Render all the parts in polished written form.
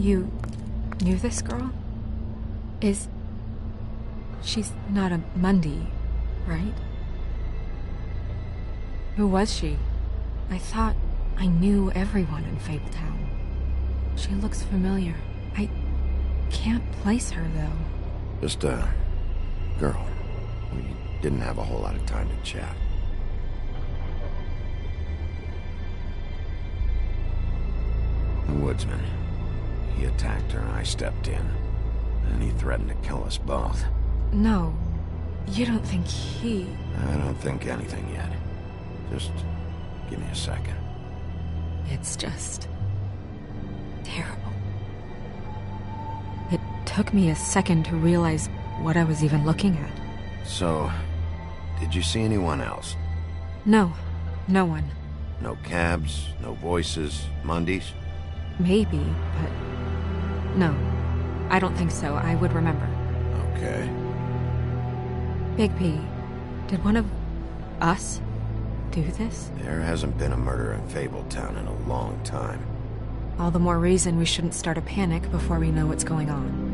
You knew this girl? She's not a Mundy, right? Who was she? I thought I knew everyone in Fabletown. She looks familiar. I can't place her, though. Just a girl. We didn't have a whole lot of time to chat. The woodsman. He attacked her and I stepped in. And he threatened to kill us both. No. You don't think he... I don't think anything yet. Just give me a second. It's just... terrible. It took me a second to realize what I was even looking at. So, did you see anyone else? No. No one. No cabs, no voices, Mundys? Maybe, but... no. I don't think so. I would remember. Okay. Bigby, did one of us do this? There hasn't been a murder in Fabletown in a long time. All the more reason we shouldn't start a panic before we know what's going on.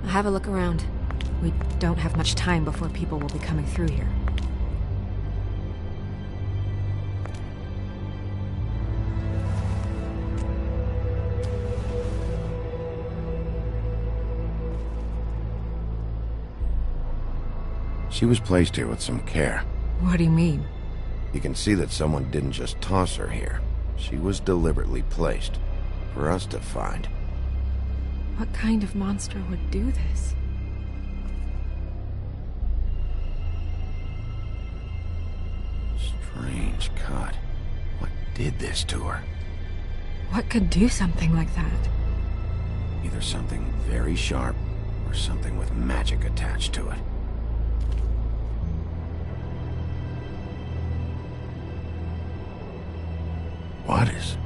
Have a look around. We don't have much time before people will be coming through here. She was placed here with some care. What do you mean? You can see that someone didn't just toss her here. She was deliberately placed. For us to find. What kind of monster would do this? did this to her? What could do something like that? Either something very sharp, or something with magic attached to it. What is...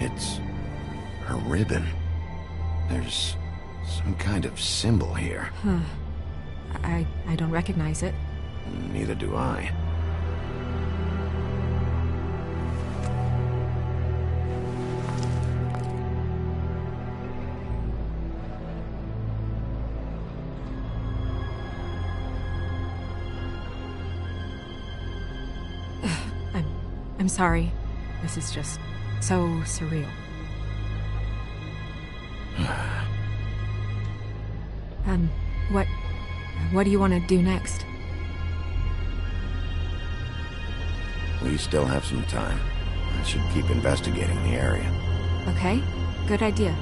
It's... her ribbon. There's some kind of symbol here. Huh. I don't recognize it. Neither do I. I'm sorry. This is just so surreal. What do you want to do next? We still have some time. I should keep investigating the area. Okay, good idea.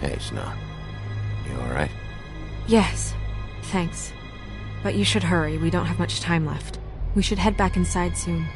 Hey, Snow. You alright? Yes, thanks. But you should hurry, we don't have much time left. We should head back inside soon.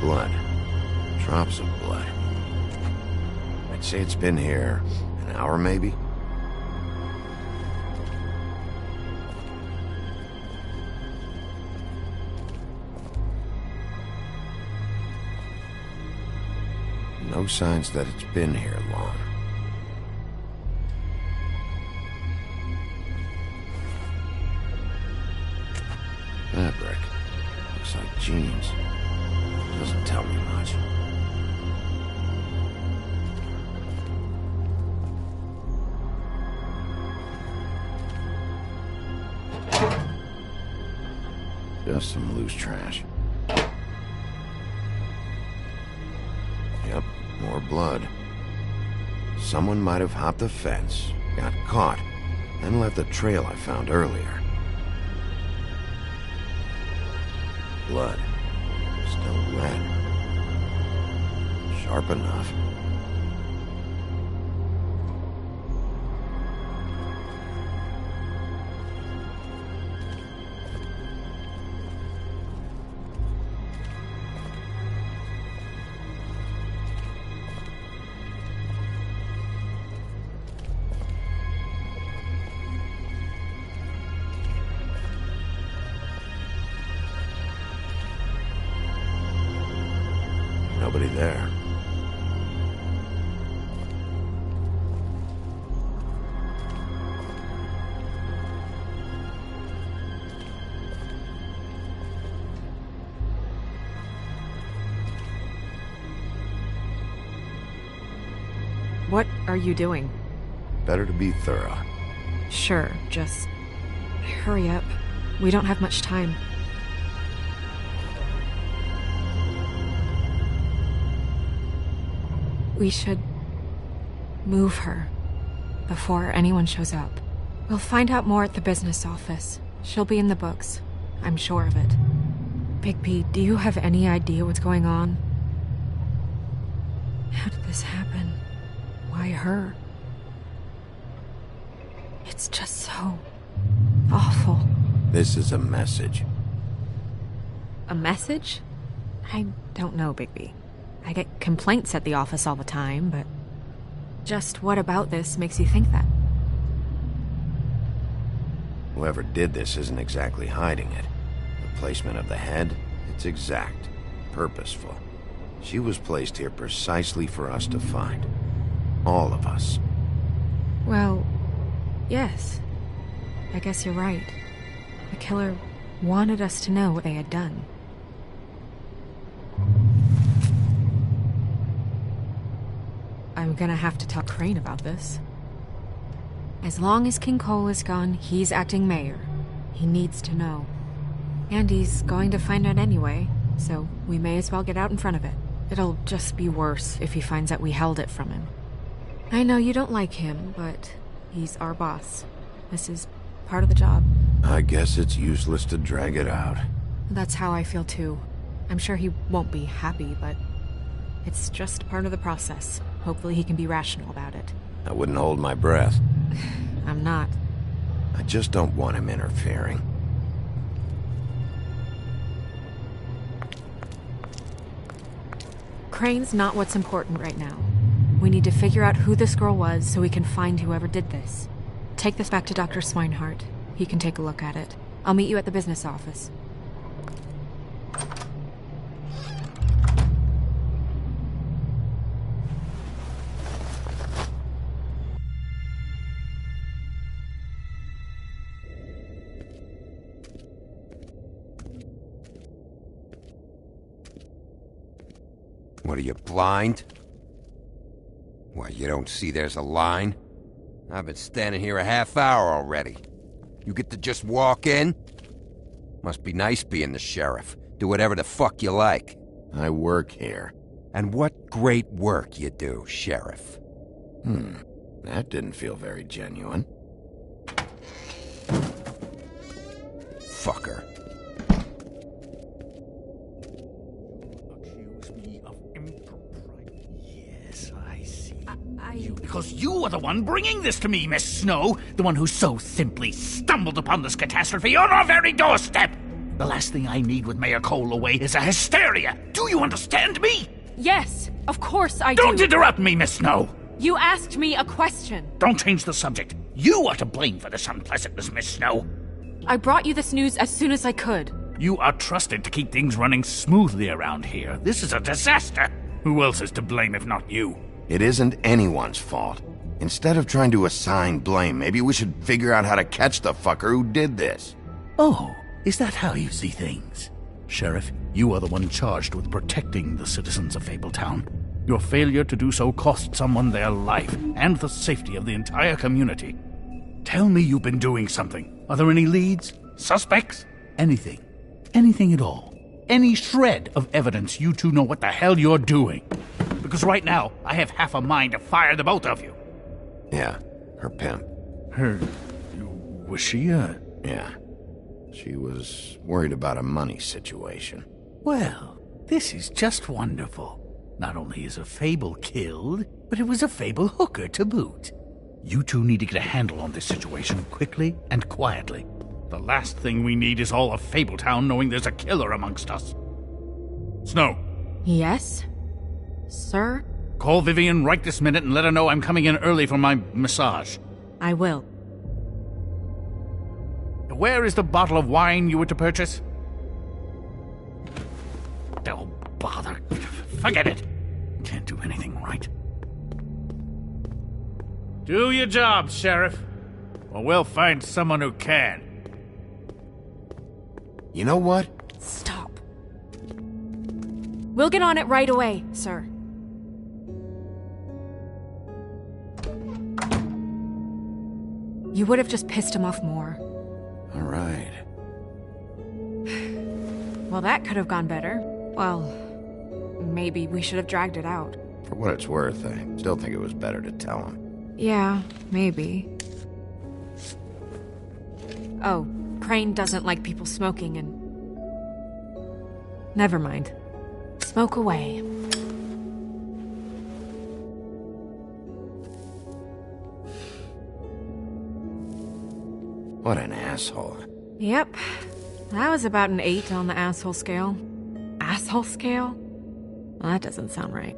Blood. Drops of blood. I'd say it's been here an hour, maybe? No signs that it's been here long. Fabric. Looks like jeans. Doesn't tell me much. Just some loose trash. Yep, more blood. Someone might have hopped the fence, got caught, and left the trail I found earlier. Blood. Still red. Sharp enough. Nobody there. What are you doing? Better to be thorough. Sure, just hurry up. We don't have much time. We should move her before anyone shows up. We'll find out more at the business office. She'll be in the books. I'm sure of it. Bigby, do you have any idea what's going on? How did this happen? Why her? It's just so awful. This is a message. A message? I don't know, Bigby. I get complaints at the office all the time, but just what about this makes you think that? Whoever did this isn't exactly hiding it. The placement of the head, it's exact, purposeful. She was placed here precisely for us to find. All of us. Well, yes. I guess you're right. The killer wanted us to know what they had done. I'm gonna have to tell Crane about this. As long as King Cole is gone, he's acting mayor. He needs to know. And he's going to find out anyway, so we may as well get out in front of it. It'll just be worse if he finds out we held it from him. I know you don't like him, but he's our boss. This is part of the job. I guess it's useless to drag it out. That's how I feel too. I'm sure he won't be happy, but it's just part of the process. Hopefully he can be rational about it. I wouldn't hold my breath. I'm not. I just don't want him interfering. Crane's not what's important right now. We need to figure out who this girl was so we can find whoever did this. Take this back to Dr. Swinehart. He can take a look at it. I'll meet you at the business office. What are you, blind? Why, you don't see there's a line? I've been standing here a half hour already. You get to just walk in? Must be nice being the sheriff. Do whatever the fuck you like. I work here. And what great work you do, Sheriff. That didn't feel very genuine. Fucker. Because you are the one bringing this to me, Miss Snow. The one who so simply stumbled upon this catastrophe on our very doorstep. The last thing I need with Mayor Cole away is a hysteria. Do you understand me? Yes, of course I do. Don't interrupt me, Miss Snow. You asked me a question. Don't change the subject. You are to blame for this unpleasantness, Miss Snow. I brought you this news as soon as I could. You are trusted to keep things running smoothly around here. This is a disaster. Who else is to blame if not you? It isn't anyone's fault. Instead of trying to assign blame, maybe we should figure out how to catch the fucker who did this. Oh, is that how you see things? Sheriff, you are the one charged with protecting the citizens of Fabletown. Your failure to do so cost someone their life and the safety of the entire community. Tell me you've been doing something. Are there any leads? Suspects? Anything. Anything at all. Any shred of evidence you two know what the hell you're doing. Because right now, I have half a mind to fire the both of you. Yeah, her pimp. Was she, Yeah. She was worried about a money situation. Well, this is just wonderful. Not only is a Fable killed, but it was a Fable hooker to boot. You two need to get a handle on this situation quickly and quietly. The last thing we need is all of Fabletown knowing there's a killer amongst us. Snow. Yes? Sir? Call Vivian right this minute and let her know I'm coming in early for my massage. I will. Where is the bottle of wine you were to purchase? Oh, bother. Forget it. Can't do anything right. Do your job, Sheriff. Or we'll find someone who can. You know what? Stop. We'll get on it right away, sir. You would have just pissed him off more. All right. Well, that could have gone better. Well, maybe we should have dragged it out. For what it's worth, I still think it was better to tell him. Yeah, maybe. Oh, Crane doesn't like people smoking and... Never mind. Smoke away. What an asshole. Yep. That was about an 8 on the asshole scale. Asshole scale? Well, that doesn't sound right.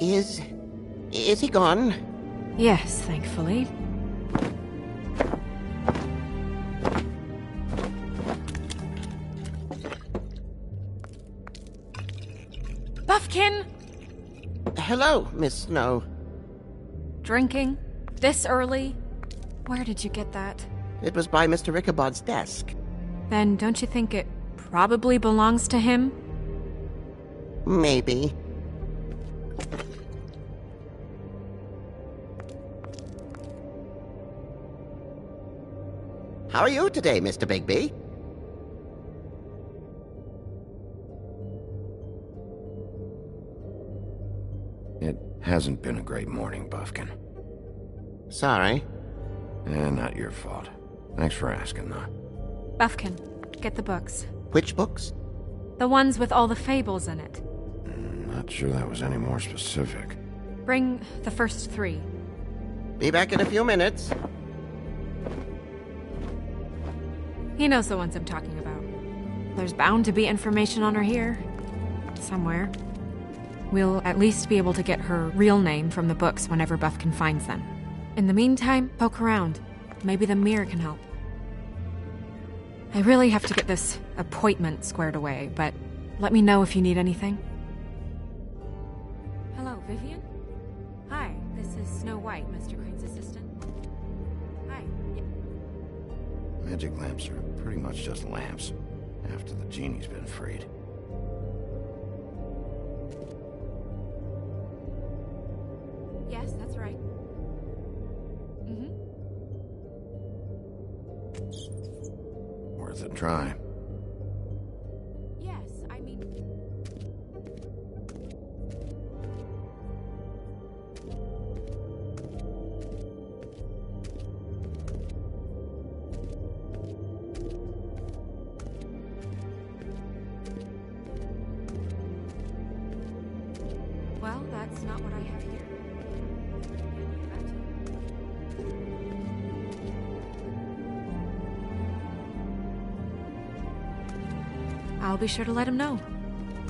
Is he gone? Yes, thankfully. Buffkin! Hello, Miss Snow. drinking? This early? Where did you get that? It was by Mr. Ichabod's desk. Then don't you think it probably belongs to him? Maybe. How are you today, Mr. Bigby? It hasn't been a great morning, Buffkin. Sorry. Not your fault. Thanks for asking, though. Buffkin, get the books. Which books? The ones with all the fables in it. Not sure that was any more specific. Bring the first 3. Be back in a few minutes. He knows the ones I'm talking about. There's bound to be information on her here. Somewhere. We'll at least be able to get her real name from the books whenever Buffkin finds them. In the meantime, poke around. Maybe the mirror can help. I really have to get this appointment squared away, but let me know if you need anything. Hello, Vivian? Hi, this is Snow White, Mr. Crane's assistant. Hi. Magic lamps are pretty much just lamps, after the genie's been freed. Yes, that's right. Worth a try. Yes, I mean... Well, that's not what I have here. I'll be sure to let him know.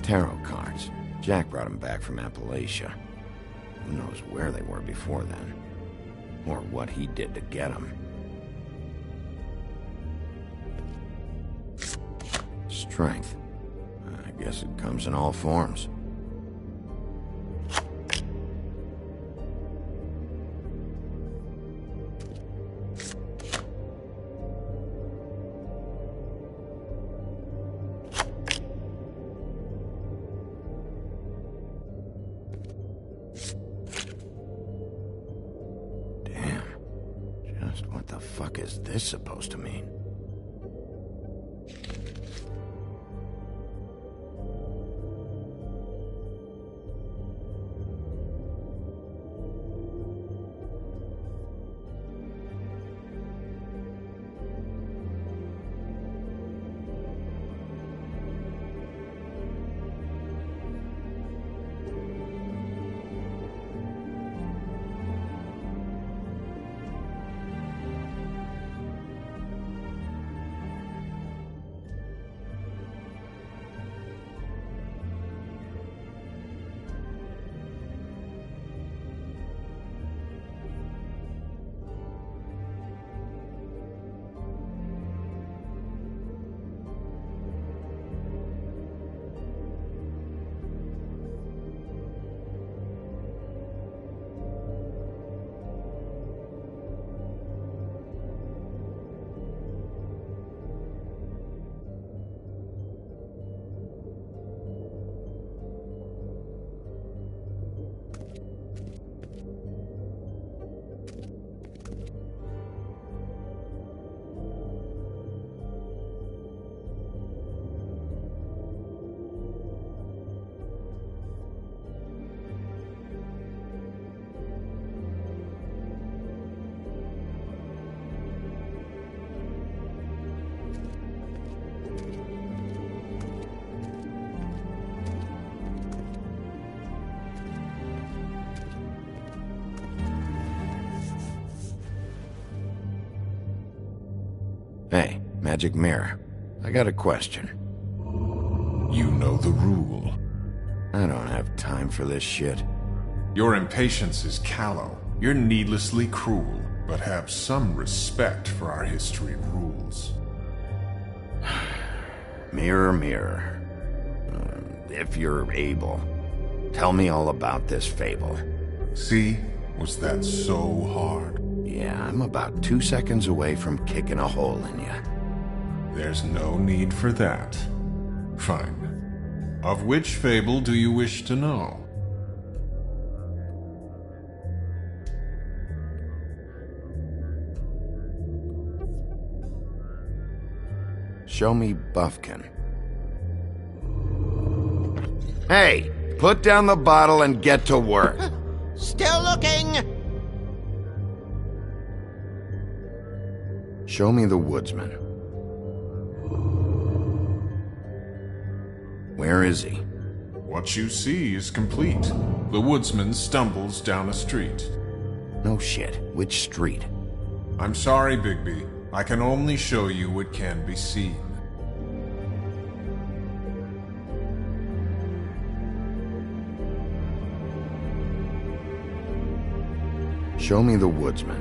Tarot cards. Jack brought them back from Appalachia. Who knows where they were before then? Or what he did to get them. Strength. I guess it comes in all forms. What the fuck is this supposed to mean? Hey, magic mirror. I got a question. You know the rule. I don't have time for this shit. Your impatience is callow. You're needlessly cruel, but have some respect for our history and rules. Mirror, mirror. If you're able, tell me all about this fable. See? Was that so hard? Yeah, I'm about 2 seconds away from kicking a hole in you. There's no need for that. Fine. Of which fable do you wish to know? Show me Buffkin. Hey, put down the bottle and get to work. Still looking! Show me the woodsman. Where is he? What you see is complete. The woodsman stumbles down a street. No shit. Which street? I'm sorry, Bigby. I can only show you what can be seen. Show me the woodsman.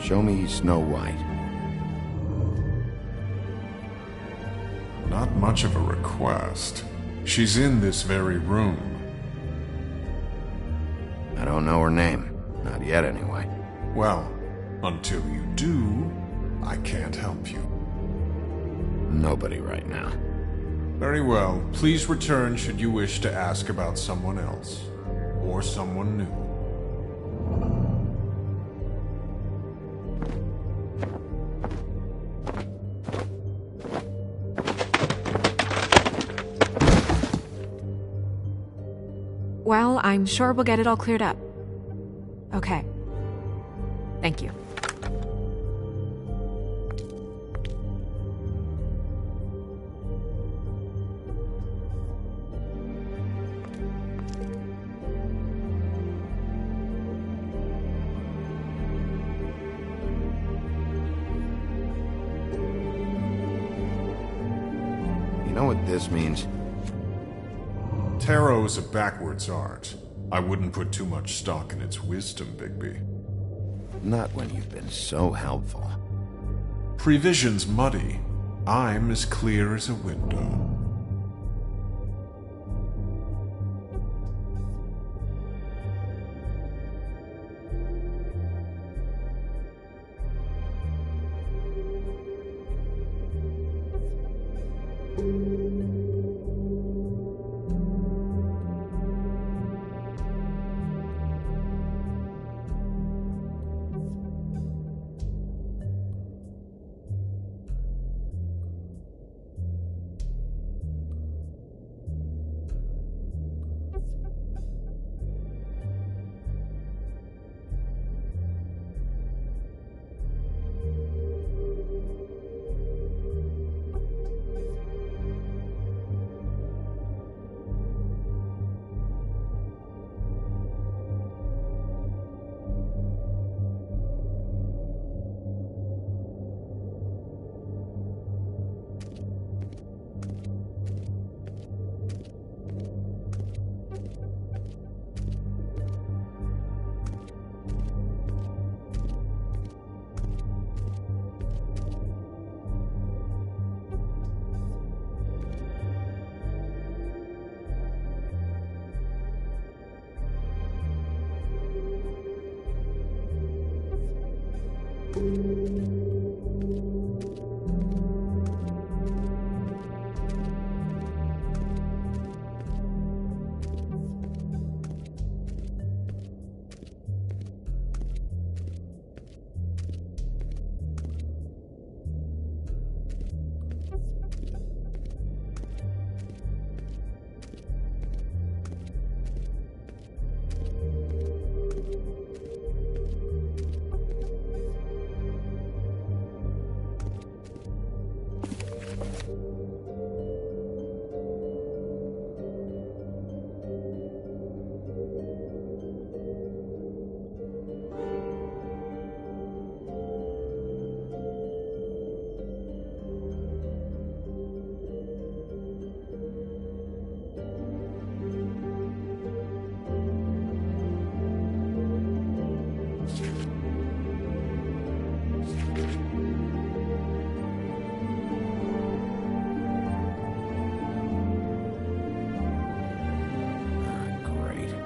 Show me Snow White. Not much of a request. She's in this very room. I don't know her name. Not yet, anyway. Well, until you do, I can't help you. Nobody right now. Very well. Please return should you wish to ask about someone else. Or someone new. Well, I'm sure we'll get it all cleared up. Okay. Thank you. You know what this means? Tarot is a backwards art. I wouldn't put too much stock in its wisdom, Bigby. Not when you've been so helpful. Prevision's muddy. I'm as clear as a window.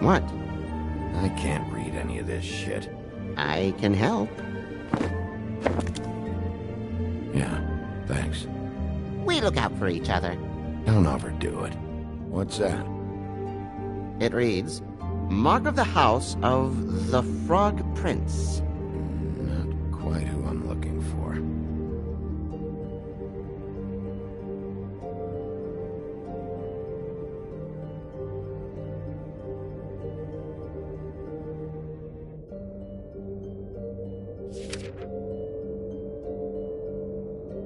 What? I can't read any of this shit. I can help. Yeah, thanks. We look out for each other. Don't overdo it. What's that? It reads, Mark of the House of the Frog Prince. Not quite who I'm looking for.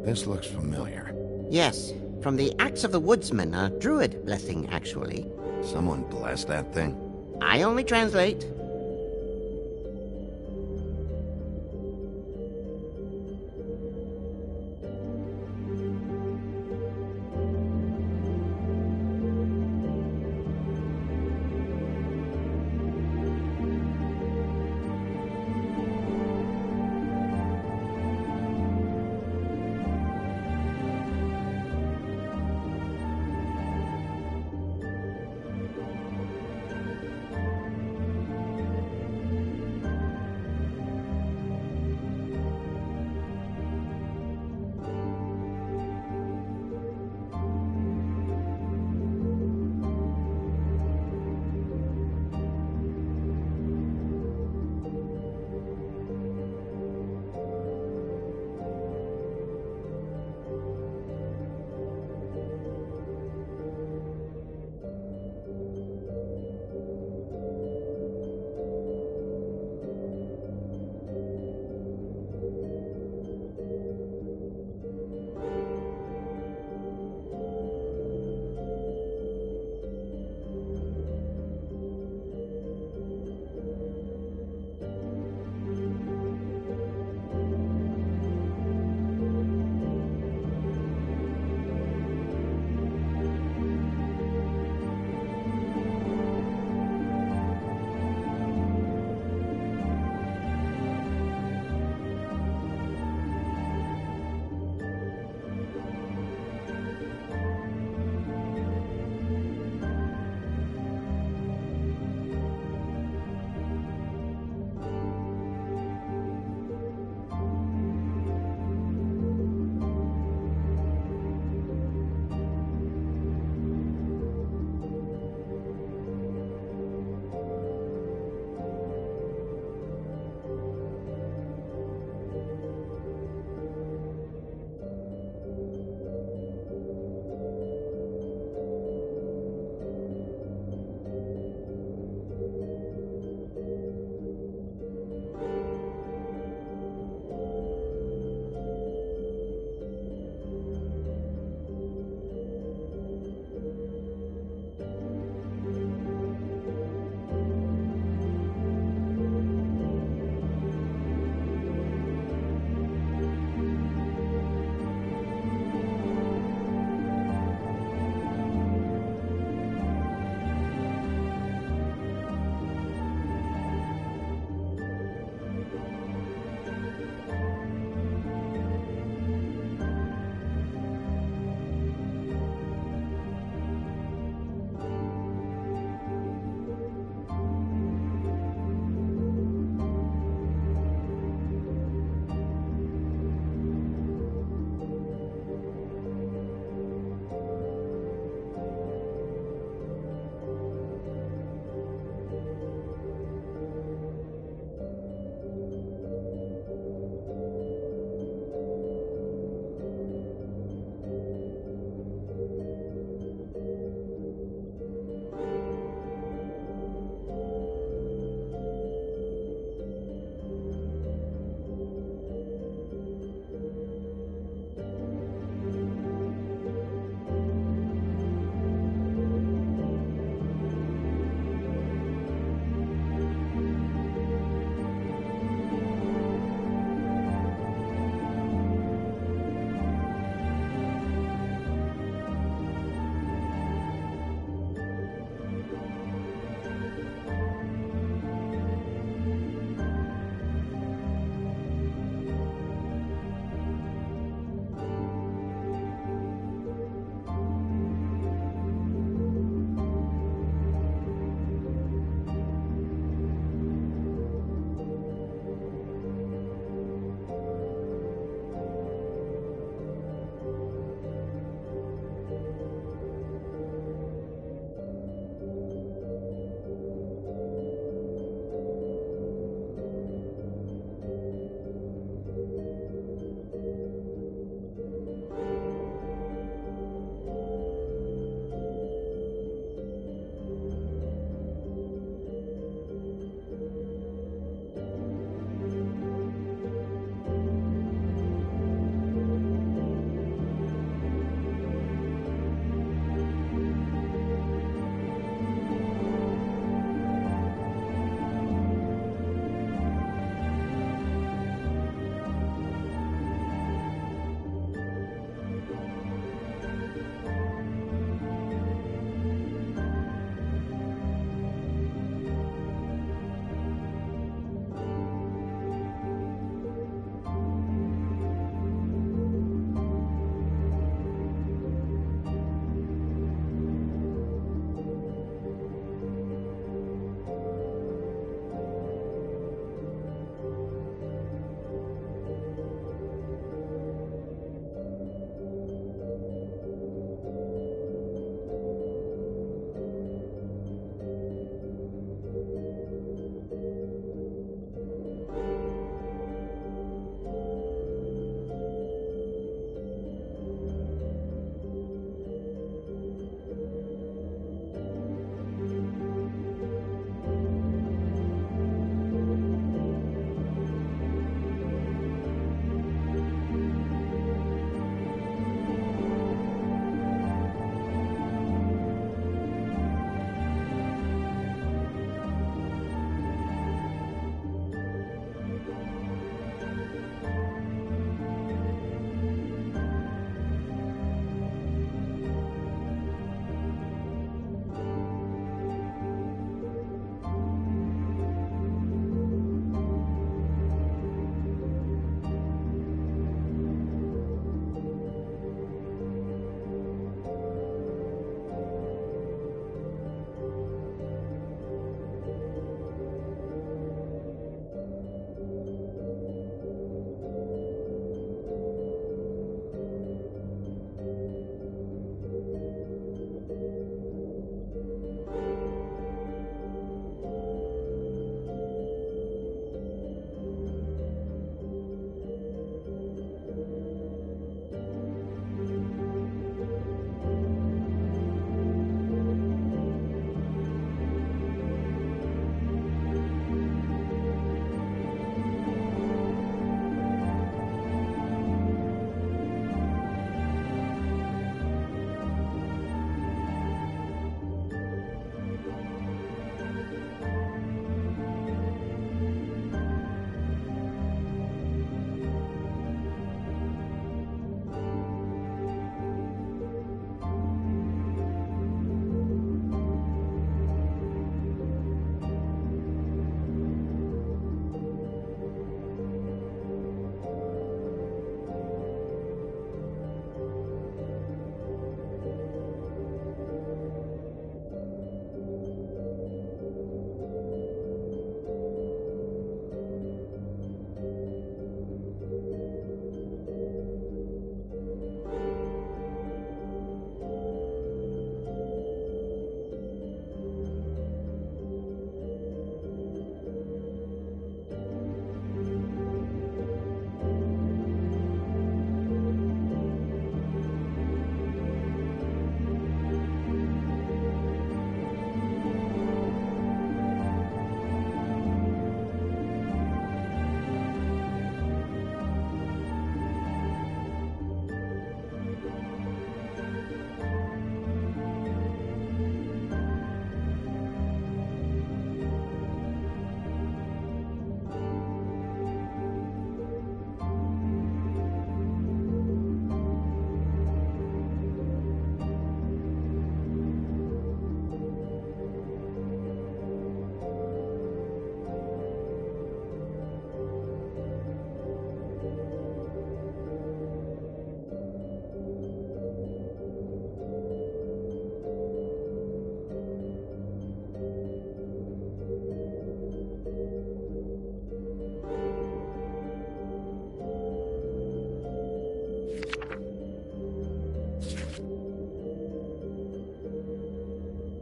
This looks familiar. Yes, from the Axe of the Woodsman, a druid blessing, actually. Someone blessed that thing? I only translate.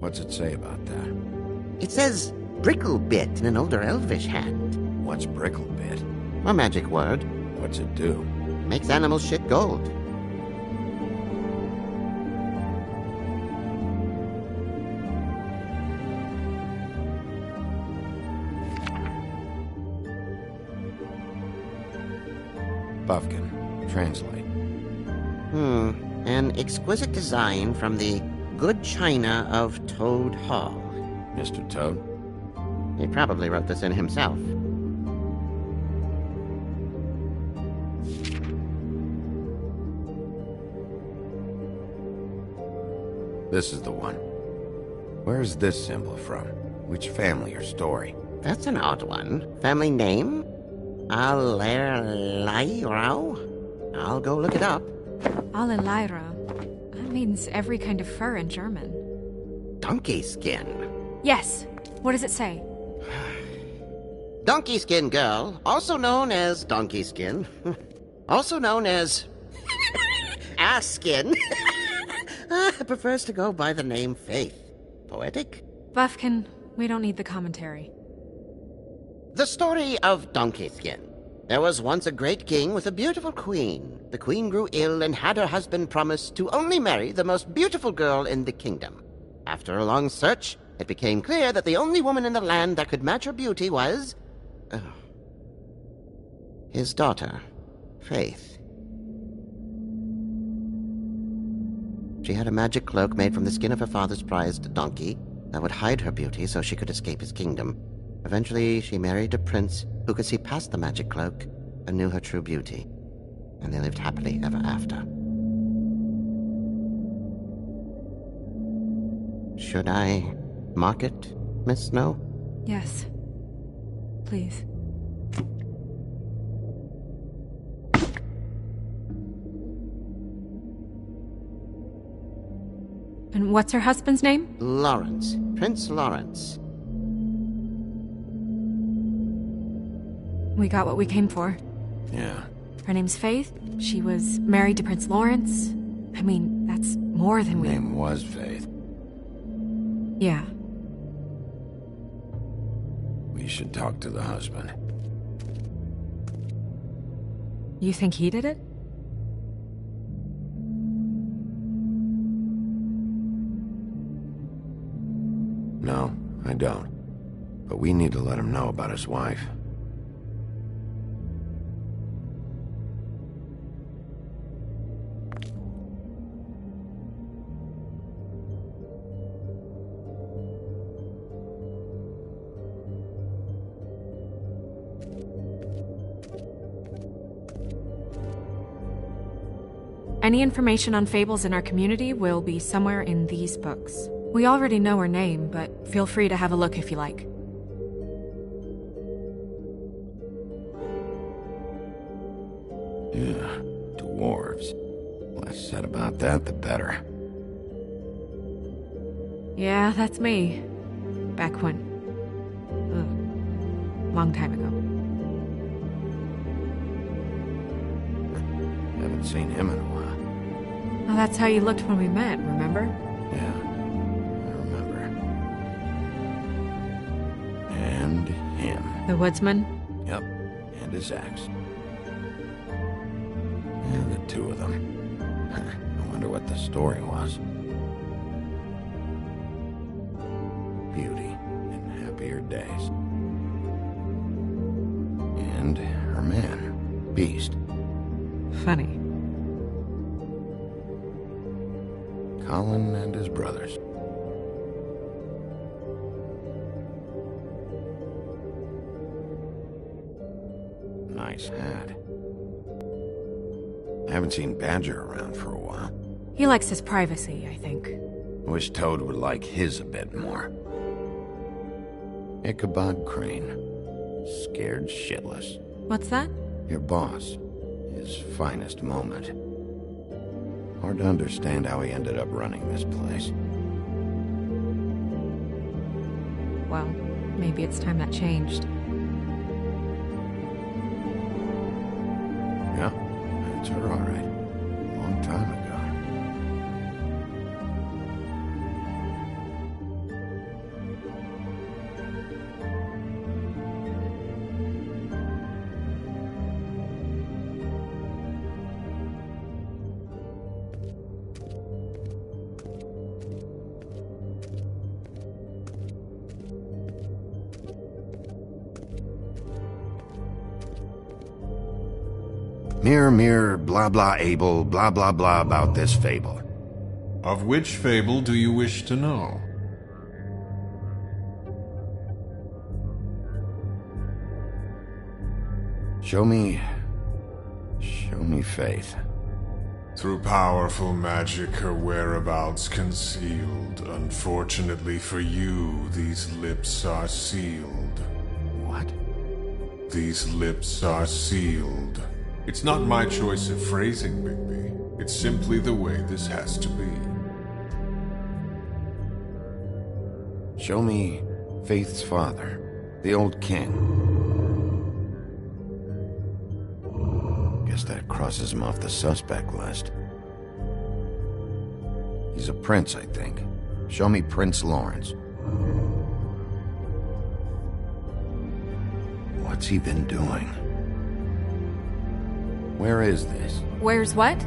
What's it say about that? It says Bricklebit in an older elvish hand. What's Bricklebit? A magic word. What's it do? Makes animals shit gold. Buffkin. Translate. An exquisite design from the good china of Toad Hall. Mr. Toad? He probably wrote this in himself. This is the one. Where's this symbol from? Which family or story? That's an odd one. Family name? Allerleirauh? I'll go look it up. Allelaira. That means every kind of fur in German. Donkey skin. Yes. What does it say? Donkey skin girl, also known as donkey skin, also known as ass skin, prefers to go by the name Faith. Poetic? Buffkin, we don't need the commentary. The story of Donkey Skin. There was once a great king with a beautiful queen. The queen grew ill and had her husband promise to only marry the most beautiful girl in the kingdom. After a long search, it became clear that the only woman in the land that could match her beauty was... his daughter, Faith. She had a magic cloak made from the skin of her father's prized donkey that would hide her beauty so she could escape his kingdom. Eventually, she married a prince who could see past the magic cloak and knew her true beauty. And they lived happily ever after. Should I mark it, Miss Snow? Yes. Please. And what's her husband's name? Lawrence. Prince Lawrence. We got what we came for. Yeah. Her name's Faith. She was married to Prince Lawrence. I mean, that's more than we... Name was Faith. Yeah. We should talk to the husband. You think he did it? No, I don't. But we need to let him know about his wife. Any information on fables in our community will be somewhere in these books. We already know her name, but feel free to have a look if you like. Yeah, dwarves. Less said about that, the better. Yeah, that's me. Back when... long time ago. Haven't seen him in a while. Well, that's how you looked when we met, remember? Yeah, I remember. And him. The woodsman? Yep, and his axe. Yeah, the two of them. I wonder what the story was. Beauty in happier days. And her man, Beast. Funny. Colin and his brothers. Nice hat. I haven't seen Badger around for a while. He likes his privacy, I think. Wish Toad would like his a bit more. Ichabod Crane. Scared shitless. What's that? Your boss. His finest moment. Hard to understand how he ended up running this place. Well, maybe it's time that changed. Yeah, that's her all right. Long time ago. Mirror, mirror, blah blah able, blah blah blah about this fable. Of which fable do you wish to know? Show me Faith. Through powerful magic, her whereabouts concealed. Unfortunately for you, these lips are sealed. What? These lips are sealed. It's not my choice of phrasing, Bigby. It's simply the way this has to be. Show me Faith's father, the old king. Guess that crosses him off the suspect list. He's a prince, I think. Show me Prince Lawrence. What's he been doing? Where is this? Where's what?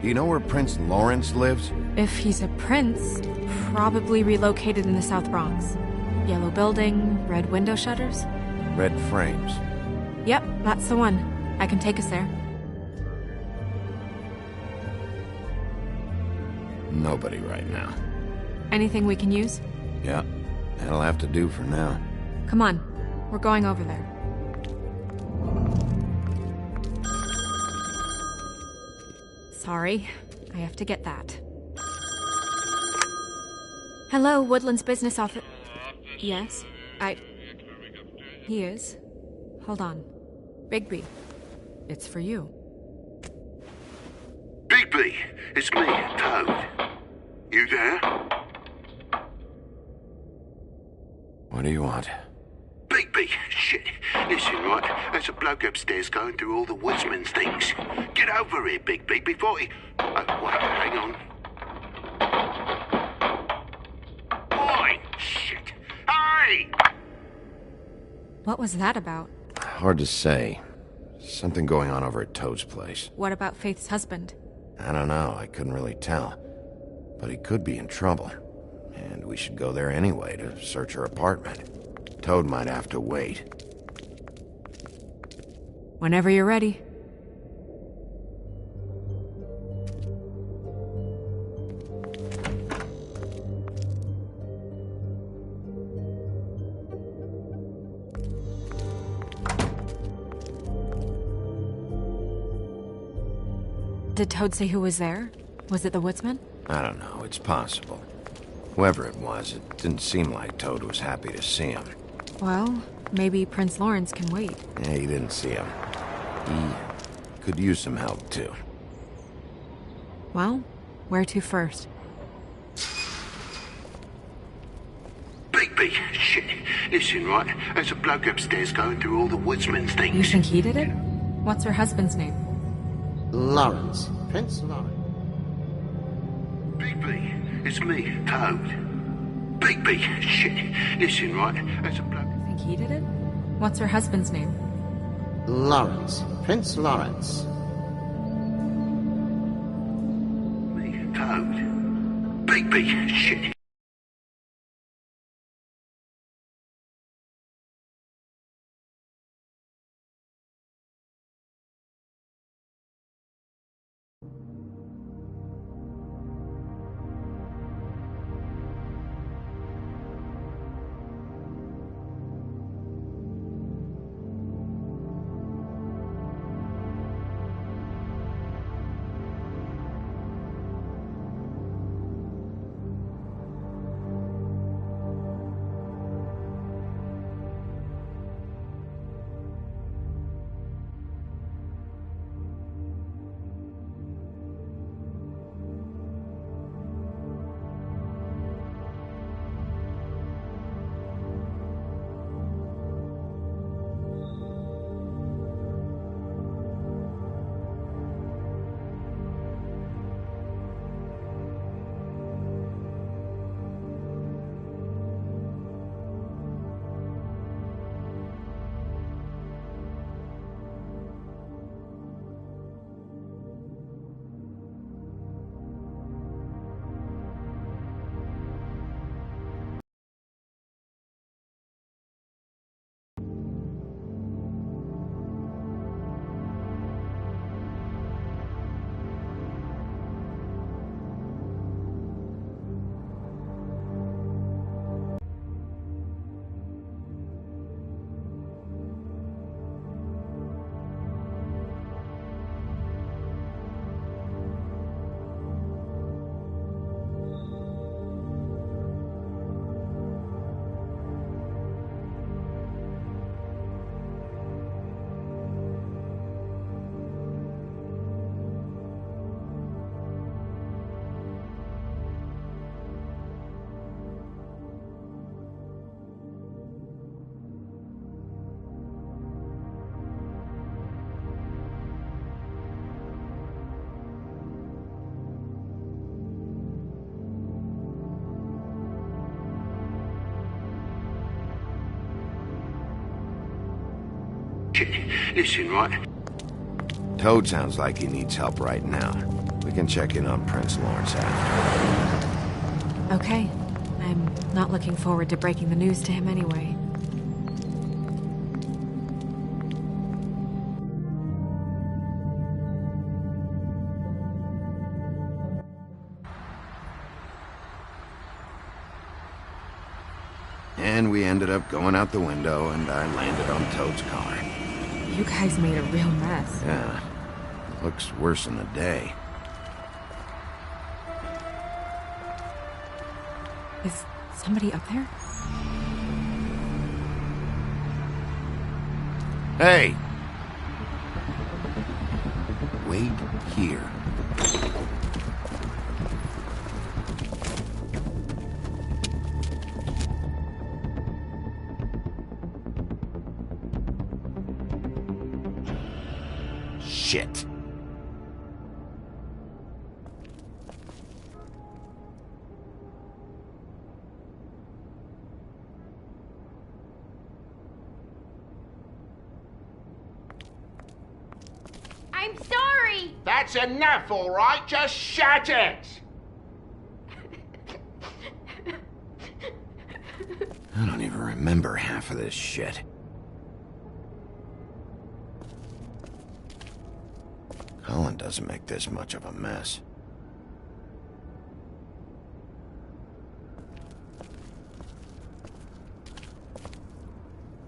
Do you know where Prince Lawrence lives? If he's a prince, probably relocated in the South Bronx. Yellow building, red window shutters? Red frames. Yep, that's the one. I can take us there. Nobody right now. Anything we can use? Yeah, that'll have to do for now. Come on, we're going over there. Sorry, I have to get that. Hello, Woodland's business office. Yes, He is. Hold on. Bigby, it's for you. Bigby, it's me, Toad. You there? What do you want? Bigby, shit. Listen, right, there's a bloke upstairs going through all the woodsman's things. Get over here, Bigby, before he... Oh, wait, hang on. Oi, shit. Hey! What was that about? Hard to say. Something going on over at Toad's place. What about Faith's husband? I don't know, I couldn't really tell. But he could be in trouble. And we should go there anyway to search her apartment. Toad might have to wait. Whenever you're ready. Did Toad say who was there? Was it the woodsman? I don't know, it's possible. Whoever it was, it didn't seem like Toad was happy to see him. Well, maybe Prince Lawrence can wait. Yeah, he didn't see him. He could use some help, too. Well, where to first? Bigby, shit. Listen, right, there's a bloke upstairs going through all the woodsman's things. You think he did it? What's her husband's name? Lawrence. Prince Lawrence. Bigby, it's me, Toad. Bigby, shit. Listen, right, there's a bloke... Think he did it? What's her husband's name? Lawrence. Prince Lawrence. Me, Toad. Bigby, shit. shit. Listen, right? Toad sounds like he needs help right now. We can check in on Prince Lawrence after. Okay. I'm not looking forward to breaking the news to him anyway. And we ended up going out the window, and I landed on Toad's car. You guys made a real mess. Yeah. Looks worse in the day. Is somebody up there? Hey! Wait here. Shit. I'm sorry! That's enough, all right? Just shut it! I don't even remember half of this shit. Colin doesn't make this much of a mess.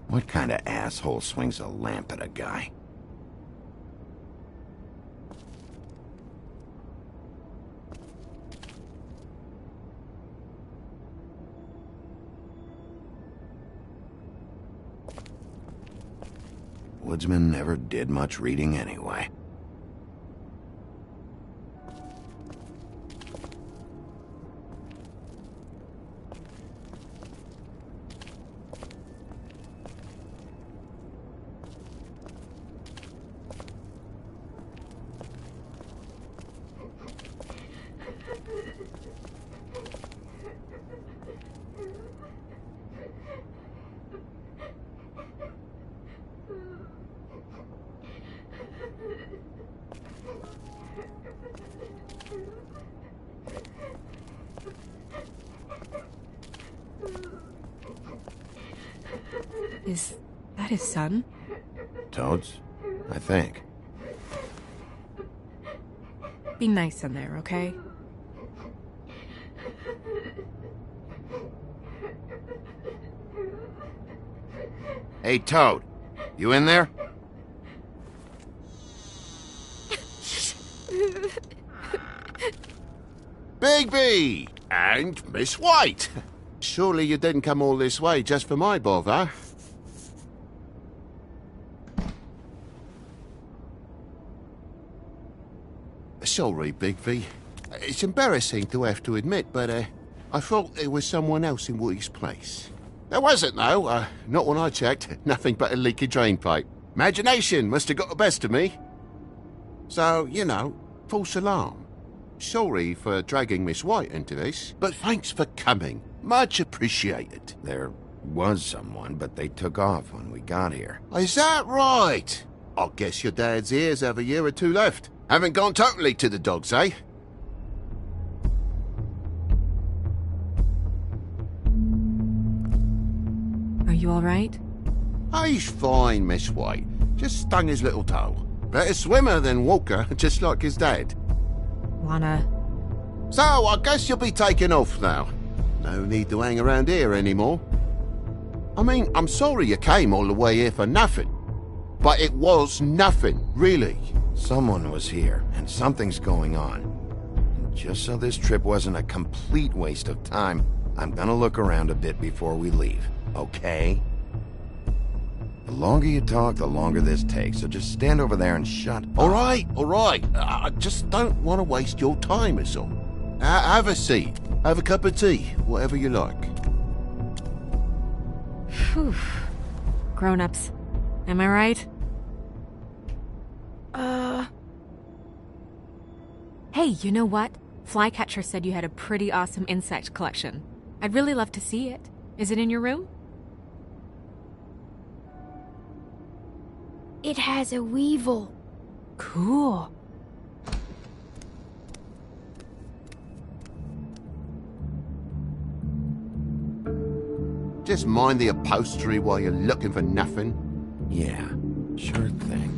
What kind of asshole swings a lamp at a guy? Woodsman never did much reading anyway. Is that his son? Toads? I think. Be nice in there, okay? Hey, Toad. You in there? Bigby! And Miss White! Surely you didn't come all this way just for my bother? Sorry, Bigby. It's embarrassing to have to admit, but I thought there was someone else in Woody's place. There wasn't, though. Not when I checked. Nothing but a leaky drain pipe. Imagination must have got the best of me. So, you know, false alarm. Sorry for dragging Miss White into this, but thanks for coming. Much appreciated. There was someone, but they took off when we got here. Is that right? I guess your dad's ears have a year or two left. Haven't gone totally to the dogs, eh? Are you alright? He's fine, Miss White. Just stung his little toe. Better swimmer than walker, just like his dad. Lana. So, I guess you'll be taking off now. No need to hang around here anymore. I mean, I'm sorry you came all the way here for nothing. But it was nothing, really. Someone was here, and something's going on. And just so this trip wasn't a complete waste of time, I'm gonna look around a bit before we leave, okay? The longer you talk, the longer this takes, so just stand over there and shut up. All right. I just don't want to waste your time, is all. Have a seat. Have a cup of tea, whatever you like. Phew. Grown-ups. Am I right? Hey, you know what? Flycatcher said you had a pretty awesome insect collection. I'd really love to see it. Is it in your room? It has a weevil. Cool. Just mind the upholstery while you're looking for nothing. Yeah, sure thing.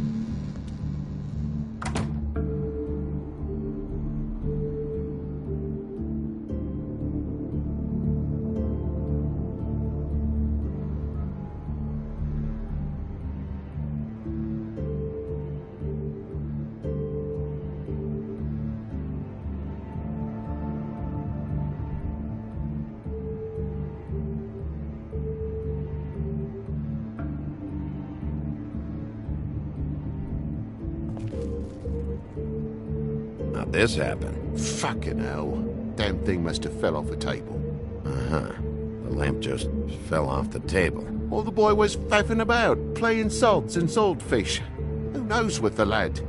How'd this happen? Fucking hell. Damn thing must have fell off a table. Uh-huh. The lamp just fell off the table. Or the boy was faffing about, playing sods and swordfish. Who knows with the lad?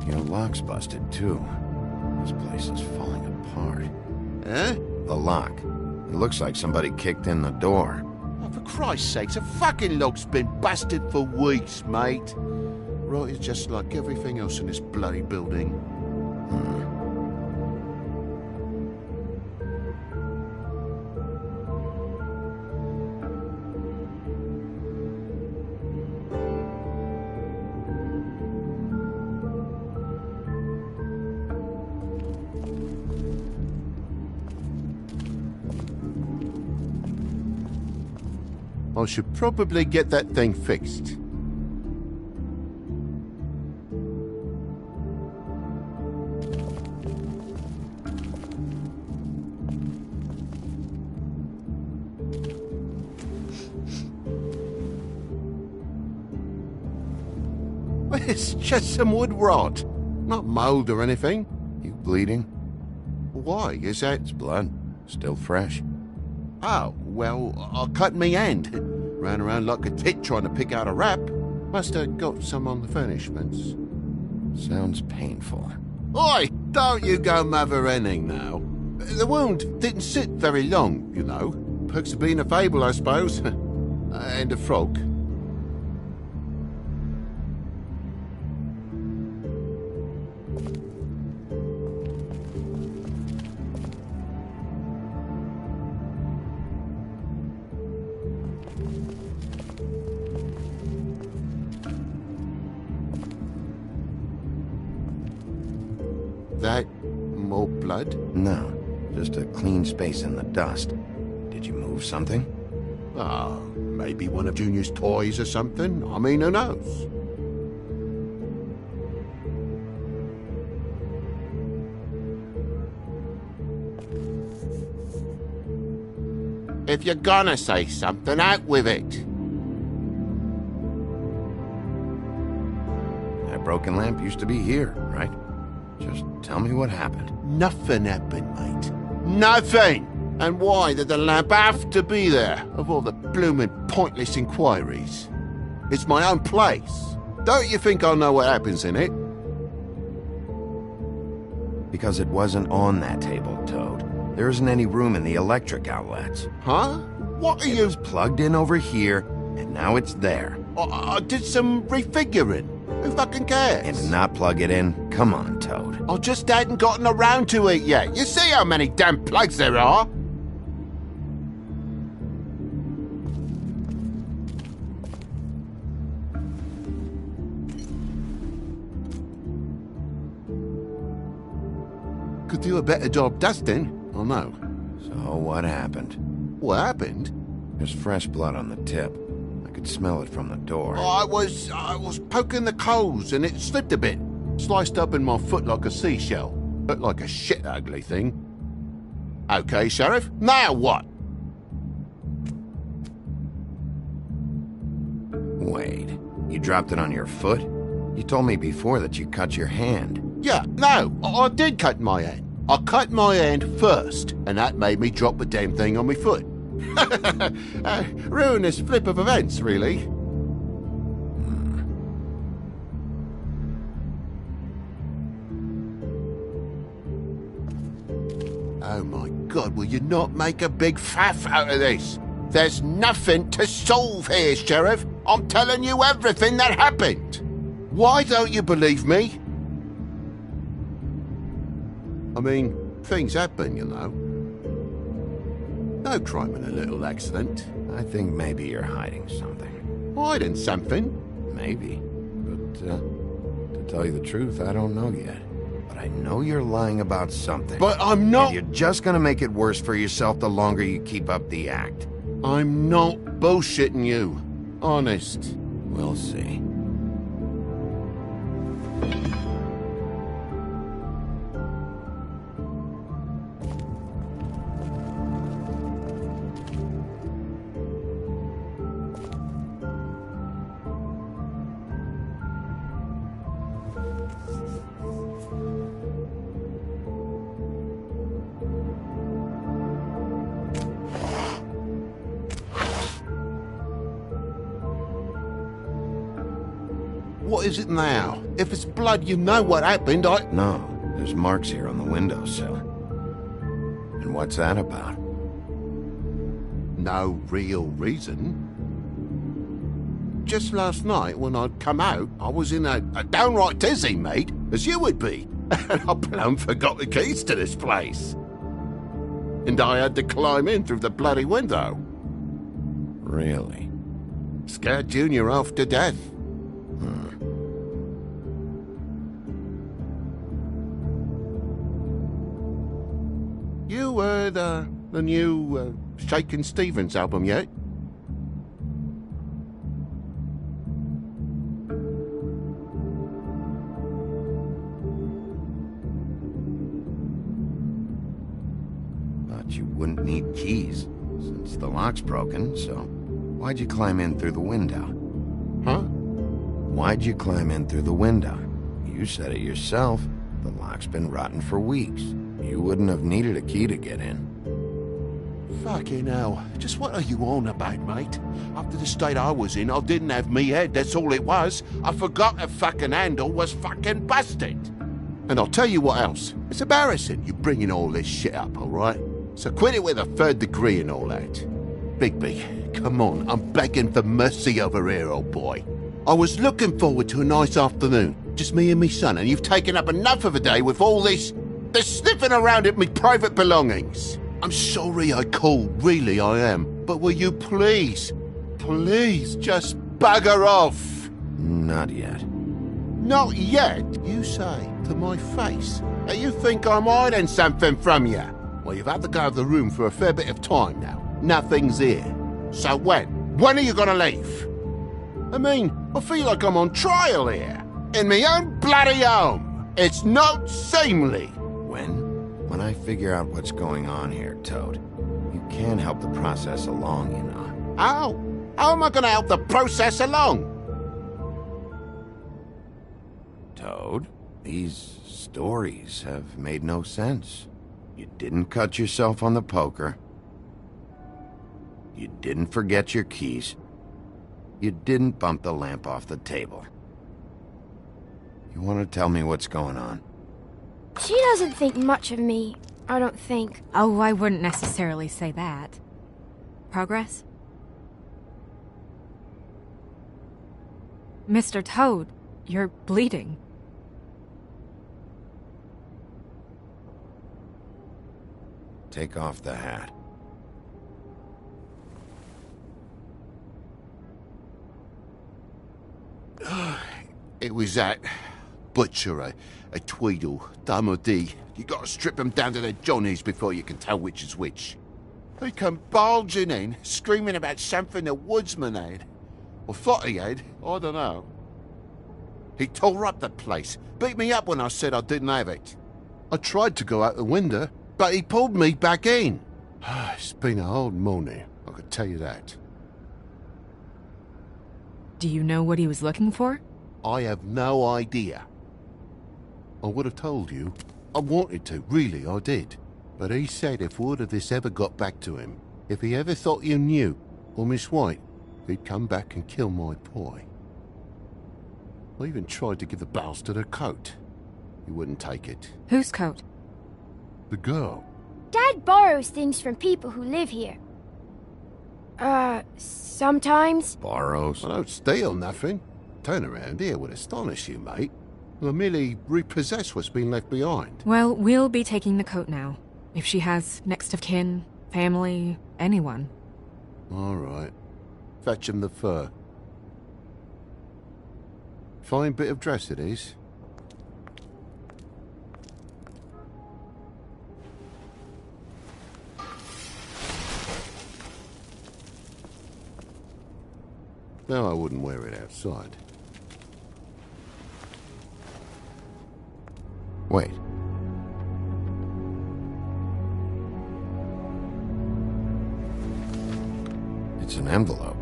Your lock's busted, too. This place is falling apart. Eh? The lock. It looks like somebody kicked in the door. Oh, for Christ's sakes, a fucking lock's been busted for weeks, mate. Right, it's just like everything else in this bloody building. I should probably get that thing fixed. It's just some wood rot. Not mold or anything. You bleeding? Why? Is that... It's blood. Still fresh. Oh, well, I cut me hand. Ran around like a tit trying to pick out a wrap. Must have got some on the furnishments. Sounds painful. Oi! Don't you go mother-henning now. The wound didn't sit very long, you know. Perks of being a fable, I suppose. And a frog. That more blood? No, just a clean space in the dust. Did you move something? Ah, maybe one of Junior's toys or something. I mean, who knows? If you're gonna say something, out with it. That broken lamp used to be here, right? Just tell me what happened. Nothing happened, mate. Nothing! And why did the lamp have to be there, of all the bloomin' pointless inquiries? It's my own place. Don't you think I know what happens in it? Because it wasn't on that table, Toad. There isn't any room in the electric outlets. Huh? What are It you... was plugged in over here, and now it's there. I did some refiguring. Who fucking cares? And to not plug it in? Come on, Toad. I just hadn't gotten around to it yet. You see how many damn plugs there are? Could do a better job dusting. I know. So what happened? What happened? There's fresh blood on the tip. I could smell it from the door. I was poking the coals and it slipped a bit. Sliced up in my foot like a seashell. Looked like a shit ugly thing. Okay, Sheriff. Now what? Wait, you dropped it on your foot? You told me before that you cut your hand. Yeah, no, I did cut my hand. I cut my hand first, and that made me drop the damn thing on my foot. Ruinous flip of events, really. Oh my God, will you not make a big faff out of this? There's nothing to solve here, Sheriff. I'm telling you everything that happened. Why don't you believe me? I mean, things happen, you know. No crime in a little accident. I think maybe you're hiding something. Hiding something? Maybe. But, to tell you the truth, I don't know yet. But I know you're lying about something. But I'm not... And you're just gonna make it worse for yourself the longer you keep up the act. I'm not bullshitting you. Honest. We'll see. What is it now? If it's blood, you know what happened. No, there's marks here on the windowsill. And what's that about? No real reason. Just last night, when I'd come out, I was in a downright tizzy, mate, as you would be. And I plumb forgot the keys to this place. And I had to climb in through the bloody window. Really? Scared Junior off to death. You heard the new Shakin' Stevens album yet? But you wouldn't need keys, since the lock's broken, so why'd you climb in through the window? Huh? Why'd you climb in through the window? You said it yourself. The lock's been rotten for weeks. You wouldn't have needed a key to get in. Fucking hell. Just what are you on about, mate? After the state I was in, I didn't have me head, that's all it was. I forgot the fucking handle was fucking busted. And I'll tell you what else. It's embarrassing you bringing all this shit up, alright? So quit it with a 3rd degree and all that. Bigby, come on, I'm begging for mercy over here, old boy. I was looking forward to a nice afternoon, just me and me son, and you've taken up enough of a day with all this sniffing around at me private belongings. I'm sorry I called, really I am. But will you please just bugger off? Not yet. Not yet, you say, to my face. Now you think I'm hiding something from you? Well, you've had to go out of the room for a fair bit of time now. Nothing's here. So when? When are you gonna leave? I mean, I feel like I'm on trial here. In my own bloody home. It's not seemly. When I figure out what's going on here, Toad, you can help the process along, you know. How? How am I gonna help the process along? Toad, these stories have made no sense. You didn't cut yourself on the poker. You didn't forget your keys. You didn't bump the lamp off the table. You want to tell me what's going on? She doesn't think much of me, I don't think. Oh, I wouldn't necessarily say that. Progress? Mr. Toad, you're bleeding. Take off the hat. It was that butcher, a Tweedle, Dumody. You gotta strip them down to their johnnies before you can tell which is which. They come bulging in, screaming about something the woodsman had. Or thought he had, I don't know. He tore up the place, beat me up when I said I didn't have it. I tried to go out the window, but he pulled me back in. It's been a hard morning, I could tell you that. Do you know what he was looking for? I have no idea. I would have told you. I wanted to, really, I did. But he said if word of this ever got back to him, if he ever thought you knew, or Miss White, he'd come back and kill my boy. I even tried to give the bastard a coat. He wouldn't take it. Whose coat? The girl. Dad borrows things from people who live here. Sometimes. Borrows? I don't steal nothing. Turn around here would astonish you, mate. I merely repossess what's been left behind. Well, we'll be taking the coat now. If she has next of kin, family, anyone. All right. Fetch him the fur. Fine bit of dress it is. No, I wouldn't wear it outside. Wait. It's an envelope.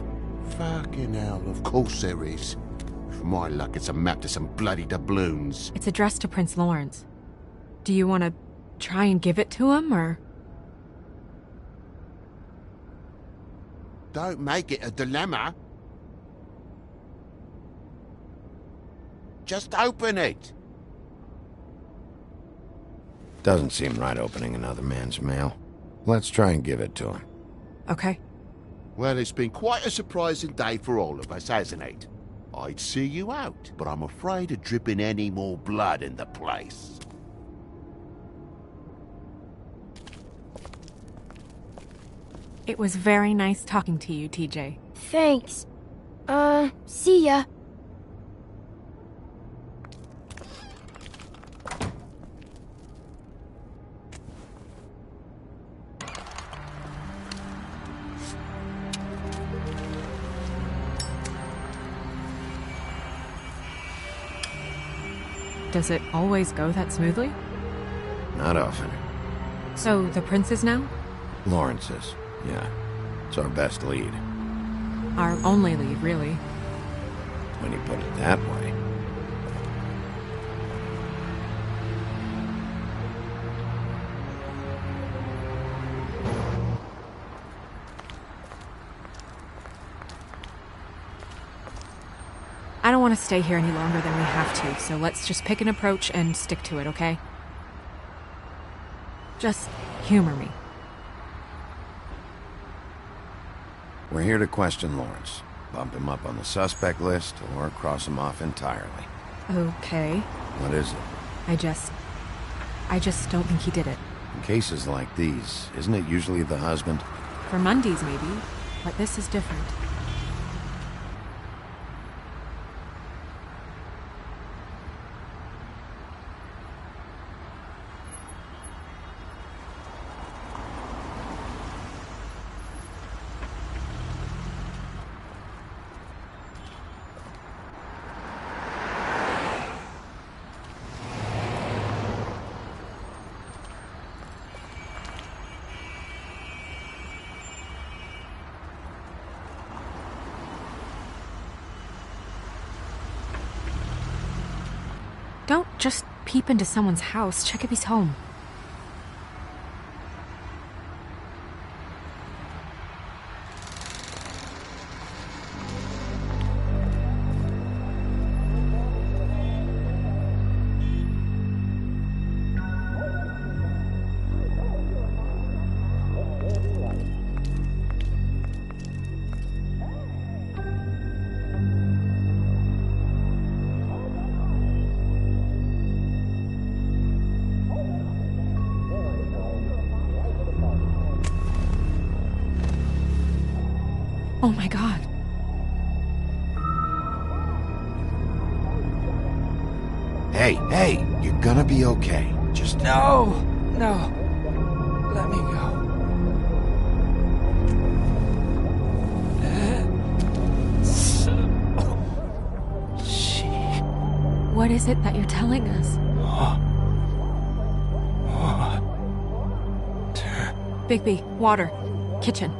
Fucking hell, of course there is. For my luck, it's a map to some bloody doubloons. It's addressed to Prince Lawrence. Do you want to try and give it to him, or...? Don't make it a dilemma. Just open it. Doesn't seem right opening another man's mail. Let's try and give it to him. Okay. Well, it's been quite a surprising day for all of us, hasn't it? I'd see you out, but I'm afraid of dripping any more blood in the place. It was very nice talking to you, TJ. Thanks. See ya. Does it always go that smoothly? Not often. So, the prince's now? Lawrence's, yeah. It's our best lead. Our only lead, really. When you put it that way. I don't want to stay here any longer than we have to, so let's just pick an approach and stick to it, okay? Just humor me. We're here to question Lawrence. Bump him up on the suspect list or cross him off entirely. Okay. What is it? I just don't think he did it. In cases like these, isn't it usually the husband? For Mondays, maybe, but this is different. Don't just peep into someone's house. Check if he's home. Oh my god. Hey, you're gonna be okay. Just... No! Let me go. What is it that you're telling us? Bigby, water. Kitchen.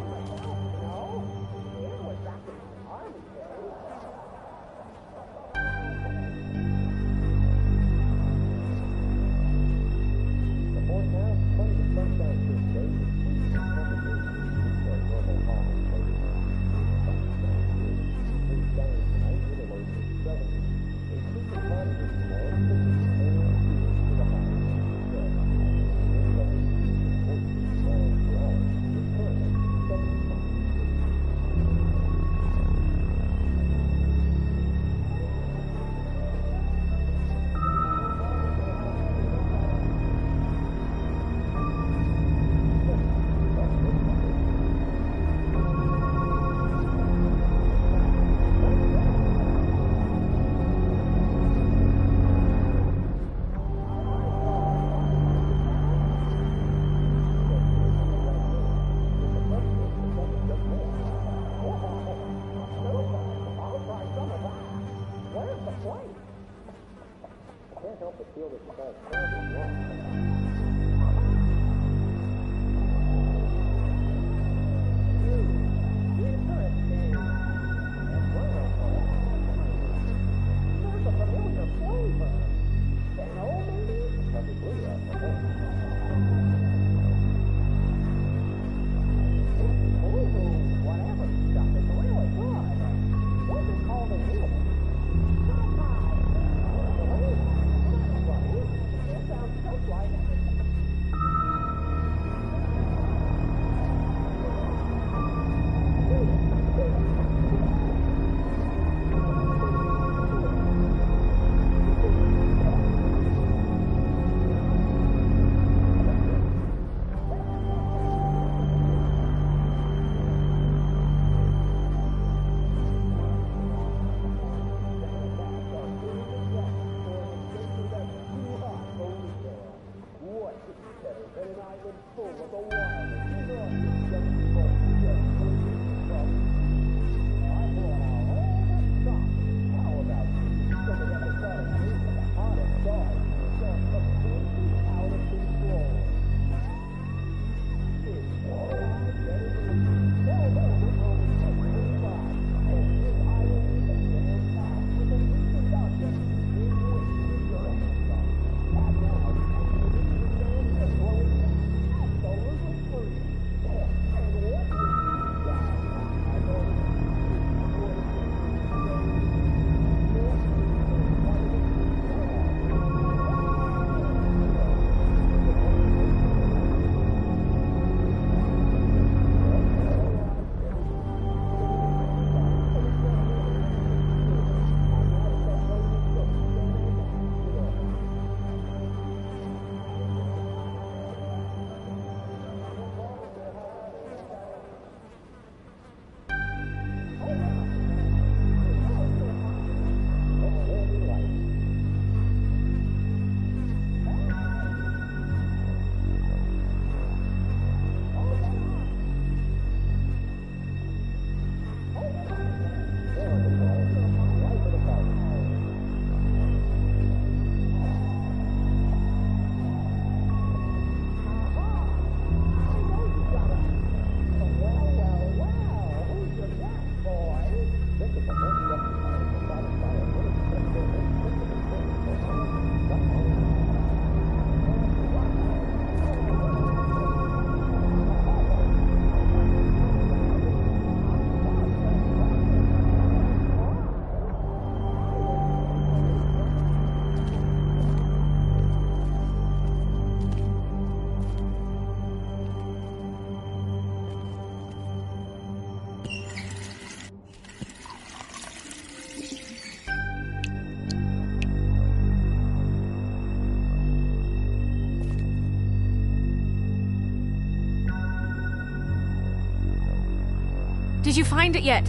Did you find it yet?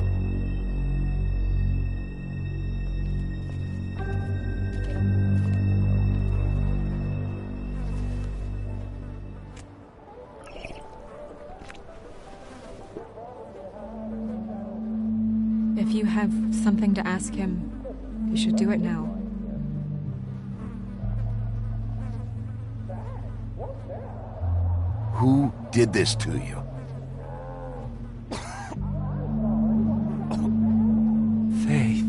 If you have something to ask him, you should do it now. Who did this to you? Faith.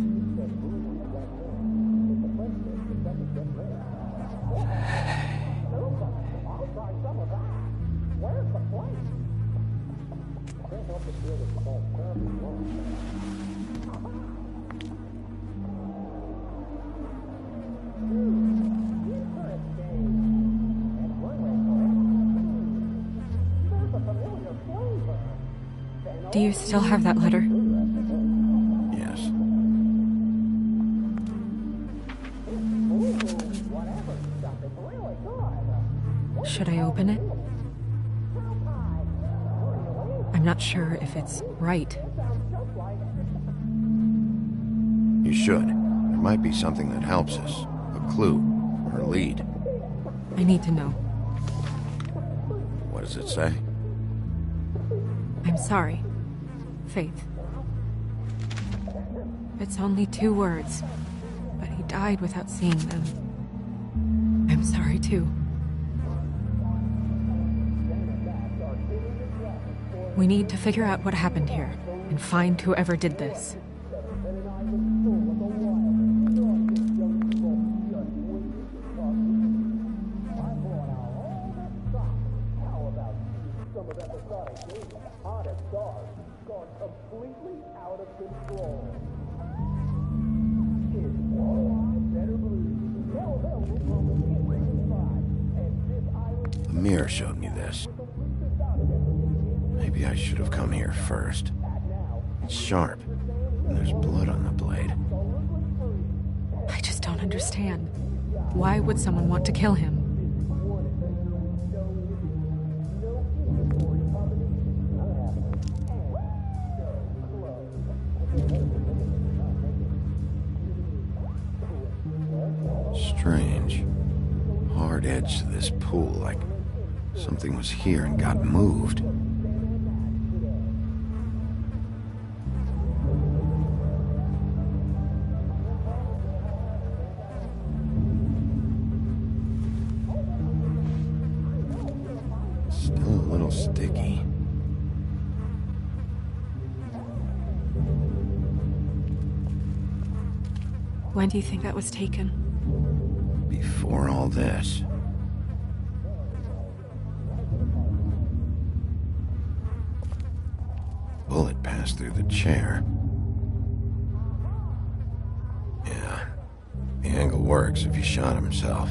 Do you still have that letter? Yes. Should I open it? I'm not sure if it's right. You should. There might be something that helps us. A clue. Or a lead. I need to know. What does it say? I'm sorry, Faith. It's only 2 words, but he died without seeing them. sorry too. We need to figure out what happened here and find whoever did this. The mirror showed me this. Maybe I should have come here first. It's sharp, and there's blood on the blade. I just don't understand. Why would someone want to kill him? Strange. Hard edge to this pool, like something was here and got moved. Still a little sticky. When do you think that was taken? Before all this. Bullet passed through the chair. Yeah. The angle works if he shot himself.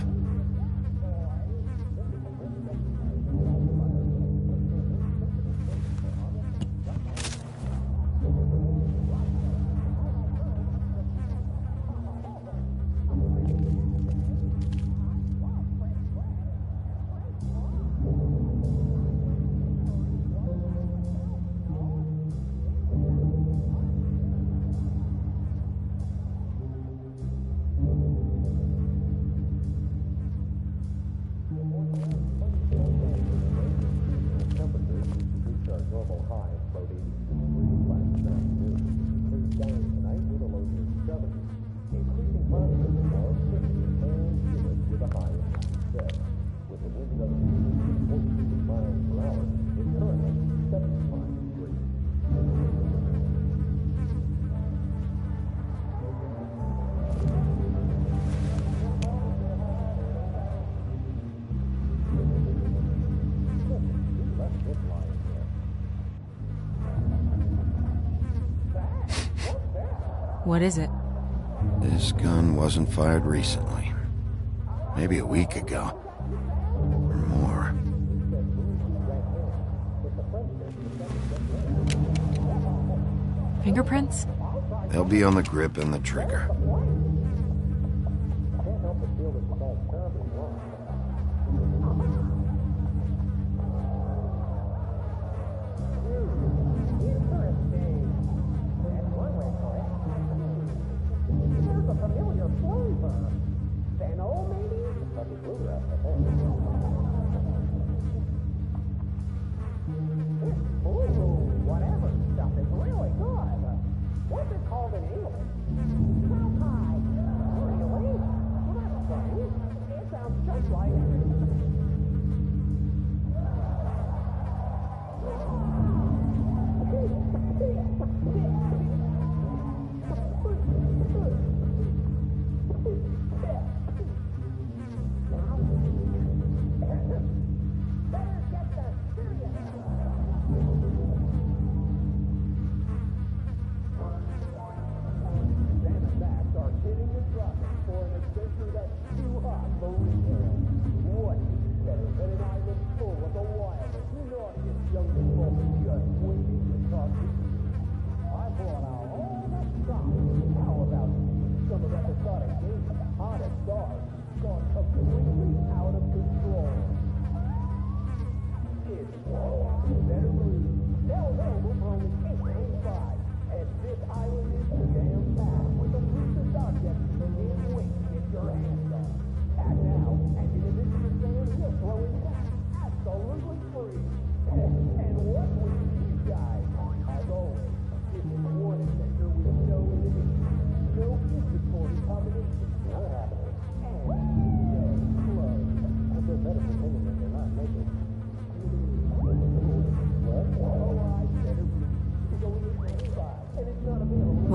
What is it? This gun wasn't fired recently. Maybe a week ago. Or more. Fingerprints? They'll be on the grip and the trigger.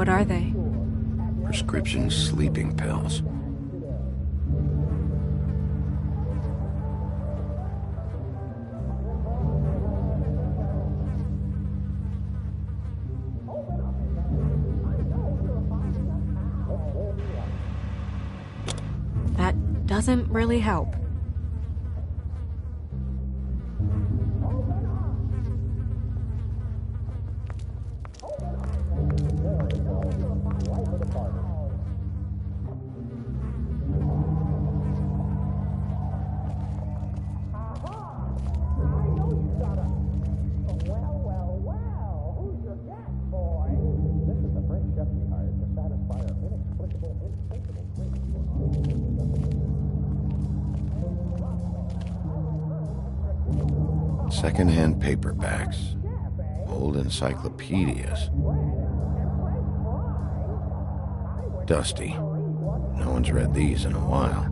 What are they? Prescription sleeping pills. That doesn't really help. Second-hand paperbacks. Old encyclopedias. Dusty. No one's read these in a while.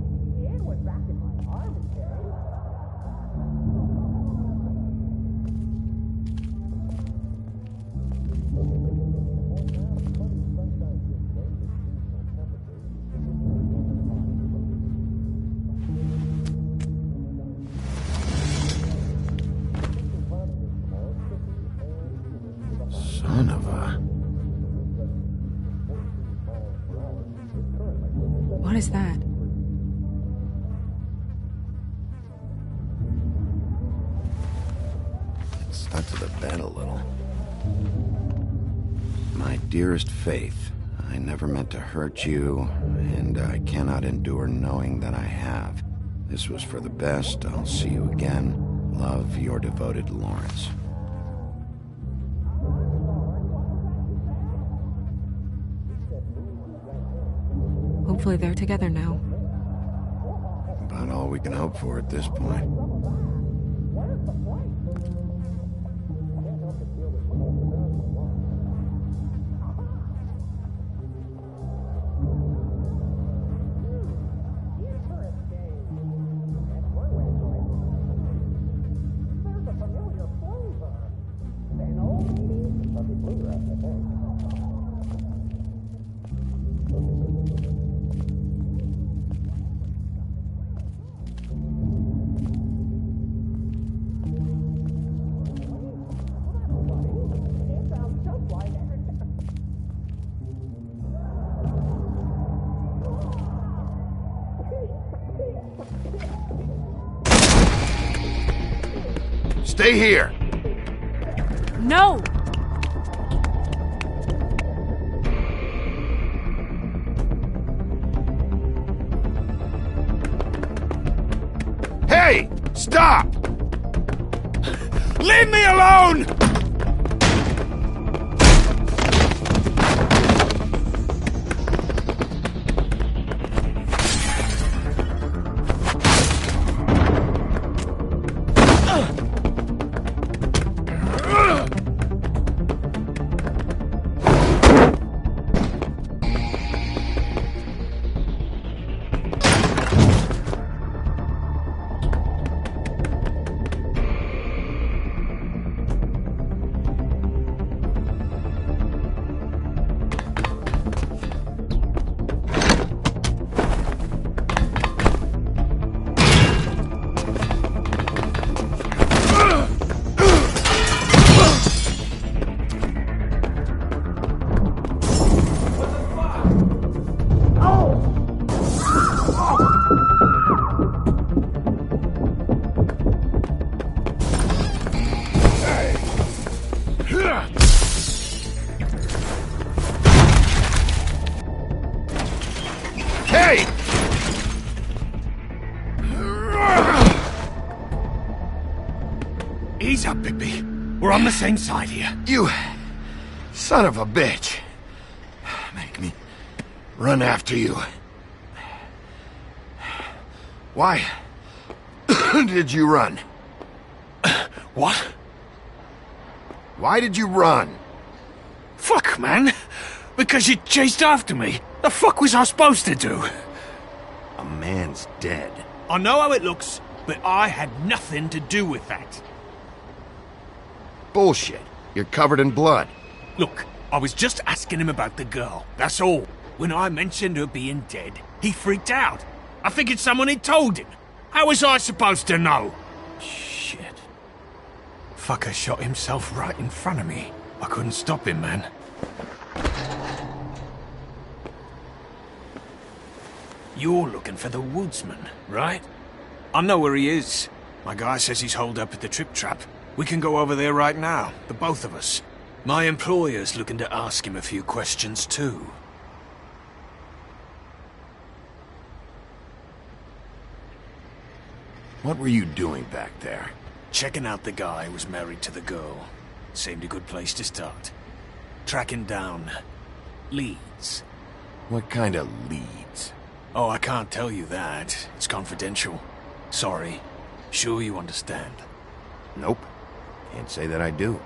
Son of a... What is that? It stuck to the bed a little. My dearest Faith, I never meant to hurt you, and I cannot endure knowing that I have. This was for the best. I'll see you again. Love, your devoted Lawrence. Hopefully they're together now. About all we can hope for at this point. Stay here! No! Hey! Stop! Leave me alone! Hey! Ease up, Bigby. We're on the same side here. You son of a bitch. Make me run after you. Why did you run? What? Why did you run? Fuck, man. Because you chased after me. The fuck was I supposed to do? A man's dead. I know how it looks, but I had nothing to do with that. Bullshit. You're covered in blood. Look, I was just asking him about the girl, that's all. When I mentioned her being dead, he freaked out. I figured someone had told him. How was I supposed to know? Shit. Fucker shot himself right in front of me. I couldn't stop him, man. You're looking for the woodsman, right? I know where he is. My guy says he's holed up at the Trip Trap. We can go over there right now, the both of us. My employer's looking to ask him a few questions too. What were you doing back there? Checking out the guy who was married to the girl. Seemed a good place to start. Tracking down leads. What kind of leads? Oh, I can't tell you that. It's confidential. Sorry. Sure you understand. Nope. Can't say that I do.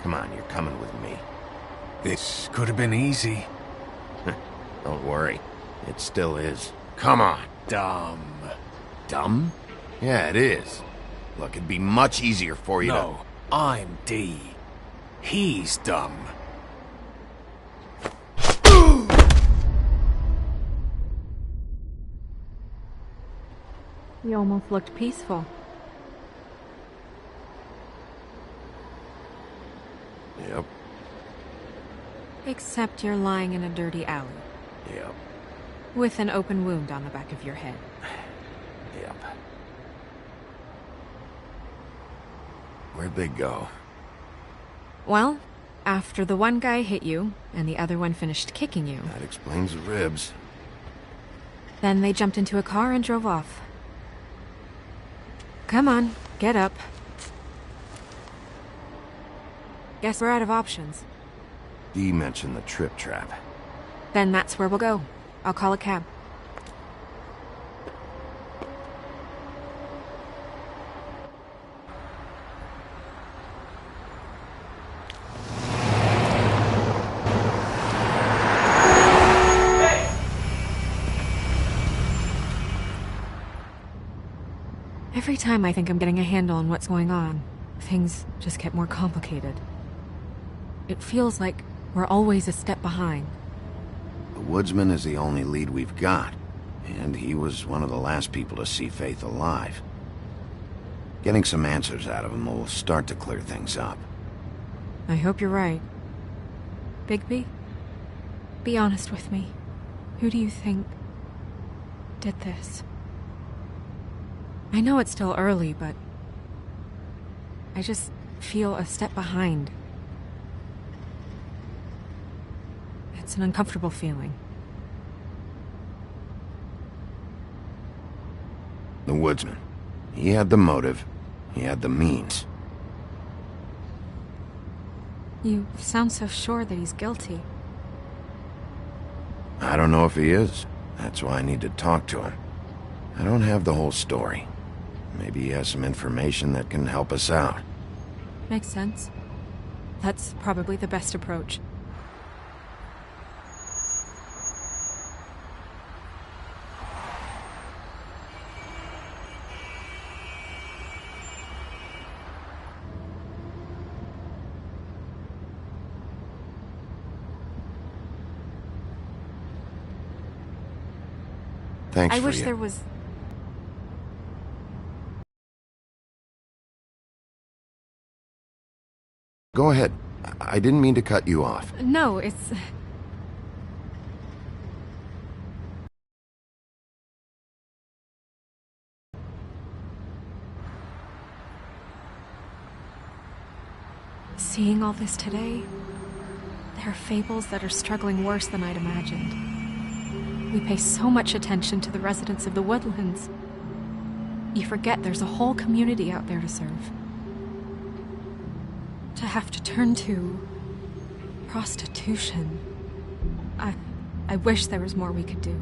Come on, you're coming with me. This could have been easy. Don't worry. It still is. Come on. Dumb. Dumb? Yeah, it is. Look, it'd be much easier for you No, I'm D. He's dumb. You almost looked peaceful. Yep. Except you're lying in a dirty alley. Yep. With an open wound on the back of your head. Yep. Where'd they go? Well, after the one guy hit you, and the other one finished kicking you. That explains the ribs. Then they jumped into a car and drove off. Come on, get up. Guess we're out of options. Dee mentioned the Trip Trap. Then that's where we'll go. I'll call a cab. Every time I think I'm getting a handle on what's going on, things just get more complicated. It feels like we're always a step behind. The woodsman is the only lead we've got, and he was one of the last people to see Faith alive. Getting some answers out of him will start to clear things up. I hope you're right. Bigby, be honest with me. Who do you think did this? I know it's still early, but I just feel a step behind. It's an uncomfortable feeling. The woodsman. He had the motive. He had the means. You sound so sure that he's guilty. I don't know if he is. That's why I need to talk to him. I don't have the whole story. Maybe he has some information that can help us out. Makes sense. That's probably the best approach. Thanks I for wish you. there was... Go ahead. I didn't mean to cut you off. No, it's... Seeing all this today, there are fables that are struggling worse than I'd imagined. We pay so much attention to the residents of the woodlands. You forget there's a whole community out there to serve. To have to turn to prostitution. I wish there was more we could do.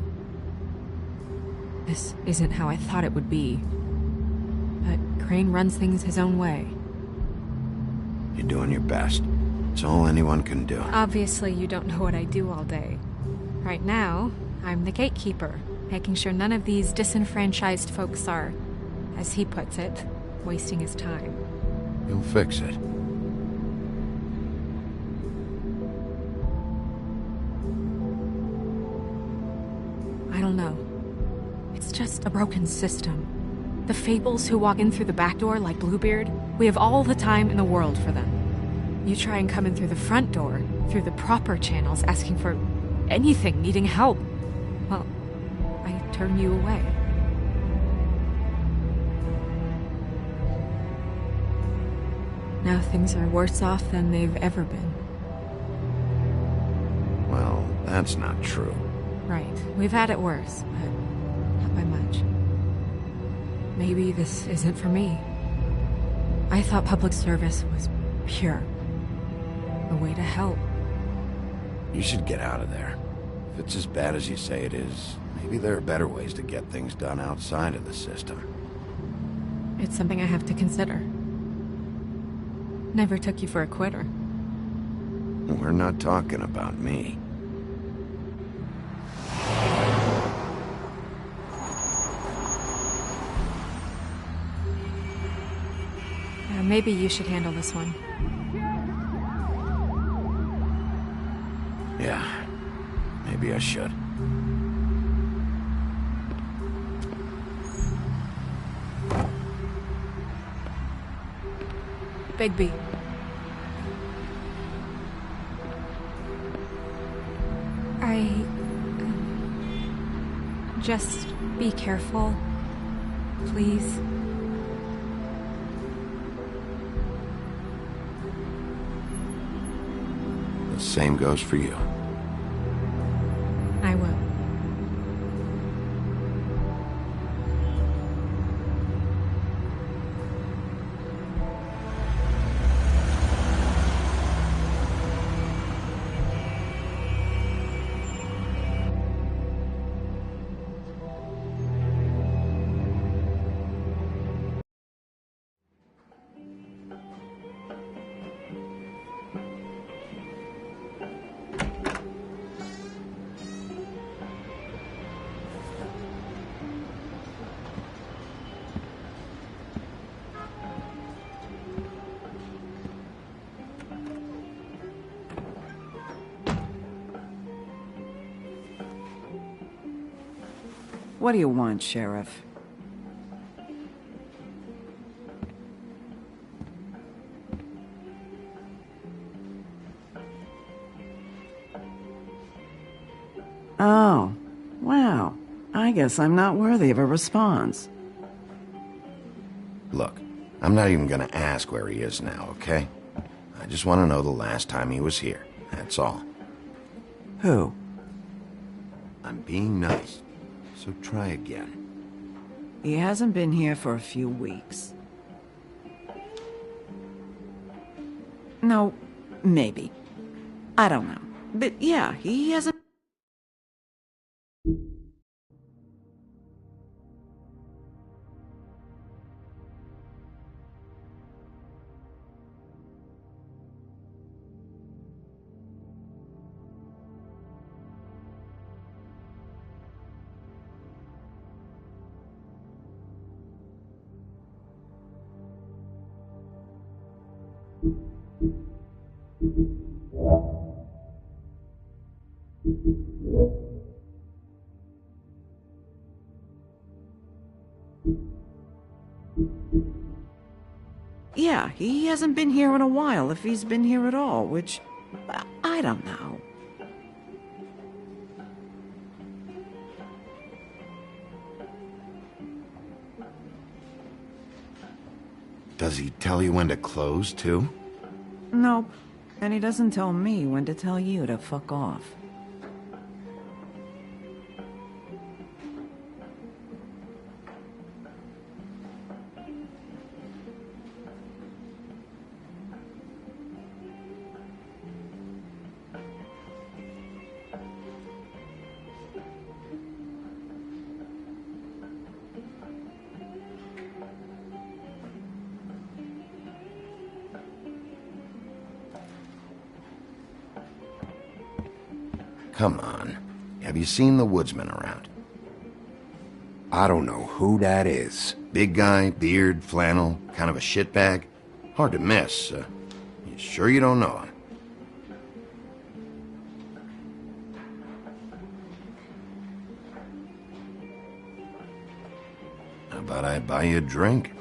This isn't how I thought it would be. But Crane runs things his own way. You're doing your best. It's all anyone can do. Obviously, you don't know what I do all day. Right now, I'm the gatekeeper, making sure none of these disenfranchised folks are, as he puts it, wasting his time. You'll fix it. just a broken system. The fables who walk in through the back door like Bluebeard, we have all the time in the world for them. You try and come in through the front door, through the proper channels, asking for anything, needing help. Well, I turn you away. Now things are worse off than they've ever been. Well, that's not true. Right. We've had it worse, but not by much. Maybe this isn't for me. I thought public service was pure. A way to help. You should get out of there. If it's as bad as you say it is, maybe there are better ways to get things done outside of the system. It's something I have to consider. Never took you for a quitter. We're not talking about me. Maybe you should handle this one. Yeah, maybe I should. Bigby. Just be careful, please. The same goes for you. I will. What do you want, Sheriff? Oh, wow. I guess I'm not worthy of a response. Look, I'm not even gonna ask where he is now, okay? I just want to know the last time he was here. That's all. Who? I'm being nice, so try again. He hasn't been here for a few weeks. No, maybe. I don't know. But yeah, he hasn't... Yeah, he hasn't been here in a while, if he's been here at all, which... I don't know. Does he tell you when to close, too? Nope. And he doesn't tell me when to tell you to fuck off. Come on. Have you seen the woodsman around? I don't know who that is. Big guy, beard, flannel, kind of a shitbag. Hard to miss. You sure you don't know him? about I buy you a drink?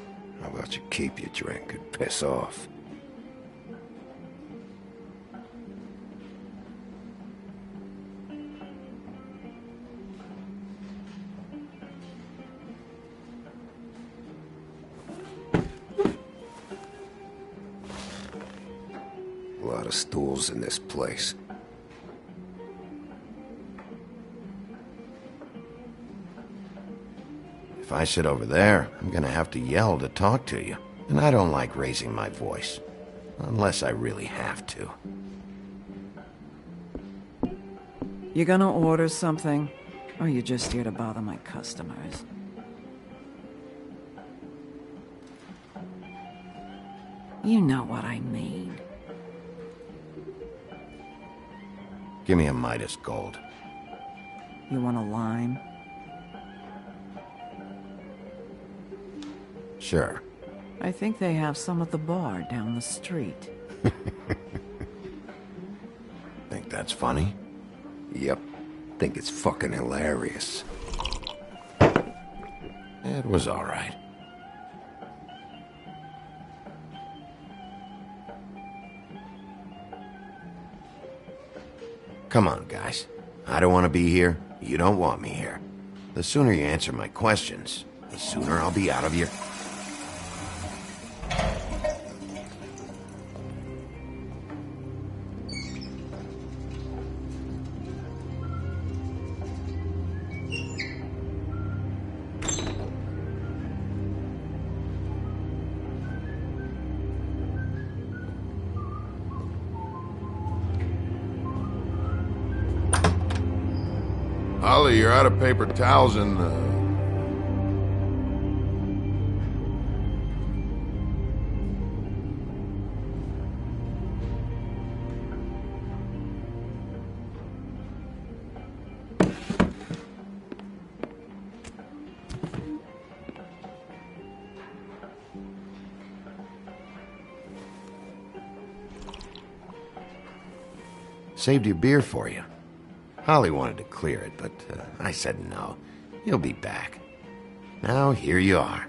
How about you keep your drink and piss off? A lot of stools in this place. If I sit over there, I'm gonna have to yell to talk to you. And I don't like raising my voice. Unless I really have to. You gonna order something? Or you just here to bother my customers? You know what I mean. Give me a Midas Gold. You want a lime? Sure. I think they have some at the bar down the street. Think that's funny? Yep. Think it's fucking hilarious. It was all right. Come on, guys. I don't want to be here. You don't want me here. The sooner you answer my questions, the sooner I'll be out of your... Holly, you're out of paper towels and, Saved your beer for you. Holly wanted to clear it, but I said no. You'll be back. Now, here you are.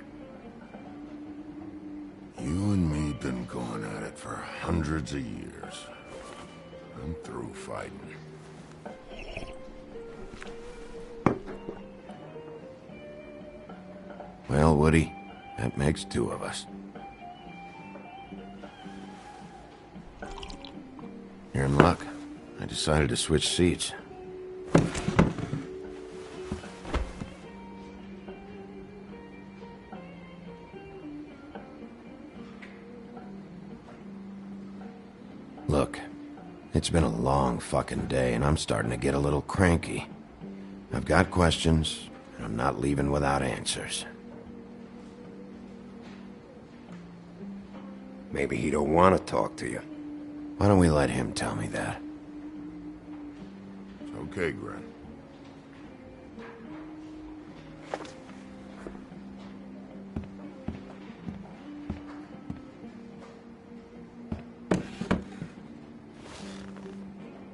you and me been going at it for hundreds of years. I'm through fighting. Well, Woody, that makes two of us. You're in luck. I decided to switch seats. Look, it's been a long fucking day, and I'm starting to get a little cranky. I've got questions, and I'm not leaving without answers. Maybe he don't want to talk to you. Why don't we let him tell me that? It's okay, Gren.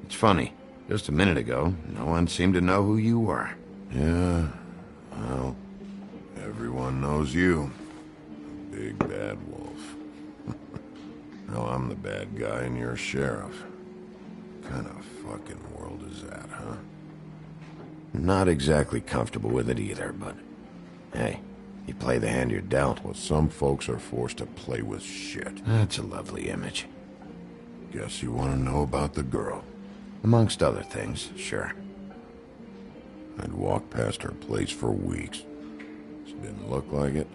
It's funny. Just a minute ago, no one seemed to know who you were. Yeah, well, everyone knows you. Big bad wolf. Now I'm the bad guy and you're sheriff. What kind of fucking world is that, huh? Not exactly comfortable with it either, but... Hey, you play the hand you're dealt. Well, some folks are forced to play with shit. That's a lovely image. Guess you want to know about the girl. Amongst other things, sure. I'd walked past her place for weeks. She didn't look like it.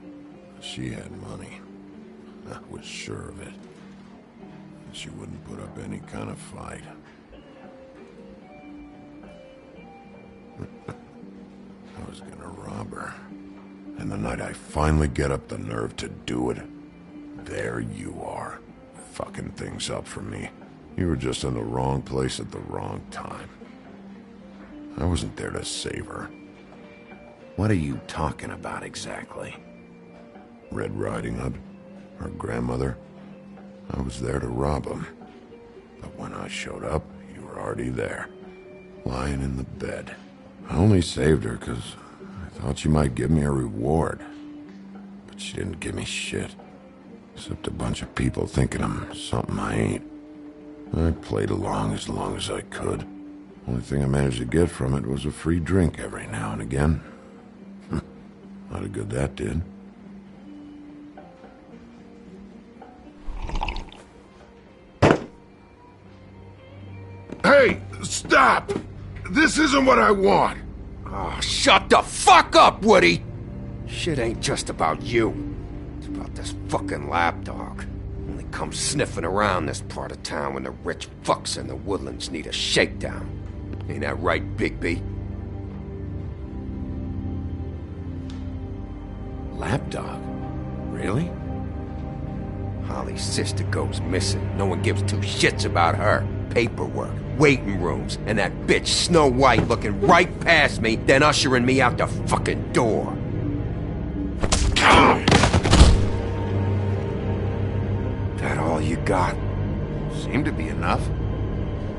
She had money. I was sure of it. She wouldn't put up any kind of fight. I was gonna rob her. And the night I finally get up the nerve to do it, there you are, fucking things up for me. You were just in the wrong place at the wrong time. I wasn't there to save her. What are you talking about exactly? Red Riding Hood, her grandmother. I was there to rob him. But when I showed up, you were already there, lying in the bed. I only saved her because I thought you might give me a reward. She didn't give me shit. Except a bunch of people thinking I'm something I ain't. I played along as I could. Only thing I managed to get from it was a free drink every now and again. Not a good that did. Hey, stop! This isn't what I want! Oh, shut the fuck up, Woody! Shit ain't just about you. It's about this fucking lapdog. Only comes sniffing around this part of town when the rich fucks in the woodlands need a shakedown. Ain't that right, Bigby? Lapdog? Really? Holly's sister goes missing. No one gives two shits about her. Paperwork, waiting rooms, and that bitch Snow White looking right past me, then ushering me out the fucking door. That all you got? Seemed to be enough.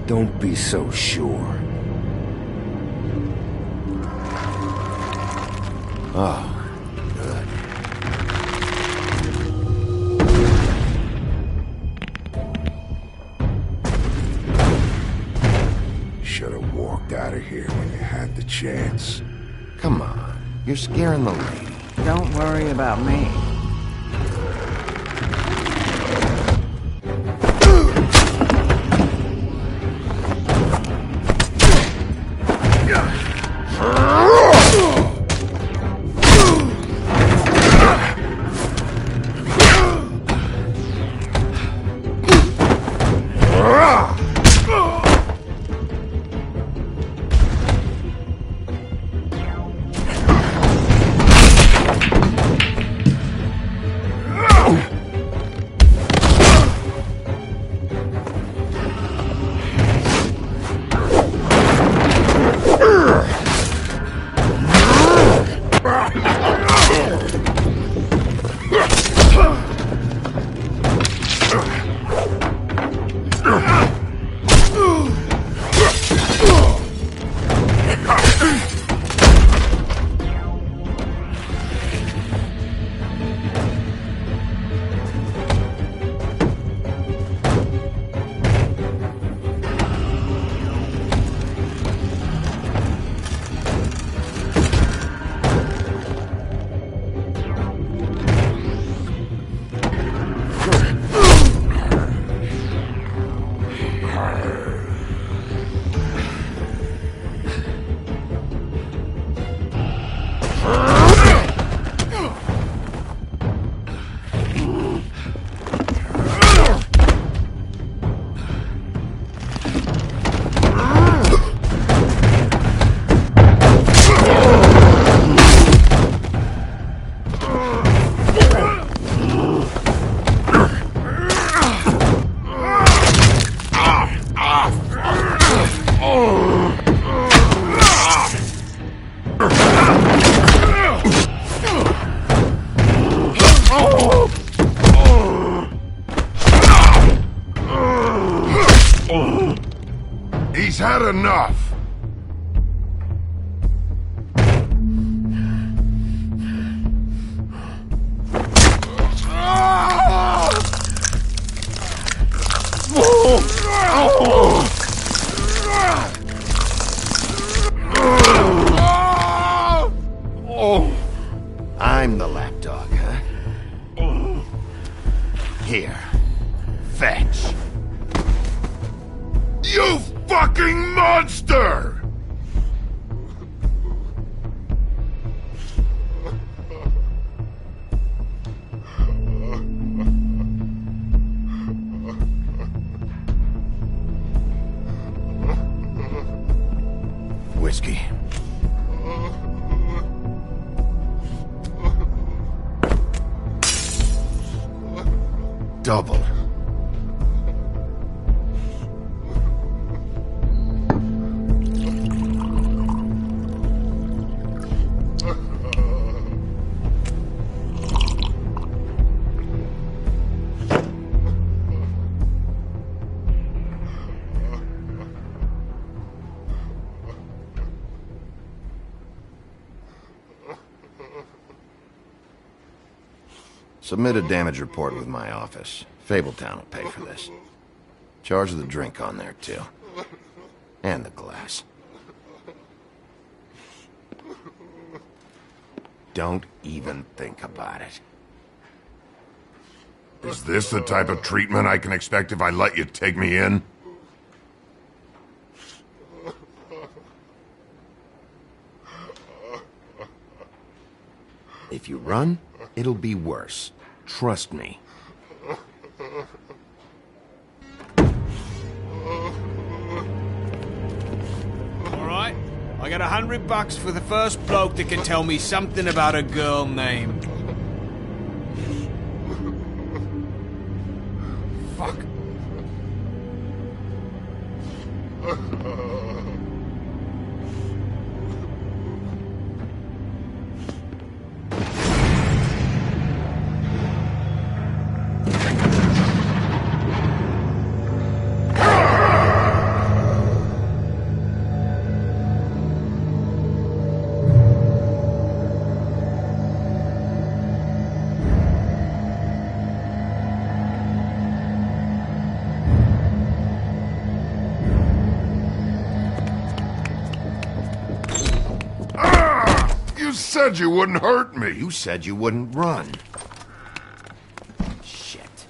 Don't be so sure. Oh, good. Should have walked out of here when you had the chance. Come on, you're scaring the lady. Don't worry about me. He's had enough! I'm the lapdog, huh? Here. Fetch. You fucking monster! Whiskey. Double. Submit a damage report with my office. Fabletown will pay for this. Charge the drink on there, too. And the glass. Don't even think about it. Is this the type of treatment I can expect if I let you take me in? If you run, it'll be worse. Trust me. Alright, I got $100 for the first bloke that can tell me something about a girl named... Fuck. You said you wouldn't hurt me. You said you wouldn't run. Shit.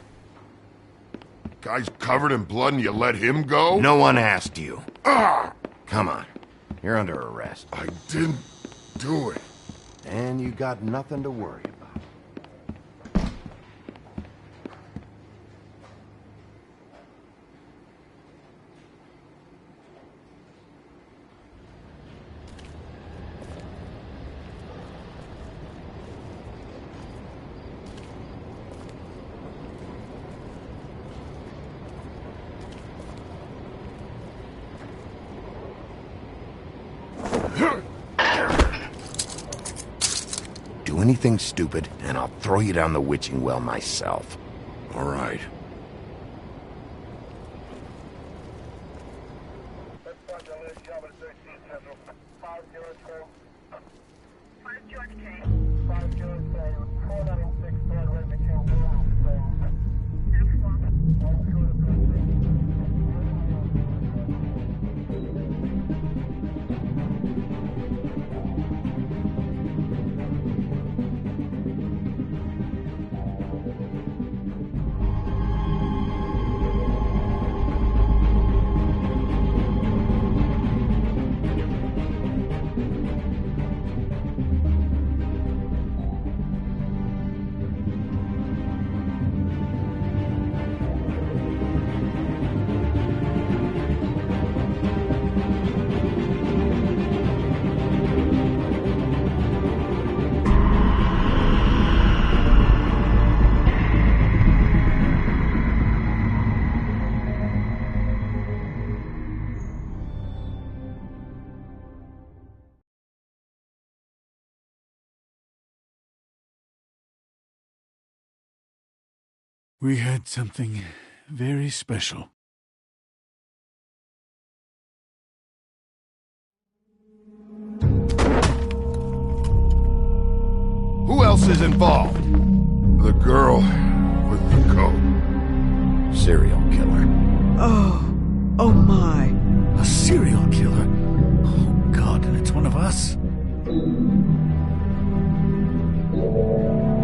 Guy's covered in blood and you let him go? No one asked you. Come on. You're under arrest. I didn't do it. And you got nothing to worry about. Do anything stupid, and I'll throw you down the witching well myself. All right. We had something very special. Who else is involved? The girl with the coat. Serial killer. Oh my. A serial killer? Oh, God, and it's one of us?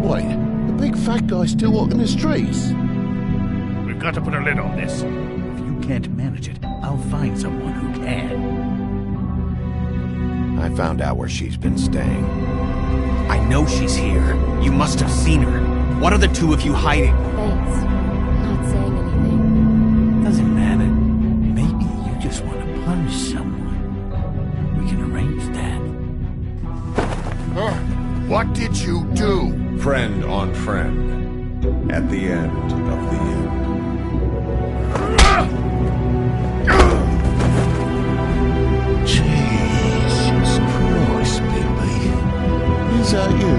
Wait, the big fat guy still walking the streets? We've got to put a lid on this. If you can't manage it, I'll find someone who can. I found out where she's been staying. I know she's here. You must have seen her. What are the two of you hiding? Thanks. Not saying anything. Doesn't matter. Maybe you just want to punish someone. We can arrange that. What did you do? Friend on friend. At the end of the end. Jesus Christ, Bigby. Is that you?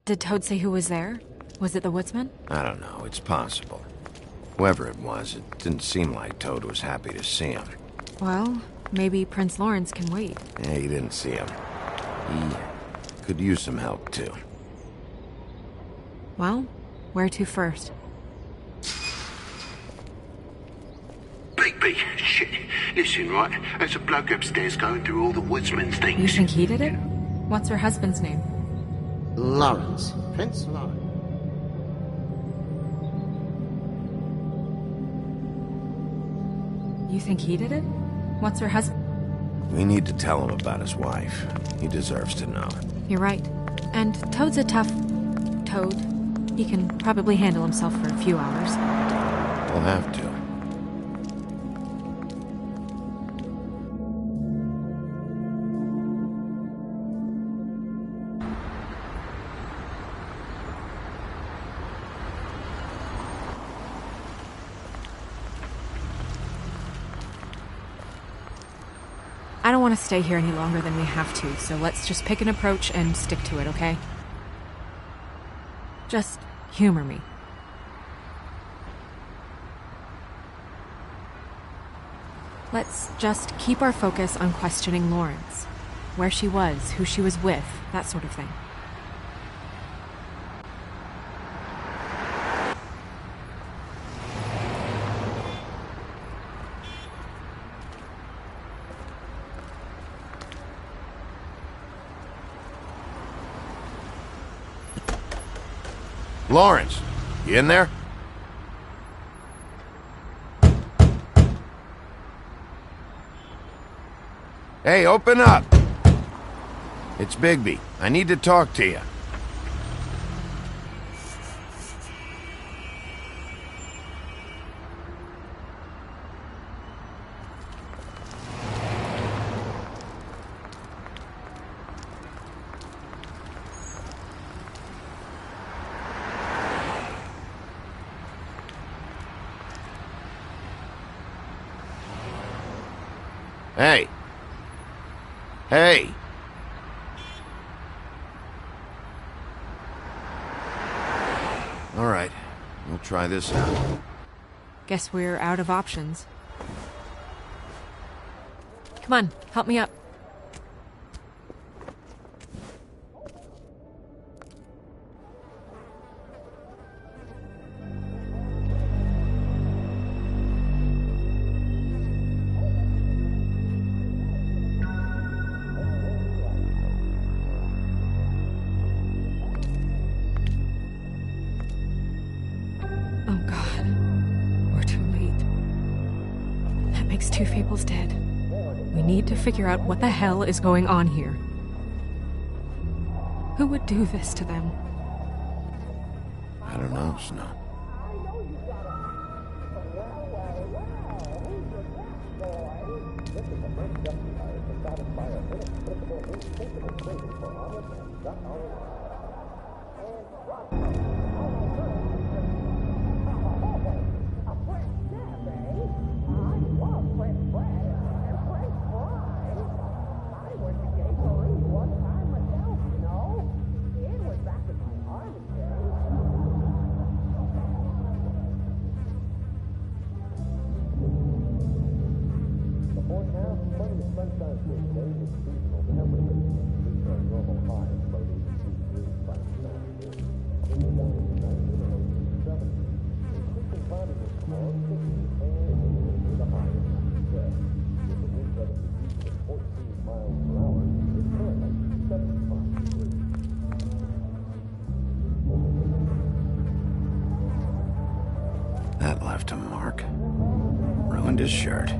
Did Toad say who was there? Was it the woodsman? I don't know. It's possible. Whoever it was, it didn't seem like Toad was happy to see him. Well, maybe Prince Lawrence can wait. Yeah, he didn't see him. He could use some help, too. Well, where to first? Bigby, shit. Listen, right? There's a bloke upstairs going through all the woodsman's things. You think he did it? What's her husband's name? Lawrence. Prince Lawrence. You think he did it? What's her husband? We need to tell him about his wife. He deserves to know. You're right. And Toad's a tough... Toad. He can probably handle himself for a few hours. We'll have to. I don't want to stay here any longer than we have to, so let's just pick an approach and stick to it, okay? Just humor me. Let's just keep our focus on questioning Lawrence. Where she was, who she was with, that sort of thing. Lawrence, you in there? Hey, open up! It's Bigby. I need to talk to you. Hey. Hey. All right. We'll try this out. Guess we're out of options. Come on, help me up. Two Fables dead. We need to figure out what the hell is going on here. Who would do this to them? I don't know, Snow. That left a mark. Ruined his shirt.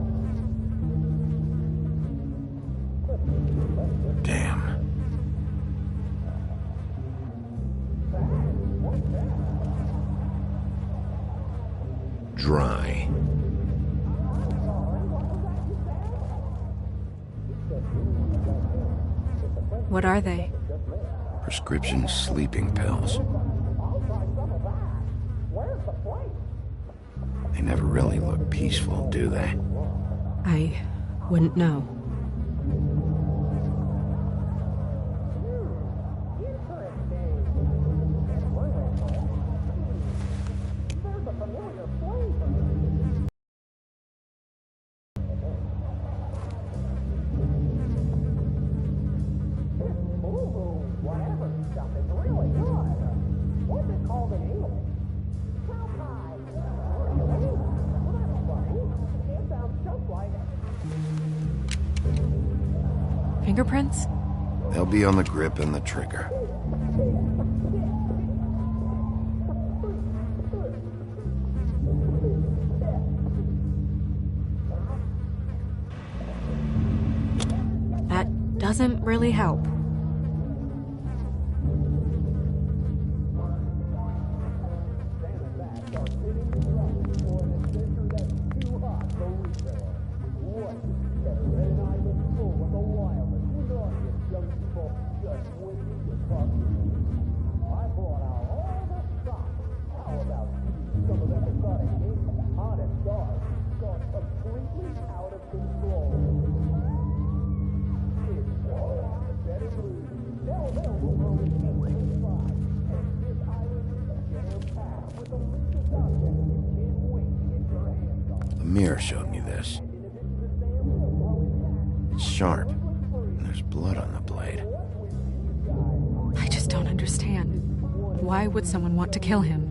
Damn. Dry. What are they? Prescription sleeping pills. They never really look peaceful, do they? I wouldn't know. Fingerprints? They'll be on the grip and the trigger. That doesn't really help. The mirror showed me this. It's sharp, and there's blood on the blade. I just don't understand. Why would someone want to kill him?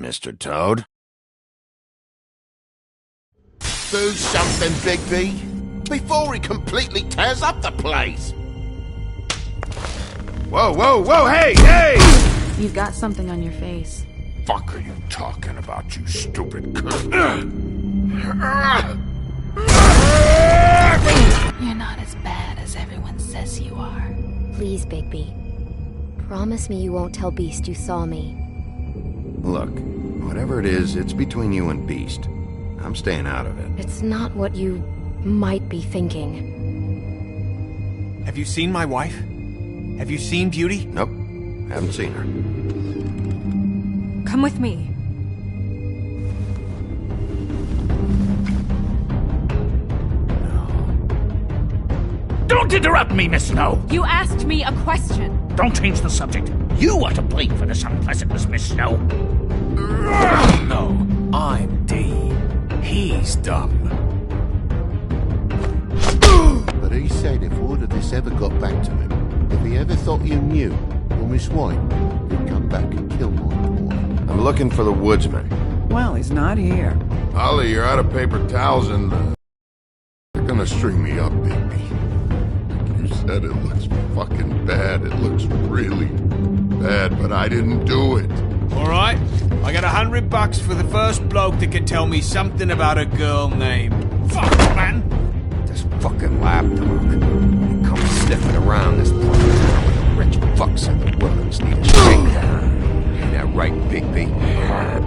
Mr. Toad? Do something, Bigby, before he completely tears up the place. Whoa, whoa, whoa, hey, hey! You've got something on your face. Fuck are you talking about, you stupid cunt? You're not as bad as everyone says you are. Please, Bigby. Promise me you won't tell Beast you saw me. Look, whatever it is, it's between you and Beast. I'm staying out of it. It's not what you might be thinking. Have you seen my wife? Have you seen Beauty? Nope, haven't seen her. Come with me. Don't interrupt me, Miss Snow! You asked me a question. Don't change the subject. You are to blame for this unpleasantness, Miss Snow. No, I'm D. He's dumb. But he said if word of this ever got back to him, if he ever thought you knew, or Miss White, he'd come back and kill my boy. I'm looking for the woodsman. Well, he's not here. Ollie, you're out of paper towels and they're gonna string me up, baby. Like you said, it looks fucking bad. It looks really bad, but I didn't do it. Alright, I got $100 for the first bloke that can tell me something about a girl named... Fuck, man! This fucking lapdog. He comes sniffing around this place with the rich fucks in the world just need a shake. Ain't that right, Bigby?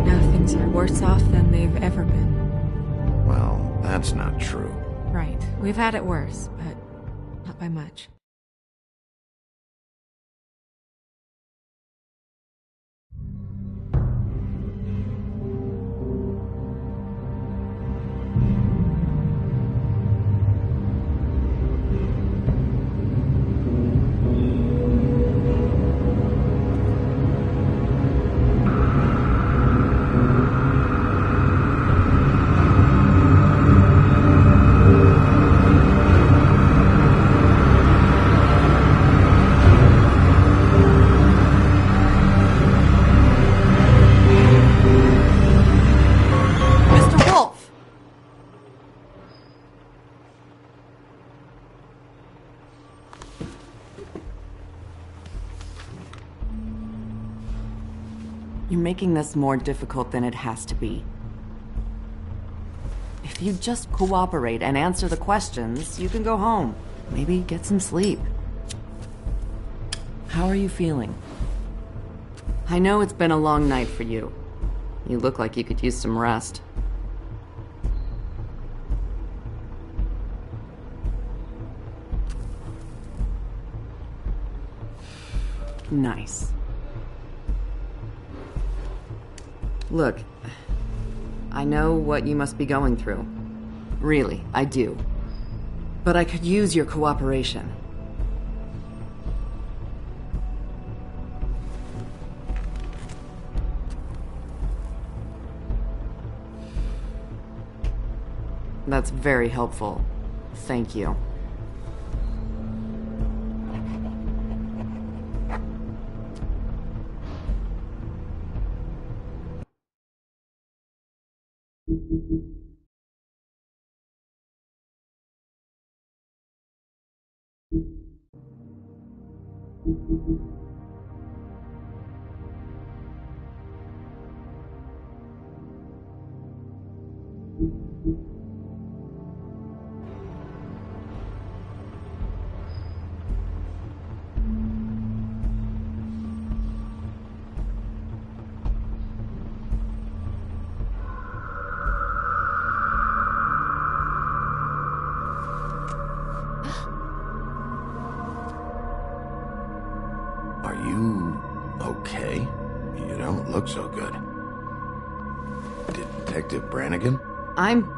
Now things are worse off than they've ever been. Well, that's not true. Right. We've had it worse, but not by much. You're making this more difficult than it has to be. If you just cooperate and answer the questions, you can go home. Maybe get some sleep. How are you feeling? I know it's been a long night for you. You look like you could use some rest. Nice. Look, I know what you must be going through. Really, I do. But I could use your cooperation. That's very helpful. Thank you. Are you okay? You don't look so good. Detective Brannigan? I'm...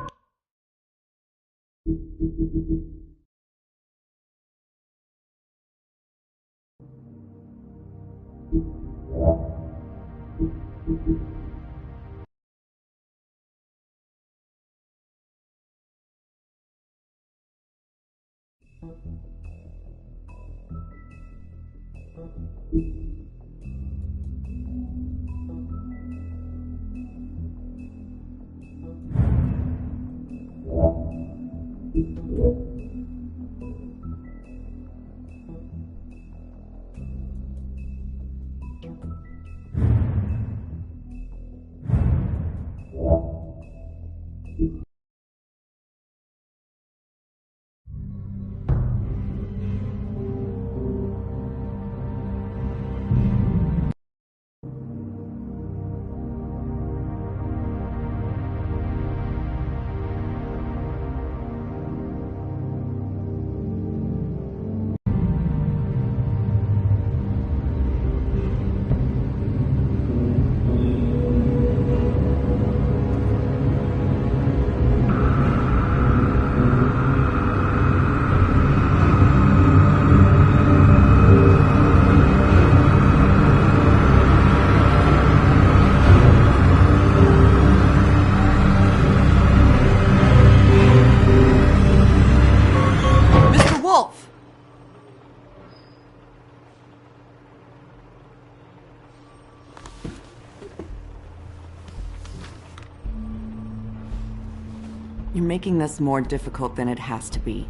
You're making this more difficult than it has to be.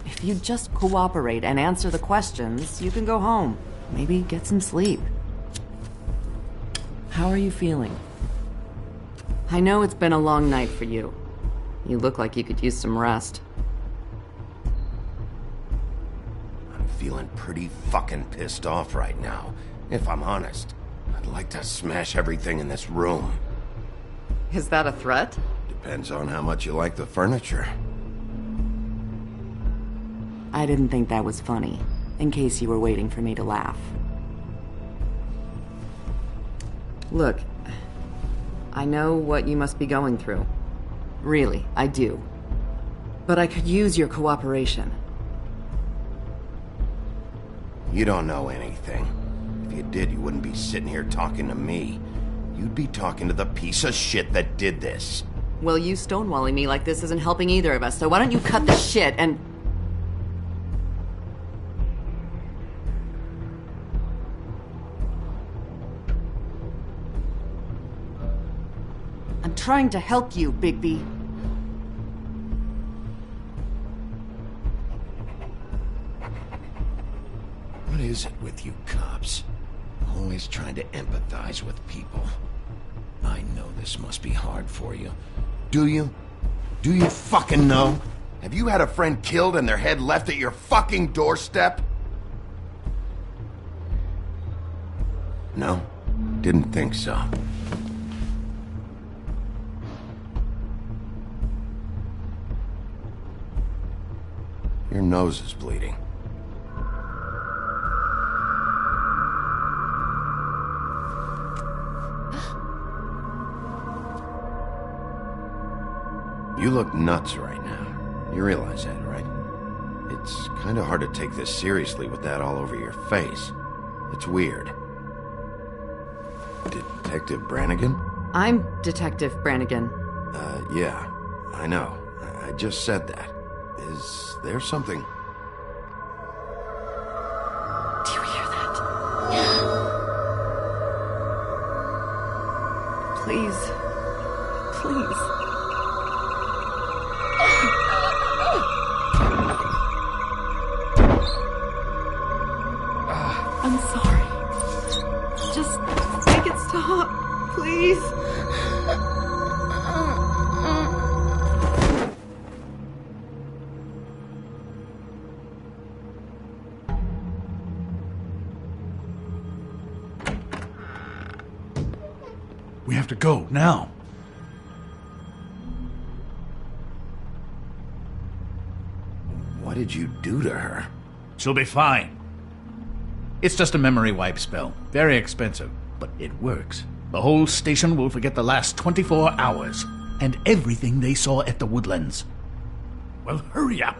If you just cooperate and answer the questions, you can go home. Maybe get some sleep. How are you feeling? I know it's been a long night for you. You look like you could use some rest. I'm feeling pretty fucking pissed off right now, if I'm honest. I'd like to smash everything in this room. Is that a threat? Depends on how much you like the furniture. I didn't think that was funny, in case you were waiting for me to laugh. Look, I know what you must be going through. Really, I do. But I could use your cooperation. You don't know anything. If you did, you wouldn't be sitting here talking to me. You'd be talking to the piece of shit that did this. Well, you stonewalling me like this isn't helping either of us, so why don't you cut the shit and... I'm trying to help you, Bigby. What is it with you cops? Always trying to empathize with people. I know this must be hard for you. Do you? Do you fucking know? Have you had a friend killed and their head left at your fucking doorstep? No? Didn't think so. Your nose is bleeding. You look nuts right now. You realize that, right? It's kind of hard to take this seriously with that all over your face. It's weird. Detective Brannigan? I'm Detective Brannigan. Yeah. I know. I just said that. Is there something... Do you hear that? Please. Please. I'm sorry. Just make it stop, please. We have to go, now. What did you do to her? She'll be fine. It's just a memory wipe spell. Very expensive, but it works. The whole station will forget the last 24 hours, and everything they saw at the Woodlands. Well, hurry up.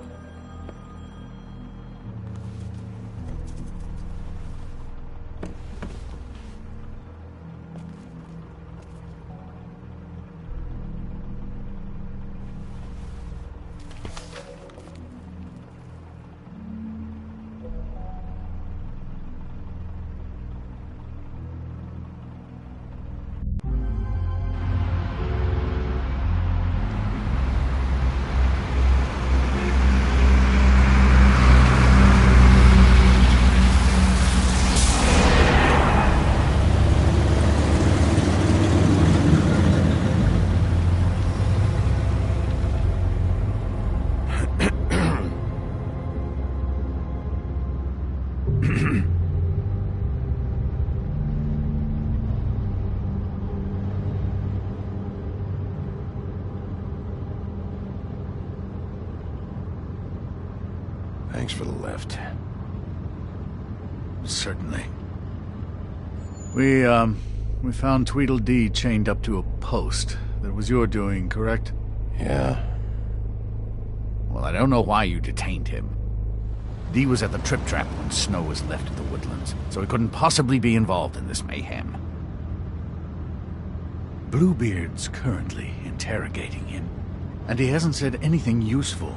Thanks for the lift. Certainly. We found Tweedledee chained up to a post. That was your doing, correct? Yeah. Well, I don't know why you detained him. Dee was at the Trip Trap when Snow was left at the Woodlands, so he couldn't possibly be involved in this mayhem. Bluebeard's currently interrogating him, and he hasn't said anything useful.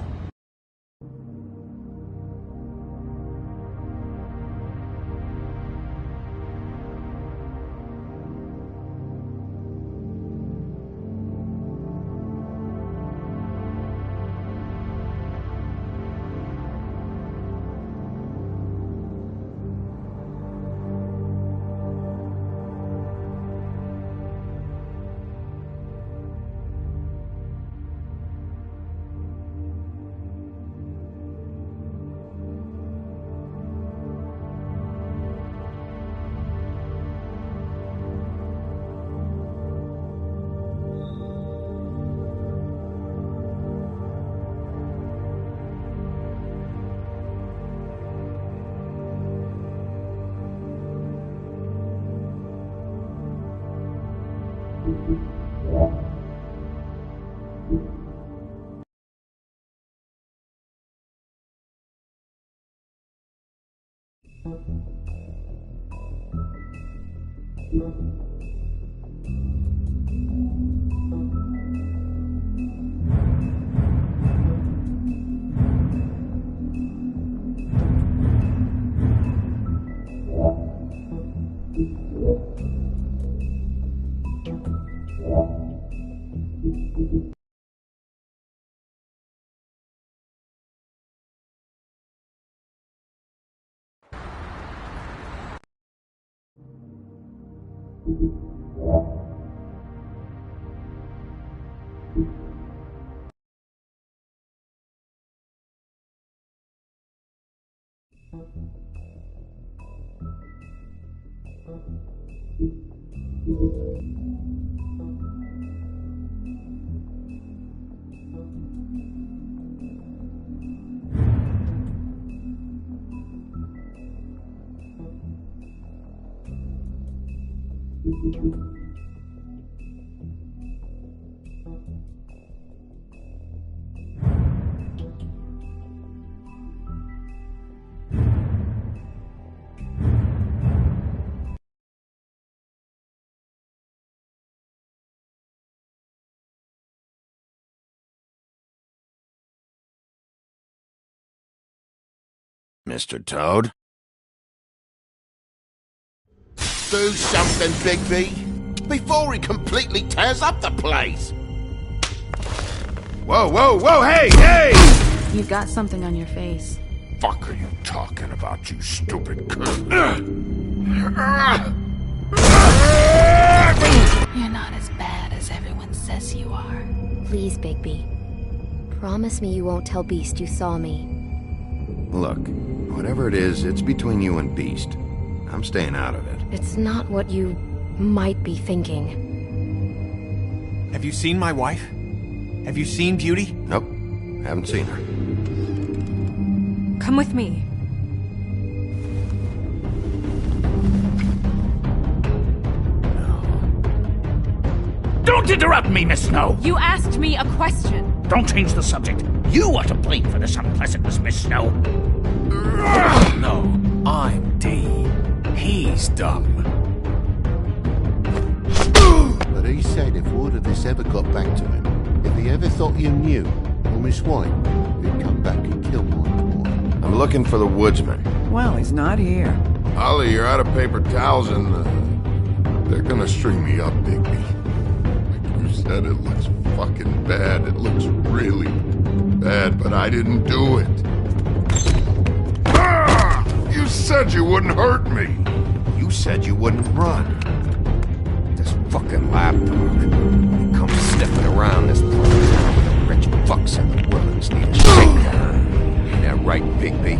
Mr. Toad? Do something, Bigby, before he completely tears up the place. Whoa, whoa, whoa, hey, hey! You've got something on your face. Fuck are you talking about, you stupid cunt? You're not as bad as everyone says you are. Please, Bigby. Promise me you won't tell Beast you saw me. Look, whatever it is, it's between you and Beast. I'm staying out of it. It's not what you might be thinking. Have you seen my wife? Have you seen Beauty? Nope, haven't seen her. Come with me. Don't interrupt me, Miss Snow! You asked me a question. Don't change the subject. You are to blame for this unpleasantness, Miss Snow. No, I'm D. He's dumb. But he said if word of this ever got back to him, if he ever thought you knew, or Miss White, he'd come back and kill my boy. I'm looking for the woodsman. Well, he's not here. Ollie, you're out of paper towels and they're gonna string me up, Bigby. Like you said, it looks fucking bad. It looks really bad, but I didn't do it. Ah! You said you wouldn't hurt me. You said you wouldn't run. This fucking lapdog. He comes sniffing around this place. The rich fucks in the woods need a shakedown. Ain't that right, Bigby?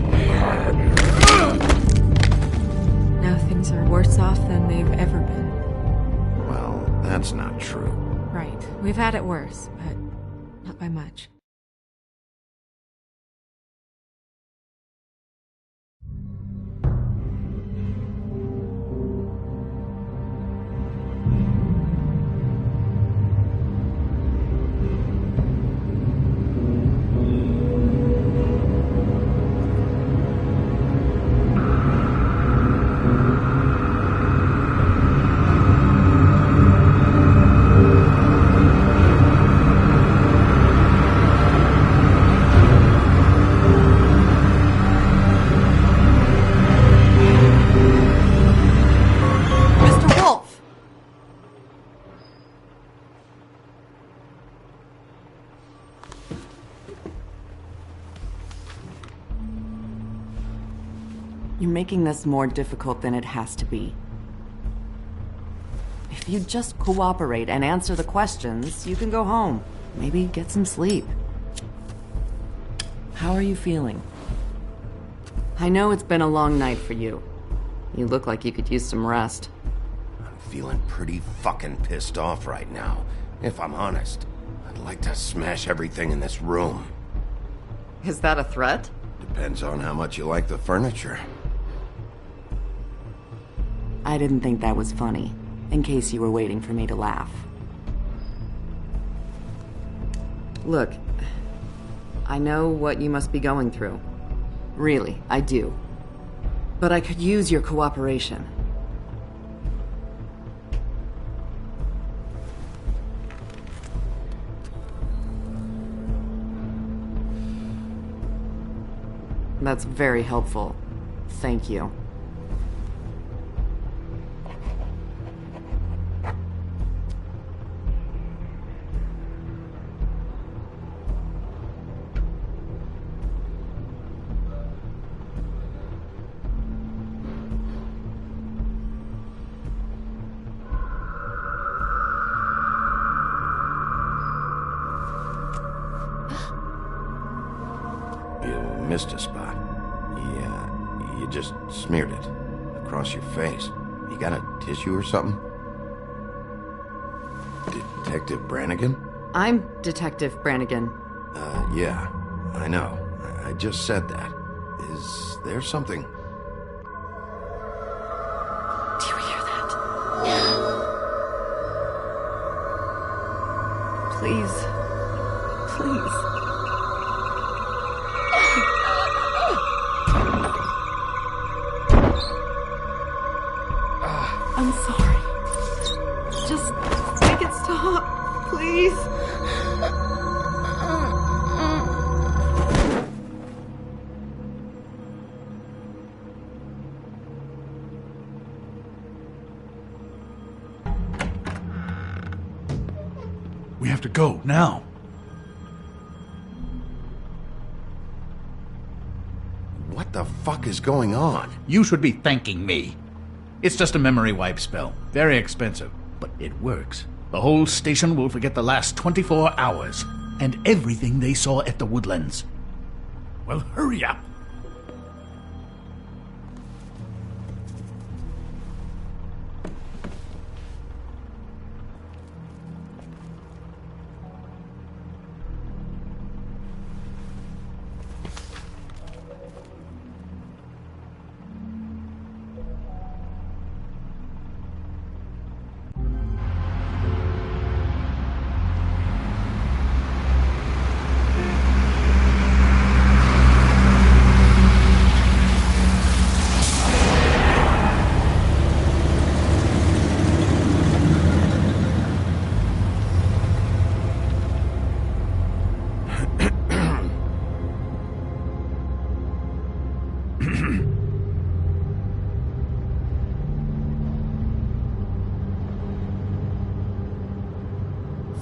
Now things are worse off than they've ever been. Well, that's not true. Right. We've had it worse, but not by much. You're making this more difficult than it has to be. If you just cooperate and answer the questions, you can go home. Maybe get some sleep. How are you feeling? I know it's been a long night for you. You look like you could use some rest. I'm feeling pretty fucking pissed off right now, if I'm honest. I'd like to smash everything in this room. Is that a threat? Depends on how much you like the furniture. I didn't think that was funny, in case you were waiting for me to laugh. Look, I know what you must be going through. Really, I do. But I could use your cooperation. That's very helpful. Thank you. You missed a spot. Yeah, you just smeared it across your face. You got a tissue or something? Detective Brannigan? I'm Detective Brannigan. Yeah, I know. I just said that. Is there something? Do you hear that? Please. Please. I'm sorry. Just make it stop, please. We have to go, now. What the fuck is going on? You should be thanking me. It's just a memory wipe spell. Very expensive, but it works. The whole station will forget the last 24 hours, and everything they saw at the Woodlands. Well, hurry up.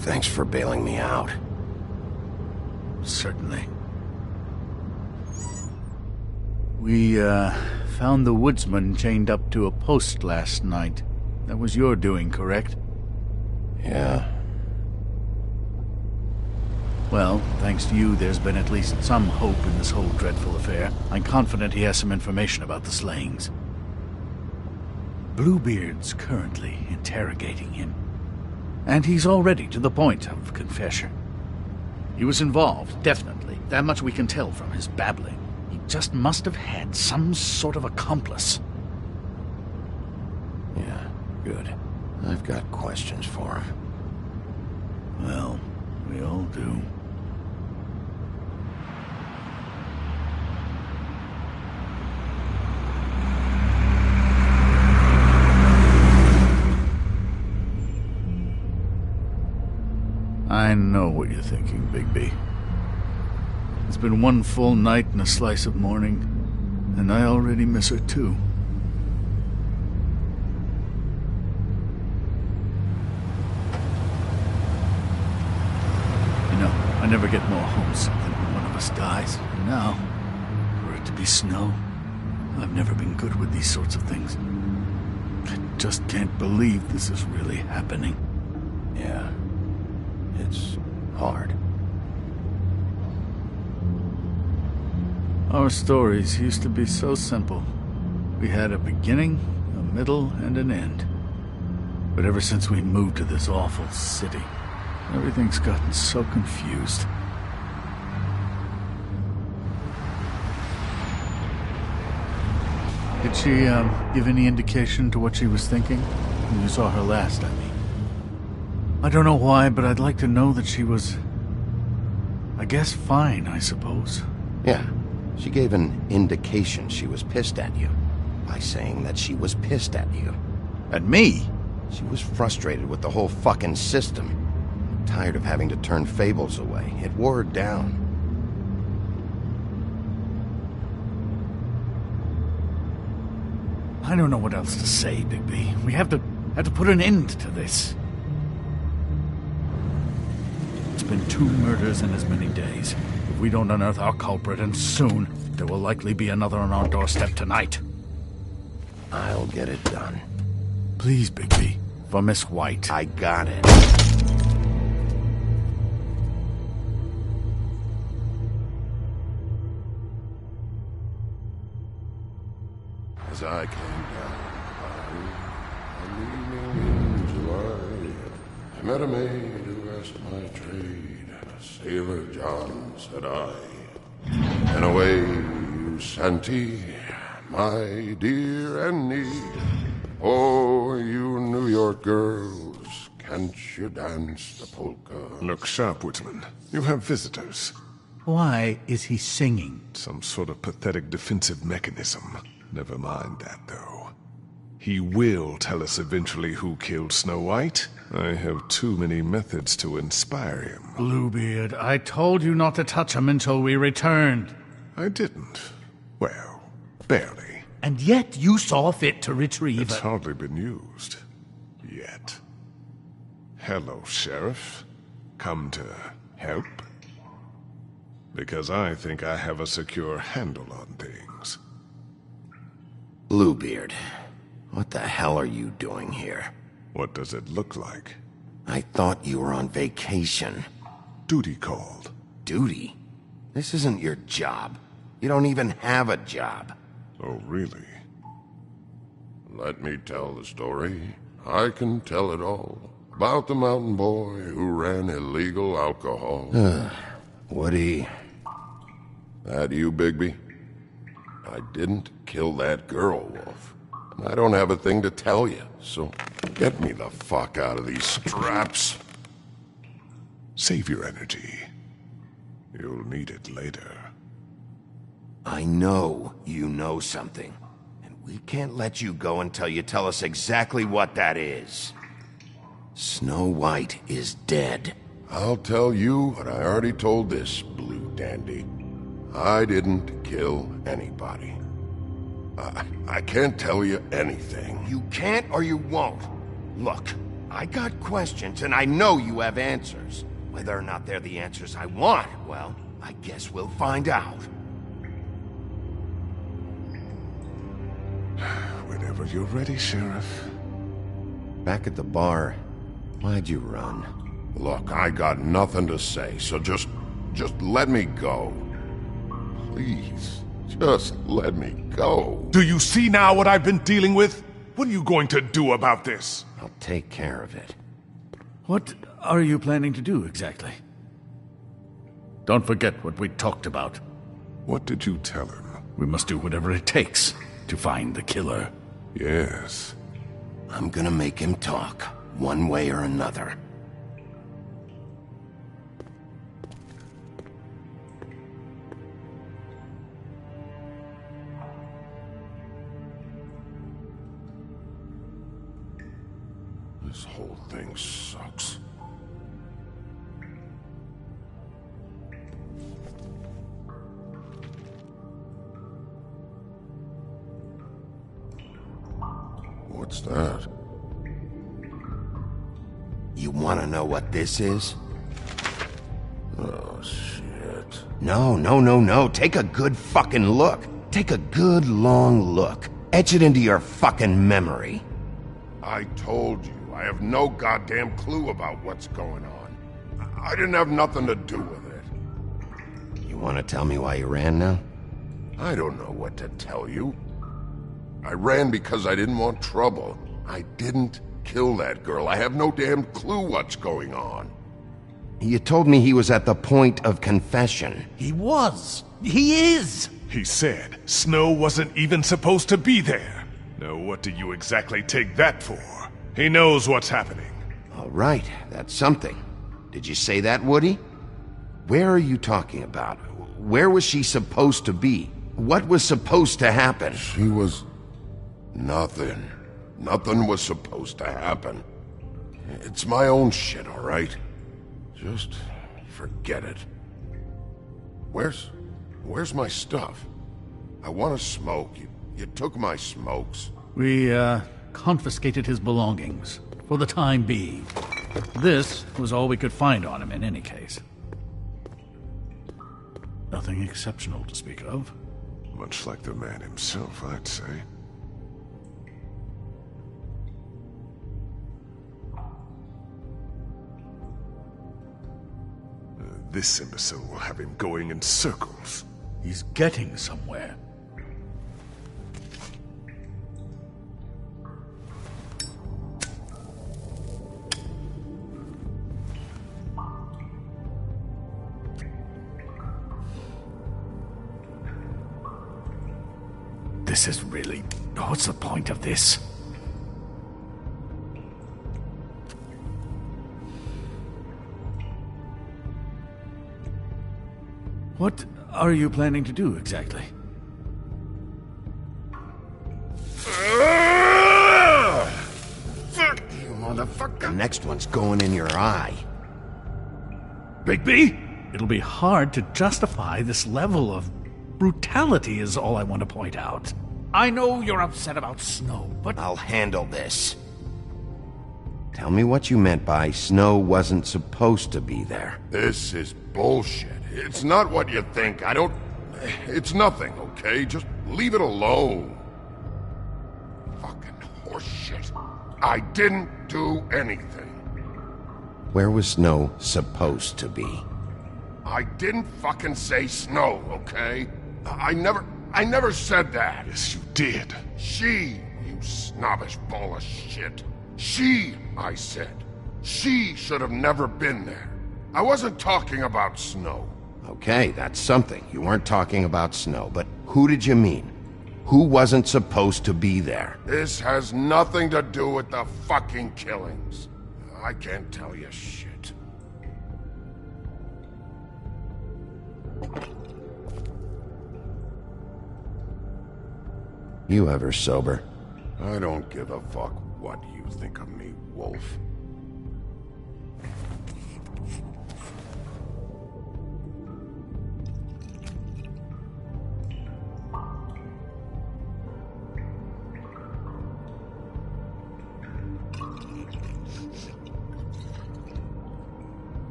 Thanks for bailing me out. Certainly. We, found the woodsman chained up to a post last night. That was your doing, correct? Yeah. Well, thanks to you, there's been at least some hope in this whole dreadful affair. I'm confident he has some information about the slayings. Bluebeard's currently interrogating him. And he's already to the point of confession. He was involved, definitely. That much we can tell from his babbling. He just must have had some sort of accomplice. Yeah, good. I've got questions for him. Well, we all do. I know what you're thinking, Bigby. It's been one full night and a slice of morning, and I already miss her too. You know, I never get more homesick than when one of us dies. And now, for it to be snow, I've never been good with these sorts of things. I just can't believe this is really happening. Yeah. It's hard. Our stories used to be so simple. We had a beginning, a middle, and an end. But ever since we moved to this awful city, everything's gotten so confused. Did she, give any indication to what she was thinking? When you saw her last, I mean. I don't know why, but I'd like to know that she was... I guess fine, I suppose. Yeah. She gave an indication she was pissed at you. By saying that she was pissed at you. At me? She was frustrated with the whole fucking system. Tired of having to turn Fables away. It wore her down. I don't know what else to say, Bigby. We have to put an end to this. It's been 2 murders in as many days. If we don't unearth our culprit, and soon, there will likely be another on our doorstep tonight. I'll get it done. Please, Bigby. For Miss White. I got it. As I came down, leaning in July, I met a maid who asked my trade. Sailor John, said I. And away you Santy, my dear Annie. Oh, you New York girls, can't you dance the polka? Look sharp, Woodsman. You have visitors. Why is he singing? Some sort of pathetic defensive mechanism. Never mind that, though. He will tell us eventually who killed Snow White. I have too many methods to inspire him. Bluebeard, I told you not to touch him until we returned. I didn't. Well, barely. And yet you saw fit to retrieve It's hardly been used. Yet. Hello, Sheriff. Come to help? Because I think I have a secure handle on things. Bluebeard, what the hell are you doing here? What does it look like? I thought you were on vacation. Duty called. Duty? This isn't your job. You don't even have a job. Oh, really? Let me tell the story. I can tell it all. About the mountain boy who ran illegal alcohol. Woody. That you, Bigby? I didn't kill that girl, Wolf. And I don't have a thing to tell you, so get me the fuck out of these straps. Save your energy. You'll need it later. I know you know something. And we can't let you go until you tell us exactly what that is. Snow White is dead. I'll tell you what I already told this blue dandy. I didn't kill anybody. I can't tell you anything. You can't or you won't. Look, I got questions and I know you have answers. Whether or not they're the answers I want, well, I guess we'll find out. Whenever you're ready, Sheriff. Back at the bar, why'd you run? Look, I got nothing to say, so just let me go. Please, just let me go. Do you see now what I've been dealing with? What are you going to do about this? I'll take care of it. What are you planning to do exactly? Don't forget what we talked about. What did you tell him? We must do whatever it takes to find the killer. Yes. I'm gonna make him talk, one way or another. This whole thing sucks. What's that? You wanna know what this is? Oh, shit. No. Take a good fucking look. Take a good long look. Etch it into your fucking memory. I told you, I have no goddamn clue about what's going on. I didn't have nothing to do with it. You wanna tell me why you ran now? I don't know what to tell you. I ran because I didn't want trouble. I didn't kill that girl. I have no damn clue what's going on. You told me he was at the point of confession. He was. He is. He said Snow wasn't even supposed to be there. Now what do you exactly take that for? He knows what's happening. All right, that's something. Did you say that, Woody? Where are you talking about? Where was she supposed to be? What was supposed to happen? She was... nothing. Nothing was supposed to happen. It's my own shit, all right? Just forget it. Where's my stuff? I want to smoke. You took my smokes. We, confiscated his belongings, for the time being. This was all we could find on him in any case. Nothing exceptional to speak of. Much like the man himself, I'd say. This imbecile will have him going in circles. He's getting somewhere. This is really... what's the point of this? What are you planning to do exactly? Fuck you, motherfucker. The next one's going in your eye. Bigby? It'll be hard to justify this level of brutality is all I want to point out. I know you're upset about Snow, but... I'll handle this. Tell me what you meant by Snow wasn't supposed to be there. This is bullshit. It's not what you think. I don't... It's nothing, okay? Just leave it alone. Fucking horseshit. I didn't do anything. Where was Snow supposed to be? I didn't fucking say Snow, okay? I never said that. Yes, you did. She, you snobbish ball of shit. She, I said. She should have never been there. I wasn't talking about Snow. Okay, that's something. You weren't talking about Snow, but who did you mean? Who wasn't supposed to be there? This has nothing to do with the fucking killings. I can't tell you shit. You ever sober? I don't give a fuck what you think of me, Wolf.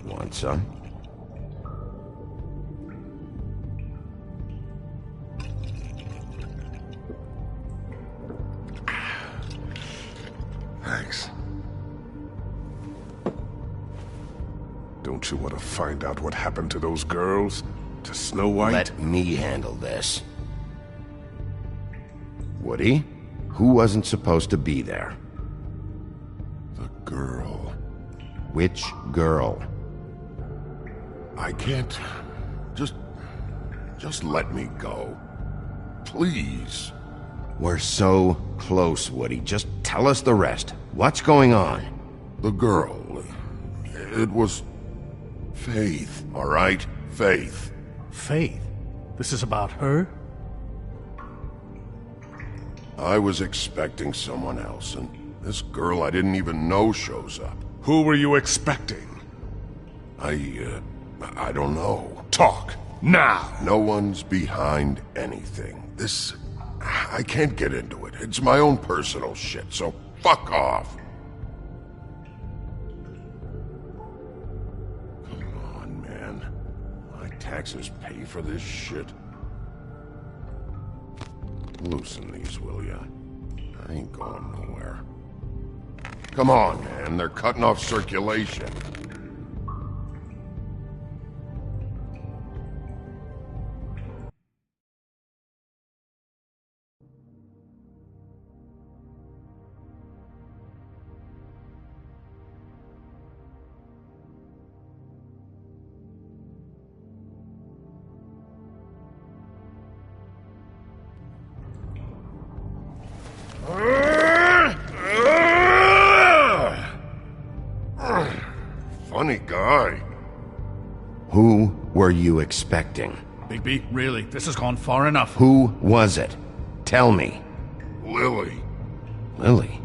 Want some? Thanks. Don't you want to find out what happened to those girls? To Snow White? Let me handle this. Woody? Who wasn't supposed to be there? The girl. Which girl? I can't... Just let me go. Please. We're so close, Woody. Just tell us the rest. What's going on? The girl. It was... Faith, all right? Faith. Faith? This is about her? I was expecting someone else, and this girl I didn't even know shows up. Who were you expecting? I don't know. Talk, now! No one's behind anything. This... I can't get into it. It's my own personal shit, so fuck off. Come on, man. My taxes pay for this shit. Loosen these, will ya? I ain't going nowhere. Come on, man. They're cutting off circulation. Funny guy. Who were you expecting? Bigby, really, this has gone far enough. Who was it? Tell me. Lily. Lily?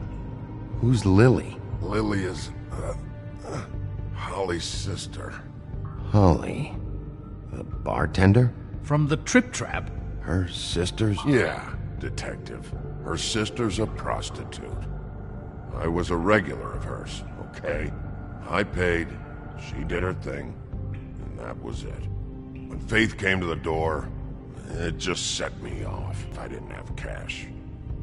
Who's Lily? Lily is... Holly's sister. Holly? The bartender? From the Trip Trap? Her sister's... Yeah, detective. Her sister's a prostitute. I was a regular of hers, okay? I paid, she did her thing, and that was it. When Faith came to the door, it just set me off. I didn't have cash.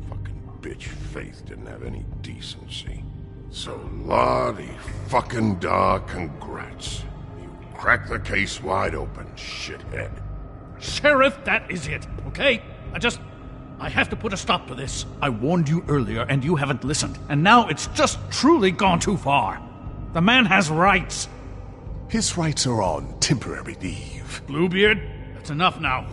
Fucking bitch Faith didn't have any decency. So Lottie fucking da, congrats. You cracked the case wide open, shithead. Sheriff, that is it, okay? I have to put a stop to this. I warned you earlier and you haven't listened, and now it's just truly gone too far. The man has rights. His rights are on temporary leave. Bluebeard, that's enough now.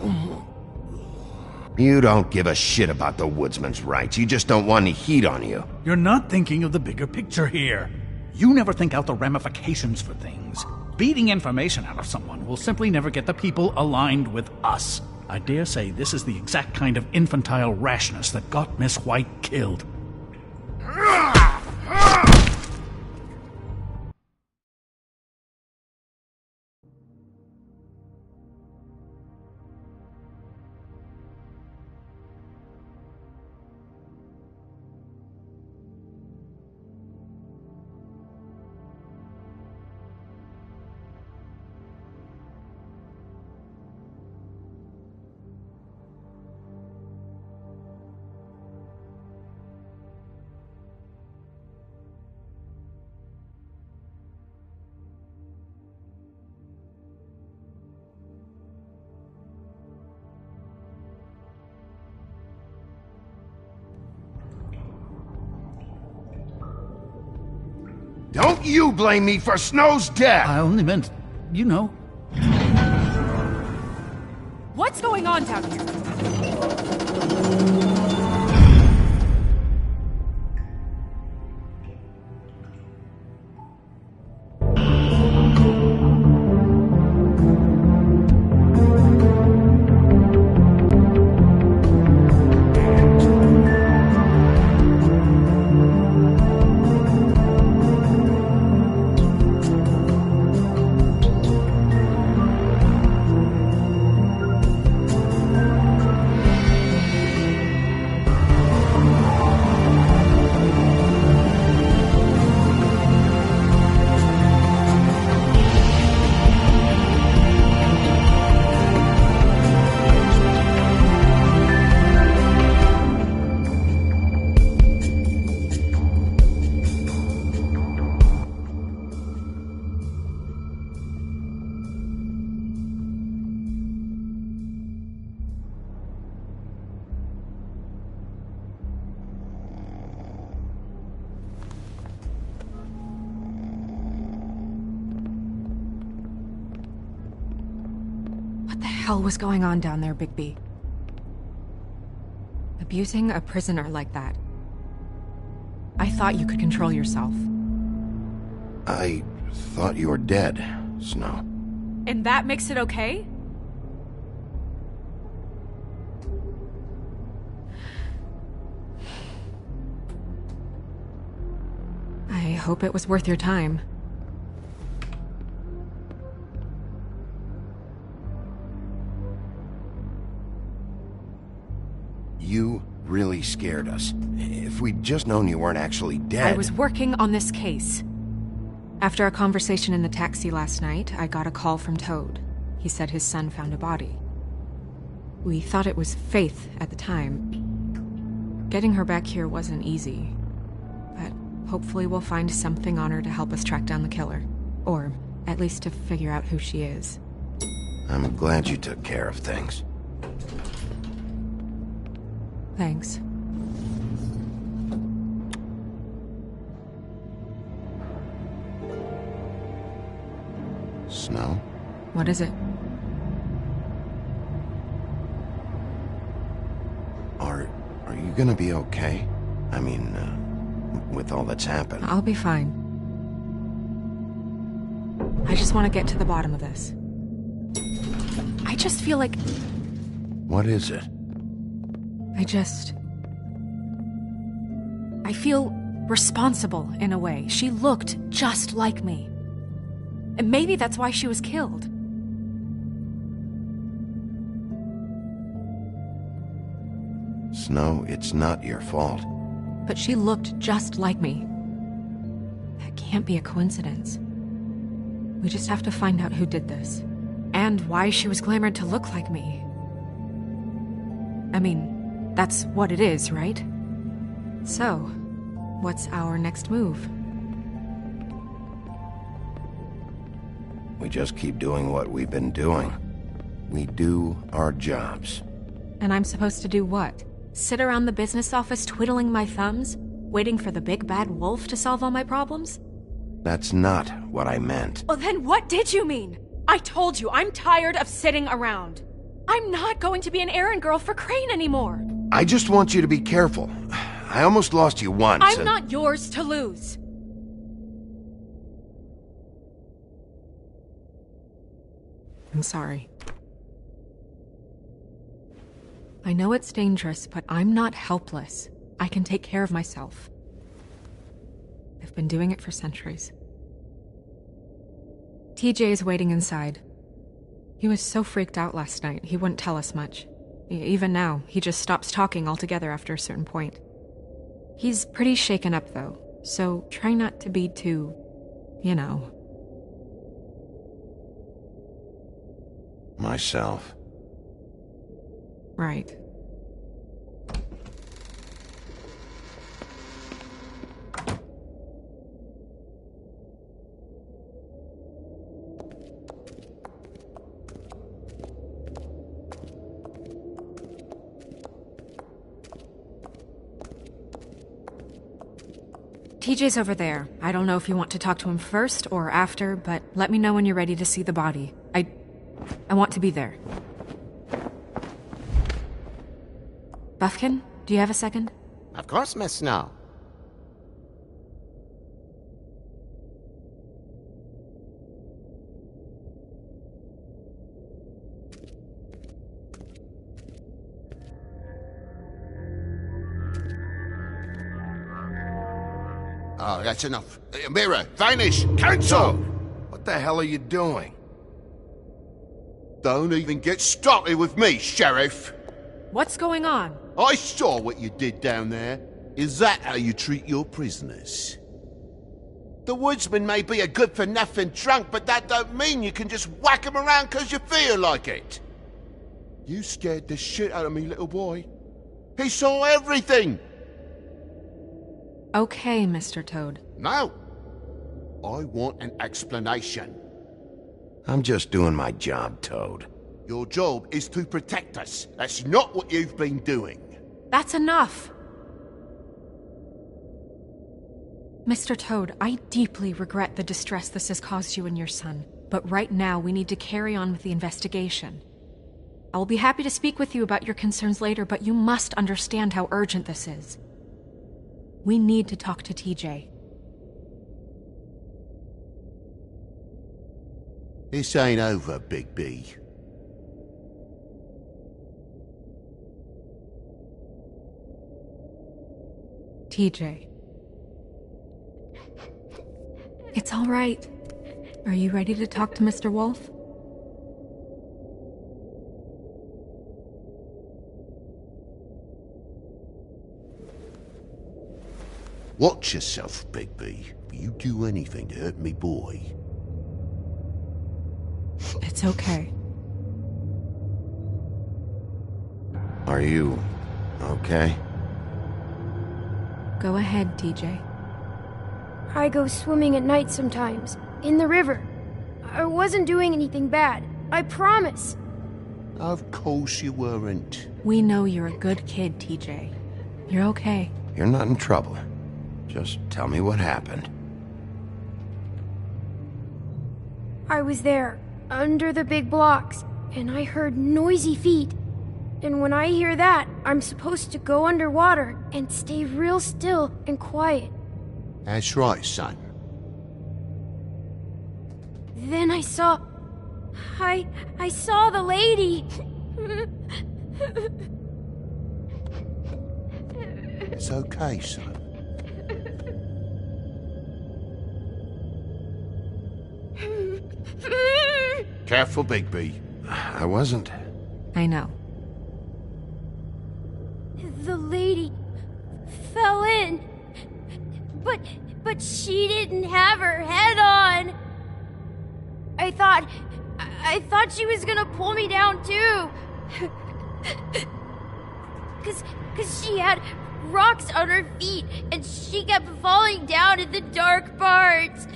You don't give a shit about the woodsman's rights. You just don't want any heat on you. You're not thinking of the bigger picture here. You never think out the ramifications for things. Beating information out of someone will simply never get the people aligned with us. I dare say this is the exact kind of infantile rashness that got Miss White killed. Don't you blame me for Snow's death! I only meant, you know. What's going on down here? What the hell was going on down there, Bigby? Abusing a prisoner like that. I thought you could control yourself. I thought you were dead, Snow. And that makes it okay? I hope it was worth your time. You really scared us. If we'd just known you weren't actually dead... I was working on this case. After a conversation in the taxi last night, I got a call from Toad. He said his son found a body. We thought it was Faith at the time. Getting her back here wasn't easy. But hopefully we'll find something on her to help us track down the killer. Or at least to figure out who she is. I'm glad you took care of things. Thanks. Snow? What is it? Are you gonna be okay? I mean, with all that's happened. I'll be fine. I just want to get to the bottom of this. I just feel like... What is it? I feel responsible in a way. She looked just like me. And maybe that's why she was killed. Snow, it's not your fault. But she looked just like me. That can't be a coincidence. We just have to find out who did this. And why she was glamored to look like me. I mean, that's what it is, right? So, what's our next move? We just keep doing what we've been doing. We do our jobs. And I'm supposed to do what? Sit around the business office twiddling my thumbs? Waiting for the big bad wolf to solve all my problems? That's not what I meant. Well, then what did you mean? I told you, I'm tired of sitting around. I'm not going to be an errand girl for Crane anymore. I just want you to be careful. I almost lost you once. I'm not yours to lose. I'm sorry. I know it's dangerous, but I'm not helpless. I can take care of myself. I've been doing it for centuries. TJ is waiting inside. He was so freaked out last night, he wouldn't tell us much. Even now, he just stops talking altogether after a certain point. He's pretty shaken up, though, so try not to be too, you know. Myself. Right. TJ's over there. I don't know if you want to talk to him first or after, but let me know when you're ready to see the body. I want to be there. Buffkin, do you have a second? Of course, Miss Snow. Oh, that's enough. Mirror, vanish, cancel! What the hell are you doing? Don't even get started with me, Sheriff. What's going on? I saw what you did down there. Is that how you treat your prisoners? The woodsman may be a good-for-nothing drunk, but that don't mean you can just whack him around because you feel like it. You scared the shit out of me, little boy. He saw everything. Okay, Mr. Toad. No. I want an explanation. I'm just doing my job, Toad. Your job is to protect us. That's not what you've been doing. That's enough! Mr. Toad, I deeply regret the distress this has caused you and your son. But right now, we need to carry on with the investigation. I will be happy to speak with you about your concerns later, but you must understand how urgent this is. We need to talk to TJ. This ain't over, Bigby. TJ. It's all right. Are you ready to talk to Mr. Wolf? Watch yourself, Bigby. You do anything to hurt me boy. It's okay. Are you okay? Go ahead, TJ. I go swimming at night sometimes, in the river. I wasn't doing anything bad, I promise. Of course you weren't. We know you're a good kid, TJ. You're okay. You're not in trouble. Just tell me what happened. I was there, under the big blocks, and I heard noisy feet. And when I hear that, I'm supposed to go underwater and stay real still and quiet. That's right, son. Then I saw the lady. It's okay, son. Careful, Bigby. I wasn't. I know. The lady fell in. But she didn't have her head on. I thought she was gonna pull me down too. Cause she had rocks on her feet and she kept falling down in the dark parts.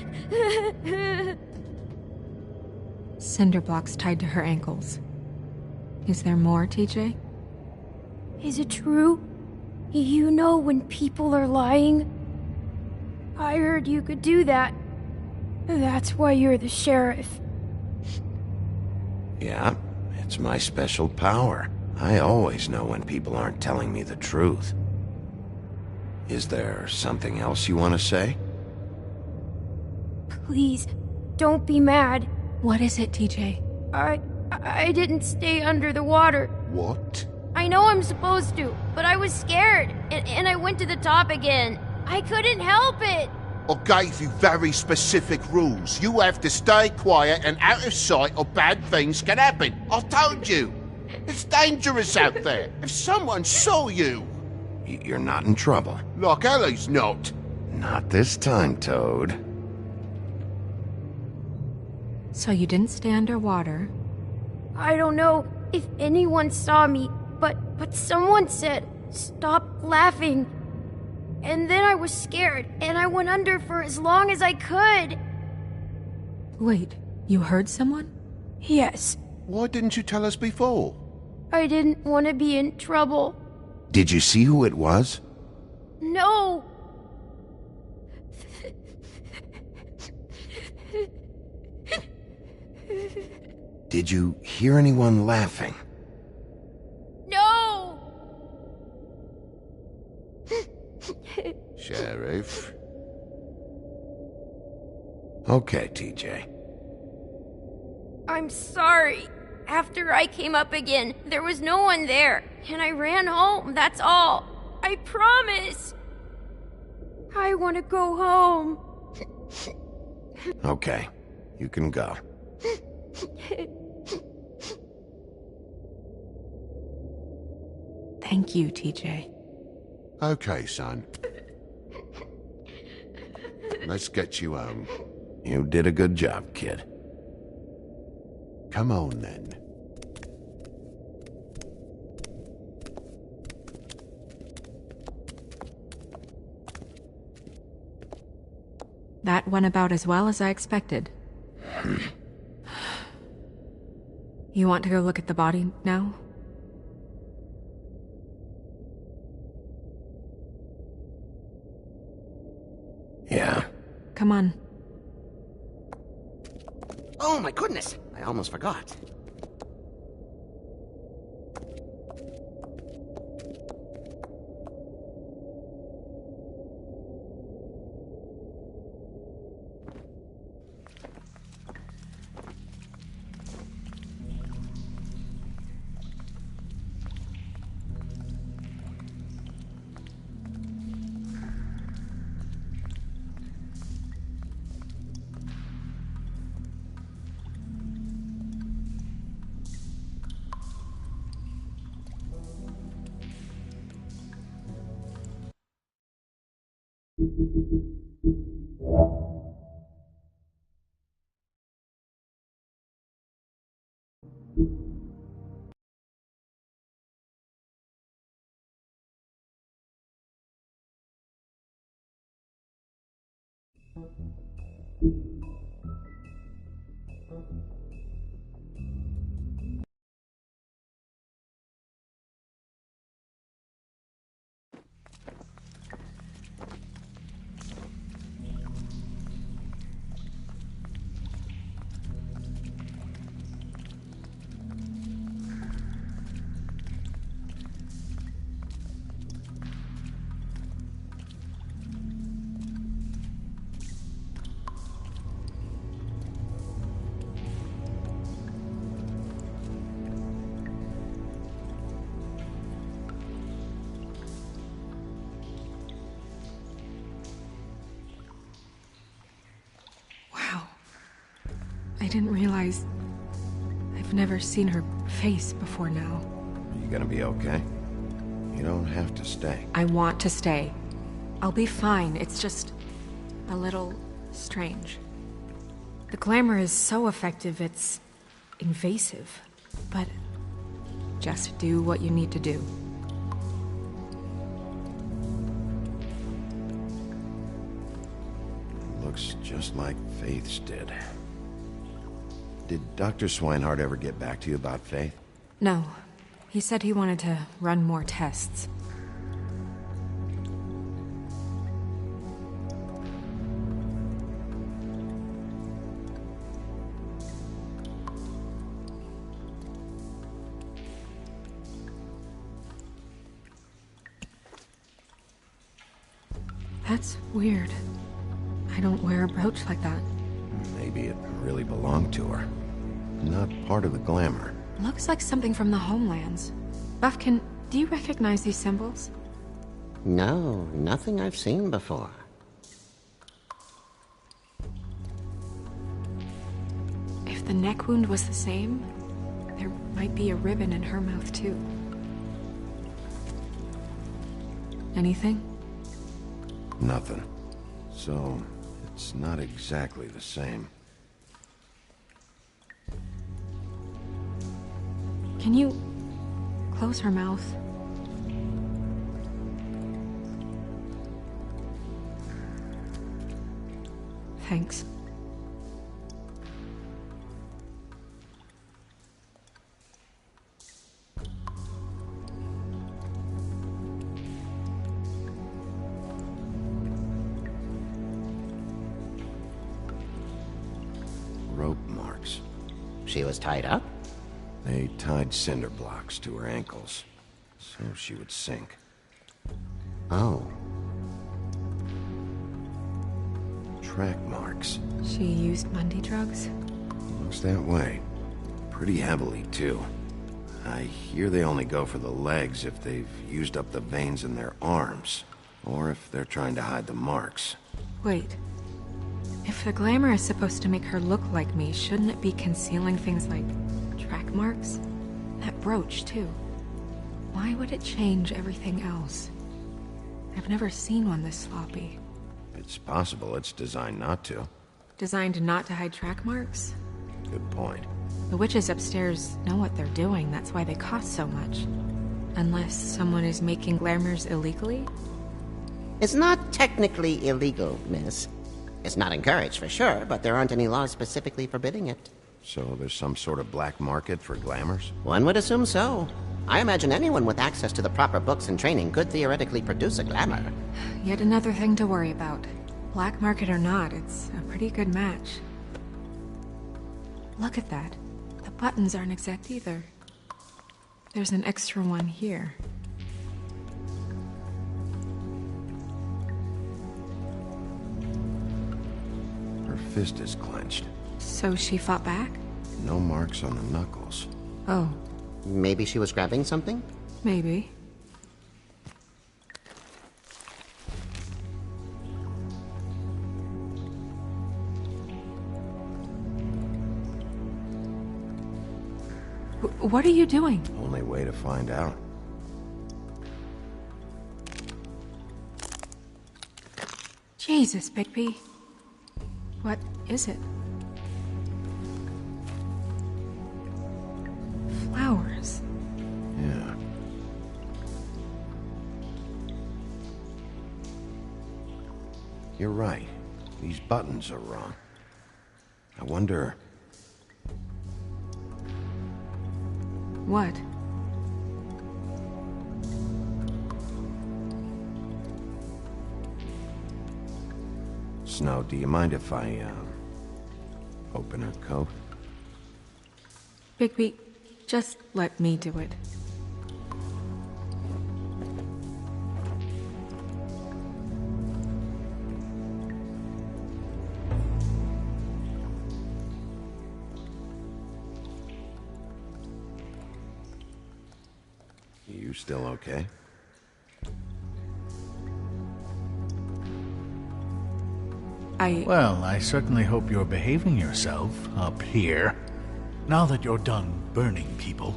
Cinder blocks tied to her ankles. Is there more, TJ? Is it true? You know when people are lying? I heard you could do that. That's why you're the sheriff. Yeah, it's my special power. I always know when people aren't telling me the truth. Is there something else you want to say? Please, don't be mad. What is it, TJ? I didn't stay under the water. What? I know I'm supposed to, but I was scared, and I went to the top again. I couldn't help it. I gave you very specific rules. You have to stay quiet and out of sight or bad things can happen. I told you. It's dangerous out there. If someone saw you... You're not in trouble. Like Ellie's not. Not this time, Toad. So you didn't stay underwater? I don't know if anyone saw me, but someone said, "Stop laughing." And then I was scared, and I went under for as long as I could. Wait, you heard someone? Yes. Why didn't you tell us before? I didn't want to be in trouble. Did you see who it was? No. Did you hear anyone laughing? No. Sheriff? Okay, TJ. I'm sorry. After I came up again, there was no one there, and I ran home, that's all. I promise. I want to go home. Okay, you can go. Thank you, TJ. Okay, son. Let's get you home. You did a good job, kid. Come on, then. That went about as well as I expected. You want to go look at the body now? Yeah. Come on. Oh my goodness, I almost forgot. I didn't realize... I've never seen her face before now. Are you gonna be okay? You don't have to stay. I want to stay. I'll be fine, it's just... a little... strange. The glamour is so effective, it's... invasive. But... just do what you need to do. Looks just like Faith's did. Did Dr. Swinehart ever get back to you about Faith? No. He said he wanted to run more tests. That's weird. I don't wear a brooch like that. Maybe it really belonged to her. Not part of the glamour. Looks like something from the homelands. Buffkin, do you recognize these symbols? No, nothing I've seen before. If the neck wound was the same, there might be a ribbon in her mouth too. Anything? Nothing. So, it's not exactly the same. Can you close her mouth? Thanks. Rope marks. She was tied up? They tied cinder blocks to her ankles, so she would sink. Oh. Track marks. She used Mundy drugs? Looks that way. Pretty heavily, too. I hear they only go for the legs if they've used up the veins in their arms, or if they're trying to hide the marks. Wait. If the glamour is supposed to make her look like me, shouldn't it be concealing things like track marks? That brooch, too. Why would it change everything else? I've never seen one this sloppy. It's possible it's designed not to. Designed not to hide track marks? Good point. The witches upstairs know what they're doing, that's why they cost so much. Unless someone is making glamours illegally? It's not technically illegal, miss. It's not encouraged for sure, but there aren't any laws specifically forbidding it. So there's some sort of black market for glamours? One would assume so. I imagine anyone with access to the proper books and training could theoretically produce a glamour. Yet another thing to worry about. Black market or not, it's a pretty good match. Look at that. The buttons aren't exact either. There's an extra one here. Her fist is clenched. So she fought back? No marks on the knuckles. Oh. Maybe she was grabbing something? Maybe. What are you doing? Only way to find out. Jesus, Bigby. What is it? Flowers. Yeah. You're right. These buttons are wrong. I wonder... What? Snow, do you mind if I, open her coat? Bigby, just let me do it. You still okay? Well, I certainly hope you're behaving yourself up here. Now that you're done burning people.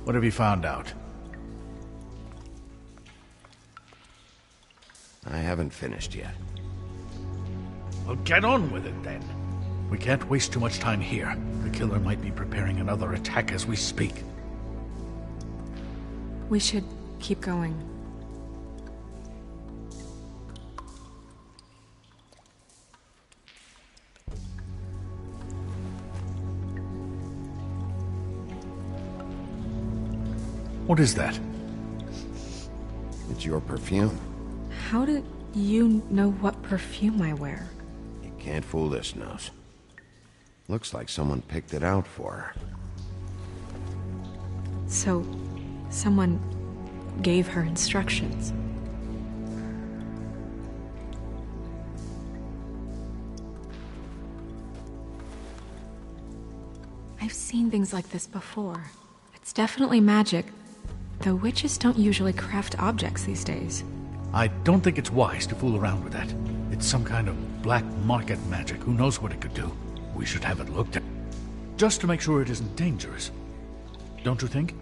What have you found out? I haven't finished yet. Well, get on with it then. We can't waste too much time here. The killer might be preparing another attack as we speak. We should keep going. What is that? It's your perfume. How do you know what perfume I wear? You can't fool this nose. Looks like someone picked it out for her. So, someone gave her instructions. I've seen things like this before. It's definitely magic, though witches don't usually craft objects these days. I don't think it's wise to fool around with that. It's some kind of black market magic. Who knows what it could do? We should have it looked at. Just to make sure it isn't dangerous. Don't you think?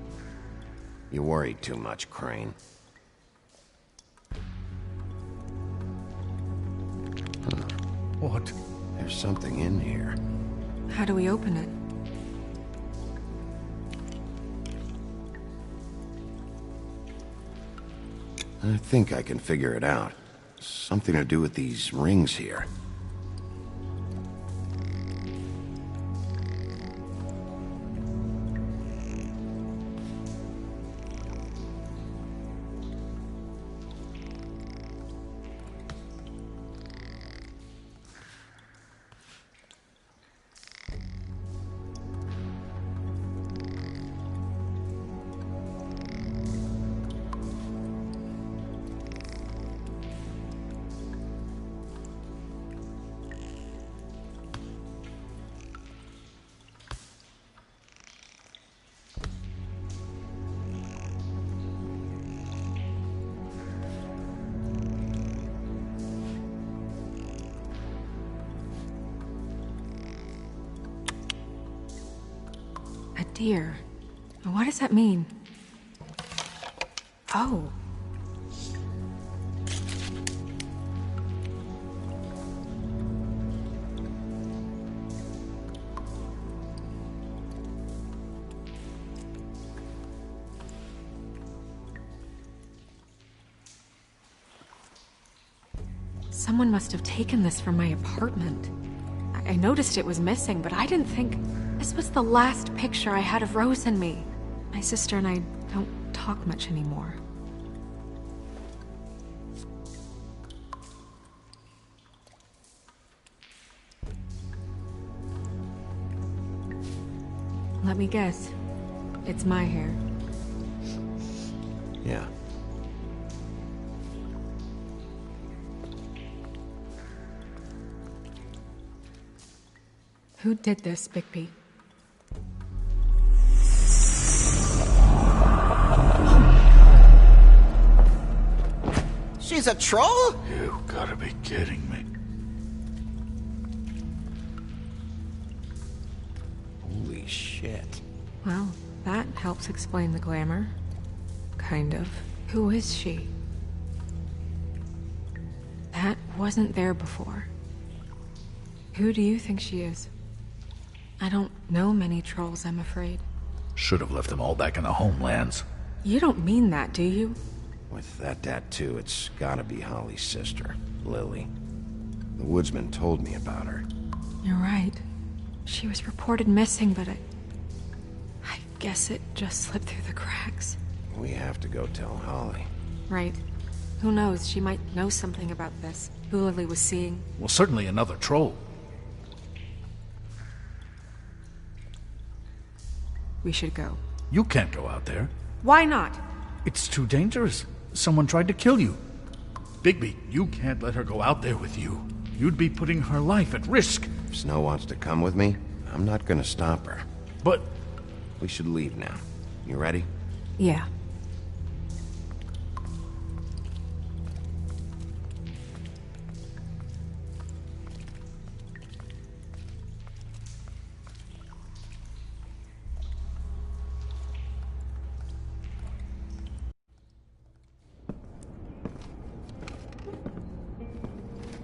You worry too much, Crane. What? There's something in here. How do we open it? I think I can figure it out. Something to do with these rings here. A deer. What does that mean? Oh. Someone must have taken this from my apartment. I noticed it was missing, but I didn't think... This was the last picture I had of Rose and me. My sister and I don't talk much anymore. Let me guess. It's my hair. Yeah. Who did this, Bigby? She's a troll? You gotta be kidding me. Holy shit. Well, that helps explain the glamour. Kind of. Who is she? That wasn't there before. Who do you think she is? I don't know many trolls, I'm afraid. Should have left them all back in the homelands. You don't mean that, do you? With that tattoo, it's gotta be Holly's sister, Lily. The woodsman told me about her. You're right. She was reported missing, but I guess it just slipped through the cracks. We have to go tell Holly. Right. Who knows, she might know something about this. Who Lily was seeing. Well, certainly another troll. We should go. You can't go out there. Why not? It's too dangerous. Someone tried to kill you. Bigby, you can't let her go out there with you. You'd be putting her life at risk. If Snow wants to come with me, I'm not gonna stop her. But... We should leave now. You ready? Yeah.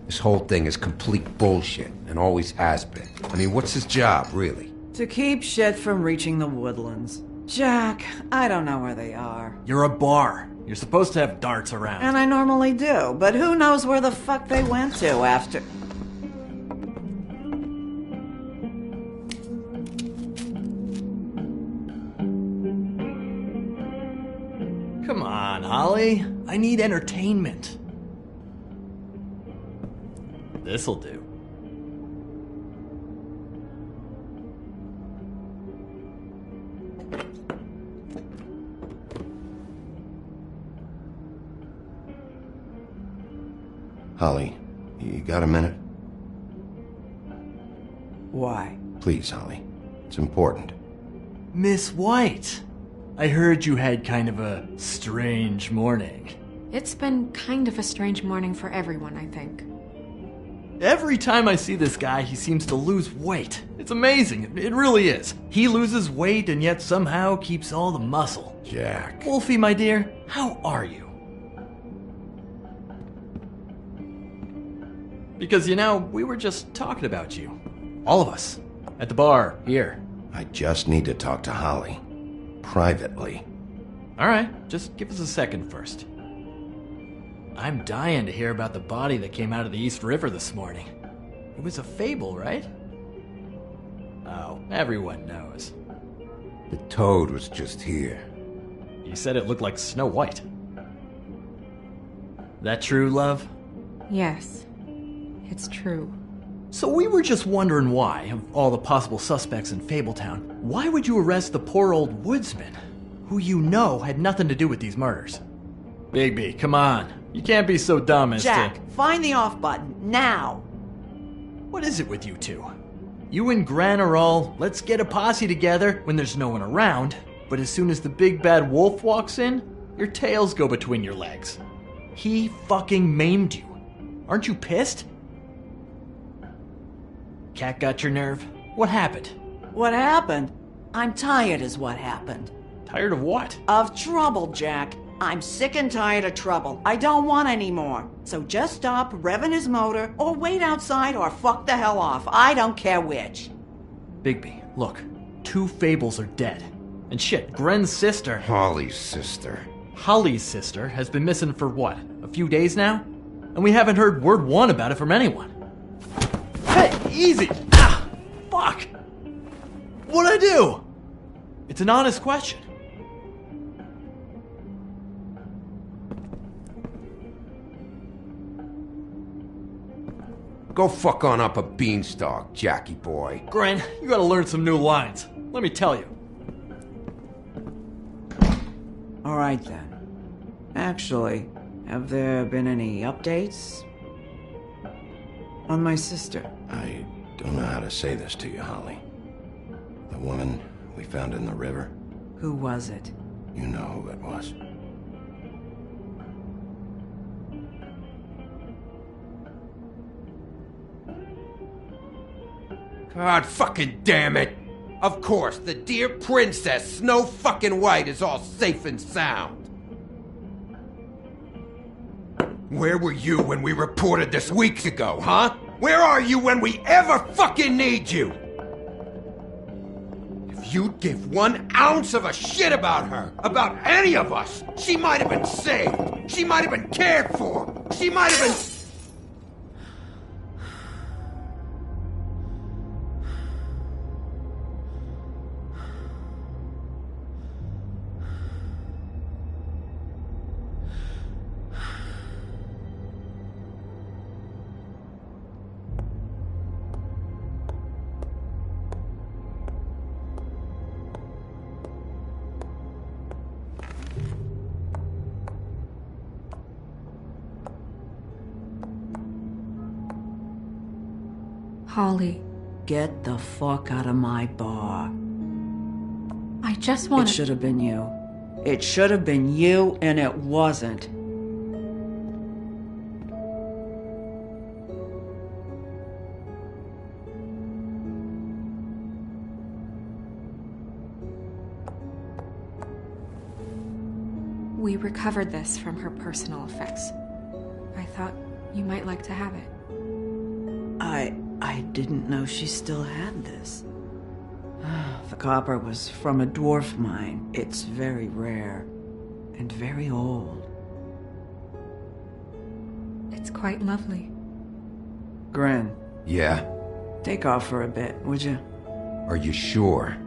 This whole thing is complete bullshit, and always has been. I mean, what's his job, really? To keep shit from reaching the woodlands. Jack, I don't know where they are. You're a bar. You're supposed to have darts around. And I normally do, but who knows where the fuck they went to after... Come on, Holly. I need entertainment. This'll do. Holly, you got a minute? Why? Please, Holly. It's important. Miss White, I heard you had kind of a strange morning. It's been kind of a strange morning for everyone, I think. Every time I see this guy, he seems to lose weight. It's amazing. It really is. He loses weight and yet somehow keeps all the muscle. Jack. Wolfie, my dear, how are you? Because, you know, we were just talking about you. All of us. At the bar, here. I just need to talk to Holly. Privately. Alright, just give us a second first. I'm dying to hear about the body that came out of the East River this morning. It was a fable, right? Oh, everyone knows. The toad was just here. You said it looked like Snow White. That true, love? Yes. It's true. So we were just wondering why, of all the possible suspects in Fabletown, why would you arrest the poor old woodsman, who you know had nothing to do with these murders? Bigby, come on. You can't be so dumb as Jack, find the off button, now! What is it with you two? You and Gran are all, let's get a posse together when there's no one around, but as soon as the big bad wolf walks in, your tails go between your legs. He fucking maimed you. Aren't you pissed? Cat got your nerve? What happened? What happened? I'm tired is what happened. Tired of what? Of trouble, Jack. I'm sick and tired of trouble. I don't want any more. So just stop revving his motor, or wait outside, or fuck the hell off. I don't care which. Bigby, look. 2 fables are dead. And shit, Gren's sister... Holly's sister. Holly's sister has been missing for what? A few days now? And we haven't heard word one about it from anyone. Hey, easy! Ah! Fuck! What'd I do? It's an honest question. Go fuck on up a beanstalk, Jackie boy. Gren, you gotta learn some new lines. Let me tell you. All right then. Actually, have there been any updates on my sister? I don't know how to say this to you, Holly. The woman we found in the river. Who was it? You know who it was. God fucking damn it! Of course, the dear princess, Snow fucking White, is all safe and sound. Where were you when we reported this weeks ago, huh? Where are you when we ever fucking need you? If you'd give 1 ounce of a shit about her, about any of us, she might have been saved. She might have been cared for. She might have been... Holly, Get the fuck out of my bar. I just want It should have been you. It should have been you, and it wasn't. We recovered this from her personal effects. I thought you might like to have it. I didn't know she still had this. The copper was from a dwarf mine. It's very rare and very old. It's quite lovely. Gren, Yeah? take off for a bit, would you? Are you sure?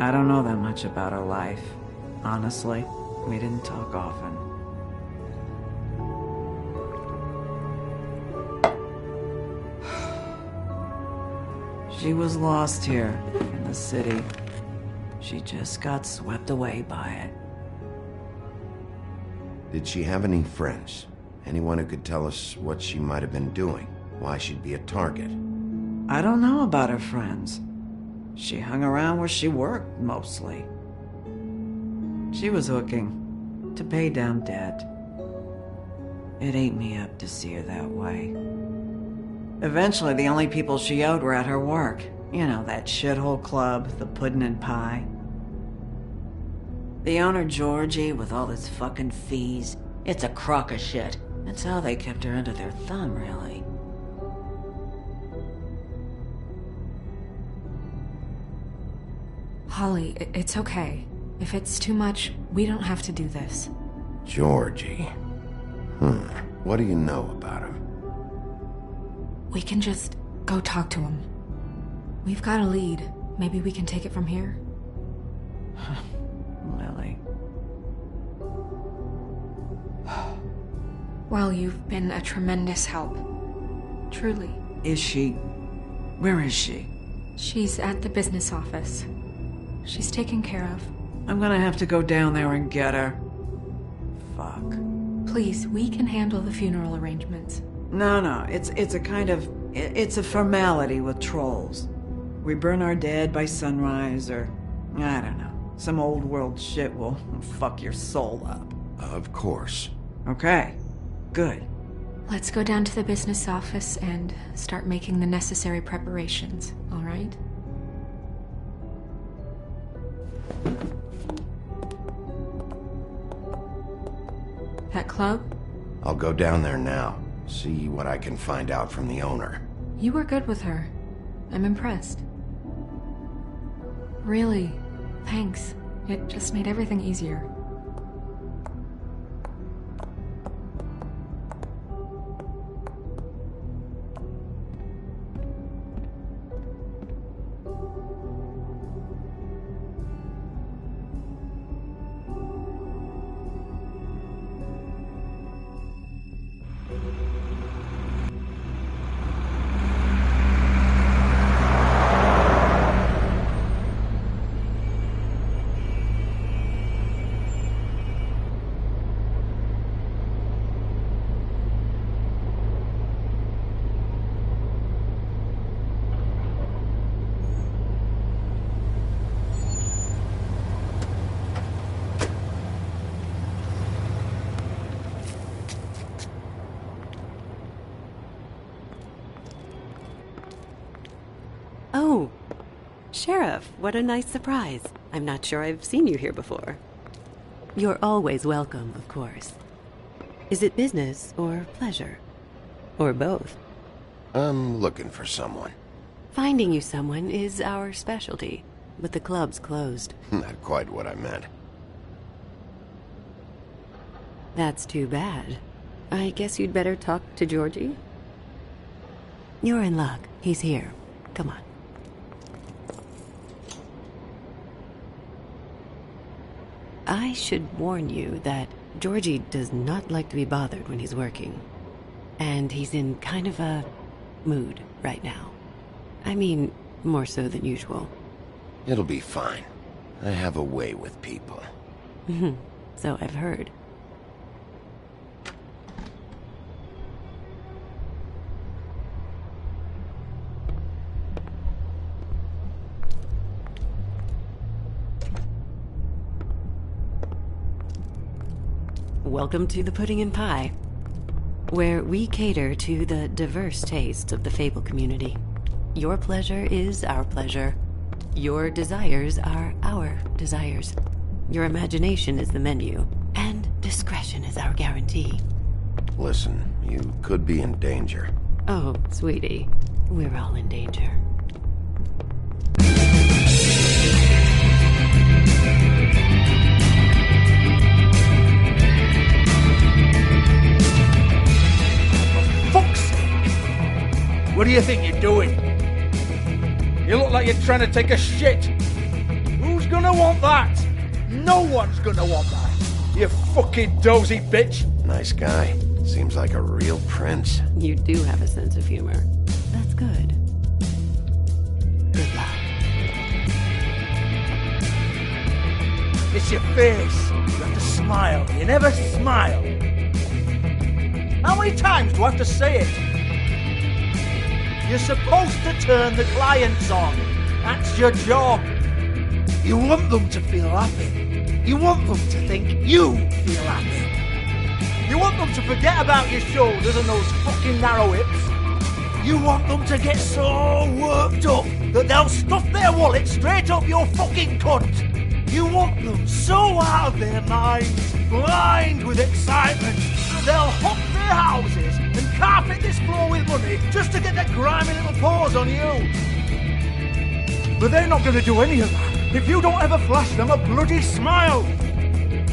I don't know that much about her life. Honestly, we didn't talk often. She was lost here in the city. She just got swept away by it. Did she have any friends? Anyone who could tell us what she might have been doing? Why she'd be a target? I don't know about her friends. She hung around where she worked, mostly. She was hooking to pay down debt. It ate me up to see her that way. Eventually, the only people she owed were at her work. You know, that shithole club, the Puddin' and Pie. The owner, Georgie, with all his fucking fees, it's a crock of shit. That's how they kept her under their thumb, really. Holly, it's okay. If it's too much, we don't have to do this. Georgie. What do you know about him? We can just go talk to him. We've got a lead. Maybe we can take it from here? Lily. Well, you've been a tremendous help. Truly. Is she... Where is she? She's at the business office. She's taken care of. I'm gonna have to go down there and get her. Fuck. Please, we can handle the funeral arrangements. No, it's a kind of... It's a formality with trolls. We burn our dead by sunrise, or... I don't know. Some old world shit will fuck your soul up. Of course. Okay. Good. Let's go down to the business office and start making the necessary preparations, all right? That club? I'll go down there now. See what I can find out from the owner. You were good with her. I'm impressed. Really, thanks. It just made everything easier. Oh, Sheriff, what a nice surprise. I'm not sure I've seen you here before. You're always welcome, of course. Is it business or pleasure? Or both? I'm looking for someone. Finding you someone is our specialty, but the club's closed. Not quite what I meant. That's too bad. I guess you'd better talk to Georgie? You're in luck. He's here. Come on. I should warn you that Georgie does not like to be bothered when he's working. And he's in kind of a mood right now. I mean, more so than usual. It'll be fine. I have a way with people. So I've heard. Welcome to the Pudding and Pie, where we cater to the diverse tastes of the Fable community. Your pleasure is our pleasure. Your desires are our desires. Your imagination is the menu, and discretion is our guarantee. Listen, you could be in danger. Oh, sweetie, we're all in danger. What do you think you're doing? You look like you're trying to take a shit. Who's gonna want that? No one's gonna want that. You fucking dozy bitch. Nice guy. Seems like a real prince. You do have a sense of humor. That's good. Good luck. It's your face. You have to smile. You never smile. How many times do I have to say it? You're supposed to turn the clients on. That's your job. You want them to feel happy. You want them to think you feel happy. You want them to forget about your shoulders and those fucking narrow hips. You want them to get so worked up that they'll stuff their wallet straight up your fucking cunt. You want them so out of their minds, blind with excitement, that they'll hop their houses and carpet this floor with money just to get their grimy little paws on you. But they're not going to do any of that if you don't ever flash them a bloody smile.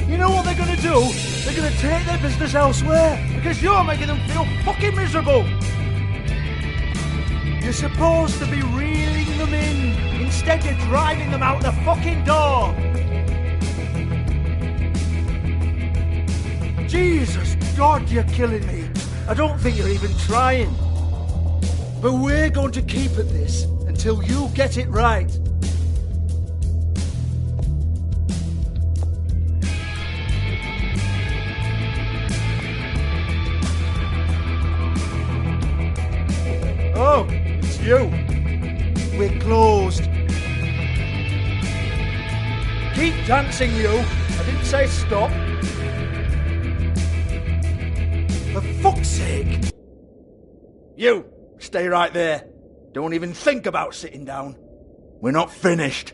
You know what they're going to do? They're going to take their business elsewhere because you're making them feel fucking miserable. You're supposed to be reeling them in. Instead, you're driving them out the fucking door. Jesus God, you're killing me. I don't think you're even trying. But we're going to keep at this until you get it right. Oh, it's you. We're closed. Keep dancing, you. I didn't say stop. For fuck's sake. You, stay right there. Don't even think about sitting down. We're not finished.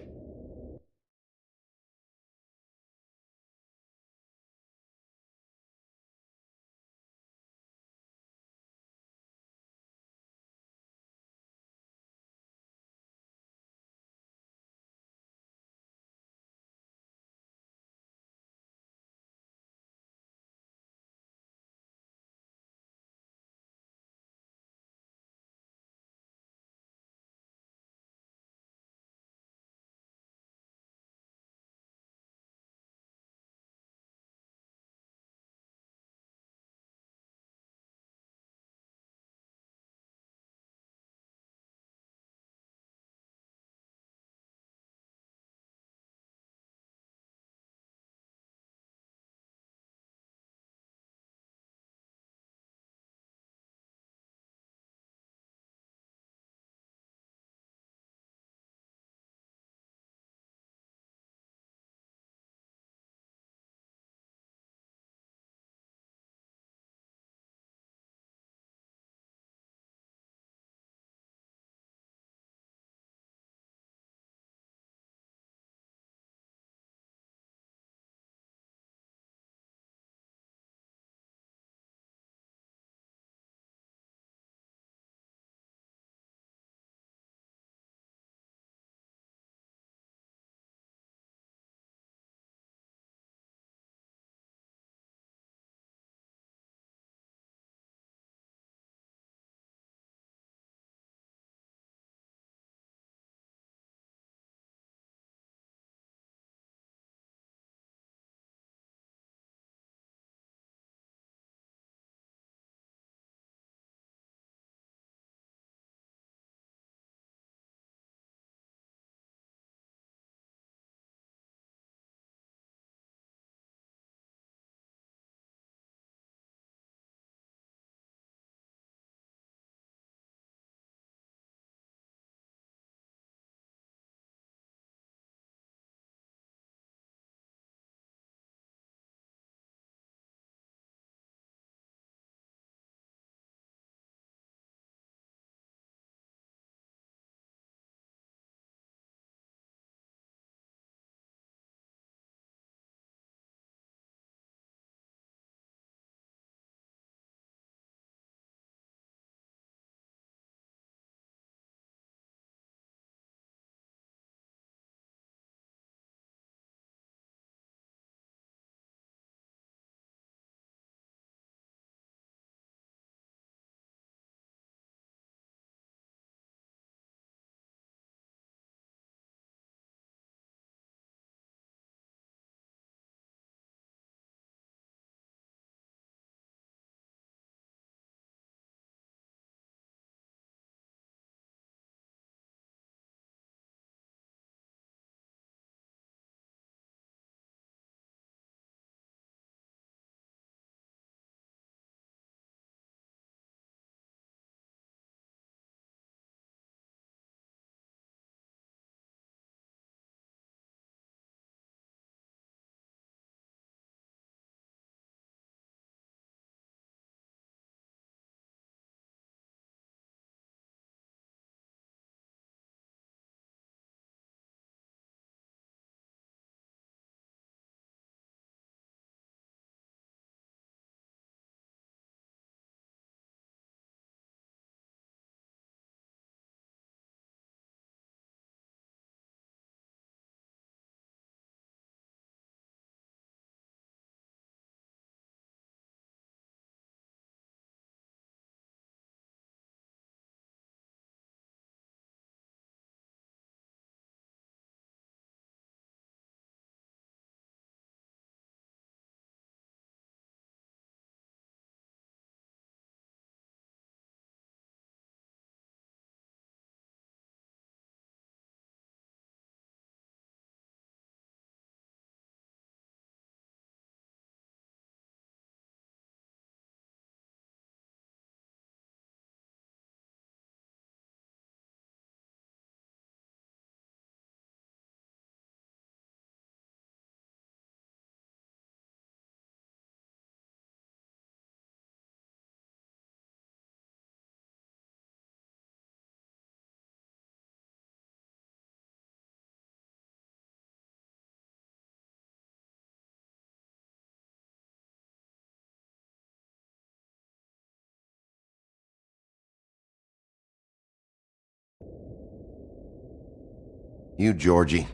You, Georgie.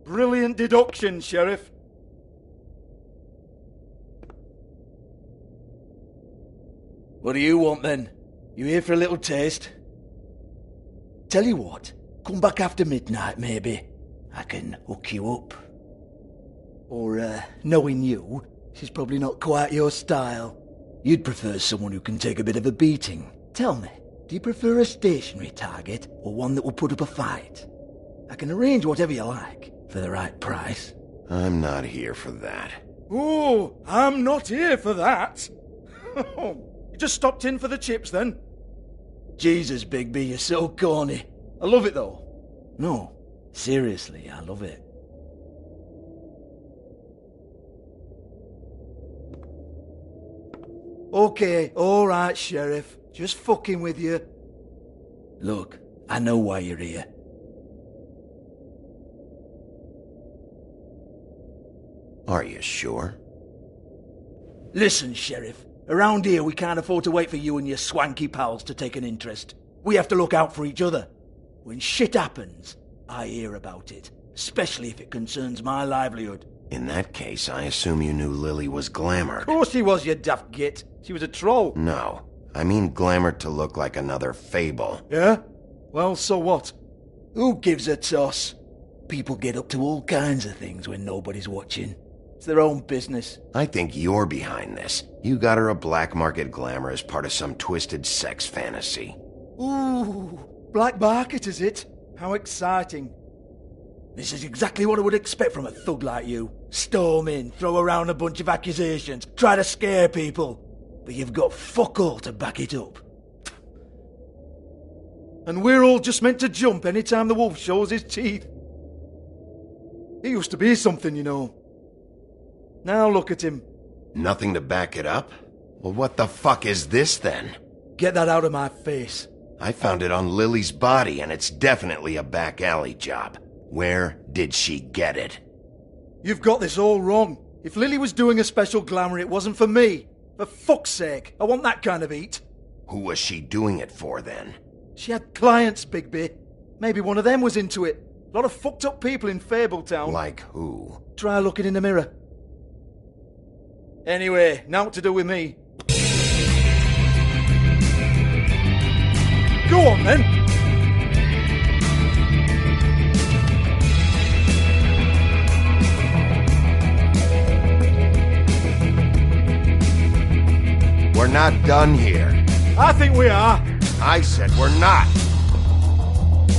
Brilliant deduction, Sheriff. What do you want, then? You here for a little taste? Tell you what, come back after midnight, maybe. I can hook you up. Or, knowing you, she's probably not quite your style. You'd prefer someone who can take a bit of a beating. Tell me, do you prefer a stationary target, or one that will put up a fight? I can arrange whatever you like, for the right price. I'm not here for that. Oh, I'm not here for that. You just stopped in for the chips, then? Jesus, Bigby, you're so corny. I love it, though. No, seriously, I love it. Okay, alright, Sheriff. Just fucking with you. Look, I know why you're here. Are you sure? Listen, Sheriff. Around here, we can't afford to wait for you and your swanky pals to take an interest. We have to look out for each other. When shit happens, I hear about it. Especially if it concerns my livelihood. In that case, I assume you knew Lily was glamored. Of course she was, you daft git. She was a troll. No. I mean glamored to look like another fable. Yeah? Well, so what? Who gives a toss? People get up to all kinds of things when nobody's watching. It's their own business. I think you're behind this. You got her a black market glamour as part of some twisted sex fantasy. Ooh, black market is it? How exciting. This is exactly what I would expect from a thug like you. Storm in, throw around a bunch of accusations, try to scare people. But you've got fuck all to back it up. And we're all just meant to jump any time the wolf shows his teeth. He used to be something, you know. Now look at him. Nothing to back it up? Well, what the fuck is this then? Get that out of my face. I found it on Lily's body, and it's definitely a back alley job. Where did she get it? You've got this all wrong. If Lily was doing a special glamour, it wasn't for me. For fuck's sake, I want that kind of eat. Who was she doing it for, then? She had clients, Bigby. Maybe one of them was into it. A lot of fucked up people in Fabletown. Like who? Try looking in the mirror. Anyway, now what to do with me. Go on, then. We're not done here. I think we are. I said we're not.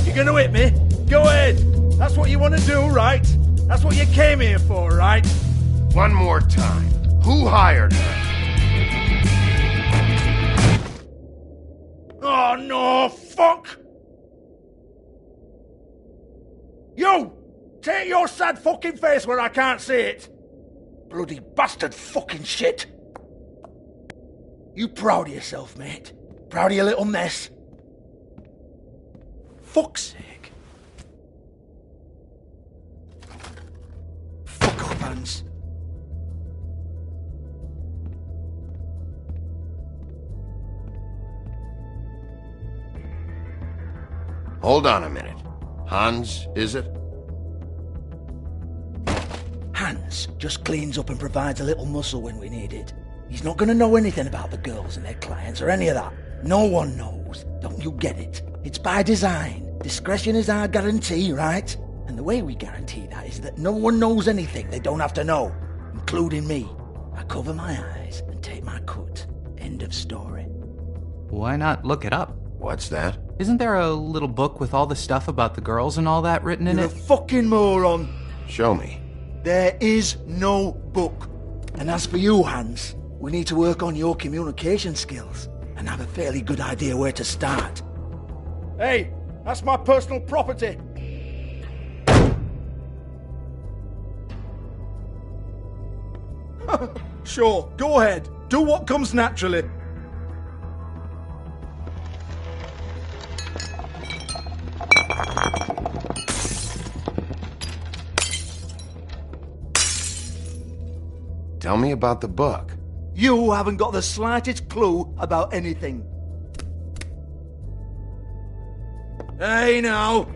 You're gonna hit me? Go ahead. That's what you want to do, right? That's what you came here for, right? One more time. Who hired her? Oh, no, fuck! You! Take your sad fucking face where I can't see it! Bloody bastard fucking shit! You proud of yourself, mate? Proud of your little mess? Fuck's sake. Fuck off, Hans. Hold on a minute. Hans, is it? Hans just cleans up and provides a little muscle when we need it. He's not going to know anything about the girls and their clients or any of that. No one knows. Don't you get it? It's by design. Discretion is our guarantee, right? And the way we guarantee that is that no one knows anything they don't have to know, including me. I cover my eyes and take my cut. End of story. Why not look it up? What's that? Isn't there a little book with all the stuff about the girls and all that written in You're it? a fucking moron. Show me. There is no book. And as for you, Hans, we need to work on your communication skills and have a fairly good idea where to start. Hey, that's my personal property. Sure, go ahead. Do what comes naturally. Tell me about the book. You haven't got the slightest clue about anything. Hey now,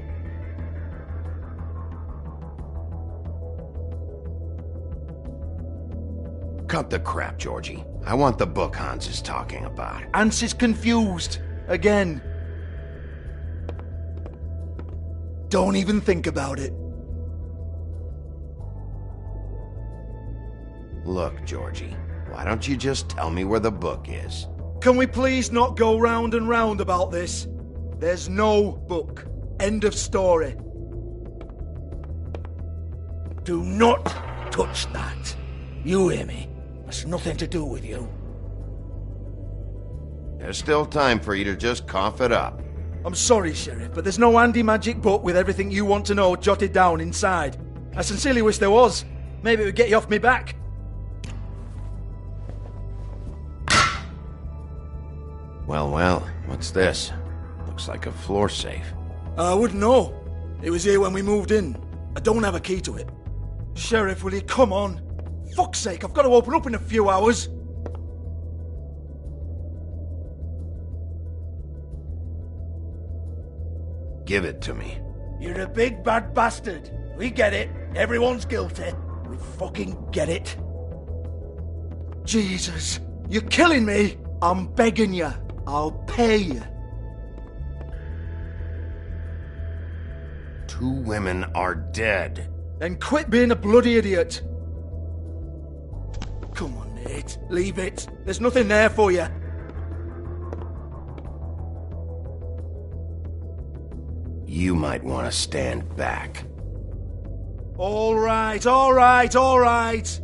Cut the crap, Georgie. I want the book Hans is talking about. Hans is confused. Again. Don't even think about it. Look, Georgie, why don't you just tell me where the book is? Can we please not go round and round about this? There's no book. End of story. Do not touch that. You hear me? That's nothing to do with you. There's still time for you to just cough it up. I'm sorry, Sheriff, but there's no handy magic book with everything you want to know jotted down inside. I sincerely wish there was. Maybe it would get you off me back. Well, what's this? Looks like a floor safe. I wouldn't know. It was here when we moved in. I don't have a key to it. Sheriff, will you come on? Fuck's sake, I've got to open up in a few hours. Give it to me. You're a big bad bastard. We get it. Everyone's guilty. We fucking get it. Jesus, you're killing me. I'm begging you. I'll pay you. 2 women are dead. Then quit being a bloody idiot. Come on, Nate. Leave it. There's nothing there for you. You might want to stand back. All right, all right, all right.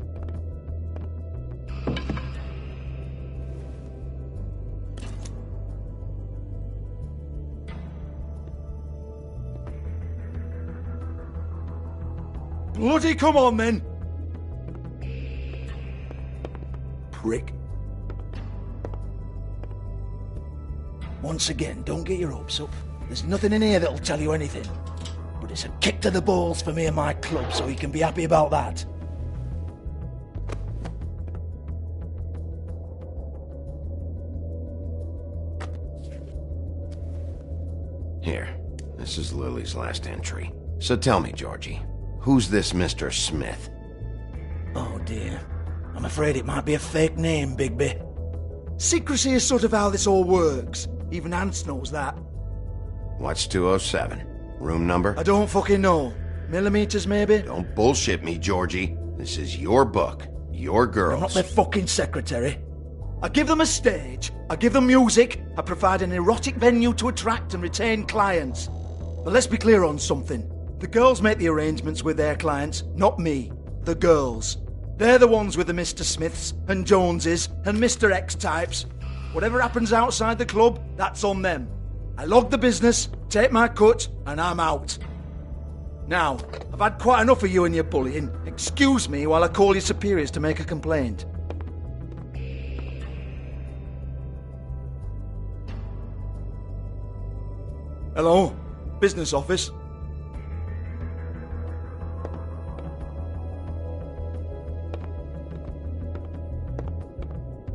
Bloody come on, then. Prick. Once again, don't get your hopes up. There's nothing in here that'll tell you anything. But it's a kick to the balls for me and my club, so you can be happy about that. Here, this is Lily's last entry. So tell me, Georgie, who's this Mr. Smith? Oh dear. I'm afraid it might be a fake name, Bigby. Secrecy is sort of how this all works. Even Hans knows that. What's 207? Room number? I don't fucking know. Millimeters, maybe? Don't bullshit me, Georgie. This is your book. Your girls. I'm not their fucking secretary. I give them a stage. I give them music. I provide an erotic venue to attract and retain clients. But let's be clear on something. The girls make the arrangements with their clients, not me. The girls. They're the ones with the Mr. Smiths and Joneses and Mr. X types. Whatever happens outside the club, that's on them. I log the business, take my cut, and I'm out. Now, I've had quite enough of you and your bullying. Excuse me while I call your superiors to make a complaint. Hello? Business office?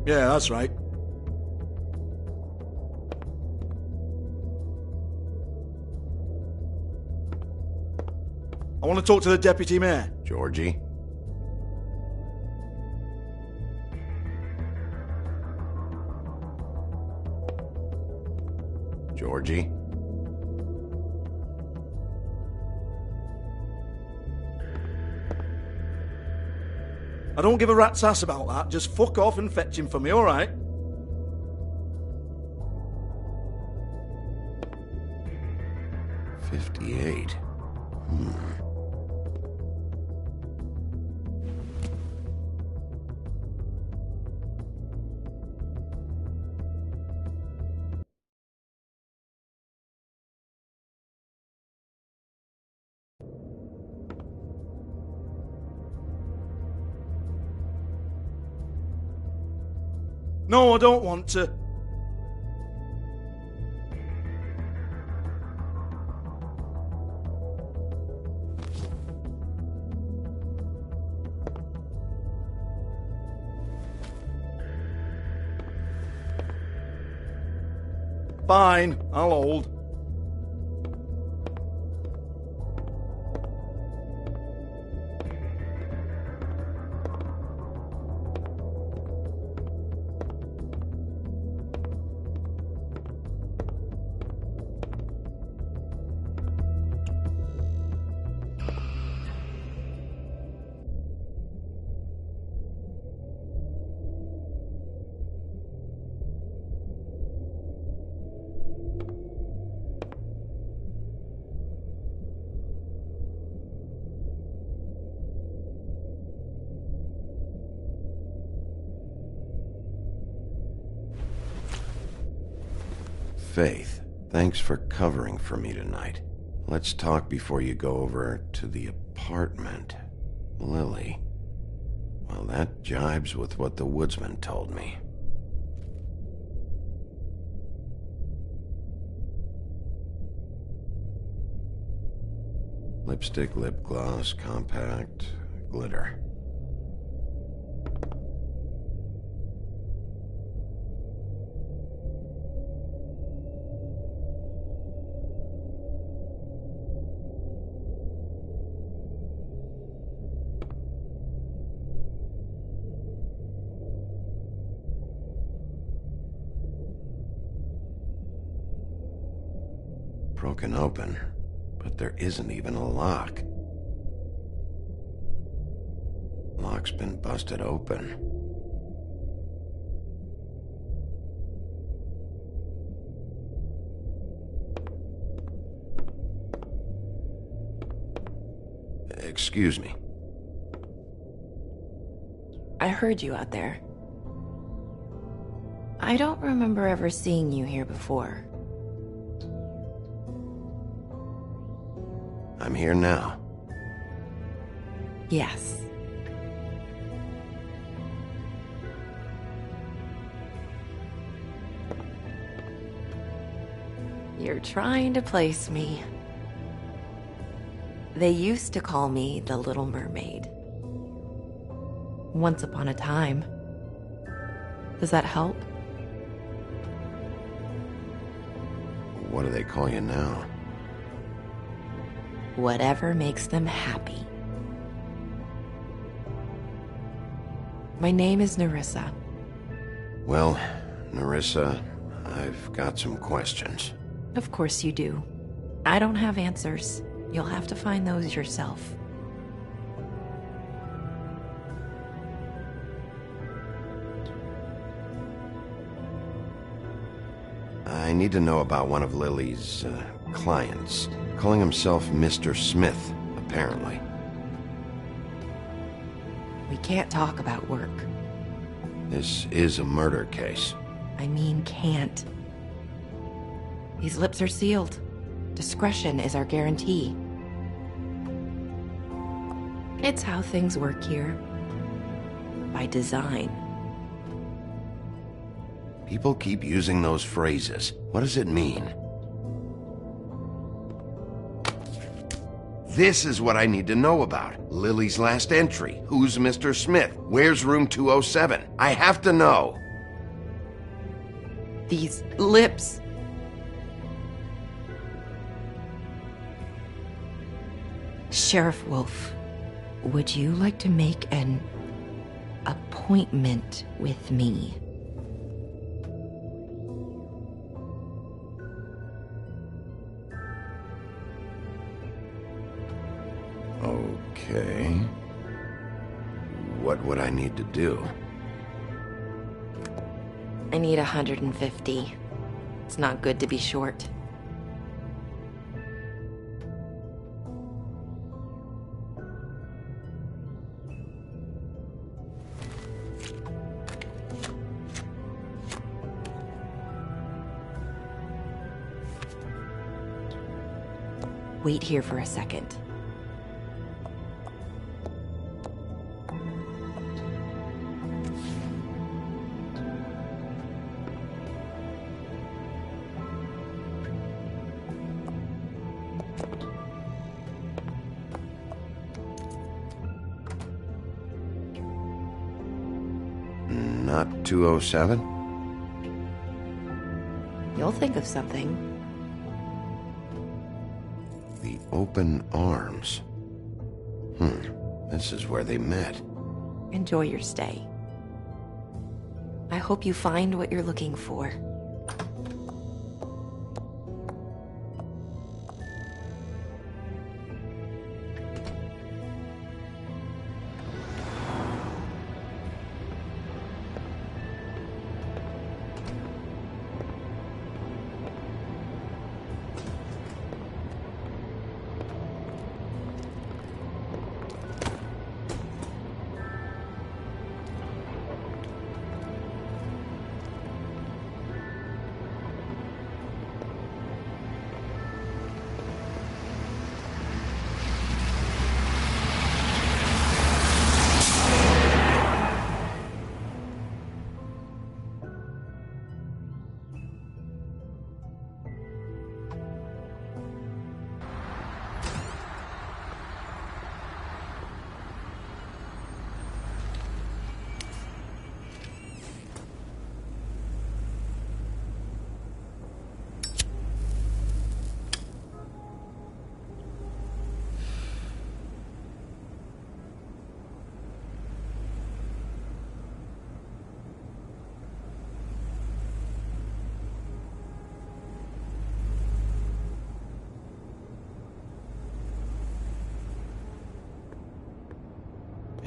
Yeah, that's right. I want to talk to the deputy mayor. Georgie? Georgie? I don't give a rat's ass about that. Just fuck off and fetch him for me, alright? $58. No, I don't want to. Fine, I'll hold. Faith, thanks for covering for me tonight. Let's talk before you go over to the apartment. Lily. Well, that jibes with what the woodsman told me. Lipstick, lip gloss, compact, glitter. Broken open, but there isn't even a lock. Lock's been busted open. Excuse me. I heard you out there. I don't remember ever seeing you here before. I'm here now. Yes. You're trying to place me. They used to call me the Little Mermaid. Once upon a time. Does that help? What do they call you now? Whatever makes them happy. My name is Nerissa. Well, Nerissa, I've got some questions. Of course you do. I don't have answers. You'll have to find those yourself. I need to know about one of Lily's clients, calling himself Mr. Smith, apparently. We can't talk about work. This is a murder case. I mean can't. These lips are sealed. Discretion is our guarantee. It's how things work here. By design. People keep using those phrases. What does it mean? This is what I need to know about. Lily's last entry. Who's Mr. Smith? Where's room 207? I have to know. These lips. Sheriff Wolf, would you like to make an appointment with me? Okay. What would I need to do? I need 150. It's not good to be short. Wait here for a second. Not 207? You'll think of something. The open arms. This is where they met. Enjoy your stay. I hope you find what you're looking for.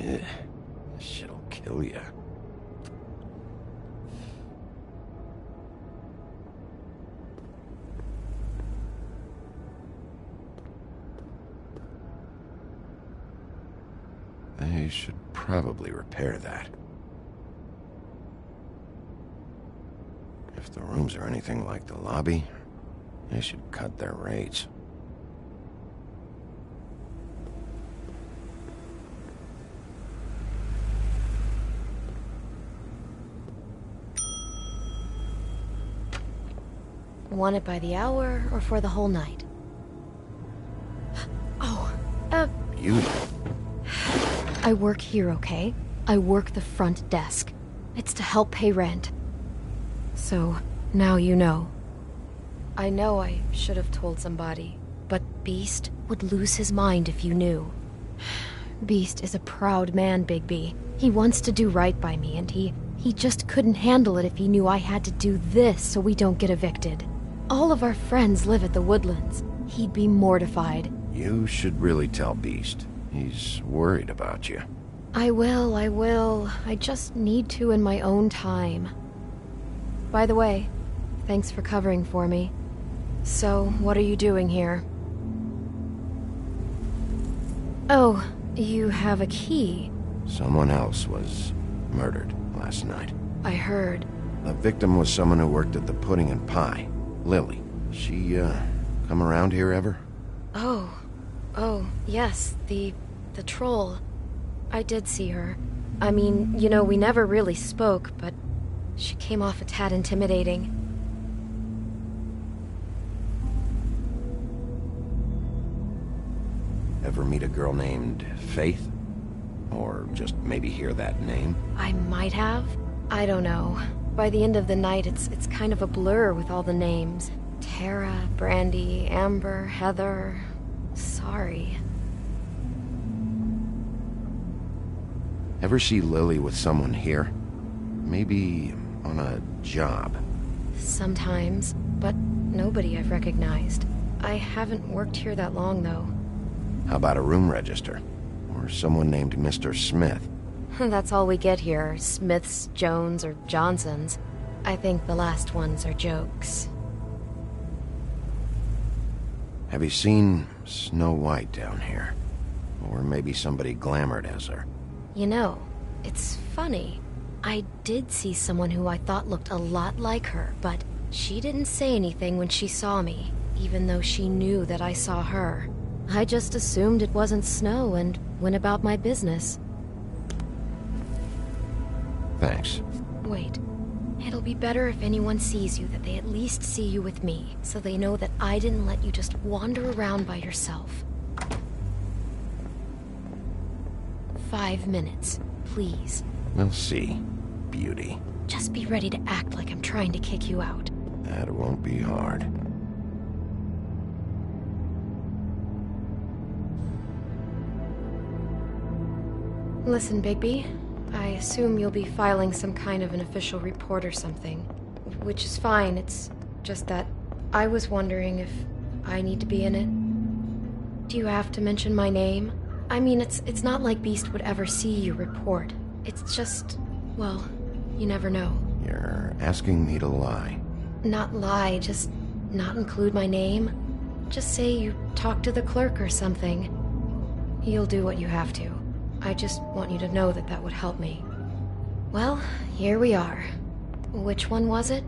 Ugh, this shit'll kill you. They should probably repair that. If the rooms are anything like the lobby, they should cut their rates. Want it by the hour or for the whole night? Oh, Beautiful. I work here, okay? I work the front desk. It's to help pay rent. So, now you know. I know I should have told somebody, but Beast would lose his mind if you knew. Beast is a proud man, Bigby. He wants to do right by me, and he just couldn't handle it if he knew I had to do this so we don't get evicted. All of our friends live at the Woodlands. He'd be mortified. You should really tell Beast. He's worried about you. I will. I just need to in my own time. By the way, thanks for covering for me. So, what are you doing here? Oh, you have a key. Someone else was murdered last night. I heard. The victim was someone who worked at the Pudding and Pie. Lily. She, come around here ever? Oh, yes, the troll. I did see her. I mean, you know, we never really spoke, but she came off a tad intimidating. Ever meet a girl named Faith? Or just maybe hear that name? I might have. I don't know. By the end of the night, it's kind of a blur with all the names. Tara, Brandy, Amber, Heather... Sorry. Ever see Lily with someone here? Maybe on a job? Sometimes, but nobody I've recognized. I haven't worked here that long, though. How about a room register? Or someone named Mr. Smith? That's all we get here, Smiths, Jones, or Johnsons. I think the last ones are jokes. Have you seen Snow White down here? Or maybe somebody glamored as her? You know, it's funny. I did see someone who I thought looked a lot like her, but she didn't say anything when she saw me, even though she knew that I saw her. I just assumed it wasn't Snow and went about my business. Thanks. Wait. It'll be better if anyone sees you that they at least see you with me, so they know that I didn't let you just wander around by yourself. 5 minutes, please. We'll see, beauty. Just be ready to act like I'm trying to kick you out. That won't be hard. Listen, Bigby. I assume you'll be filing some kind of an official report or something. Which is fine, it's just that I was wondering if I need to be in it. Do you have to mention my name? I mean, it's not like Beast would ever see your report. It's just, well, you never know. You're asking me to lie. Not lie, just not include my name. Just say you talked to the clerk or something. You'll do what you have to. I just want you to know that that would help me. Well, here we are. Which one was it?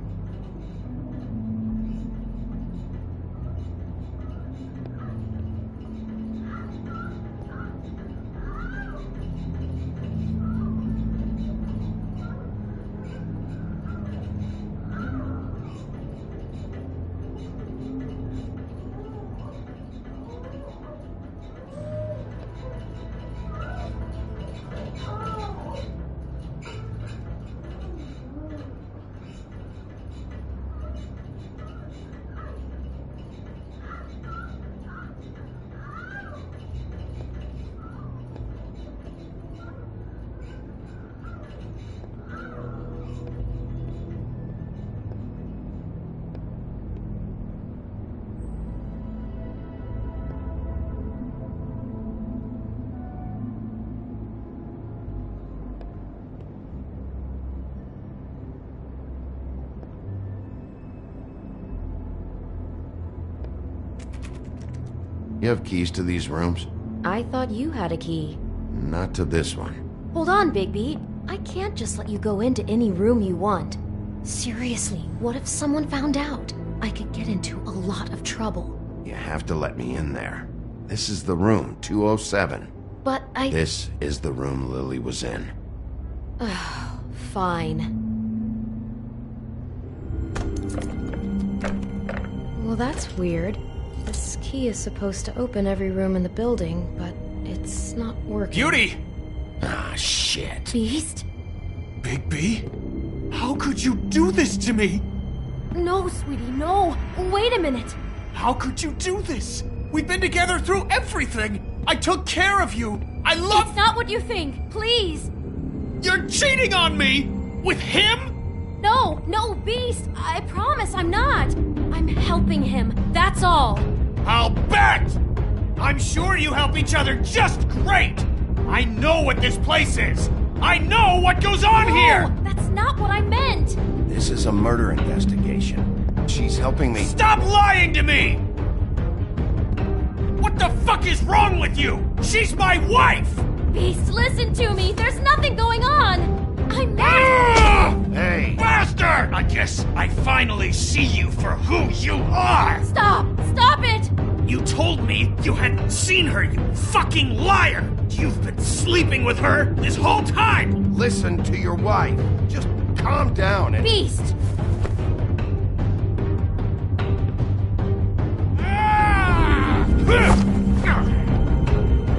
You have keys to these rooms? I thought you had a key. Not to this one. Hold on, Bigby. I can't just let you go into any room you want. Seriously, what if someone found out? I could get into a lot of trouble. You have to let me in there. This is the room, 207. But This is the room Lily was in. Fine. Well, that's weird. This key is supposed to open every room in the building, but it's not working. Beauty! Ah, shit. Beast? Bigby? How could you do this to me? No, sweetie, no. Wait a minute. How could you do this? We've been together through everything. I took care of you. I love... It's not what you think. Please. You're cheating on me! With him? No, Beast. I promise I'm not. I'm helping him. That's all. I'll bet! I'm sure you help each other just great! I know what this place is! I know what goes on here! That's not what I meant! This is a murder investigation. She's helping me. Stop lying to me! What the fuck is wrong with you? She's my wife! Beast, listen to me! There's nothing going on! I'm not... Hey! Bastard! I guess I finally see you for who you are! Stop! Stop it! You told me you hadn't seen her, you fucking liar! You've been sleeping with her this whole time! Listen to your wife. Just calm down and... Beast!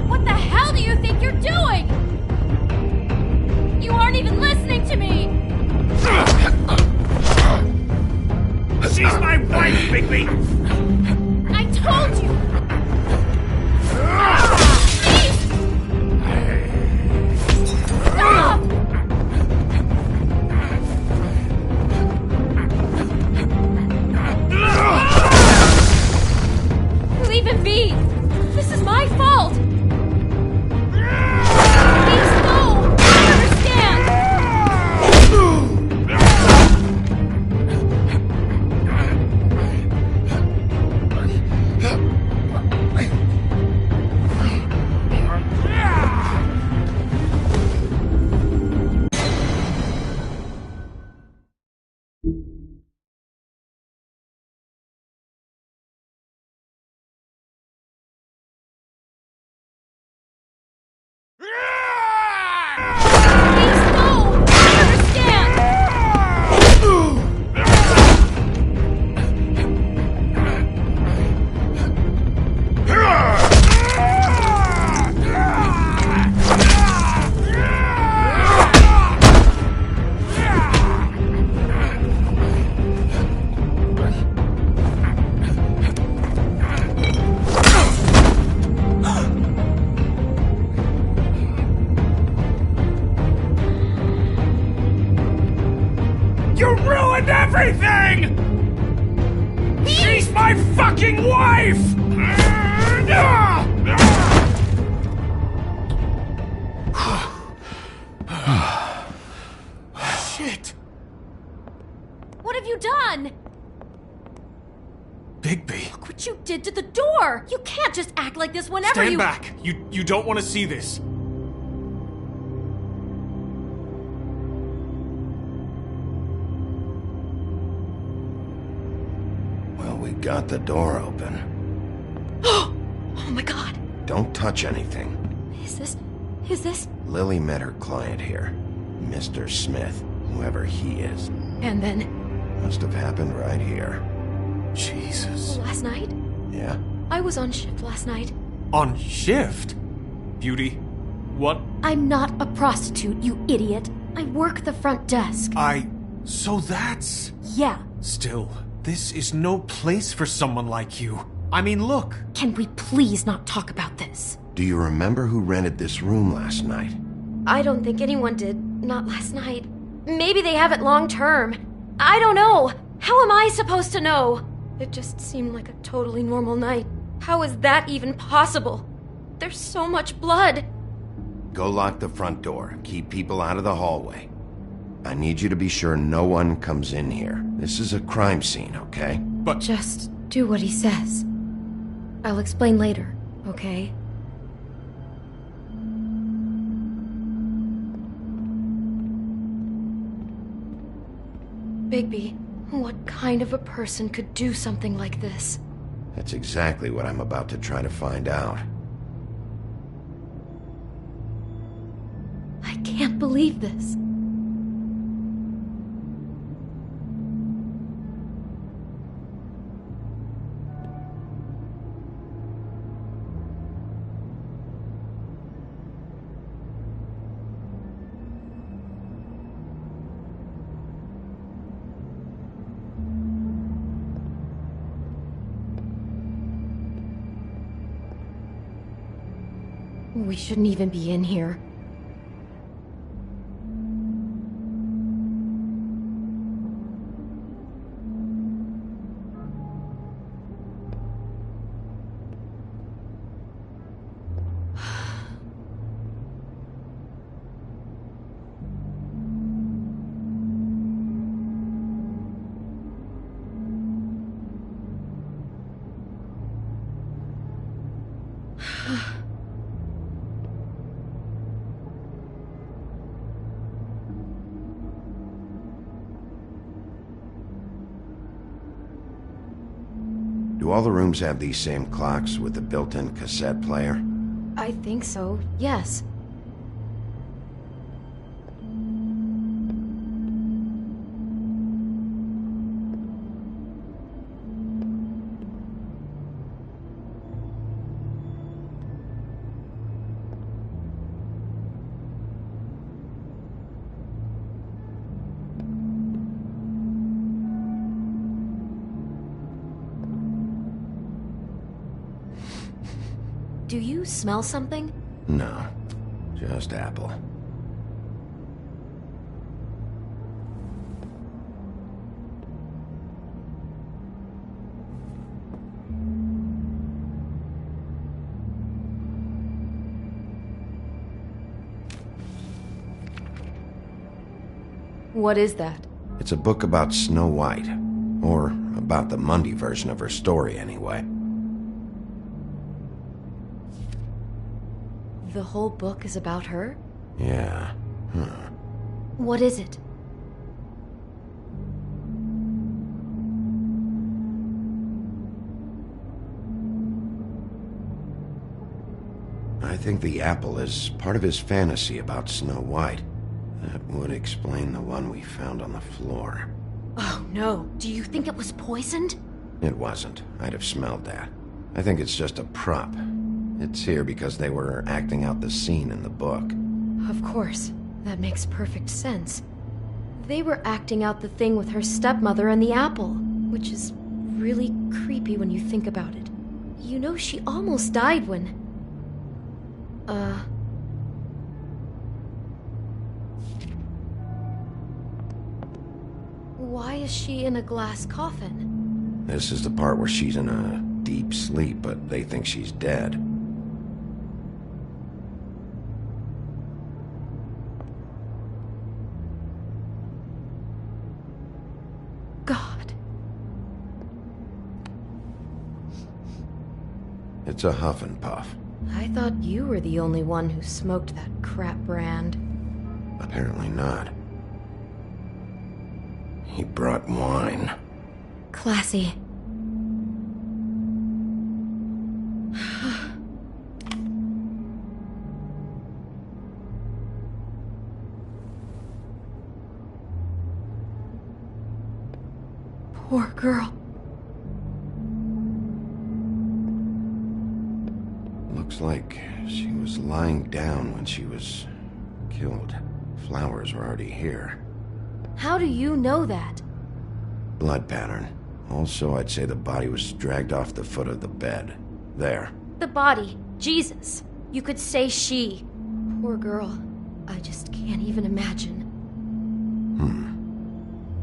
What the hell do you think you're doing? You aren't even listening to me! She's my wife, Bigby! I told you! Stop! Leave him be! This is my fault! Please, no! I understand! You ruined everything! She's my fucking wife! Shit! What have you done? Bigby. Look what you did to the door! You can't just act like this whenever Stand you- back! You don't want to see this. Well, we got the door open. Oh my god. Don't touch anything. Is this? Lily met her client here. Mr. Smith, whoever he is. And then? Must have happened right here. Jesus. Last night? Yeah? I was on shift last night. On shift? Beauty, what? I'm not a prostitute, you idiot. I work the front desk. So that's... Yeah. Still, this is no place for someone like you. I mean, look. Can we please not talk about this? Do you remember who rented this room last night? I don't think anyone did. Not last night. Maybe they have it long term. I don't know. How am I supposed to know? It just seemed like a totally normal night. How is that even possible? There's so much blood. Go lock the front door. Keep people out of the hallway. I need you to be sure no one comes in here. This is a crime scene, okay? But... Just do what he says. I'll explain later. okay? Bigby, what kind of a person could do something like this? That's exactly what I'm about to try to find out. I can't believe this. We shouldn't even be in here. Do all the rooms have these same clocks with the built-in cassette player? I think so, yes. Do you smell something? No, just apple. What is that? It's a book about Snow White. Or about the Mundy version of her story, anyway. The whole book is about her? Yeah. Huh. What is it? I think the apple is part of his fantasy about Snow White. That would explain the one we found on the floor. Oh no, do you think it was poisoned? It wasn't. I'd have smelled that. I think it's just a prop. It's here because they were acting out the scene in the book. Of course. That makes perfect sense. They were acting out the thing with her stepmother and the apple, which is really creepy when you think about it. You know, she almost died when... Why is she in a glass coffin? This is the part where she's in a deep sleep, but they think she's dead. God. It's a huff and puff. I thought you were the only one who smoked that crap brand. Apparently not. He brought wine. Classy. Poor girl. Looks like she was lying down when she was killed. Flowers were already here. How do you know that? Blood pattern. Also, I'd say the body was dragged off the foot of the bed. There. The body. Jesus. You could say she. Poor girl. I just can't even imagine.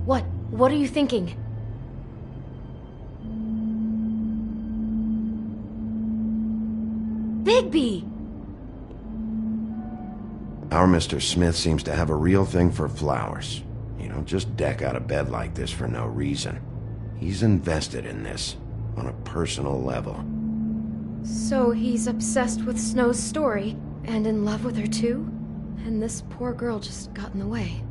What? What are you thinking? Bigby! Our Mr. Smith seems to have a real thing for flowers. You don't just deck out of bed like this for no reason. He's invested in this, on a personal level. So he's obsessed with Snow's story, and in love with her too? And this poor girl just got in the way.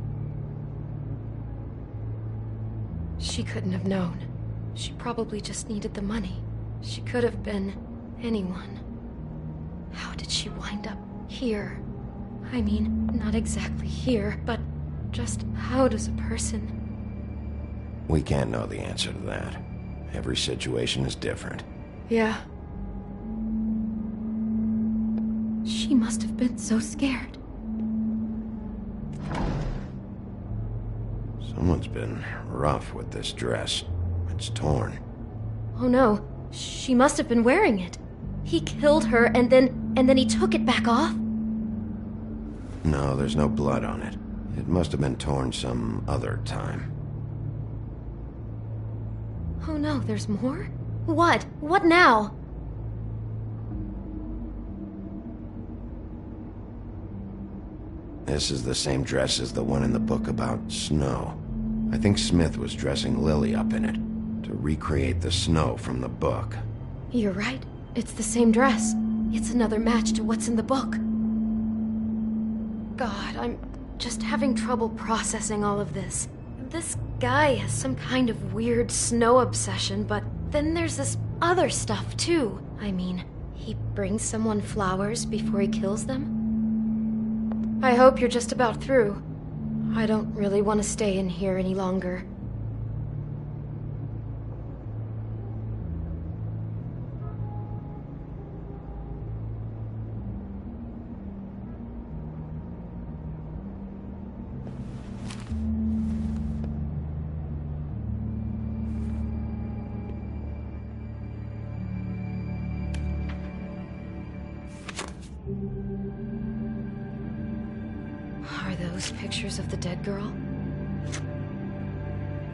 She couldn't have known. She probably just needed the money. She could have been anyone. How did she wind up here? I mean, not exactly here, but just how does a person... We can't know the answer to that. Every situation is different. Yeah. She must have been so scared. Someone's been rough with this dress. It's torn. Oh no, she must have been wearing it. He killed her and then he took it back off? No, there's no blood on it. It must have been torn some other time. Oh no, there's more? What? What now? This is the same dress as the one in the book about Snow. I think Smith was dressing Lily up in it, to recreate the Snow from the book. You're right. It's the same dress. It's another match to what's in the book. God, I'm just having trouble processing all of this. This guy has some kind of weird Snow obsession, but then there's this other stuff too. I mean, he brings someone flowers before he kills them? I hope you're just about through. I don't really want to stay in here any longer. Are those pictures of the dead girl?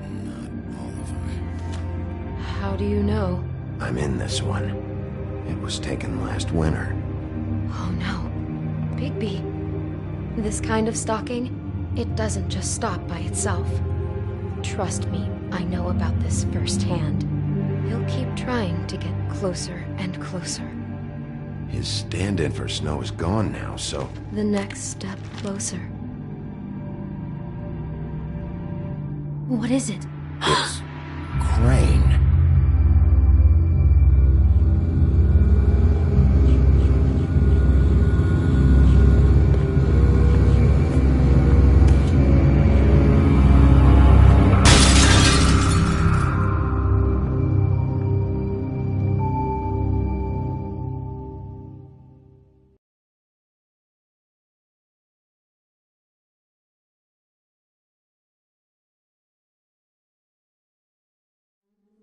Not all of them. How do you know? I'm in this one. It was taken last winter. Oh no. Bigby. This kind of stalking, it doesn't just stop by itself. Trust me, I know about this firsthand. He'll keep trying to get closer and closer. His stand-in for Snow is gone now, so... The next step closer. What is it? It's... Crane.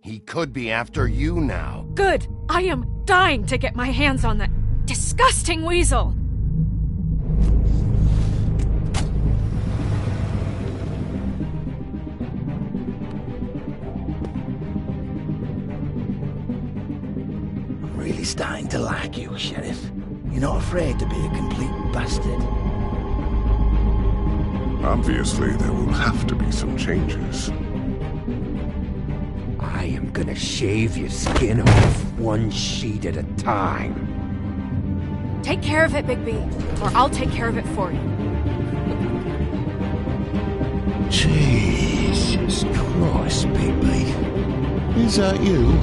He could be after you now. Good! I am dying to get my hands on that disgusting weasel! I'm really starting to like you, Sheriff. You're not afraid to be a complete bastard. Obviously, there will have to be some changes. I am gonna shave your skin off one sheet at a time. Take care of it, Bigby, or I'll take care of it for you. Jesus Christ, Bigby. Is that you?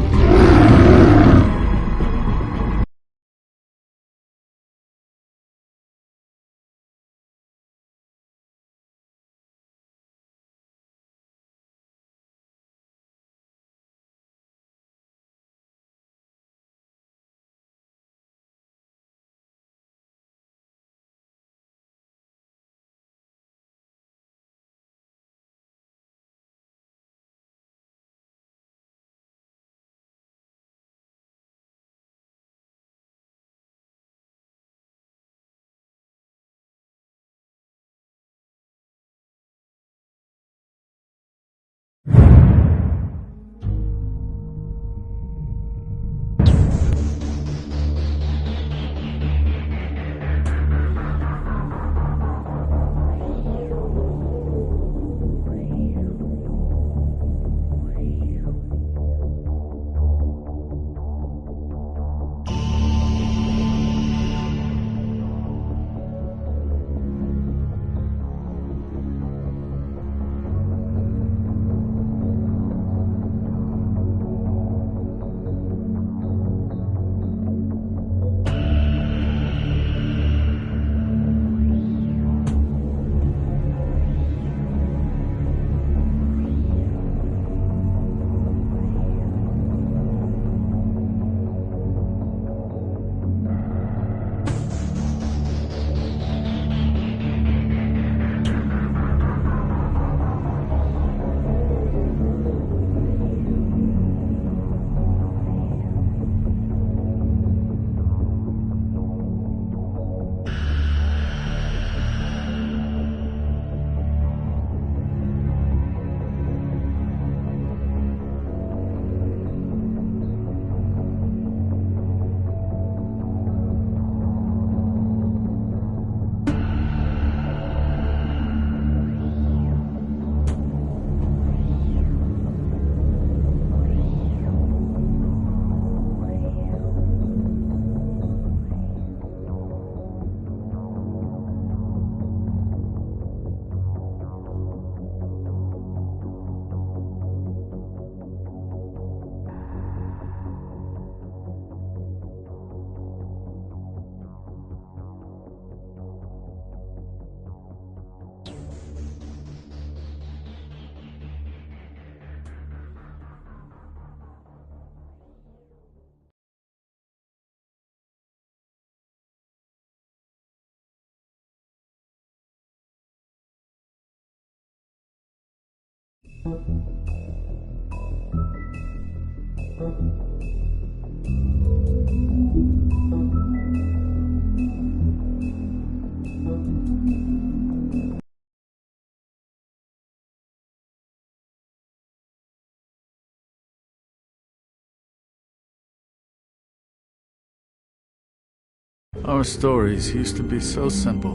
Our stories used to be so simple.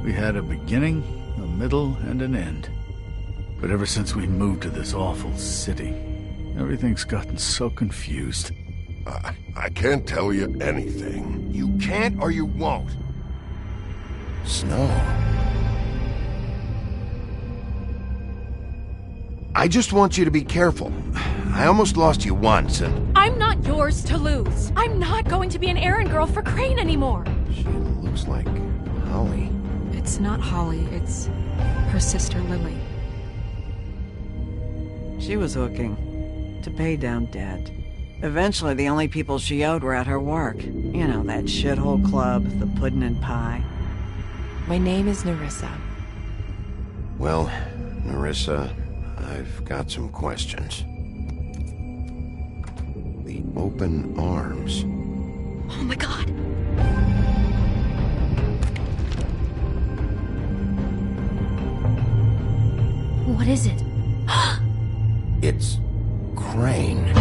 We had a beginning, a middle, and an end. But ever since we moved to this awful city, everything's gotten so confused. I can't tell you anything. You can't or you won't. Snow. I just want you to be careful. I almost lost you once, and... I'm not yours to lose. I'm not going to be an errand girl for Crane anymore. She looks like Holly. It's not Holly, it's her sister Lily. She was hooking to pay down debt. Eventually, the only people she owed were at her work. You know, that shithole club, the Puddin' and Pie. My name is Nerissa. Well, Nerissa, I've got some questions. The open arms. Oh my god. What is it? It's Crane.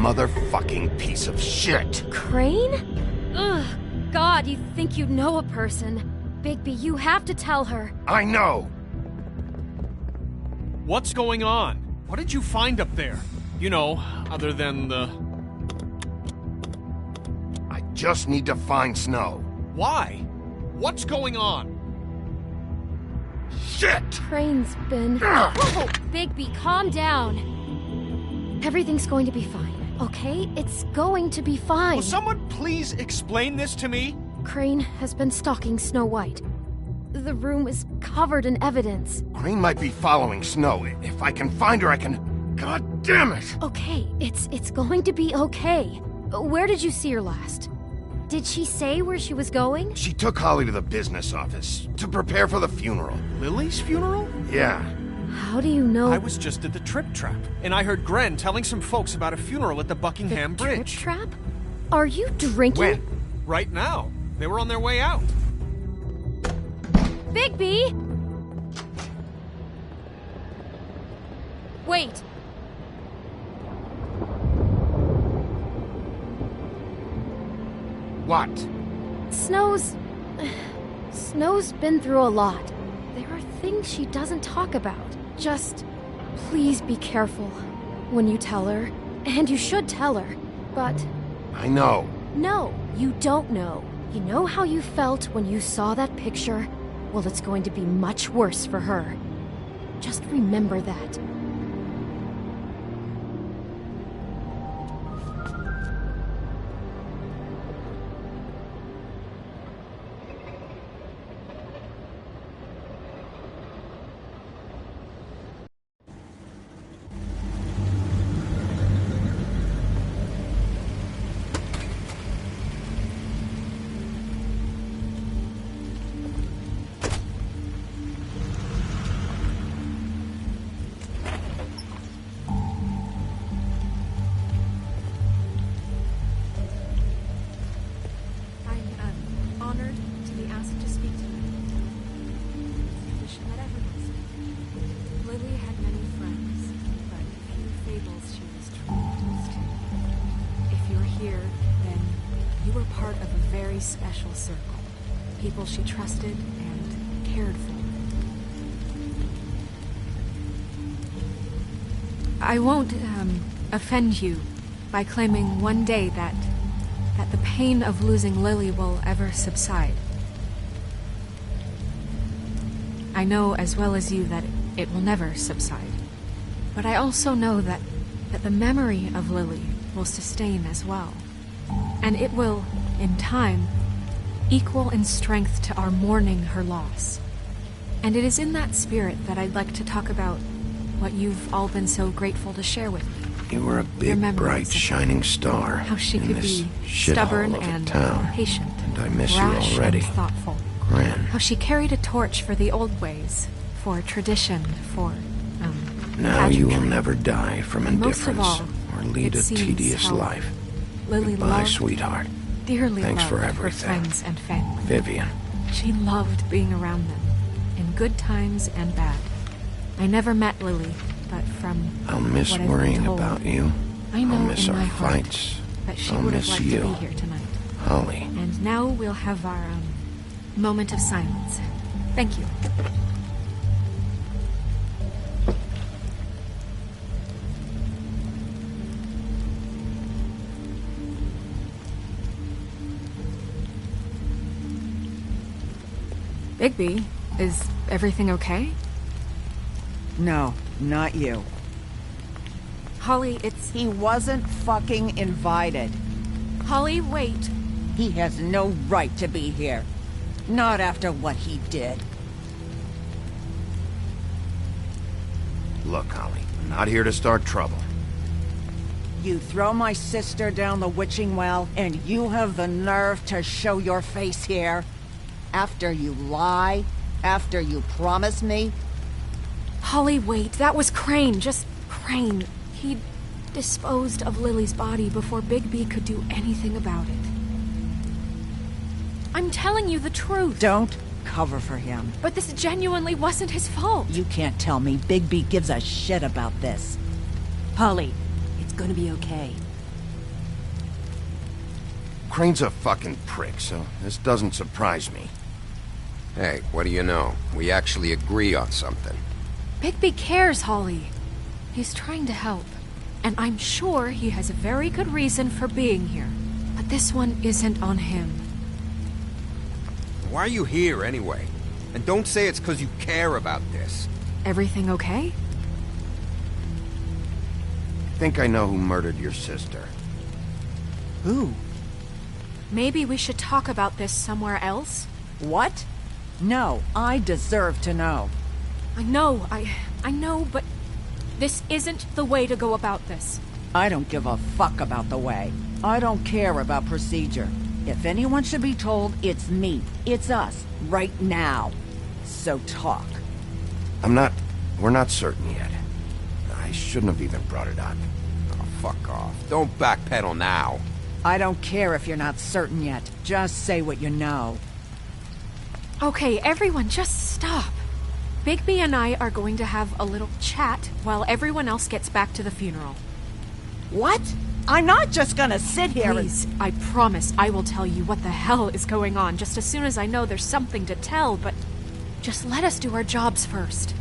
Motherfucking piece of shit. Crane? Ugh, God, you think you know a person. Bigby, you have to tell her. I know. What's going on? What did you find up there? You know, other than the... I just need to find Snow. Why? What's going on? Shit! Crane's been... Whoa, Bigby, calm down. Everything's going to be fine. Okay? It's going to be fine. Will someone please explain this to me? Crane has been stalking Snow White. The room is covered in evidence. Crane might be following Snow. If I can find her, I can... God damn it! Okay, it's going to be okay. Where did you see her last? Did she say where she was going? She took Holly to the business office to prepare for the funeral. Lily's funeral? Yeah. How do you know? I was just at the Trip Trap, and I heard Gren telling some folks about a funeral at the Buckingham Bridge. Trip Trap? Are you drinking? When? Right now. They were on their way out. Bigby! Wait. What? Snow's been through a lot. There are things she doesn't talk about. Just, please be careful when you tell her. And you should tell her, but... I know. No, you don't know. You know how you felt when you saw that picture? Well, it's going to be much worse for her. Just remember that. Special circle. People she trusted and cared for. I won't, offend you by claiming one day that the pain of losing Lily will ever subside. I know as well as you that it will never subside. But I also know that that the memory of Lily will sustain as well. And it will, in time, equal in strength to our mourning her loss. And it is in that spirit that I'd like to talk about what you've all been so grateful to share with me. You were a big, bright, shining star How she in could this be shithole stubborn of a and town. patient, And I miss you rash already. and thoughtful. Gran, How she carried a torch for the old ways, for tradition, for, now you will pageantry. never die from And most of indifference all, or lead it a seems tedious how life. Lily Goodbye, loved, sweetheart. dearly Thanks loved for her everything. friends and family. Vivian. She loved being around them, in good times and bad. I never met Lily, but from I'll miss what I've been worrying told, about you. I know I'll miss in our my heart fights. that she I'll would have miss liked you. to be here tonight. Holly. And now we'll have our moment of silence. Thank you. Bigby, is everything okay? No, not you. Holly, it's... He wasn't fucking invited. Holly, wait. He has no right to be here. Not after what he did. Look, Holly, I'm not here to start trouble. You throw my sister down the witching well, and you have the nerve to show your face here? After you lie? After you promise me? Holly, wait. That was Crane. Just Crane. He disposed of Lily's body before Bigby could do anything about it. I'm telling you the truth. Don't cover for him. But this genuinely wasn't his fault. You can't tell me Bigby gives a shit about this. Holly, it's gonna be okay. Crane's a fucking prick, so this doesn't surprise me. Hey, what do you know? We actually agree on something. Bigby cares, Holly. He's trying to help. And I'm sure he has a very good reason for being here. But this one isn't on him. Why are you here, anyway? And don't say it's because you care about this. Everything okay? I think I know who murdered your sister. Who? Maybe we should talk about this somewhere else? What? No, I deserve to know. I know, but this isn't the way to go about this. I don't give a fuck about the way. I don't care about procedure. If anyone should be told, it's me. It's us. Right now. So talk. We're not certain yet. I shouldn't have even brought it up. Oh, fuck off. Don't backpedal now. I don't care if you're not certain yet. Just say what you know. Okay, everyone, just stop. Bigby and I are going to have a little chat while everyone else gets back to the funeral. What? I'm not just gonna sit here Please, I promise I will tell you what the hell is going on just as soon as I know there's something to tell, but just let us do our jobs first.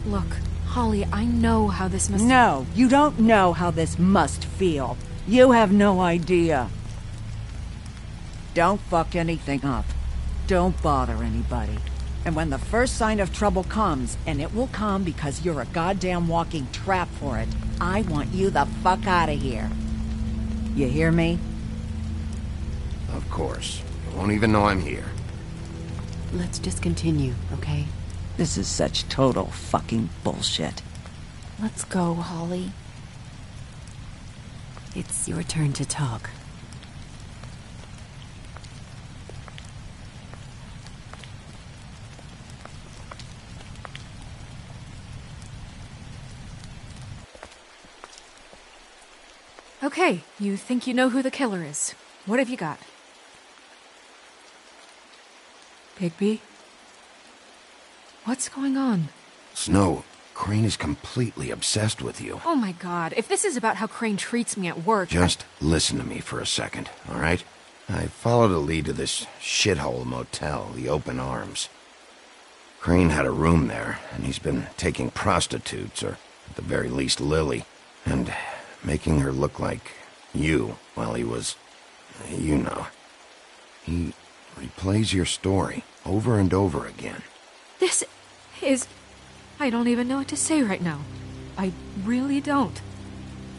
Look, Holly, I know how this must... No, you don't know how this must feel. You have no idea. Don't fuck anything up. Don't bother anybody. And when the first sign of trouble comes, and it will come because you're a goddamn walking trap for it, I want you the fuck out of here. You hear me? Of course. You won't even know I'm here. Let's just continue, okay? This is such total fucking bullshit. Let's go, Holly. It's your turn to talk. Okay, you think you know who the killer is. What have you got? Bigby? What's going on? Snow, Crane is completely obsessed with you. Oh my god, if this is about how Crane treats me at work... Just listen to me for a second, all right? I followed a lead to this shithole motel, the Open Arms. Crane had a room there, and he's been taking prostitutes, or at the very least Lily, and making her look like you while he was... you know. He replays your story over and over again. This is... I don't even know what to say right now. I really don't.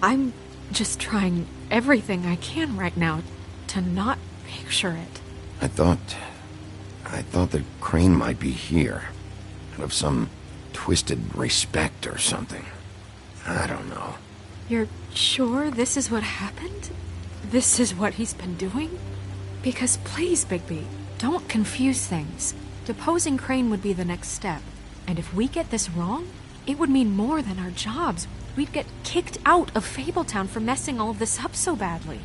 I'm just trying everything I can right now to not picture it. I thought that Crane might be here. Out of some twisted respect or something. I don't know. You're sure this is what happened? This is what he's been doing? Because please, Bigby, don't confuse things. Deposing Crane would be the next step. And if we get this wrong, it would mean more than our jobs. We'd get kicked out of Fabletown for messing all of this up so badly.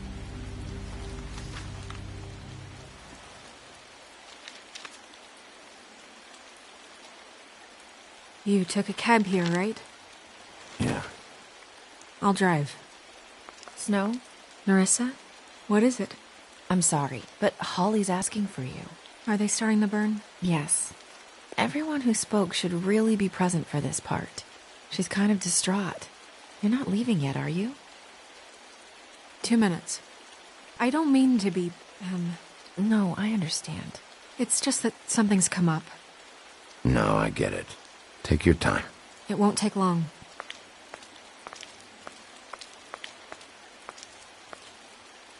You took a cab here, right? Yeah. I'll drive. Snow? Nerissa? What is it? I'm sorry, but Holly's asking for you. Are they starting the burn? Yes. Everyone who spoke should really be present for this part. She's kind of distraught. You're not leaving yet, are you? 2 minutes. I don't mean to be, No, I understand. It's just that something's come up. No, I get it. Take your time. It won't take long.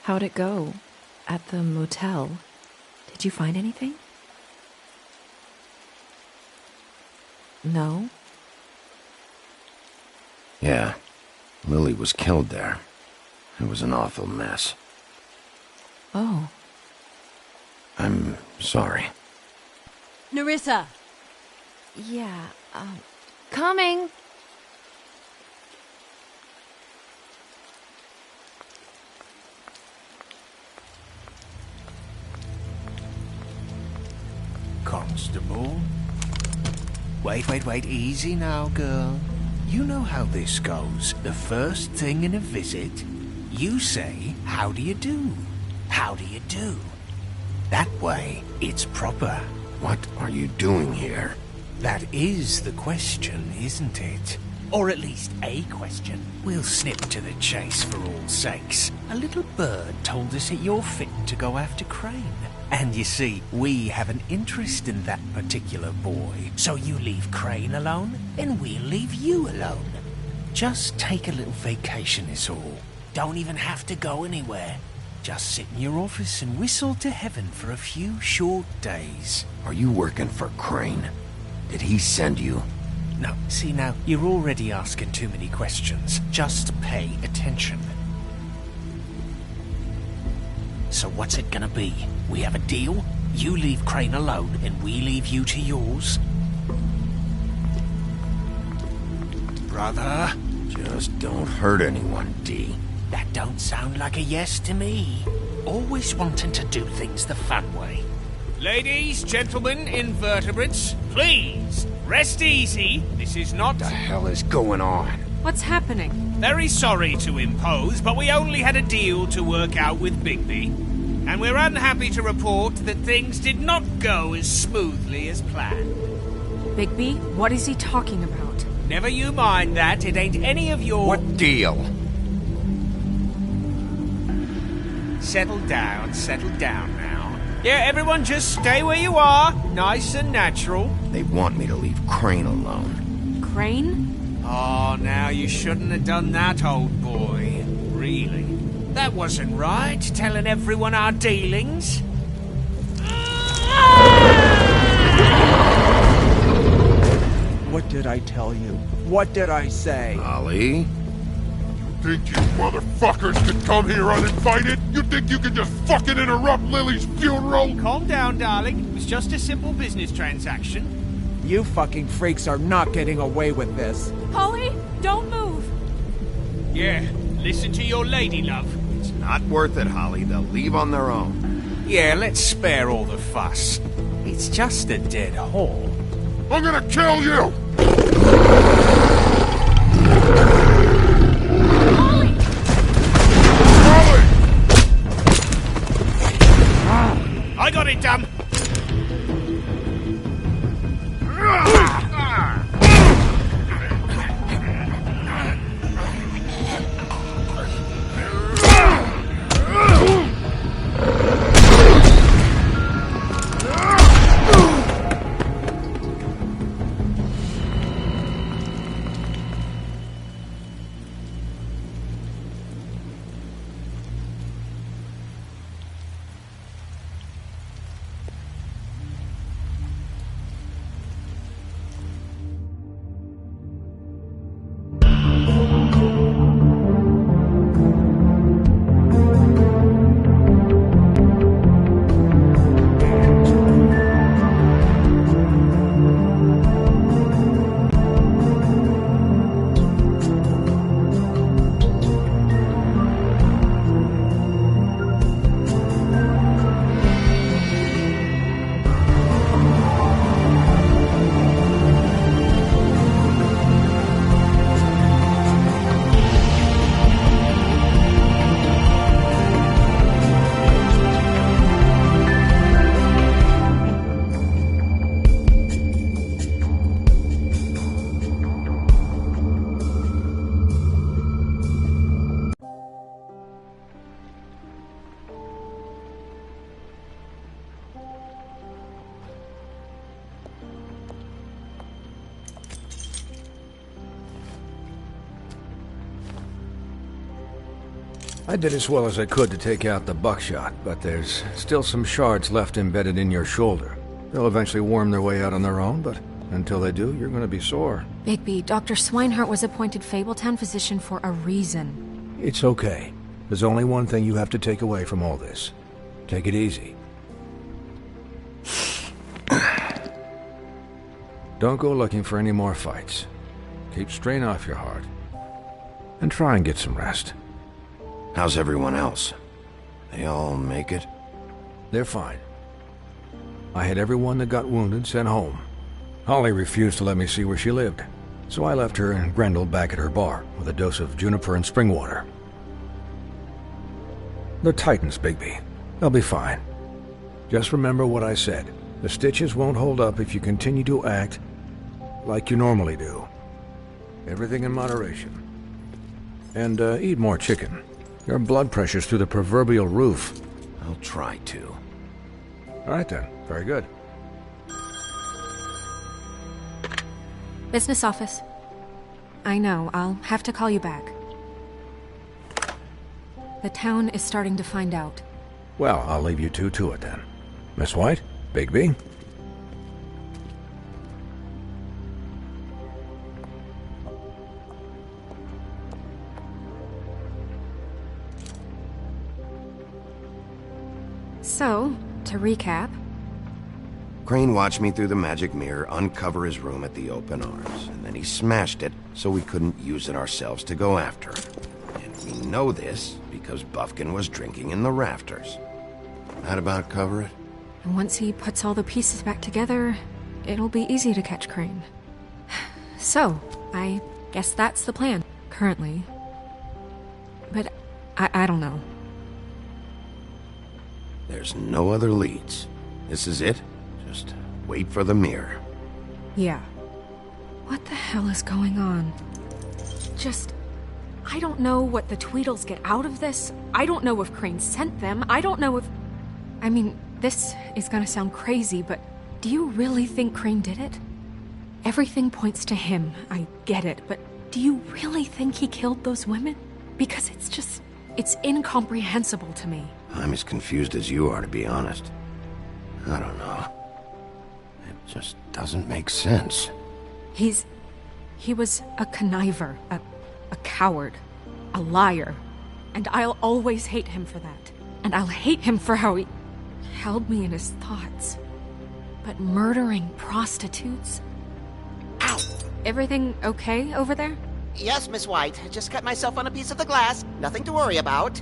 How'd it go? At the motel? Did you find anything? No? Yeah. Lily was killed there. It was an awful mess. Oh. I'm sorry. Nerissa! Yeah, Coming! Constable? Wait, easy now, girl. You know how this goes. The first thing in a visit, you say, how do you do? How do you do? That way, it's proper. What are you doing here? That is the question, isn't it? Or at least a question. We'll snip to the chase for all sakes. A little bird told us that you're fitting to go after Crane. And you see, we have an interest in that particular boy. So you leave Crane alone, and we'll leave you alone. Just take a little vacation is all. Don't even have to go anywhere. Just sit in your office and whistle to heaven for a few short days. Are you working for Crane? Did he send you? No, see now, you're already asking too many questions. Just pay attention. So what's it gonna be? We have a deal? You leave Crane alone, and we leave you to yours? Brother? Just don't hurt anyone, D. That don't sound like a yes to me. Always wanting to do things the fun way. Ladies, gentlemen, invertebrates, please, rest easy. This is not... What the hell is going on? What's happening? Very sorry to impose, but we only had a deal to work out with Bigby. And we're unhappy to report that things did not go as smoothly as planned. Bigby, what is he talking about? Never you mind that, it ain't any of your... What deal? Settle down now. Yeah, everyone just stay where you are. Nice and natural. They want me to leave Crane alone. Crane? Oh, now you shouldn't have done that, old boy. Really? That wasn't right, telling everyone our dealings. What did I tell you? What did I say? Ollie? Think you motherfuckers could come here uninvited? You think you can just fucking interrupt Lily's funeral? Calm down, darling. It was just a simple business transaction. You fucking freaks are not getting away with this. Holly, don't move. Yeah, listen to your lady love. It's not worth it, Holly. They'll leave on their own. Yeah, let's spare all the fuss. It's just a dead hole. I'm gonna kill you! I got it, damn! I did as well as I could to take out the buckshot, but there's still some shards left embedded in your shoulder. They'll eventually worm their way out on their own, but until they do, you're gonna be sore. Bigby, Dr. Swinehart was appointed Fabletown physician for a reason. It's okay. There's only one thing you have to take away from all this. Take it easy. Don't go looking for any more fights. Keep strain off your heart. And try and get some rest. How's everyone else? They all make it? They're fine. I had everyone that got wounded sent home. Holly refused to let me see where she lived, so I left her and Grendel back at her bar with a dose of juniper and spring water. They're Titans, Bigby. They'll be fine. Just remember what I said. The stitches won't hold up if you continue to act like you normally do. Everything in moderation. And eat more chicken. Your blood pressure's through the proverbial roof. I'll try to. All right then. Very good. Business office. I know, I'll have to call you back. The town is starting to find out. Well, I'll leave you two to it then. Miss White? Bigby? So, to recap... Crane watched me through the magic mirror uncover his room at the Open Arms, and then he smashed it so we couldn't use it ourselves to go after him. And we know this because Buffkin was drinking in the rafters. That about cover it? And once he puts all the pieces back together, it'll be easy to catch Crane. So, I guess that's the plan, currently. But I don't know. There's no other leads. This is it? Just wait for the mirror. Yeah. What the hell is going on? I don't know what the Tweedles get out of this. I don't know if Crane sent them. I don't know if... I mean, this is gonna sound crazy, but do you really think Crane did it? Everything points to him, I get it, but do you really think he killed those women? Because it's incomprehensible to me. I'm as confused as you are, to be honest. I don't know. It just doesn't make sense. He was a conniver, a coward, a liar, and I'll always hate him for that. And I'll hate him for how he held me in his thoughts. But murdering prostitutes? Ow! Everything okay over there? Yes, Miss White. Just cut myself on a piece of the glass. Nothing to worry about.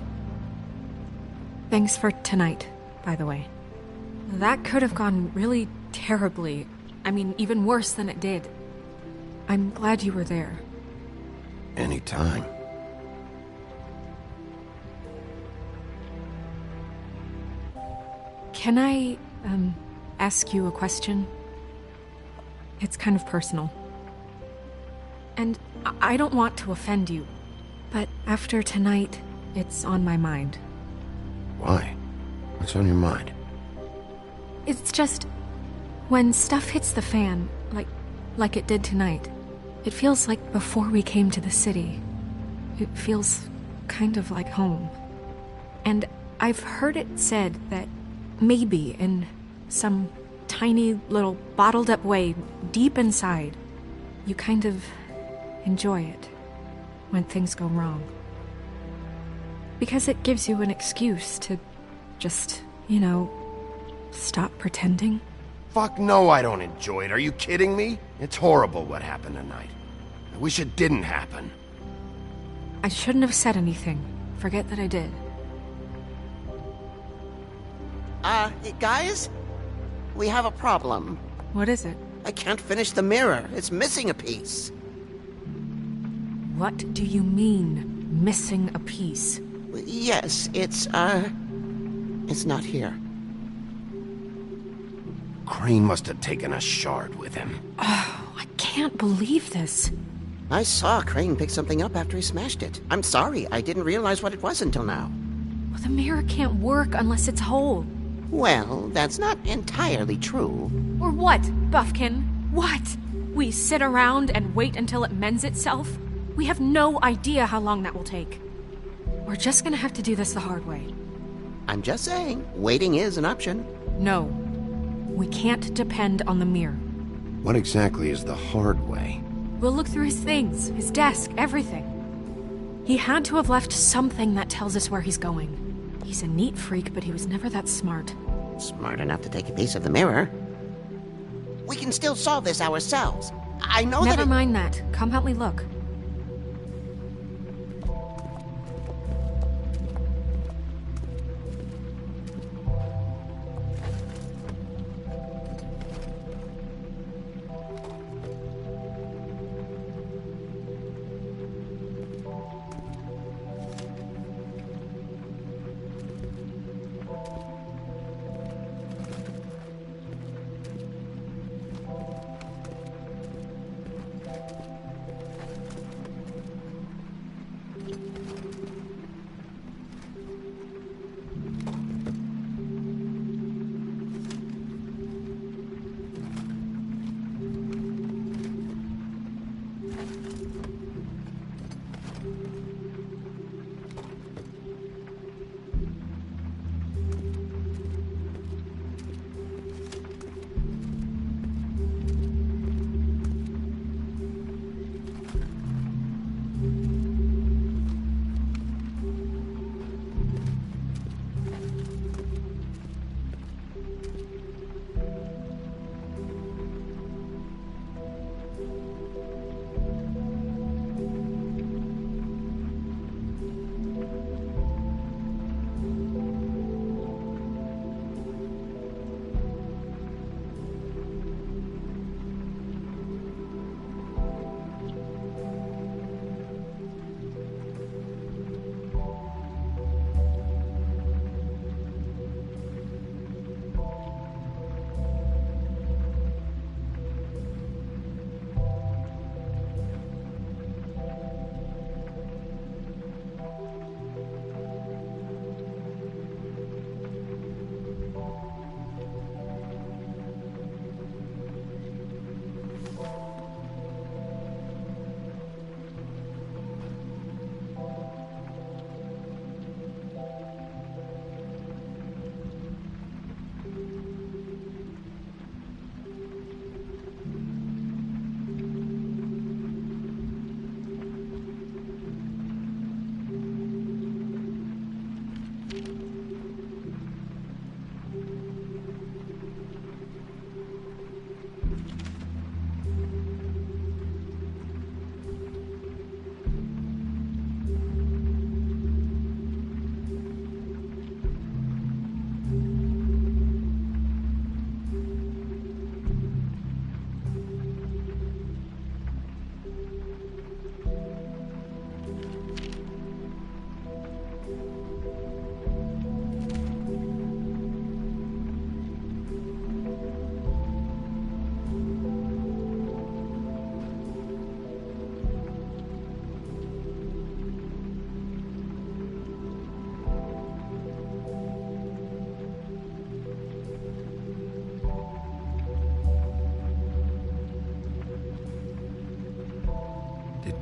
Thanks for tonight, by the way. That could have gone really terribly. I mean, even worse than it did. I'm glad you were there. Anytime. Can I, ask you a question? It's kind of personal. And I don't want to offend you, but after tonight, it's on my mind. Why? What's on your mind? It's just... when stuff hits the fan, like it did tonight, it feels like before we came to the city. It feels kind of like home. And I've heard it said that maybe in some tiny little bottled up way deep inside, you kind of enjoy it when things go wrong. Because it gives you an excuse to just, stop pretending. Fuck no, I don't enjoy it. Are you kidding me? It's horrible what happened tonight. I wish it didn't happen. I shouldn't have said anything. Forget that I did. Guys? We have a problem. What is it? I can't finish the mirror. It's missing a piece. What do you mean, missing a piece? Yes, it's not here. Crane must have taken a shard with him. Oh, I can't believe this. I saw Crane pick something up after he smashed it. I'm sorry, I didn't realize what it was until now. Well, the mirror can't work unless it's whole. Well, that's not entirely true. Or what, Buffkin? What? We sit around and wait until it mends itself? We have no idea how long that will take. We're just gonna have to do this the hard way. I'm just saying, waiting is an option. No. We can't depend on the mirror. What exactly is the hard way? We'll look through his things, his desk, everything. He had to have left something that tells us where he's going. He's a neat freak, but he was never that smart. Smart enough to take a piece of the mirror. We can still solve this ourselves. I know that. Never mind that. Come help me look.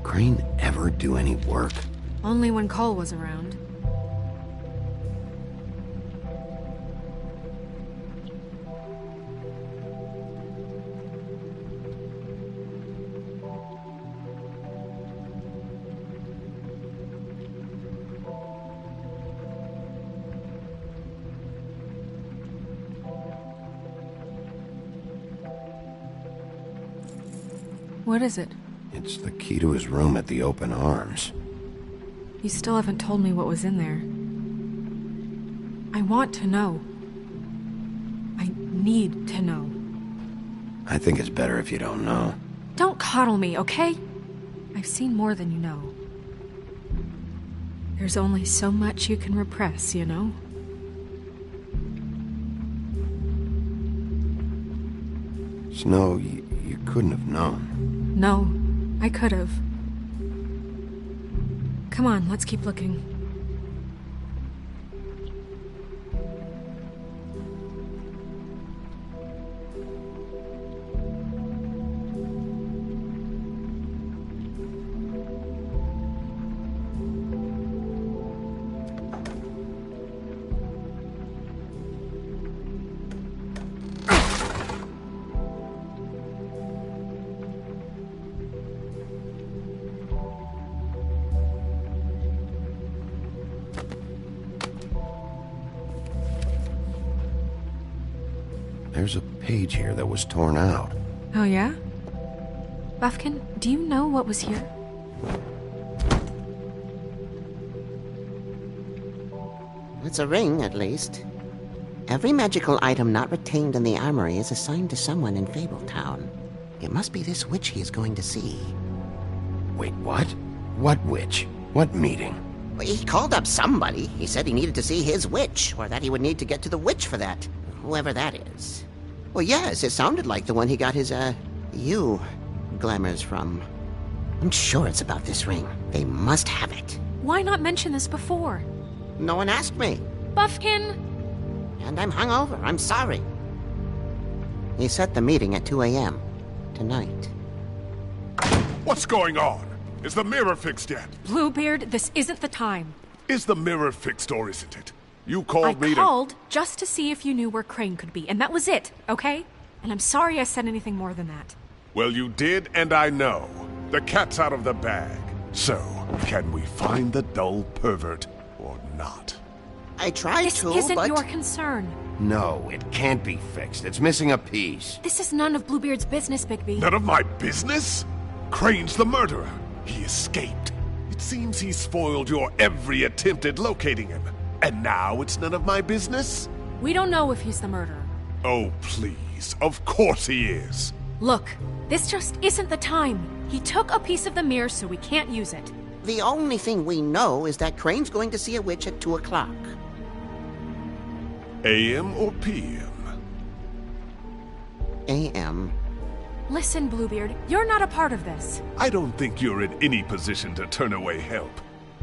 Crane ever do any work? Only when Cole was around. What is it? It's the key to his room at the Open Arms. You still haven't told me what was in there. I want to know. I need to know. I think it's better if you don't know. Don't coddle me, okay? I've seen more than you know. There's only so much you can repress, you know? Snow, you couldn't have known. No, I could have. Come on, let's keep looking. There's a page here that was torn out. Oh, yeah? Buffkin, do you know what was here? It's a ring, at least. Every magical item not retained in the armory is assigned to someone in Fabletown. It must be this witch he is going to see. Wait, what? What witch? What meeting? He called up somebody. He said he needed to see his witch, or that he would need to get to the witch for that. Whoever that is. Well, yes, it sounded like the one he got his, glamours from. I'm sure it's about this ring. They must have it. Why not mention this before? No one asked me. Buffkin! And I'm hungover. I'm sorry. He set the meeting at 2 a.m. tonight. What's going on? Is the mirror fixed yet? Bluebeard, this isn't the time. Is the mirror fixed or isn't it? You called me I called just to see if you knew where Crane could be, and that was it, okay? And I'm sorry I said anything more than that. Well, you did, and I know. The cat's out of the bag. So, can we find the dull pervert or not? I tried this to, This isn't but... your concern. No, it can't be fixed. It's missing a piece. This is none of Bluebeard's business, Bigby. None of my business? Crane's the murderer. He escaped. It seems he spoiled your every attempt at locating him. And now it's none of my business? We don't know if he's the murderer. Oh, please. Of course he is. Look, this just isn't the time. He took a piece of the mirror, so we can't use it. The only thing we know is that Crane's going to see a witch at 2 o'clock. AM or PM? AM. Listen, Bluebeard, you're not a part of this. I don't think you're in any position to turn away help.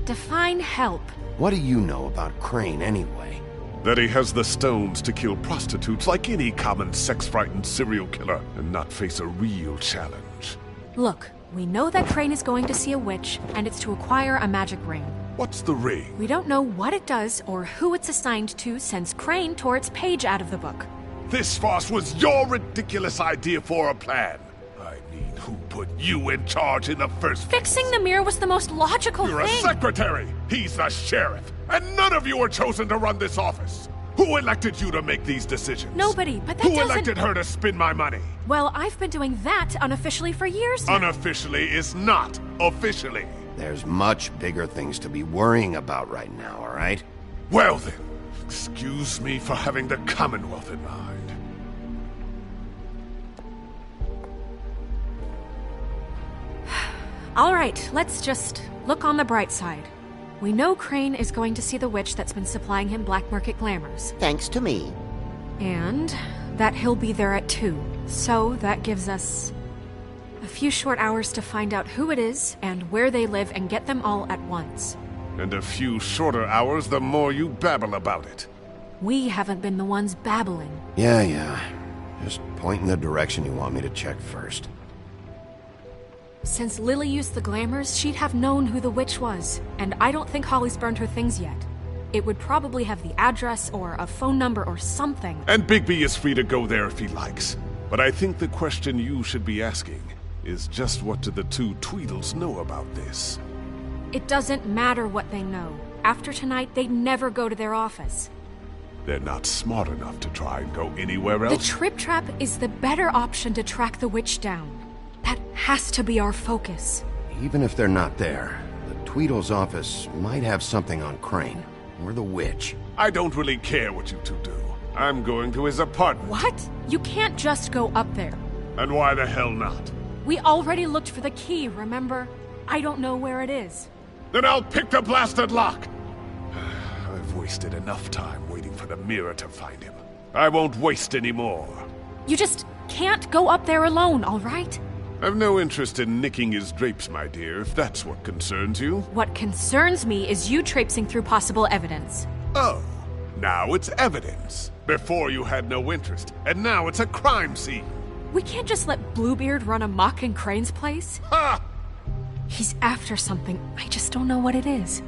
Define help. What do you know about Crane, anyway? That he has the stones to kill prostitutes like any common sex-frightened serial killer and not face a real challenge. Look, we know that Crane is going to see a witch, and it's to acquire a magic ring. What's the ring? We don't know what it does or who it's assigned to since Crane tore its page out of the book. This farce was your ridiculous idea for a plan. I mean, who put you in charge in the first place? Fixing the mirror was the most logical You're thing. a secretary. He's the sheriff. And none of you were chosen to run this office. Who elected you to make these decisions? Nobody, but that Who elected her to spend my money? Well, I've been doing that unofficially for years now. Unofficially is not officially. There's much bigger things to be worrying about right now, all right? Well then, excuse me for having the Commonwealth in mind. All right, let's just look on the bright side. We know Crane is going to see the witch that's been supplying him black market glamours. Thanks to me. And that he'll be there at 2. So that gives us a few short hours to find out who it is and where they live and get them all at once. And a few shorter hours the more you babble about it. We haven't been the ones babbling. Yeah. Just point in the direction you want me to check first. Since Lily used the glamours, she'd have known who the witch was, and I don't think Holly's burned her things yet. It would probably have the address or a phone number or something. And Bigby is free to go there if he likes. But I think the question you should be asking is just what do the two Tweedles know about this? It doesn't matter what they know. After tonight, they'd never go to their office. They're not smart enough to try and go anywhere else? The Trip Trap is the better option to track the witch down. That has to be our focus. Even if they're not there, the Tweedle's office might have something on Crane, or the witch. I don't really care what you two do. I'm going to his apartment. What? You can't just go up there. And why the hell not? We already looked for the key, remember? I don't know where it is. Then I'll pick the blasted lock! I've wasted enough time waiting for the mirror to find him. I won't waste any more. You just can't go up there alone, all right? I've no interest in nicking his drapes, my dear, if that's what concerns you. What concerns me is you traipsing through possible evidence. Oh, now it's evidence. Before you had no interest, and now it's a crime scene. We can't just let Bluebeard run amok in Crane's place. Ha! He's after something. I just don't know what it is.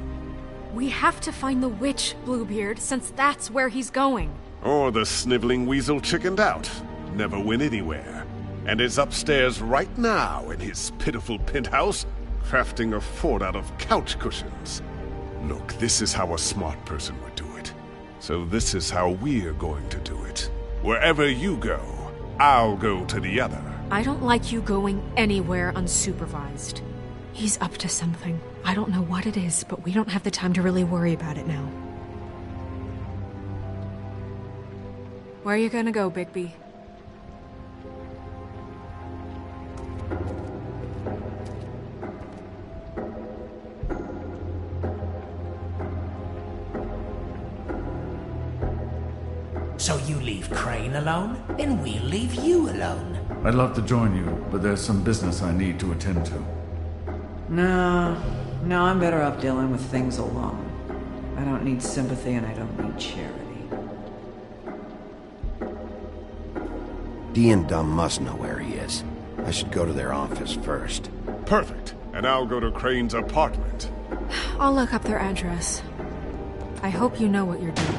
We have to find the witch, Bluebeard, since that's where he's going. Or the sniveling weasel chickened out. Never went anywhere. And is upstairs right now in his pitiful penthouse, crafting a fort out of couch cushions. Look, this is how a smart person would do it. So this is how we're going to do it. Wherever you go, I'll go to the other. I don't like you going anywhere unsupervised. He's up to something. I don't know what it is, but we don't have the time to really worry about it now. Where are you gonna go, Bigby? So you leave Crane alone, and we'll leave you alone. I'd love to join you, but there's some business I need to attend to. No, I'm better off dealing with things alone. I don't need sympathy and I don't need charity. Dee and Dumb must know where he is. I should go to their office first. Perfect. And I'll go to Crane's apartment. I'll look up their address. I hope you know what you're doing.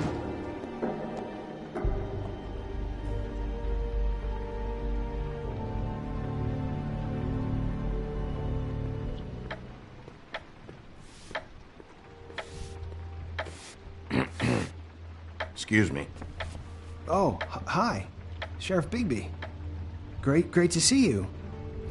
Excuse me. Oh, hi. Sheriff Bigby. Great to see you.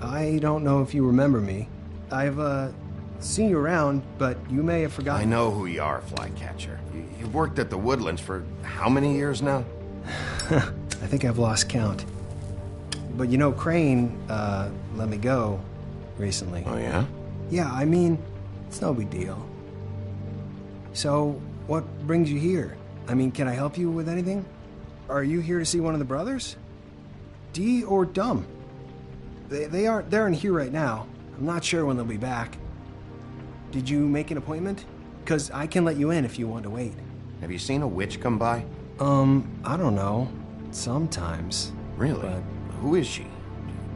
I don't know if you remember me. I've, seen you around, but you may have forgotten. I know who you are, Flycatcher. You've worked at the Woodlands for how many years now? I think I've lost count. But you know, Crane, let me go recently. Oh, yeah? Yeah, I mean, it's no big deal. So, what brings you here? I mean, can I help you with anything? Are you here to see one of the brothers? Dee or Dumb? They aren't here right now. I'm not sure when they'll be back. Did you make an appointment? 'Cause I can let you in if you want to wait. Have you seen a witch come by? I don't know. Sometimes. Really? But who is she?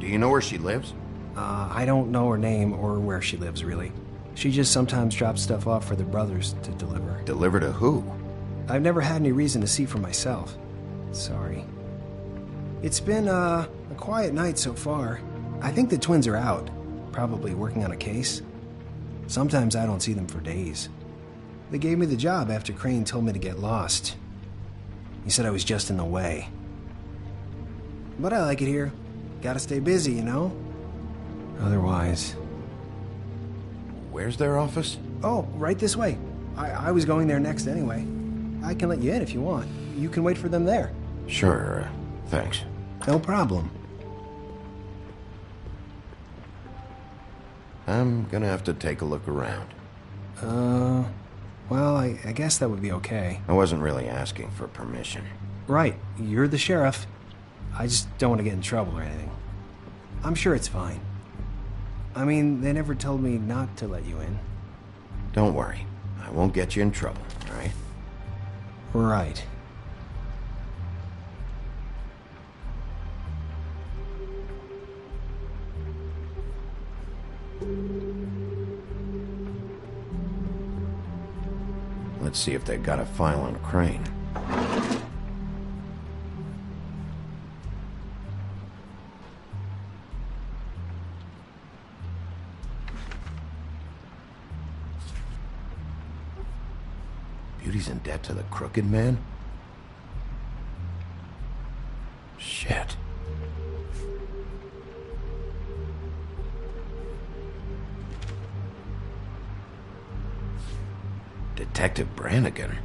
Do you know where she lives? I don't know her name or where she lives, really. She just sometimes drops stuff off for the brothers to deliver. Deliver to who? I've never had any reason to see for myself. Sorry. It's been, a quiet night so far. I think the twins are out, probably working on a case. Sometimes I don't see them for days. They gave me the job after Crane told me to get lost. He said I was just in the way. But I like it here. Gotta stay busy, you know? Otherwise... Where's their office? Oh, right this way. I was going there next anyway. I can let you in if you want. You can wait for them there. Sure, thanks. No problem. I'm gonna have to take a look around. Well, I guess that would be okay. I wasn't really asking for permission. Right, you're the sheriff. I just don't want to get in trouble or anything. I'm sure it's fine. I mean, they never told me not to let you in. Don't worry. I won't get you in trouble, all right? Right. Let's see if they got a file on Crane. Beauty's in debt to the Crooked Man? Shit. Detective Brannigan.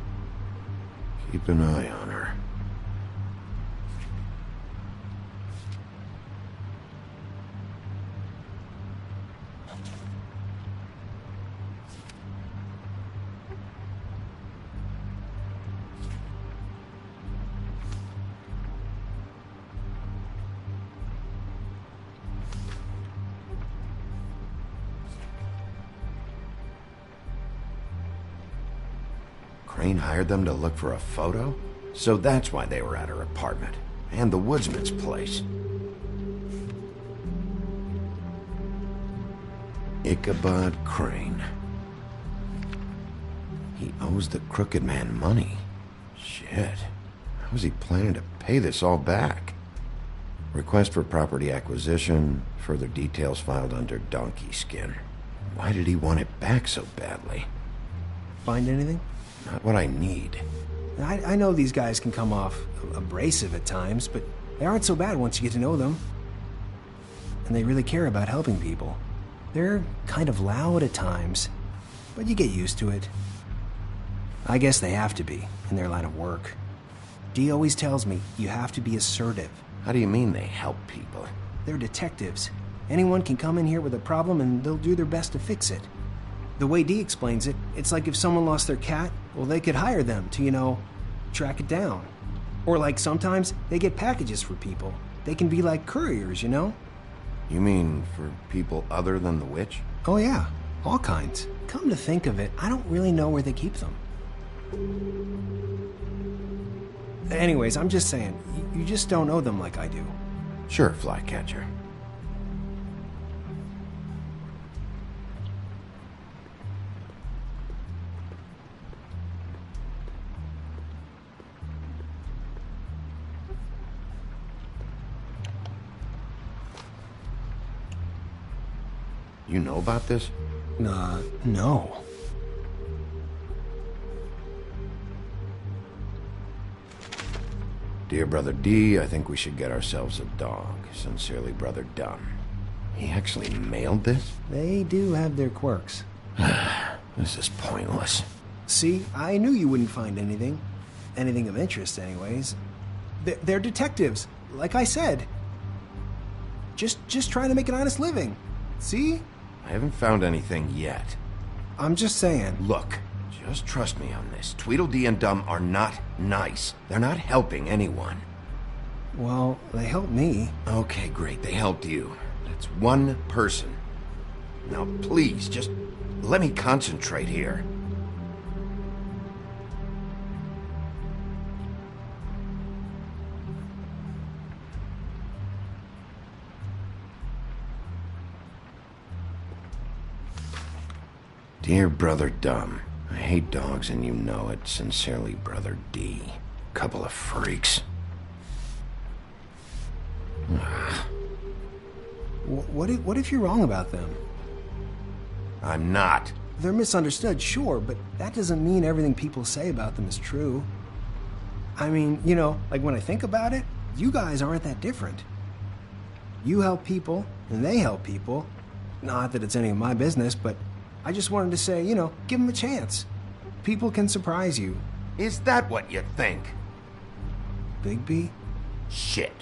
Keep an eye on her. Crane hired them to look for a photo? So that's why they were at her apartment. And the woodsman's place. Ichabod Crane. He owes the Crooked Man money. Shit. How was he planning to pay this all back? Request for property acquisition. Further details filed under donkey skin. Why did he want it back so badly? Find anything? Not what I need. I know these guys can come off abrasive at times, but they aren't so bad once you get to know them. And they really care about helping people. They're kind of loud at times, but you get used to it. I guess they have to be, in their line of work. Dee always tells me you have to be assertive. How do you mean they help people? They're detectives. Anyone can come in here with a problem and they'll do their best to fix it. The way Dee explains it, it's like if someone lost their cat, well, they could hire them to, track it down. Or like sometimes they get packages for people. They can be like couriers, You mean for people other than the witch? Oh yeah, all kinds. Come to think of it, I don't really know where they keep them. Anyways, I'm just saying, you just don't know them like I do. Sure, Flycatcher. You know about this? No. Dear Brother D, I think we should get ourselves a dog. Sincerely, Brother Dumb. He actually mailed this? They do have their quirks. This is pointless. See, I knew you wouldn't find anything. Anything of interest, anyways. They're detectives, like I said. Just trying to make an honest living. See? I haven't found anything yet. I'm just saying. Look, just trust me on this. Tweedledee and Dumb are not nice. They're not helping anyone. Well, they helped me. Okay, great. They helped you. That's one person. Now, please, just let me concentrate here. Dear Brother Dumb, I hate dogs and you know it. Sincerely, Brother D. Couple of freaks. What if you're wrong about them? I'm not. They're misunderstood, sure, but that doesn't mean everything people say about them is true. I mean, like when I think about it, you guys aren't that different. You help people, and they help people. Not that it's any of my business, but I just wanted to say, give them a chance. People can surprise you. Is that what you think? Bigby? Shit.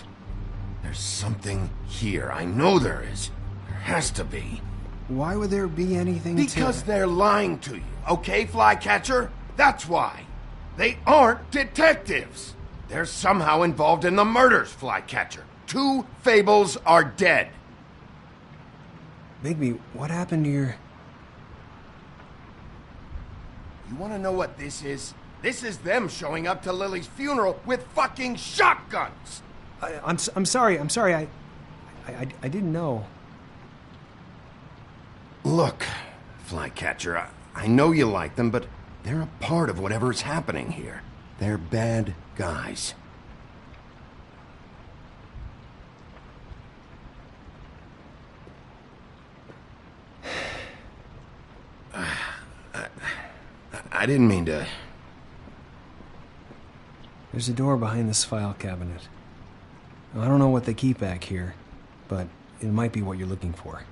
There's something here. I know there is. There has to be. Why would there be anything Because they're lying to you, okay, Flycatcher? That's why. They aren't detectives. They're somehow involved in the murders, Flycatcher. 2 fables are dead. Bigby, what happened to your... You want to know what this is? This is them showing up to Lily's funeral with fucking shotguns! I'm sorry. I didn't know. Look, Flycatcher, I know you like them, but they're a part of whatever's happening here. They're bad guys. I didn't mean to... There's a door behind this file cabinet. I don't know what they keep back here, but it might be what you're looking for.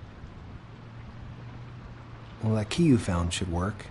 Well, that key you found should work.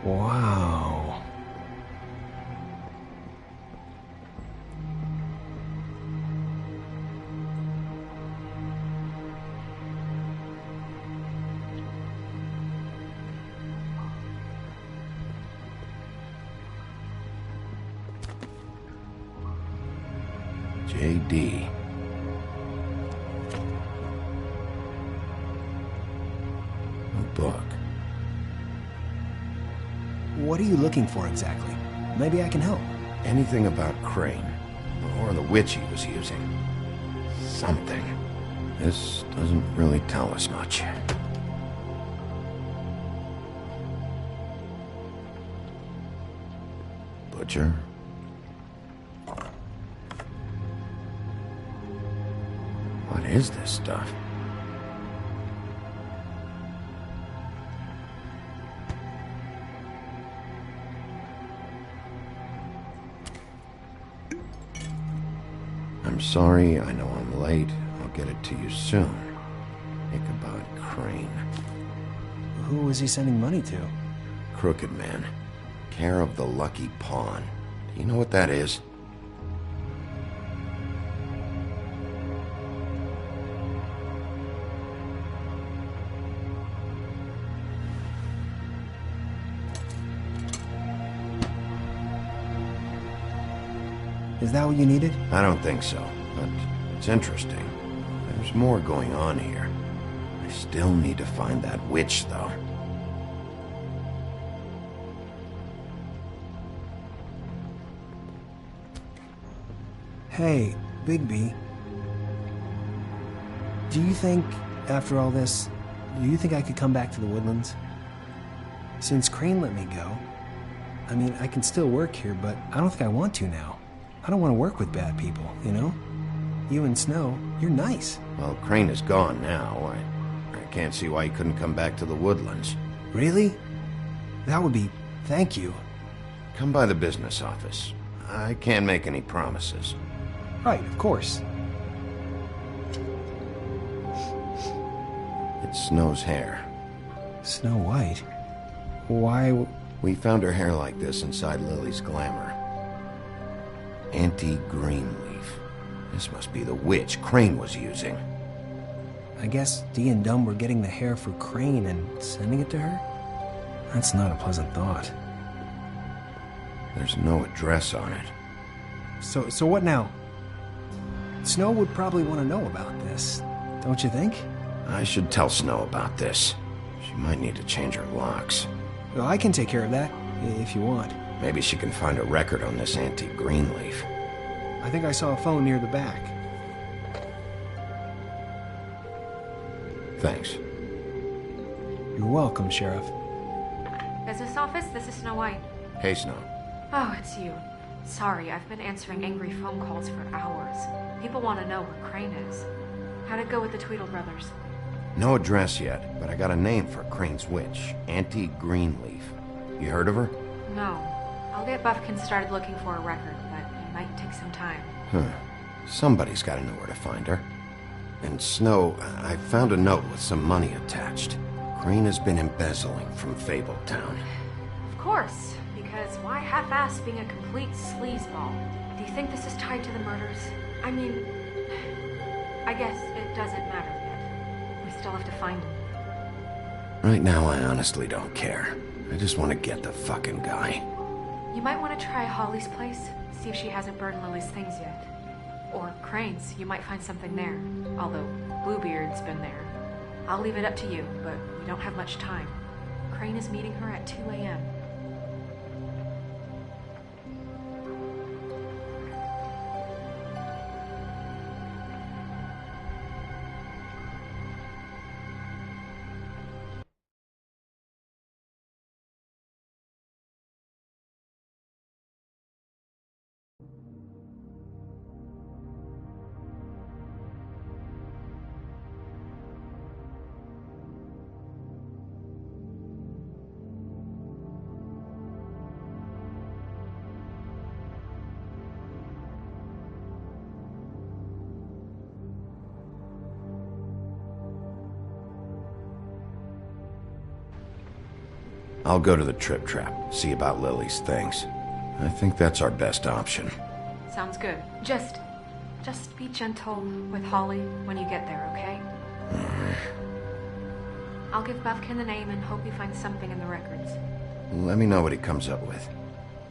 Wow. J.D. A book. What are you looking for exactly? Maybe I can help. Anything about Crane, or the witch he was using. Something. This doesn't really tell us much. Butcher? What is this stuff? I'm sorry, I know I'm late. I'll get it to you soon. Ichabod Crane. Who was he sending money to? Crooked Man. Care of the Lucky Pawn. Do you know what that is? Is that what you needed? I don't think so, but it's interesting. There's more going on here. I still need to find that witch, though. Hey, Bigby. Do you think, after all this, do you think I could come back to the Woodlands? Since Crane let me go, I mean, I can still work here, but I don't think I want to now. I don't want to work with bad people, you know? You and Snow, you're nice. Well, Crane is gone now. I can't see why he couldn't come back to the Woodlands. Really? That would be... thank you. Come by the business office. I can't make any promises. Right, of course. It's Snow's hair. Snow White? Why... We found her hair like this inside Lily's glamour. Anti-Greenleaf. This must be the witch Crane was using. I guess Dee and Dumb were getting the hair for Crane and sending it to her? That's not a pleasant thought. There's no address on it. So what now? Snow would probably want to know about this, don't you think? I should tell Snow about this. She might need to change her locks. Well, I can take care of that, if you want. Maybe she can find a record on this Anti-Greenleaf. I think I saw a phone near the back. Thanks. You're welcome, Sheriff. Business office, this is Snow White. Hey, Snow. Oh, it's you. Sorry, I've been answering angry phone calls for hours. People want to know where Crane is. How'd it go with the Tweedle brothers? No address yet, but I got a name for Crane's witch. Anti-Greenleaf. You heard of her? No. I'll get Buffkin started looking for a record, but it might take some time. Huh. Somebody's got to know where to find her. And Snow, I found a note with some money attached. Crane has been embezzling from Fabletown. Of course, because why half-ass being a complete sleazeball? Do you think this is tied to the murders? I mean, I guess it doesn't matter yet. We still have to find him. Right now, I honestly don't care. I just want to get the fucking guy. You might want to try Holly's place, see if she hasn't burned Lily's things yet. Or Crane's, you might find something there. Although, Bluebeard's been there. I'll leave it up to you, but we don't have much time. Crane is meeting her at 2 a.m. I'll go to the Trip Trap, see about Lily's things. I think that's our best option. Sounds good. Just be gentle with Holly when you get there, okay? I'll give Buffkin the name and hope he finds something in the records. Let me know what he comes up with.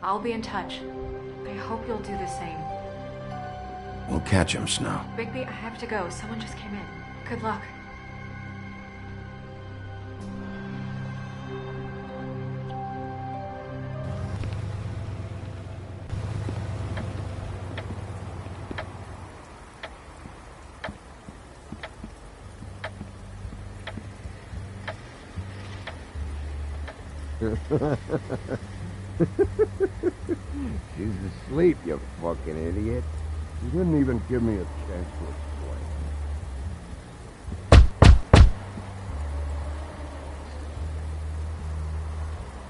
I'll be in touch. I hope you'll do the same. We'll catch him, Snow. Bigby, I have to go. Someone just came in. Good luck. She's asleep, you fucking idiot. You didn't even give me a chance to explain.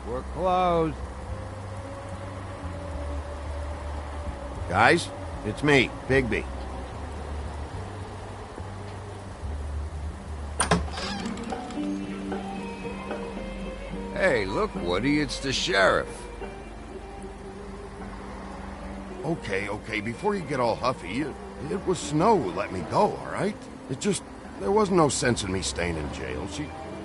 We're closed. Guys, it's me, Bigby. Hey, look, Woody, it's the sheriff. Okay, before you get all huffy, it was Snow who let me go, all right? It just, there was no sense in me staying in jail.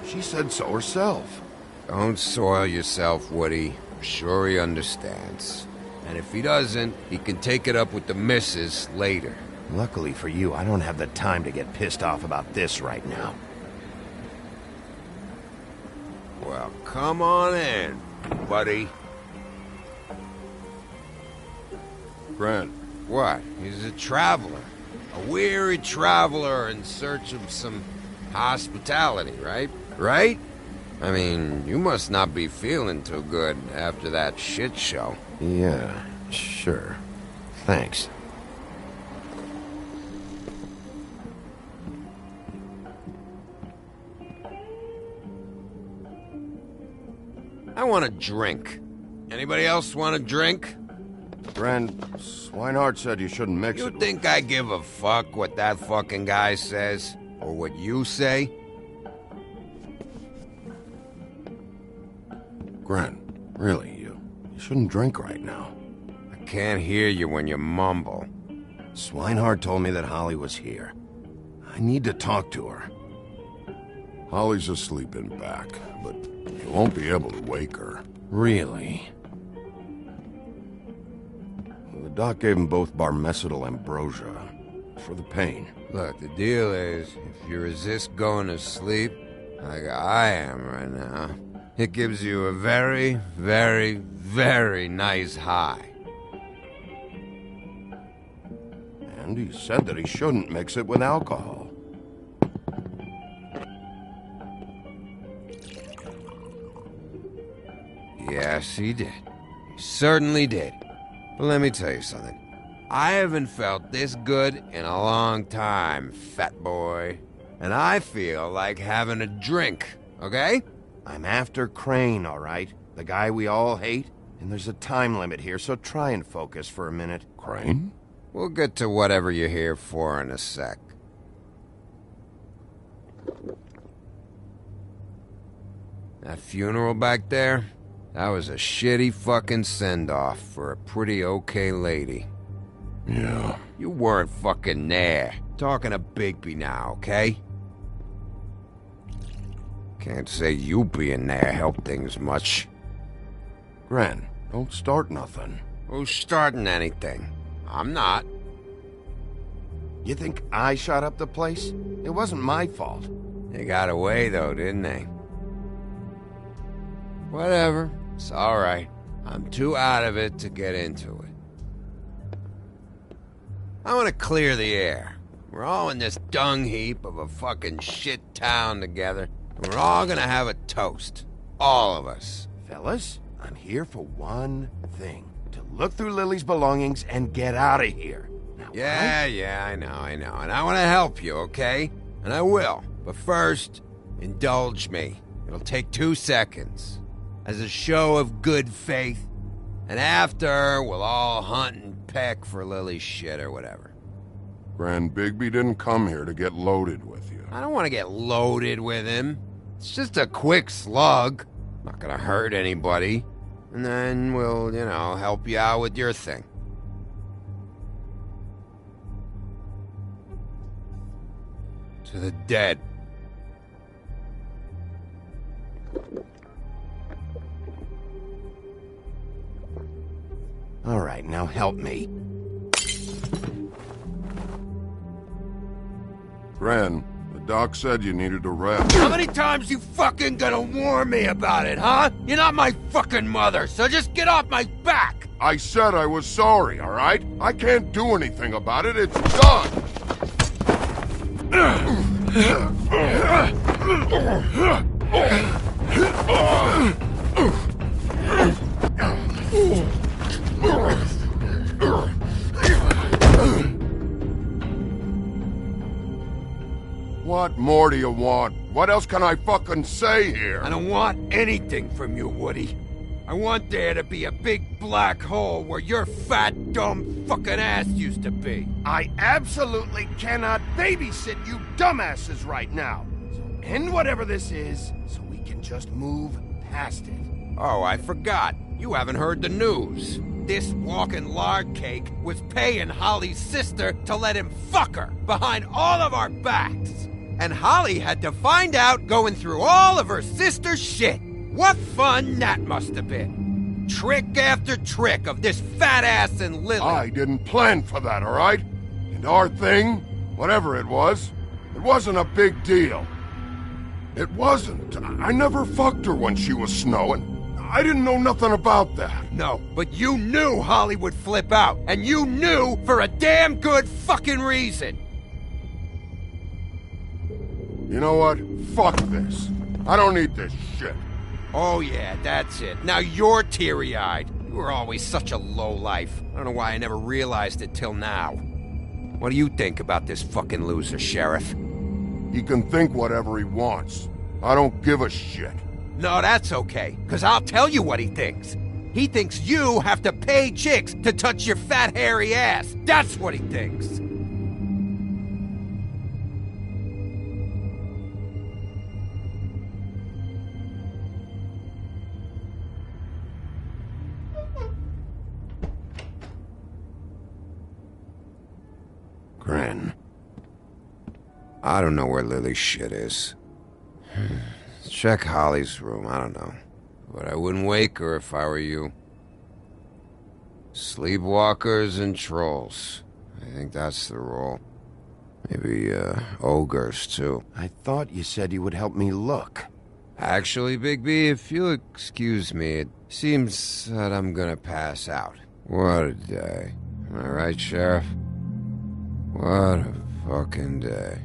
She said so herself. Don't soil yourself, Woody. I'm sure he understands. And if he doesn't, he can take it up with the missus later. Luckily for you, I don't have the time to get pissed off about this right now. Well, come on in, buddy. Grant. What? He's a traveler. A weary traveler in search of some hospitality, right? Right? I mean, you must not be feeling too good after that shit show. Yeah, sure. Thanks. I want a drink. Anybody else want a drink? Friend, Swinehart said you shouldn't mix it. You think I give a fuck what that fucking guy says? Or what you say? Grant, really, you shouldn't drink right now. I can't hear you when you mumble. Swinehart told me that Holly was here. I need to talk to her. Holly's asleep in back, but you won't be able to wake her. Really? The doc gave them both barmecidal ambrosia for the pain. Look, the deal is, if you resist going to sleep, like I am right now, it gives you a very, very, very nice high. And he said that he shouldn't mix it with alcohol. Yes, he did. He certainly did. But let me tell you something. I haven't felt this good in a long time, fat boy. And I feel like having a drink, okay? I'm after Crane, all right? The guy we all hate? And there's a time limit here, so try and focus for a minute. Crane? We'll get to whatever you're here for in a sec. That funeral back there? That was a shitty fucking send-off for a pretty okay lady. Yeah. You weren't fucking there. Talking to Bigby now, okay? Can't say you being there helped things much. Gren, don't start nothing. Who's starting anything? I'm not. You think I shot up the place? It wasn't my fault. They got away though, didn't they? Whatever. It's alright. I'm too out of it to get into it. I want to clear the air. We're all in this dung heap of a fucking shit town together, and we're all gonna have a toast. All of us. Fellas, I'm here for one thing. To look through Lily's belongings and get out of here. Now, Yeah, I know. And I want to help you, okay? And I will. But first, indulge me. It'll take 2 seconds. As a show of good faith. And after, we'll all hunt and peck for Lily's shit or whatever. Grand Bigby didn't come here to get loaded with you. I don't want to get loaded with him. It's just a quick slug. Not gonna hurt anybody. And then we'll, help you out with your thing. To the dead. All right, now help me. Gran, the doc said you needed to rest. How many times you fucking gonna warn me about it, huh? You're not my fucking mother, so just get off my back! I said I was sorry, all right? I can't do anything about it. It's done! What more do you want? What else can I fucking say here? I don't want anything from you, Woody. I want there to be a big black hole where your fat, dumb fucking ass used to be. I absolutely cannot babysit you dumbasses right now. So end whatever this is, so we can just move past it. Oh, I forgot. You haven't heard the news. This walking lard cake was paying Holly's sister to let him fuck her behind all of our backs. And Holly had to find out going through all of her sister's shit. What fun that must have been. Trick after trick of this fat ass and Lily. I didn't plan for that, all right? And our thing, whatever it wasn't a big deal. It wasn't. I never fucked her when she was snowing. I didn't know nothing about that. No, but you knew Holly would flip out. And you knew for a damn good fucking reason. You know what? Fuck this. I don't need this shit. Oh yeah, that's it. Now you're teary-eyed. You were always such a lowlife. I don't know why I never realized it till now. What do you think about this fucking loser, Sheriff? He can think whatever he wants. I don't give a shit. No, that's okay, because I'll tell you what he thinks. He thinks you have to pay chicks to touch your fat, hairy ass. That's what he thinks. Gren. I don't know where Lily's shit is. Check Holly's room, I don't know. But I wouldn't wake her if I were you. Sleepwalkers and trolls. I think that's the rule. Maybe, ogres, too. I thought you said you would help me look. Actually, Bigby, if you'll excuse me, it seems that I'm gonna pass out. What a day. Am I right, Sheriff? What a fucking day.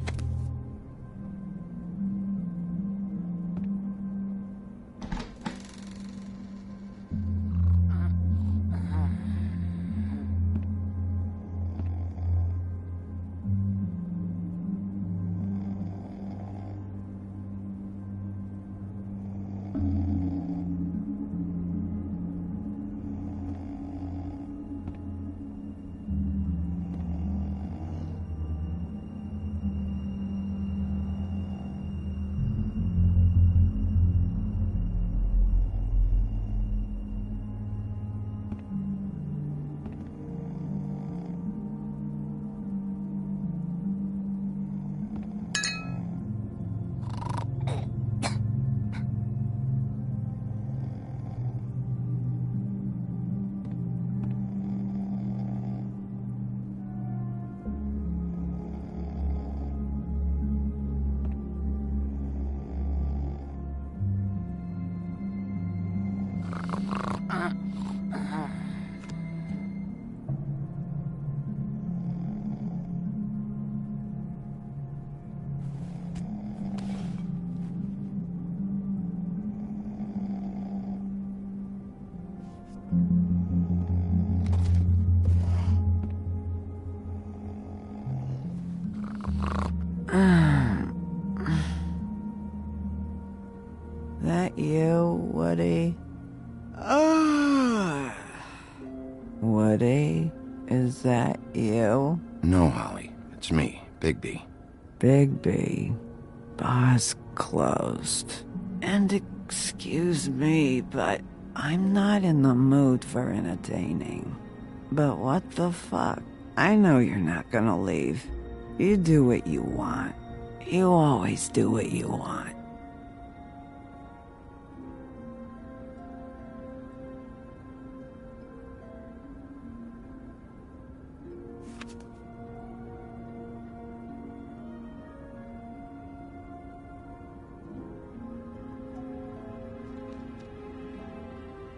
That you, Woody? Woody, is that you? No, Holly. It's me, Bigby. Bigby. Bar's closed. And excuse me, but I'm not in the mood for entertaining. But what the fuck? I know you're not gonna leave. You do what you want. You always do what you want.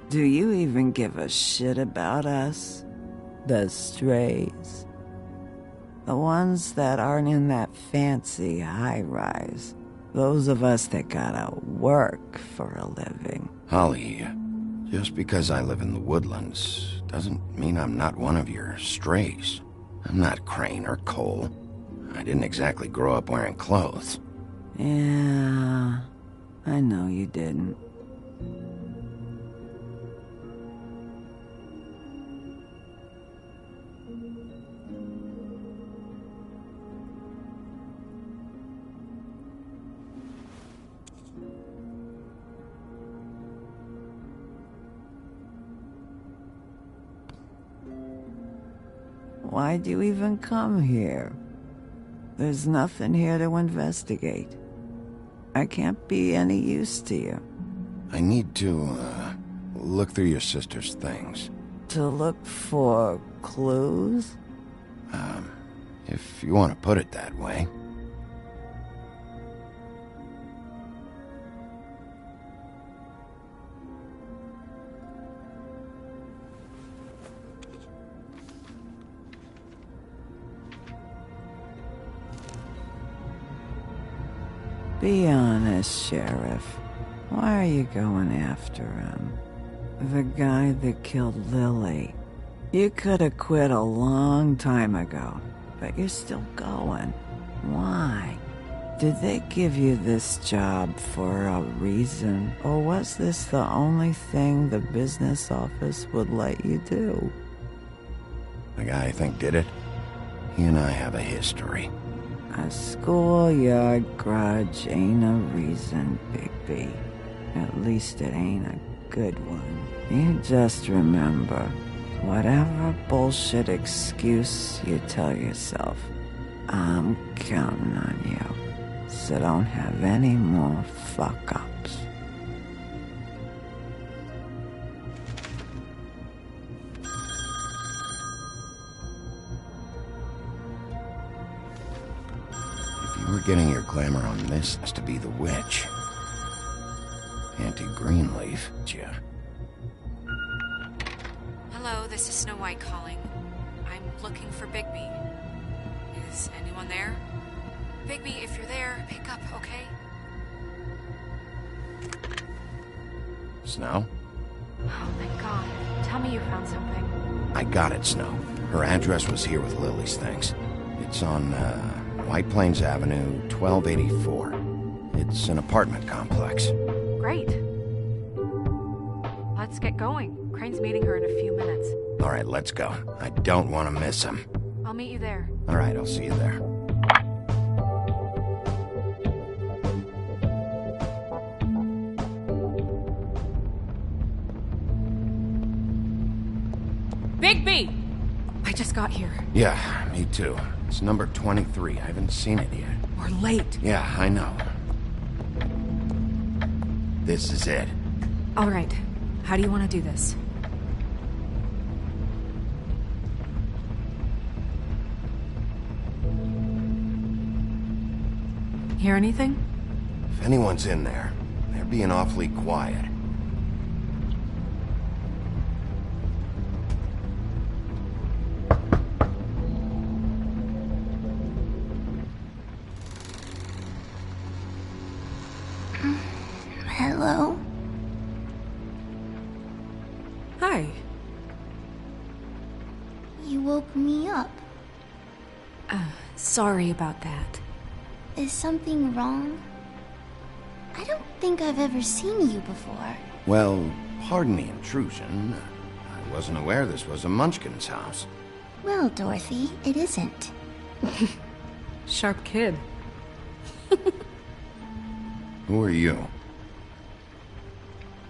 Do you even give a shit about us? The strays? The ones that aren't in that fancy high-rise. Those of us that gotta work for a living. Holly, just because I live in the woodlands doesn't mean I'm not one of your strays. I'm not Crane or Cole. I didn't exactly grow up wearing clothes. Yeah, I know you didn't. Why'd you even come here? There's nothing here to investigate. I can't be any use to you. I need to, look through your sister's things. To look for clues? If you want to put it that way. Be honest, Sheriff. Why are you going after him? The guy that killed Lily. You could have quit a long time ago, but you're still going. Why? Did they give you this job for a reason, or was this the only thing the business office would let you do? The guy I think did it, he and I have a history. A schoolyard grudge ain't a reason, Bigby. At least it ain't a good one. You just remember, whatever bullshit excuse you tell yourself, I'm counting on you. So don't have any more fuck-ups. We're getting your glamour on this has to be the witch. Auntie Greenleaf, yeah. Hello, this is Snow White calling. I'm looking for Bigby. Is anyone there? Bigby, if you're there, pick up, okay? Snow? Oh, thank God. Tell me you found something. I got it, Snow. Her address was here with Lily's things. It's on, White Plains Avenue, 1284. It's an apartment complex. Great. Let's get going. Crane's meeting her in a few minutes. All right, let's go. I don't want to miss him. I'll meet you there. All right, I'll see you there. Bigby! I just got here. Yeah, me too. It's number 23. I haven't seen it yet. We're late. Yeah, I know. This is it. All right. How do you want to do this? Hear anything? If anyone's in there, they're being awfully quiet. Hello? Hi. You woke me up. Sorry about that. Is something wrong? I don't think I've ever seen you before. Well, pardon the intrusion. I wasn't aware this was a Munchkin's house. Well, Dorothy, it isn't. Sharp kid. Who are you?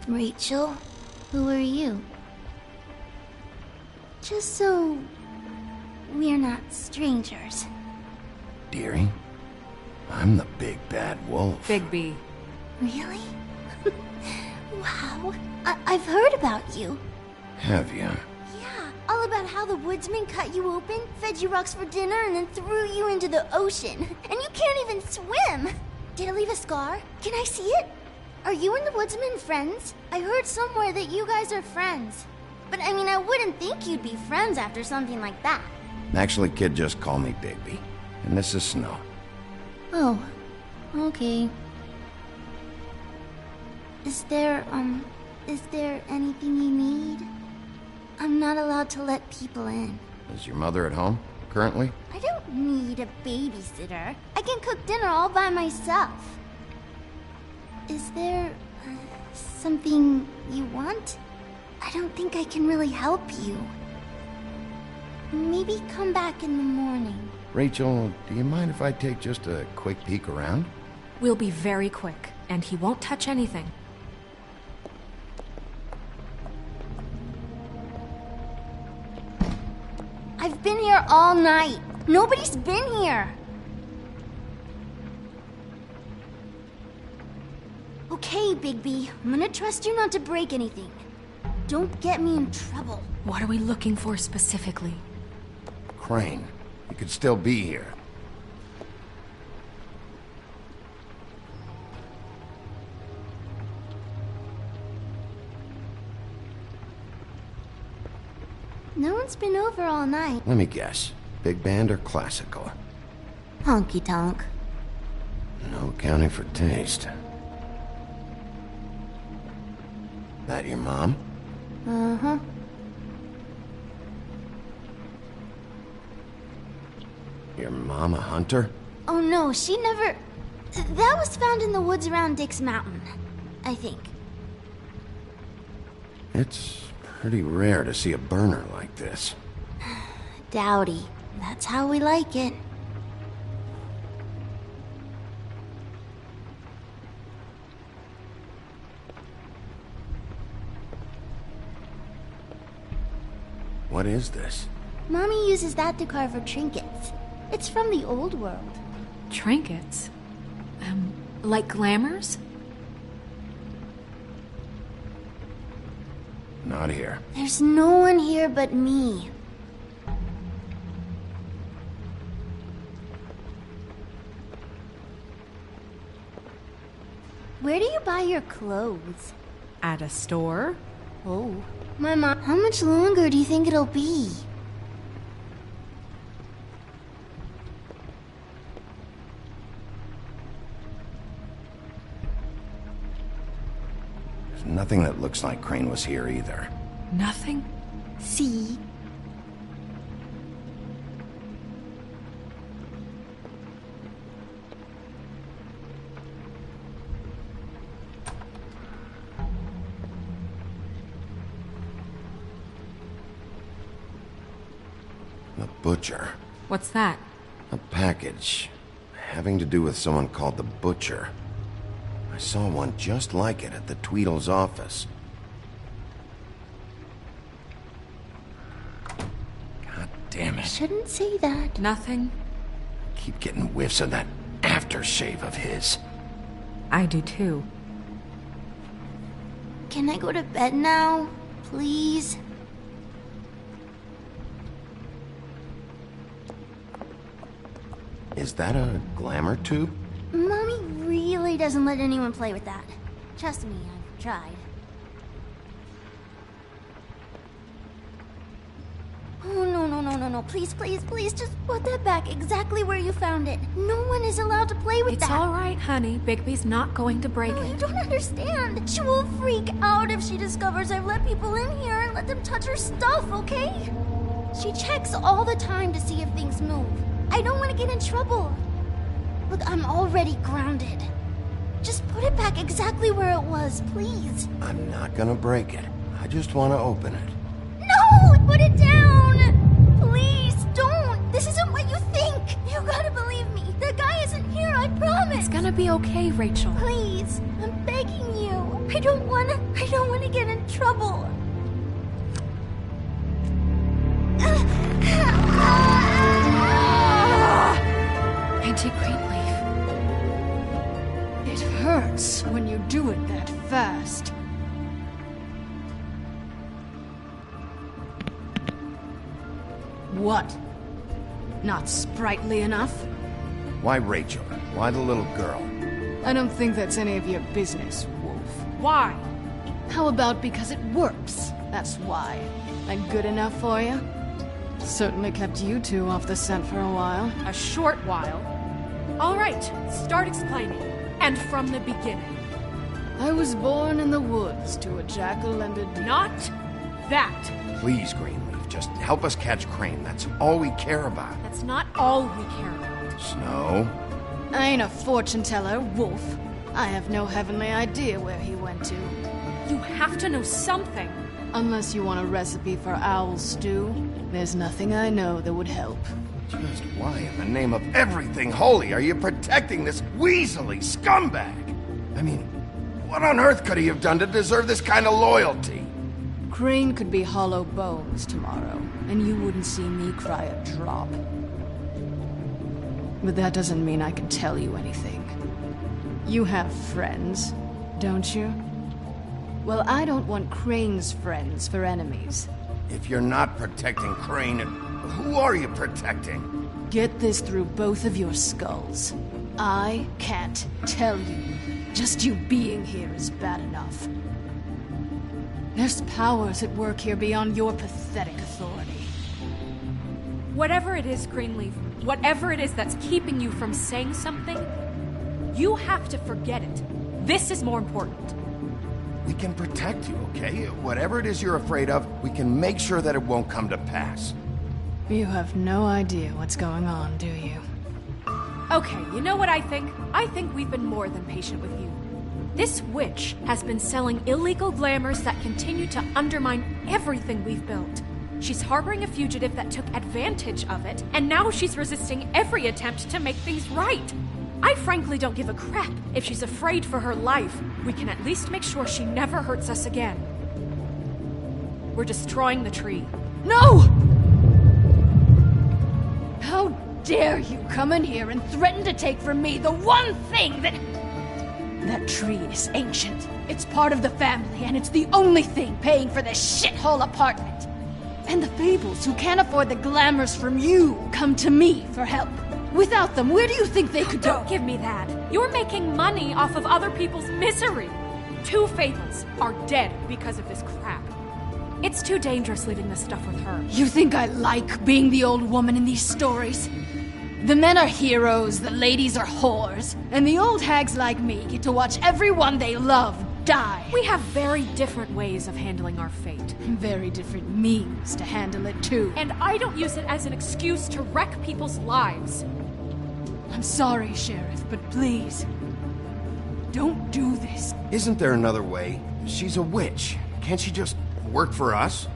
Rachel, who are you? Just so we're not strangers. Dearie? I'm the big bad wolf. Bigby. Really? Wow. I've heard about you. Have you? Yeah, all about how the woodsman cut you open, fed you rocks for dinner, and then threw you into the ocean. And you can't even swim! Did it leave a scar? Can I see it? Are you and the woodsman friends? I heard somewhere that you guys are friends. But I mean, I wouldn't think you'd be friends after something like that. Actually, kid, just call me Bigby. And this is Snow. Oh, okay. Is there, Is there anything you need? I'm not allowed to let people in. Is your mother at home, currently? I don't need a babysitter. I can cook dinner all by myself. Is there something you want? I don't think I can really help you. Maybe come back in the morning. Rachel, do you mind if I take just a quick peek around? We'll be very quick, and he won't touch anything. I've been here all night. Nobody's been here. Okay, Bigby. I'm gonna trust you not to break anything. Don't get me in trouble. What are we looking for specifically? Crane, he could still be here. No one's been over all night. Let me guess. Big band or classical? Honky tonk. No accounting for taste. That your mom? Uh-huh. Your mom a hunter? Oh no, she never... That was found in the woods around Dick's Mountain, I think. It's pretty rare to see a burner like this. Dowdy. That's how we like it. What is this? Mommy uses that to carve her trinkets. It's from the old world. Trinkets? Like glamours? Not here. There's no one here but me. Where do you buy your clothes? At a store? Oh. My mom, how much longer do you think it'll be? There's nothing that looks like Crane was here either. Nothing? See? The Butcher. What's that? A package having to do with someone called the Butcher. I saw one just like it at the Tweedle's office. God damn it. Shouldn't say that. Nothing? Keep getting whiffs of that aftershave of his. I do too. Can I go to bed now? Please? Is that a glamour tube? Mommy really doesn't let anyone play with that. Trust me, I've tried. Oh, no. Please, just put that back exactly where you found it. No one is allowed to play with that. It's all right, honey. Bigby's not going to break No, it. you don't understand. She will freak out if she discovers I've let people in here and let them touch her stuff, okay? She checks all the time to see if things move. I don't want to get in trouble. Look, I'm already grounded. Just put it back exactly where it was, please. I'm not gonna break it. I just want to open it. No! Put it down! Please, don't! This isn't what you think! You gotta believe me. The guy isn't here, I promise! It's gonna be okay, Rachel. Please, I'm begging you. I don't wanna get in trouble. Anti-green leaf. It hurts when you do it that fast. What? Not sprightly enough? Why Rachel? Why the little girl? I don't think that's any of your business, Wolf. Why? How about because it works? That's why. That good enough for you? Certainly kept you two off the scent for a while. A short while. All right, start explaining. And from the beginning. I was born in the woods to a jackal and a deer. Not that! Please, Greenleaf, just help us catch Crane. That's all we care about. That's not all we care about. Snow? I ain't a fortune teller, Wolf. I have no heavenly idea where he went to. You have to know something. Unless you want a recipe for owl stew, there's nothing I know that would help. Just why in the name of everything holy are you protecting this weaselly scumbag? I mean, what on earth could he have done to deserve this kind of loyalty? Crane could be hollow bones tomorrow, and you wouldn't see me cry a drop. But that doesn't mean I can tell you anything. You have friends, don't you? Well, I don't want Crane's friends for enemies. If you're not protecting Crane, who are you protecting? Get this through both of your skulls. I can't tell you. Just you being here is bad enough. There's powers at work here beyond your pathetic authority. Whatever it is, Greenleaf, whatever it is that's keeping you from saying something, you have to forget it. This is more important. We can protect you, okay? Whatever it is you're afraid of, we can make sure that it won't come to pass. You have no idea what's going on, do you? Okay, you know what I think? I think we've been more than patient with you. This witch has been selling illegal glamours that continue to undermine everything we've built. She's harboring a fugitive that took advantage of it, and now she's resisting every attempt to make things right. I frankly don't give a crap if she's afraid for her life. We can at least make sure she never hurts us again. We're destroying the tree. No! How dare you come in here and threaten to take from me the one thing that... That tree is ancient. It's part of the family, and it's the only thing paying for this shithole apartment. And the Fables, who can't afford the glamours from you, come to me for help. Without them, where do you think they could go? Don't give me that. You're making money off of other people's misery. 2 Fables are dead because of this crap. It's too dangerous leaving this stuff with her. You think I like being the old woman in these stories? The men are heroes, the ladies are whores, and the old hags like me get to watch everyone they love die. We have very different ways of handling our fate. Very different means to handle it, too. And I don't use it as an excuse to wreck people's lives. I'm sorry, Sheriff, but please, don't do this. Isn't there another way? She's a witch. Can't she just work for us?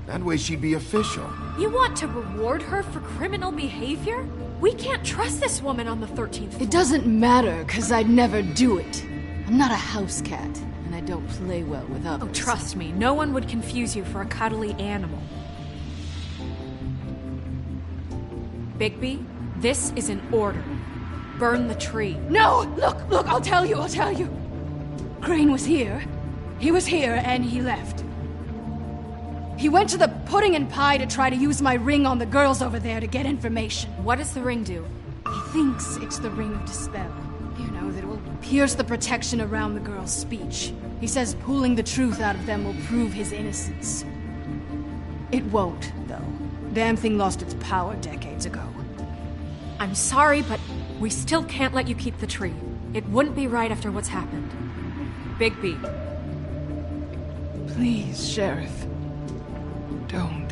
That way she'd be official. You want to reward her for criminal behavior? We can't trust this woman on the 13th floor. It doesn't matter, because I'd never do it. I'm not a house cat, and I don't play well with others. Oh, trust me, no one would confuse you for a cuddly animal. Bigby, this is an order. Burn the tree. No! Look, I'll tell you. Crane was here. He was here, and he left. He went to the pudding and pie to try to use my ring on the girls over there to get information. What does the ring do? He thinks it's the ring of dispel. You know, that it will pierce the protection around the girls' speech. He says pulling the truth out of them will prove his innocence. It won't, though. Damn thing lost its power decades ago. I'm sorry, but we still can't let you keep the tree. It wouldn't be right after what's happened. Bigby. Please, Sheriff. Don't.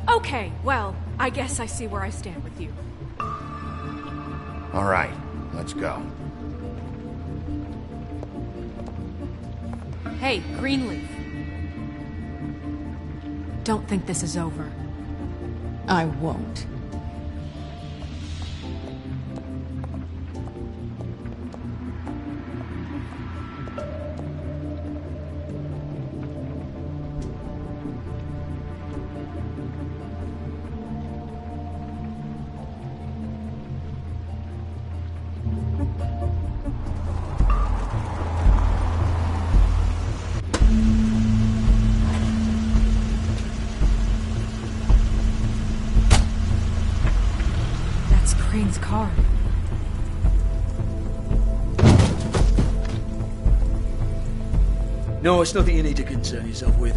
Okay, well, I guess I see where I stand with you. All right, let's go. Hey, Greenleaf. Don't think this is over. I won't. Crane's car. No, it's nothing you need to concern yourself with.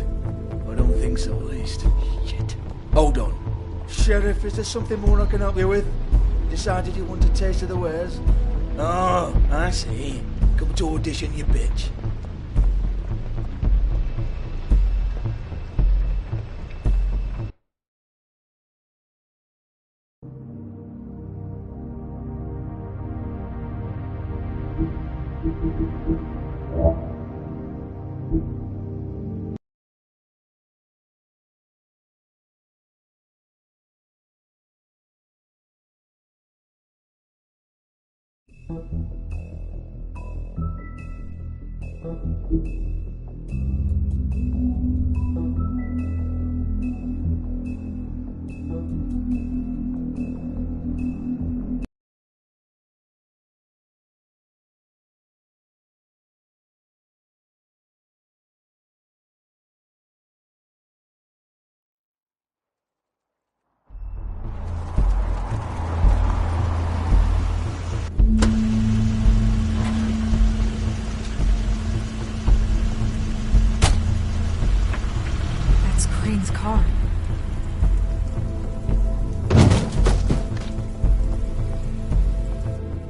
I don't think so, at least. Shit. Hold on. Sheriff, is there something more I can help you with? Decided you want a taste of the wares? Oh, I see. Come to audition, you bitch. Crane's car.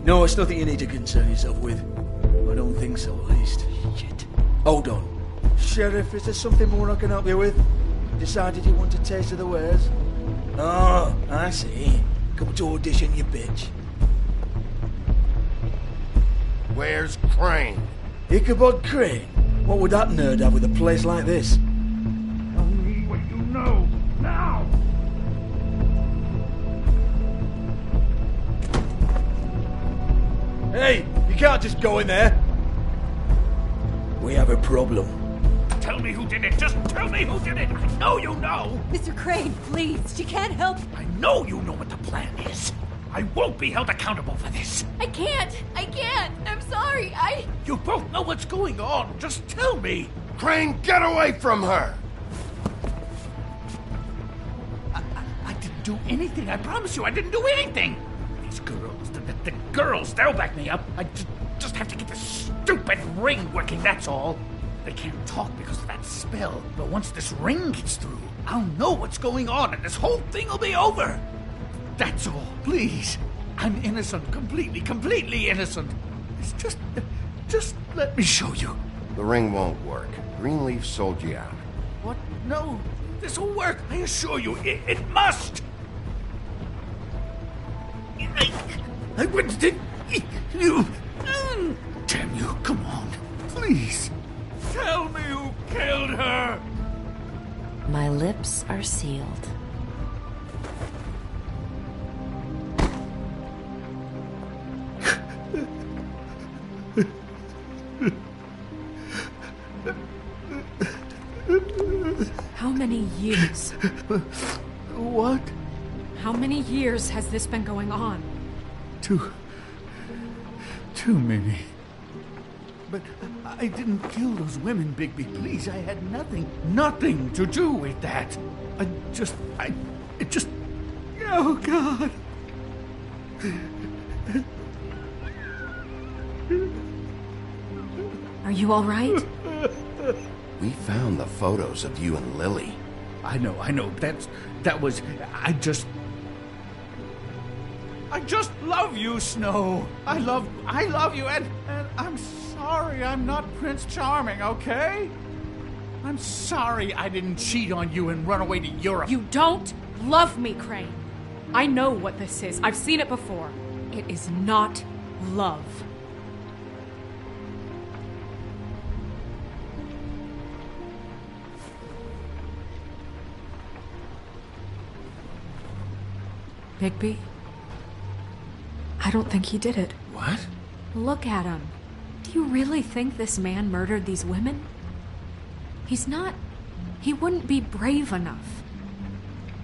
No, it's nothing you need to concern yourself with. I don't think so, at least. Shit. Hold on. Sheriff, is there something more I can help you with? Decided you want a taste of the wares? Oh, I see. Come to audition, you bitch. Where's Crane? Ichabod Crane? What would that nerd have with a place like this? Tell me what you know, now! Hey, you can't just go in there. We have a problem. Tell me who did it! Just tell me who did it! I know you know! Mr. Crane, please, you can't help. I know you know what the plan is. I won't be held accountable for this. I can't! I'm sorry, You both know what's going on. Just tell me. Crane, get away from her! I didn't do anything. I promise you, I didn't do anything. These girls, the girls, they'll back me up. I just have to get this stupid ring working, that's all. They can't talk because of that spell. But once this ring gets through, I'll know what's going on and this whole thing will be over. That's all. Please. I'm innocent. Completely innocent. It's just let me show you. The ring won't work. Greenleaf sold you out. What? No. This will work. I assure you, it must. I wouldn't. You. Damn you. Come on. Please. Tell me who killed her. My lips are sealed. How many years? What? How many years has this been going on? Too many. But I didn't kill those women, Bigby. Please, I had nothing to do with that. It just... Oh, God. Are you all right? We found the photos of you and Lily. I know. That was... I just love you, Snow. I love you, and I'm sorry I'm not Prince Charming, okay? I'm sorry I didn't cheat on you and run away to Europe. You don't love me, Crane. I know what this is. I've seen it before. It is not love. Bigby? I don't think he did it. What? Look at him. Do you really think this man murdered these women? He's not... He wouldn't be brave enough.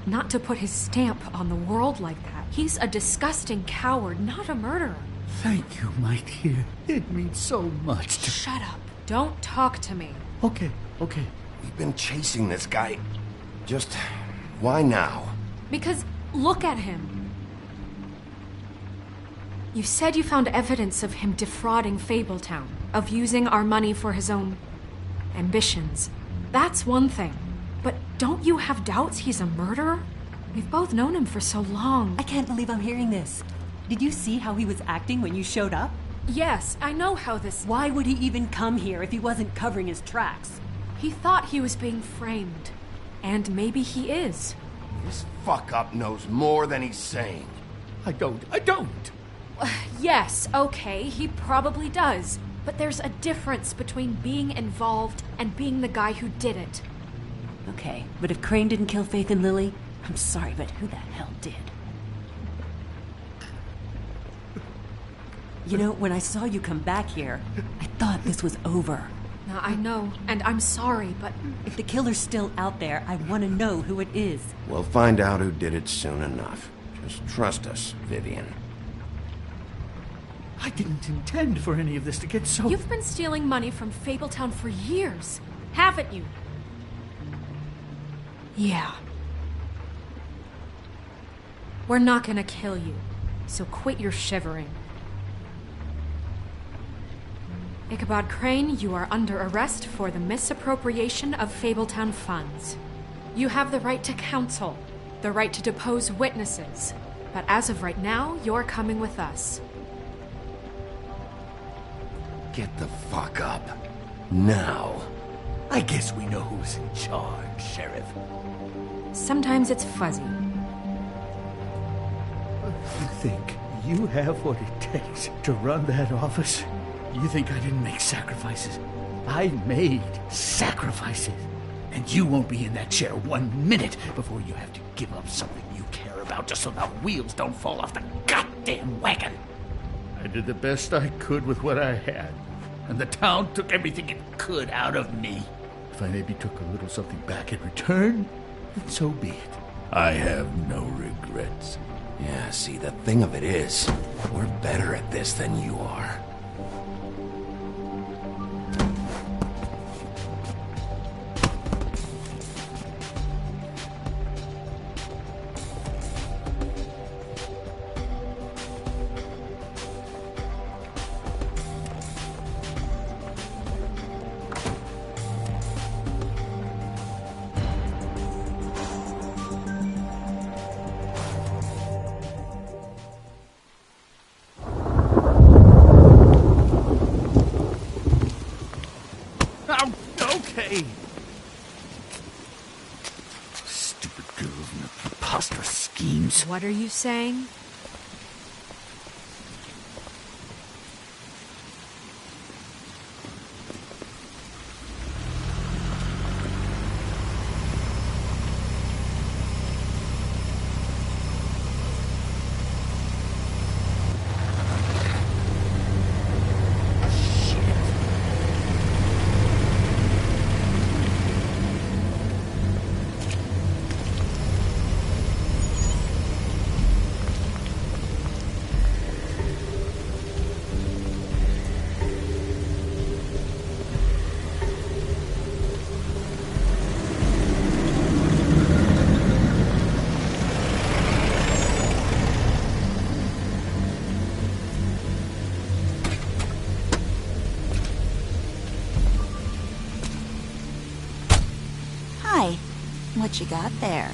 Not to put his stamp on the world like that. He's a disgusting coward, not a murderer. Thank you, my dear. It means so much to... Shut up. Don't talk to me. Okay. We've been chasing this guy. Just... why now? Because look at him. You said you found evidence of him defrauding Fabletown, of using our money for his own ambitions. That's one thing. But don't you have doubts he's a murderer? We've both known him for so long. I can't believe I'm hearing this. Did you see how he was acting when you showed up? Yes, I know how this... Why would he even come here if he wasn't covering his tracks? He thought he was being framed. And maybe he is. This fuck-up knows more than he's saying. I don't. Yes, okay, he probably does. But there's a difference between being involved and being the guy who did it. Okay, but if Crane didn't kill Faith and Lily, I'm sorry, but who the hell did? You know, when I saw you come back here, I thought this was over. Now, I know, and I'm sorry, but... If the killer's still out there, I want to know who it is. We'll find out who did it soon enough. Just trust us, Vivian. I didn't intend for any of this to get so... You've been stealing money from Fabletown for years, haven't you? Yeah. We're not gonna kill you, so quit your shivering. Ichabod Crane, you are under arrest for the misappropriation of Fabletown funds. You have the right to counsel, the right to depose witnesses, but as of right now, you're coming with us. Get the fuck up. Now. I guess we know who's in charge, Sheriff. Sometimes it's fuzzy. You think you have what it takes to run that office? You think I didn't make sacrifices? I made sacrifices. And you won't be in that chair 1 minute before you have to give up something you care about just so the wheels don't fall off the goddamn wagon. I did the best I could with what I had, and the town took everything it could out of me. If I maybe took a little something back in return, then so be it. I have no regrets. Yeah, see, the thing of it is, we're better at this than you are. Stupid girls and their preposterous schemes. What are you saying? What you got there?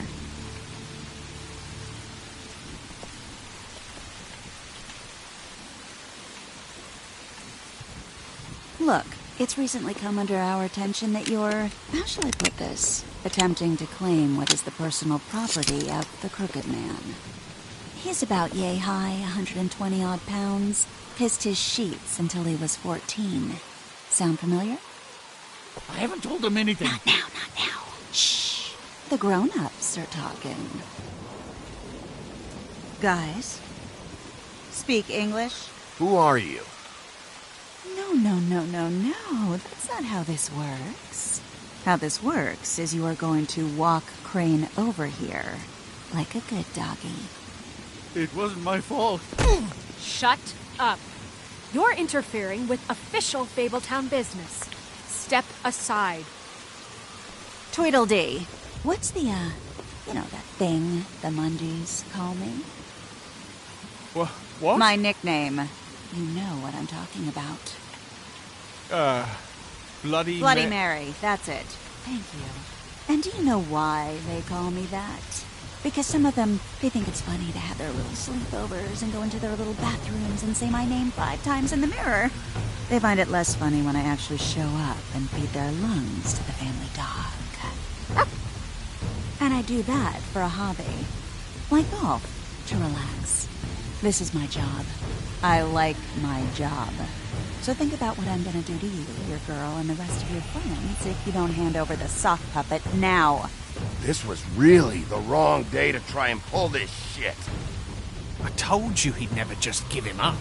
Look, it's recently come under our attention that you're, how shall I put this, attempting to claim what is the personal property of the Crooked Man. He's about yay high, 120 odd pounds, pissed his sheets until he was 14. Sound familiar? I haven't told him anything. Not now. Shh. The grown-ups are talking. Guys, speak English? Who are you? No. That's not how this works. How this works is you are going to walk Crane over here, like a good doggy. It wasn't my fault. Shut up. You're interfering with official Fabletown business. Step aside. Tweedledee. What's the, that thing the Mundies call me? What? My nickname. You know what I'm talking about. Bloody Mary, that's it. Thank you. And do you know why they call me that? Because some of them, they think it's funny to have their little sleepovers and go into their little bathrooms and say my name 5 times in the mirror. They find it less funny when I actually show up and feed their lungs to the family dog. And I do that for a hobby. Like golf, to relax. This is my job. I like my job. So think about what I'm gonna do to you, your girl, and the rest of your friends if you don't hand over the sock puppet now. This was really the wrong day to try and pull this shit. I told you he'd never just give him up.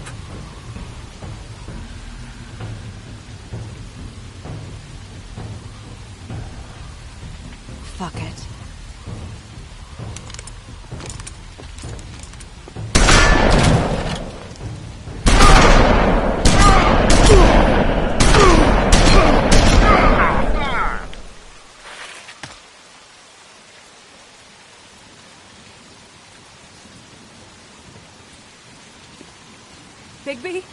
Fuck it. Bigby?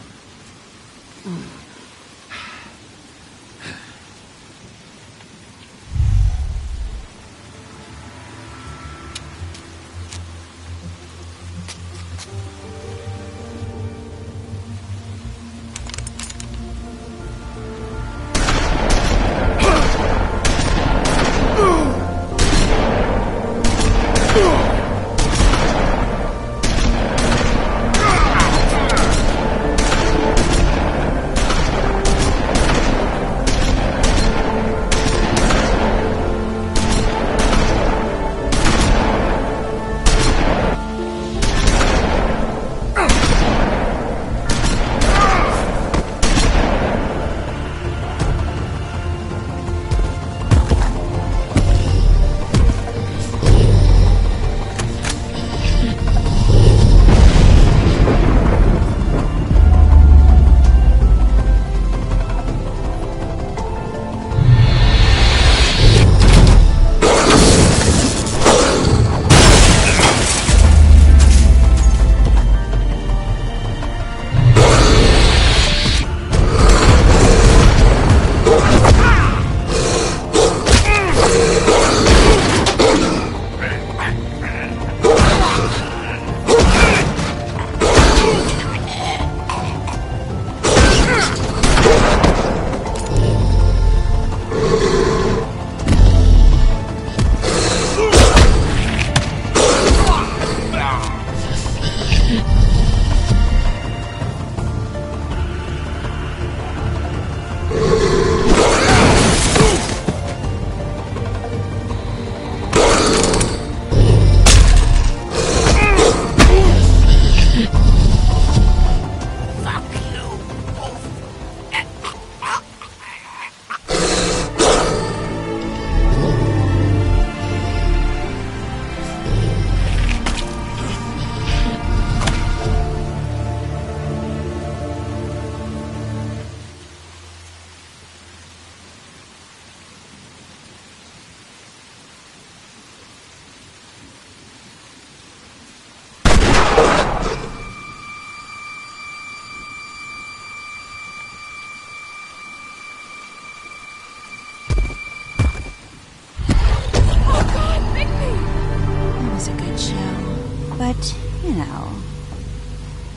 But, you know,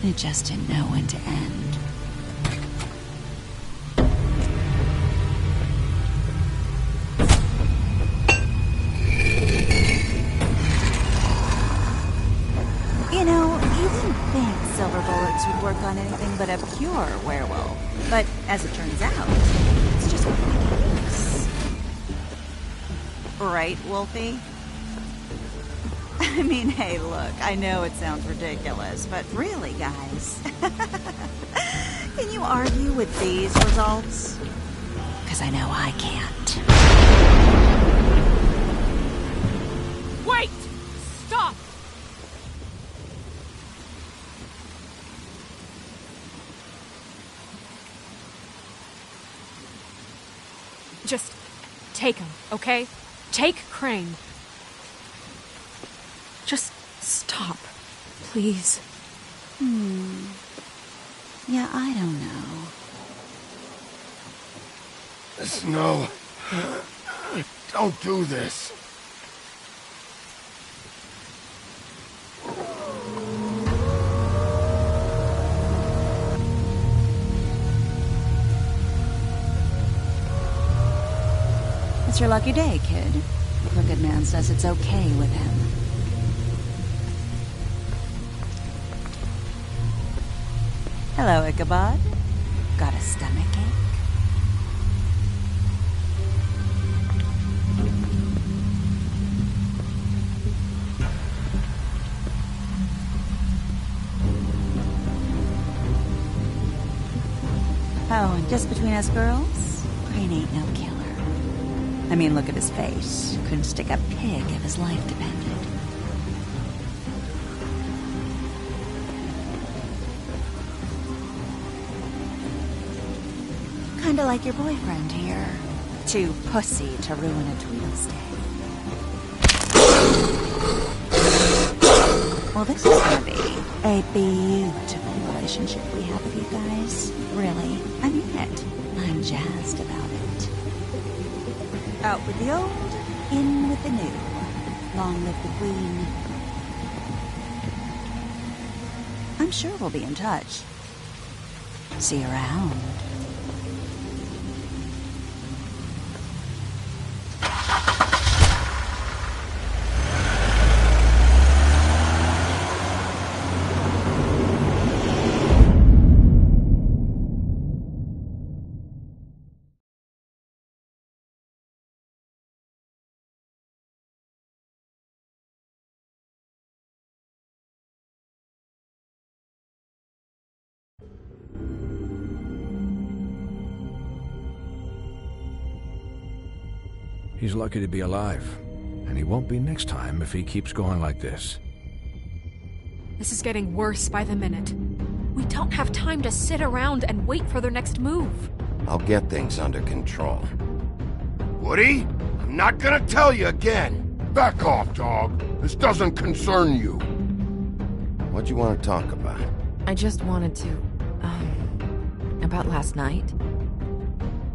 it just didn't know when to end. You know, you wouldn't think silver bullets would work on anything but a pure werewolf. But as it turns out, it's just one of the case. Right, Wolfie? I mean, hey, look, I know it sounds ridiculous, but really, guys, can you argue with these results? Because I know I can't. Wait! Stop! Just take him, okay? Take Crane. Just stop, please. Yeah, I don't know. Snow, don't do this. It's your lucky day, kid. The Crooked Man says it's okay with him. Hello, Ichabod. Got a stomachache? Oh, and just between us girls, Crane ain't no killer. I mean, look at his face. Couldn't stick a pig if his life depended. Kinda like your boyfriend here. Too pussy to ruin a Tweedle's day. Well, this is gonna be a beautiful relationship we have with you guys. Really, I mean it. I'm jazzed about it. Out with the old, in with the new. Long live the Queen. I'm sure we'll be in touch. See you around. He's lucky to be alive, and he won't be next time if he keeps going like this. This is getting worse by the minute. We don't have time to sit around and wait for their next move. I'll get things under control. Woody, I'm not gonna tell you again. Back off, dog. This doesn't concern you. What do you want to talk about? I just wanted to, about last night.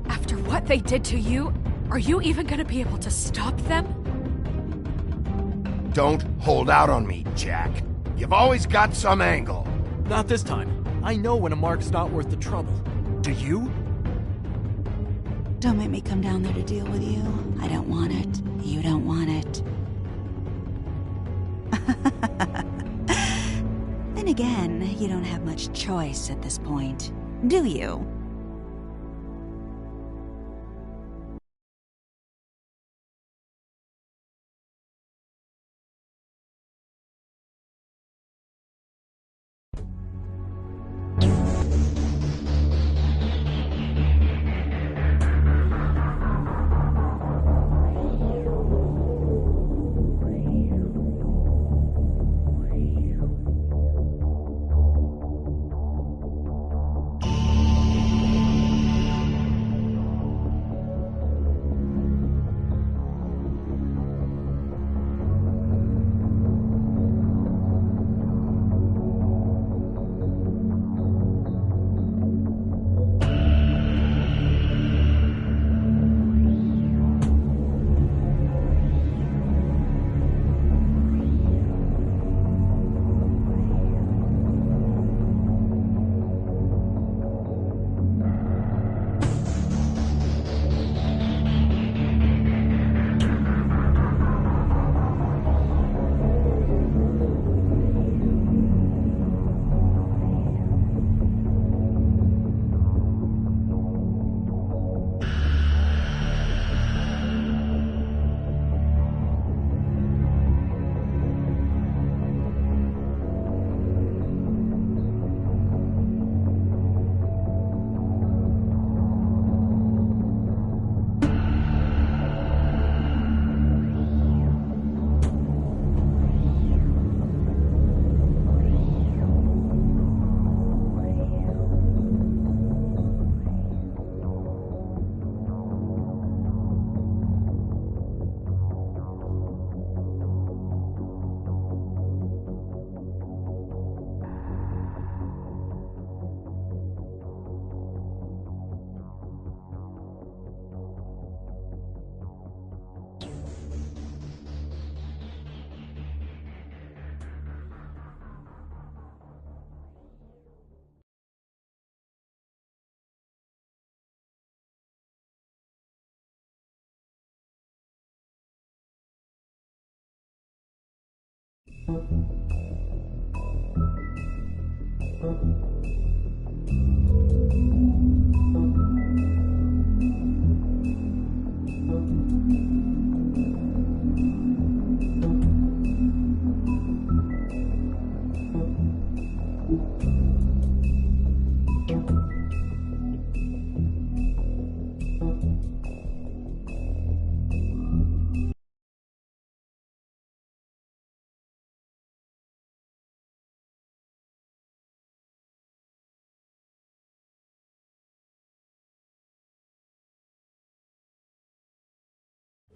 After what they did to you, are you even gonna be able to stop them? Don't hold out on me, Jack. You've always got some angle. Not this time. I know when a mark's not worth the trouble. Do you? Don't make me come down there to deal with you. I don't want it. You don't want it. Then again, you don't have much choice at this point, do you?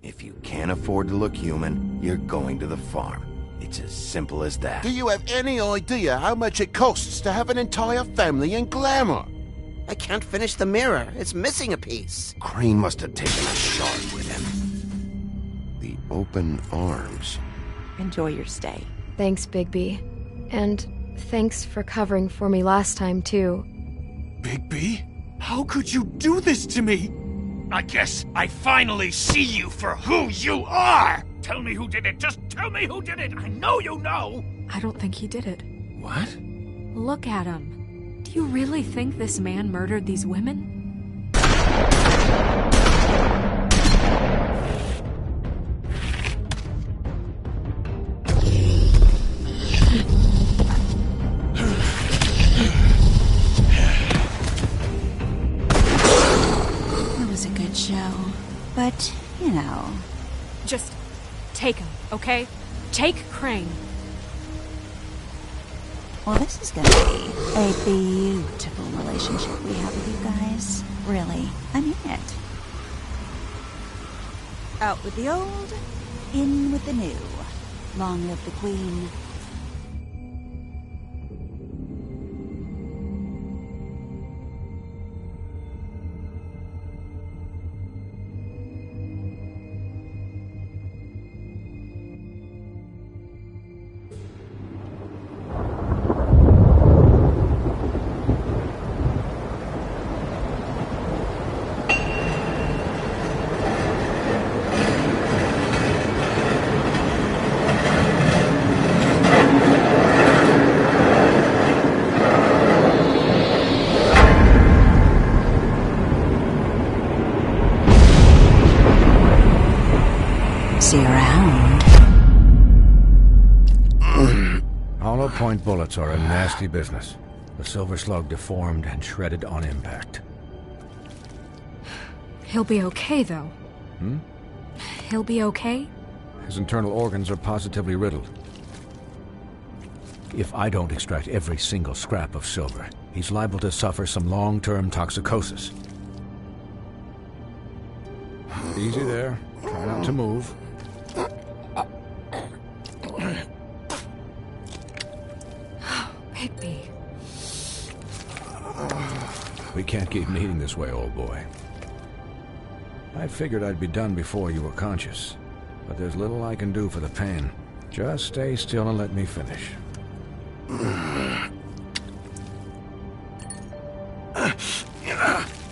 If you can't afford to look human, you're going to the farm. It's as simple as that. Do you have any idea how much it costs to have an entire family in glamour? I can't finish the mirror. It's missing a piece. Crane must have taken a shard with him. The open arms. Enjoy your stay. Thanks, Bigby. And thanks for covering for me last time, too. Bigby? How could you do this to me? I guess I finally see you for who you are! Tell me who did it! Just tell me who did it! I know you know! I don't think he did it. What? Look at him. Do you really think this man murdered these women? Show, but, you know. Just take him, okay? Take Crane. Well, this is gonna be a beautiful relationship we have with you guys. Really, I mean it. Out with the old, in with the new. Long live the Queen. See you around. Hollow point bullets are a nasty business. The Silver Slug deformed and shredded on impact. He'll be okay, though. Hmm? He'll be okay? His internal organs are positively riddled. If I don't extract every single scrap of silver, he's liable to suffer some long-term toxicosis. Easy there. Try not to move. Bigby. We can't keep meeting this way, old boy. I figured I'd be done before you were conscious, but there's little I can do for the pain. Just stay still and let me finish.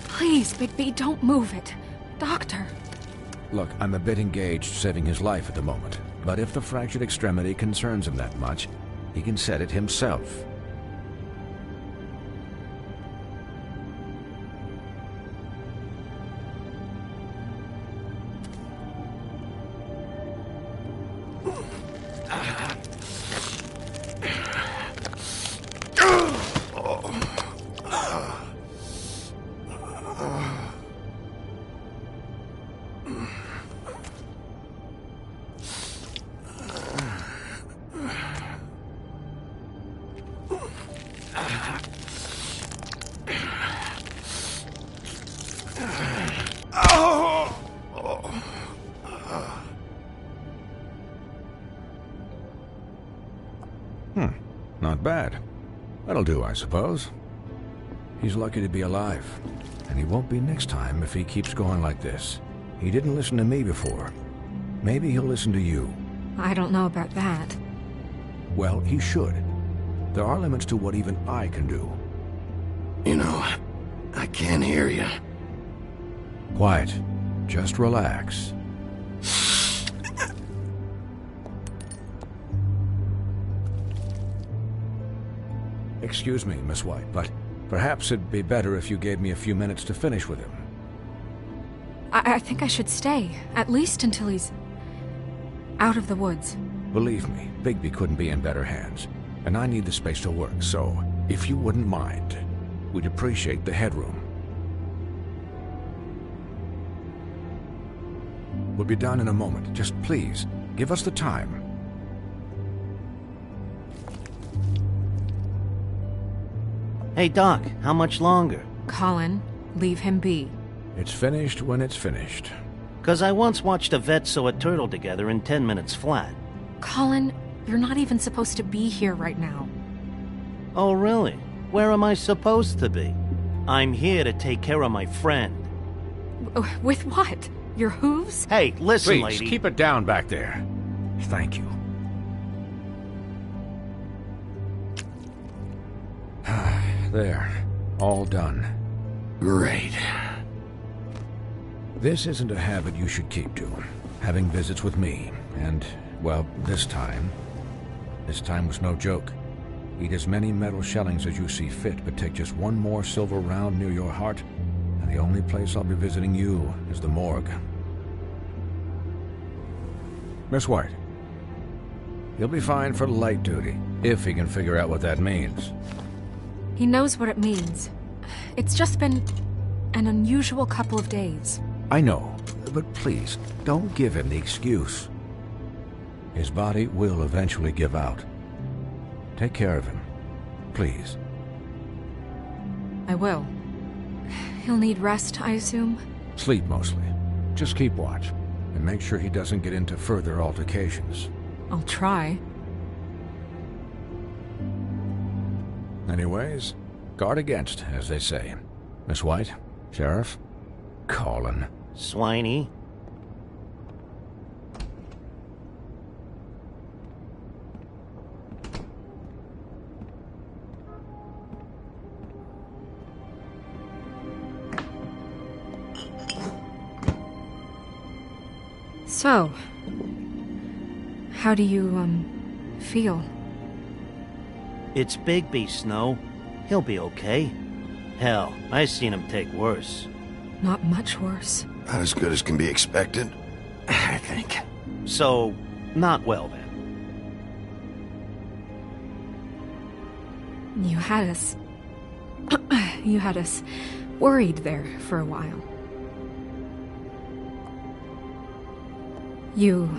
Please, Bigby, don't move it. Doctor. Look, I'm a bit engaged saving his life at the moment, but if the fractured extremity concerns him that much, he can set it himself. Not bad. That'll do, I suppose. He's lucky to be alive, and he won't be next time if he keeps going like this. He didn't listen to me before. Maybe he'll listen to you. I don't know about that. Well, he should. There are limits to what even I can do. You know, I can't hear you. Quiet. Just relax. Excuse me, Miss White, but perhaps it'd be better if you gave me a few minutes to finish with him. I think I should stay, at least until he's out of the woods. Believe me, Bigby couldn't be in better hands, and I need the space to work, so if you wouldn't mind, we'd appreciate the headroom. We'll be done in a moment. Just please, give us the time. Hey, Doc, how much longer? Colin, leave him be. It's finished when it's finished. 'Cause I once watched a vet sew a turtle together in 10 minutes flat. Colin, you're not even supposed to be here right now. Oh, really? Where am I supposed to be? I'm here to take care of my friend. With what? Your hooves? Hey, listen, Please, lady. keep it down back there. Thank you. There. All done. Great. This isn't a habit you should keep to. Having visits with me. And, well, this time was no joke. Eat as many metal shellings as you see fit, but take just one more silver round near your heart, and the only place I'll be visiting you is the morgue. Miss White, he'll be fine for light duty, if he can figure out what that means. He knows what it means. It's just been an unusual couple of days. I know, but please, don't give him the excuse. His body will eventually give out. Take care of him, please. I will. He'll need rest, I assume? Sleep mostly. Just keep watch, and make sure he doesn't get into further altercations. I'll try. Anyways, guard against, as they say. Miss White, Sheriff, Colin. Swiney. So, how do you, feel? It's Bigby, Snow. He'll be okay. Hell, I seen him take worse. Not much worse. Not as good as can be expected, I think. So, not well then. You had us... you had us worried there for a while. You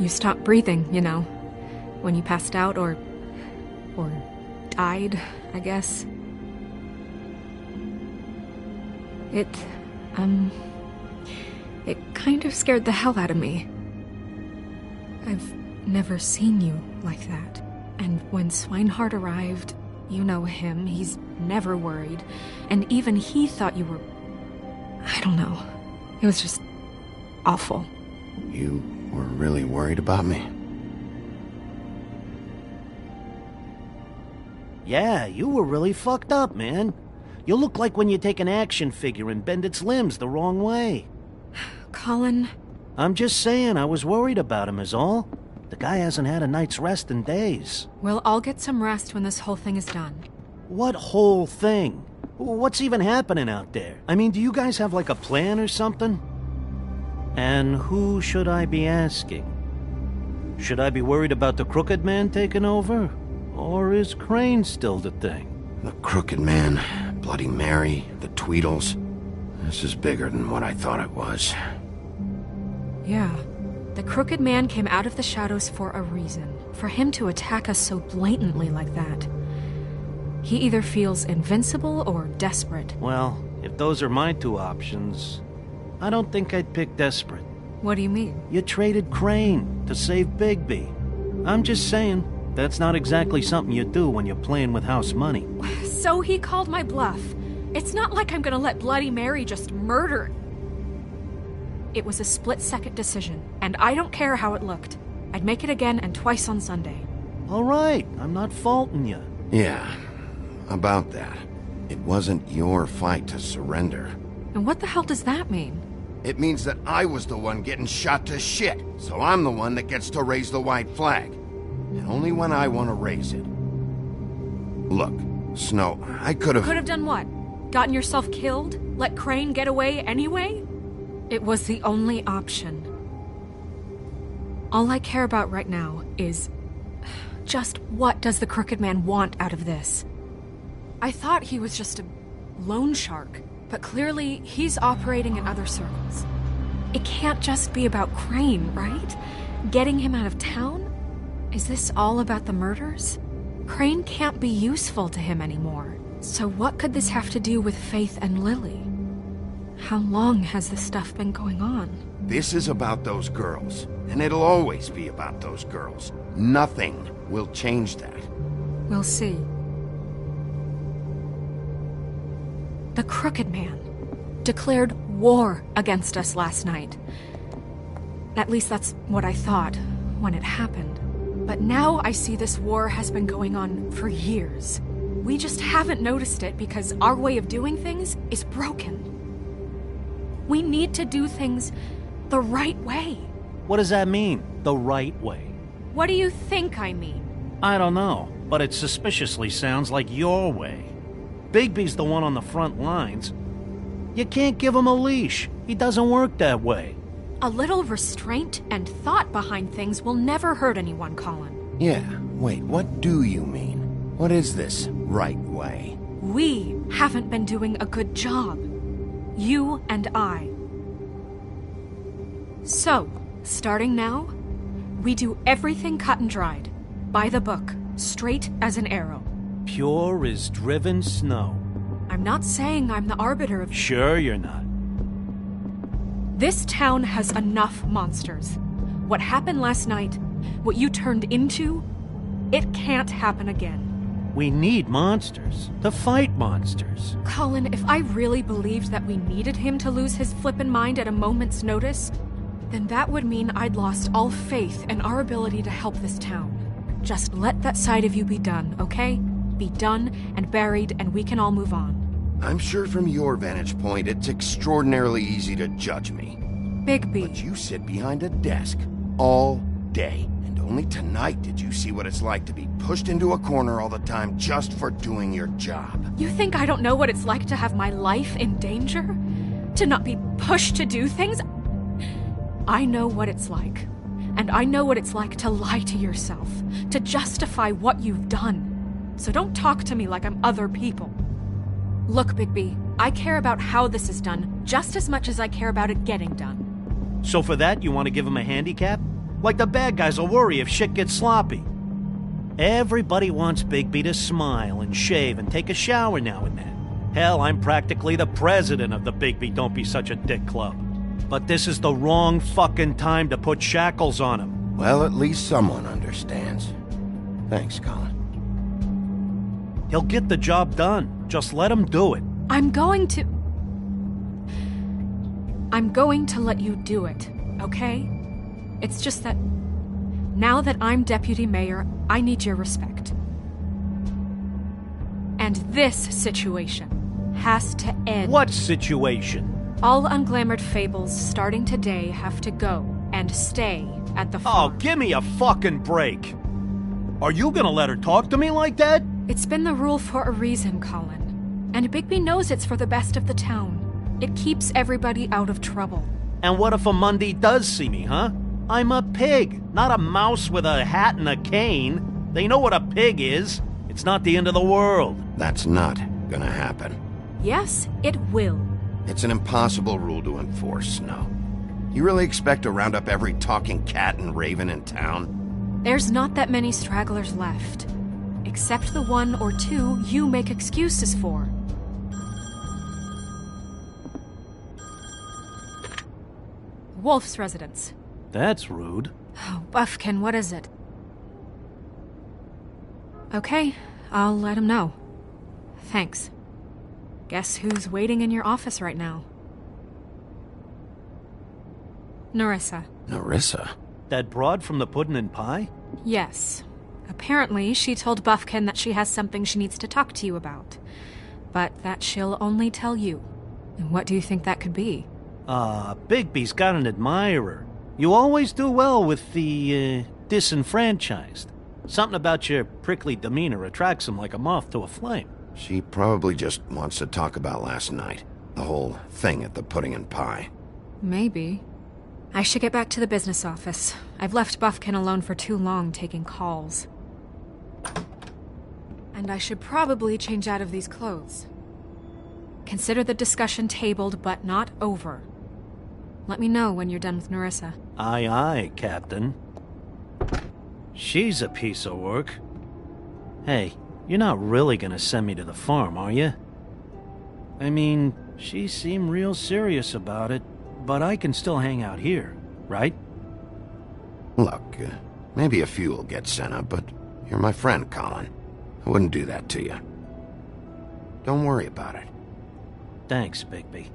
stopped breathing, you know, when you passed out or died, I guess. It kind of scared the hell out of me. I've never seen you like that. And when Swinehart arrived, you know him, he's never worried. And even he thought you were... I don't know. It was just awful. You were really worried about me? Yeah, you were really fucked up, man. You look like when you take an action figure and bend its limbs the wrong way. Colin... I'm just saying, I was worried about him is all. The guy hasn't had a night's rest in days. Well, I'll get some rest when this whole thing is done. What whole thing? What's even happening out there? I mean, do you guys have like a plan or something? And who should I be asking? Should I be worried about the Crooked Man taking over? Or is Crane still the thing? The Crooked Man, Bloody Mary, the Tweedles. This is bigger than what I thought it was. Yeah. The Crooked Man came out of the shadows for a reason. For him to attack us so blatantly like that. He either feels invincible or desperate. Well, if those are my two options, I don't think I'd pick desperate. What do you mean? You traded Crane to save Bigby. I'm just saying, that's not exactly something you do when you're playing with house money. So he called my bluff. It's not like I'm gonna let Bloody Mary just murder. It was a split-second decision, and I don't care how it looked. I'd make it again and twice on Sunday. All right, I'm not faulting you. Yeah, about that. It wasn't your fight to surrender. And what the hell does that mean? It means that I was the one getting shot to shit, so I'm the one that gets to raise the white flag. And only when I want to raise it. Look, Snow, I could have... Could have done what? Gotten yourself killed? Let Crane get away anyway? It was the only option. All I care about right now is... just what does the Crooked Man want out of this? I thought he was just a loan shark, but clearly he's operating in other circles. It can't just be about Crane, right? Getting him out of town? Is this all about the murders? Crane can't be useful to him anymore. So what could this have to do with Faith and Lily? How long has this stuff been going on? This is about those girls, and it'll always be about those girls. Nothing will change that. We'll see. The Crooked Man declared war against us last night. At least that's what I thought when it happened. But now I see this war has been going on for years. We just haven't noticed it because our way of doing things is broken. We need to do things the right way. What does that mean, the right way? What do you think I mean? I don't know, but it suspiciously sounds like your way. Bigby's the one on the front lines. You can't give him a leash. He doesn't work that way. A little restraint and thought behind things will never hurt anyone, Colin. Yeah, wait, what do you mean? What is this right way? We haven't been doing a good job. You and I. So, starting now, we do everything cut and dried. By the book, straight as an arrow. Pure as driven snow. I'm not saying I'm the arbiter of... Sure you're not. This town has enough monsters. What happened last night, what you turned into, it can't happen again. We need monsters. To fight monsters. Colin, if I really believed that we needed him to lose his flippin' mind at a moment's notice, then that would mean I'd lost all faith in our ability to help this town. Just let that side of you be done, okay? Be done and buried, and we can all move on. I'm sure from your vantage point, it's extraordinarily easy to judge me. Bigby. But you sit behind a desk all day, and only tonight did you see what it's like to be pushed into a corner all the time just for doing your job. You think I don't know what it's like to have my life in danger? To not be pushed to do things? I know what it's like. And I know what it's like to lie to yourself, to justify what you've done. So don't talk to me like I'm other people. Look, Bigby, I care about how this is done just as much as I care about it getting done. So for that, you want to give him a handicap? Like the bad guys will worry if shit gets sloppy. Everybody wants Bigby to smile and shave and take a shower now and then. Hell, I'm practically the president of the Bigby Don't Be Such a Dick Club. But this is the wrong fucking time to put shackles on him. Well, at least someone understands. Thanks, Colin. He'll get the job done. Just let him do it. I'm going to let you do it, okay? It's just that now that I'm deputy mayor, I need your respect. And this situation has to end. What situation? All unglamored fables starting today have to go and stay at the farm. Oh, give me a fucking break. Are you gonna let her talk to me like that? It's been the rule for a reason, Colin. And Bigby knows it's for the best of the town. It keeps everybody out of trouble. And what if a Mundy does see me, huh? I'm a pig, not a mouse with a hat and a cane. They know what a pig is. It's not the end of the world. That's not gonna happen. Yes, it will. It's an impossible rule to enforce, Snow. You really expect to round up every talking cat and raven in town? There's not that many stragglers left. Except the one or two you make excuses for. Wolf's residence. That's rude. Oh, Buffkin, what is it? Okay, I'll let him know. Thanks. Guess who's waiting in your office right now? Nerissa. Nerissa? That broad from the Puddin' and Pie? Yes. Apparently, she told Buffkin that she has something she needs to talk to you about. But that she'll only tell you. And what do you think that could be? Bigby's got an admirer. You always do well with the, disenfranchised. Something about your prickly demeanor attracts him like a moth to a flame. She probably just wants to talk about last night. The whole thing at the Pudding and Pie. Maybe. I should get back to the business office. I've left Buffkin alone for too long taking calls. And I should probably change out of these clothes. Consider the discussion tabled, but not over. Let me know when you're done with Nerissa. Aye, aye, Captain. She's a piece of work. Hey, you're not really gonna send me to the farm, are you? I mean, she seemed real serious about it, but I can still hang out here, right? Look, maybe a few will get sent up, but you're my friend, Colin. I wouldn't do that to you. Don't worry about it. Thanks, Bigby.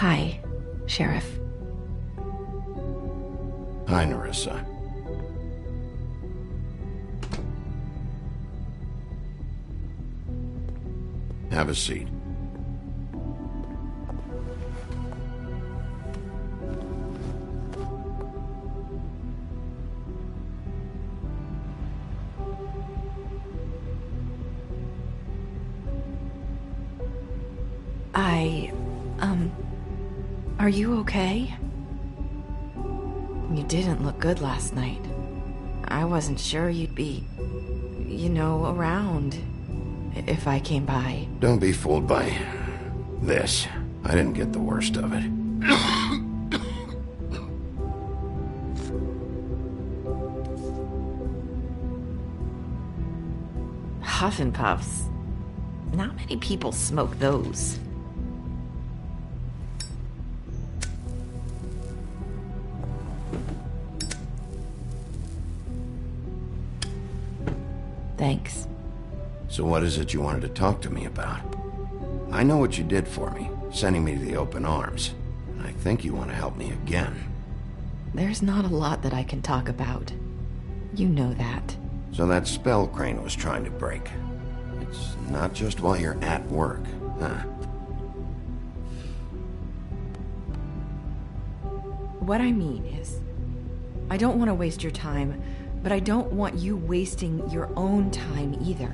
Hi, Sheriff. Hi, Nerissa. Have a seat. Are you okay? You didn't look good last night. I wasn't sure you'd be, around if I came by. Don't be fooled by this. I didn't get the worst of it. Huff and Puffs. Not many people smoke those. Thanks. So what is it you wanted to talk to me about? I know what you did for me, sending me to the open arms. And I think you want to help me again. There's not a lot that I can talk about. You know that. So that spell Crane was trying to break. It's not just while you're at work, huh? What I mean is, I don't want to waste your time, but I don't want you wasting your own time either.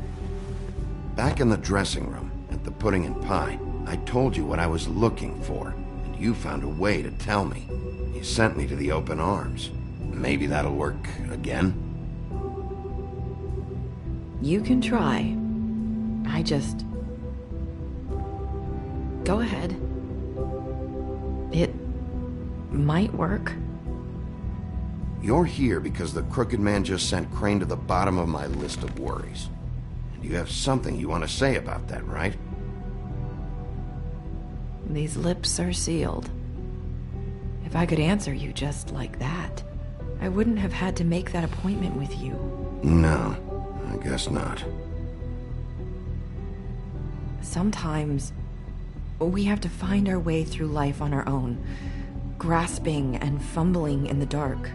Back in the dressing room, at the Pudding and Pie, I told you what I was looking for, and you found a way to tell me. You sent me to the open arms. Maybe that'll work again? You can try. I just... Go ahead. It might work. You're here because the Crooked Man just sent Crane to the bottom of my list of worries. And you have something you want to say about that, right? These lips are sealed. If I could answer you just like that, I wouldn't have had to make that appointment with you. No, I guess not. Sometimes we have to find our way through life on our own, grasping and fumbling in the dark.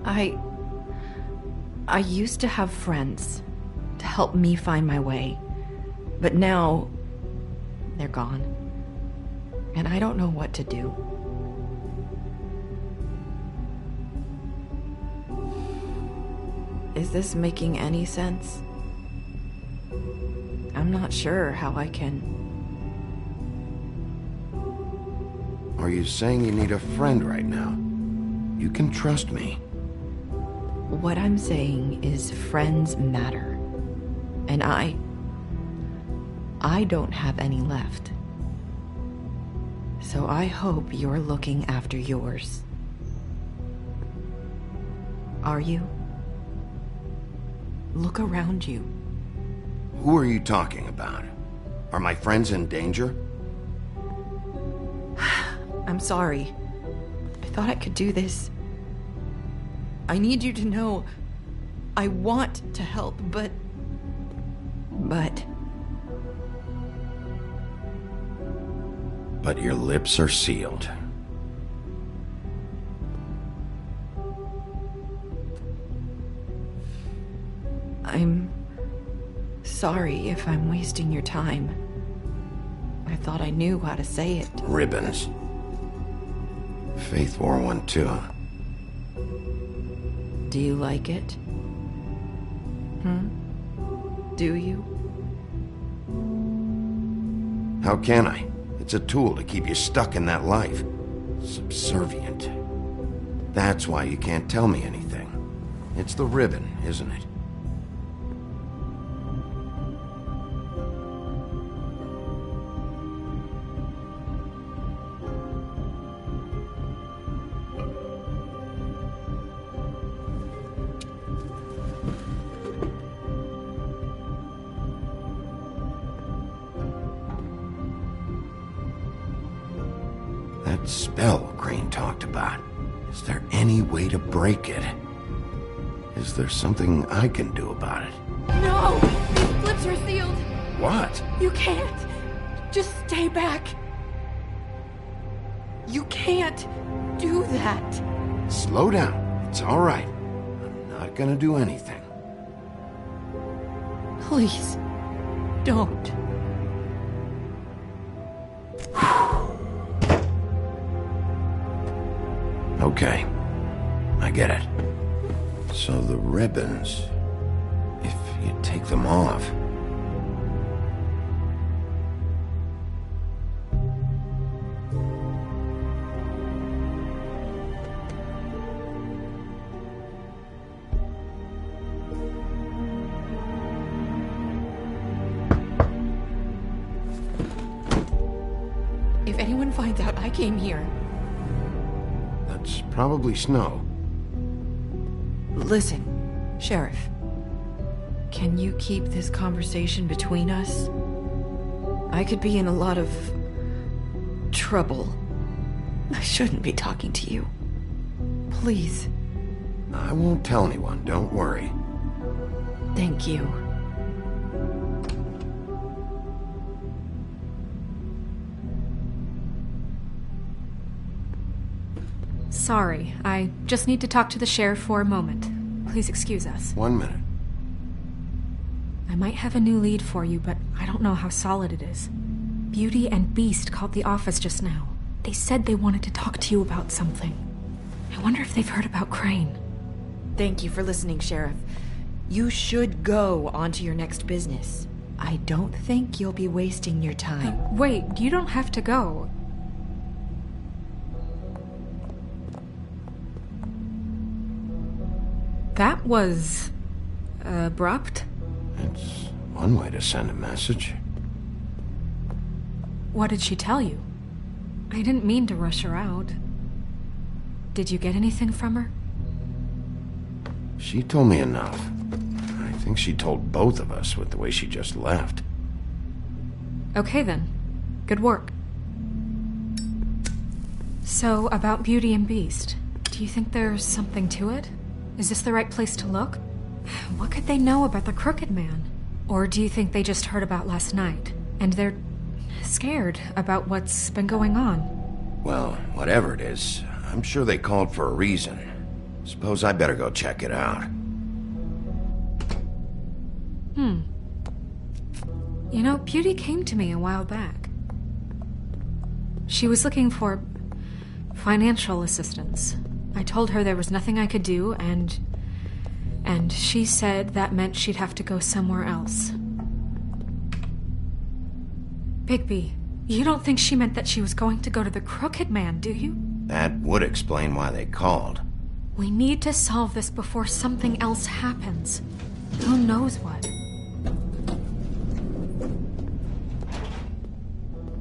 I used to have friends to help me find my way, but now they're gone. and I don't know what to do. Is this making any sense? I'm not sure how I can... Are you saying you need a friend right now? You can trust me. What I'm saying is friends matter. And I don't have any left. So I hope you're looking after yours. Are you? Look around you. Who are you talking about? Are my friends in danger? I'm sorry. I thought I could do this. I need you to know I want to help, but... But your lips are sealed. I'm sorry if I'm wasting your time. I thought I knew how to say it. Ribbons. Faith wore one too. Do you like it? Do you? How can I? It's a tool to keep you stuck in that life. Subservient. That's why you can't tell me anything. It's the ribbon, isn't it? That spell Crane talked about. Is there any way to break it? Is there something I can do about it? No! These lips are sealed! What? You can't! Just stay back! You can't do that! Slow down. It's all right. I'm not gonna do anything. Please, don't. Okay. I get it. So the ribbons... if you take them off... If anyone finds out I came here... That's probably snow. Listen, Sheriff. Can you keep this conversation between us? I could be in a lot of... trouble. I shouldn't be talking to you. Please. I won't tell anyone, don't worry. Thank you. Sorry, I just need to talk to the sheriff for a moment. Please excuse us. 1 minute. I might have a new lead for you, but I don't know how solid it is. Beauty and Beast called the office just now. They said they wanted to talk to you about something. I wonder if they've heard about Crane. Thank you for listening, Sheriff. You should go on to your next business. I don't think you'll be wasting your time. Wait, you don't have to go. That was... abrupt? It's one way to send a message. What did she tell you? I didn't mean to rush her out. Did you get anything from her? She told me enough. I think she told both of us with the way she just left. Okay then. Good work. So, about Beauty and Beast, do you think there's something to it? Is this the right place to look? What could they know about the Crooked Man? Or do you think they just heard about last night, and they're scared about what's been going on? Well, whatever it is, I'm sure they called for a reason. Suppose I better go check it out. You know, Beauty came to me a while back. She was looking for financial assistance. I told her there was nothing I could do, and she said that meant she'd have to go somewhere else. Bigby, you don't think she meant that she was going to go to the Crooked Man, do you? That would explain why they called. We need to solve this before something else happens. Who knows what?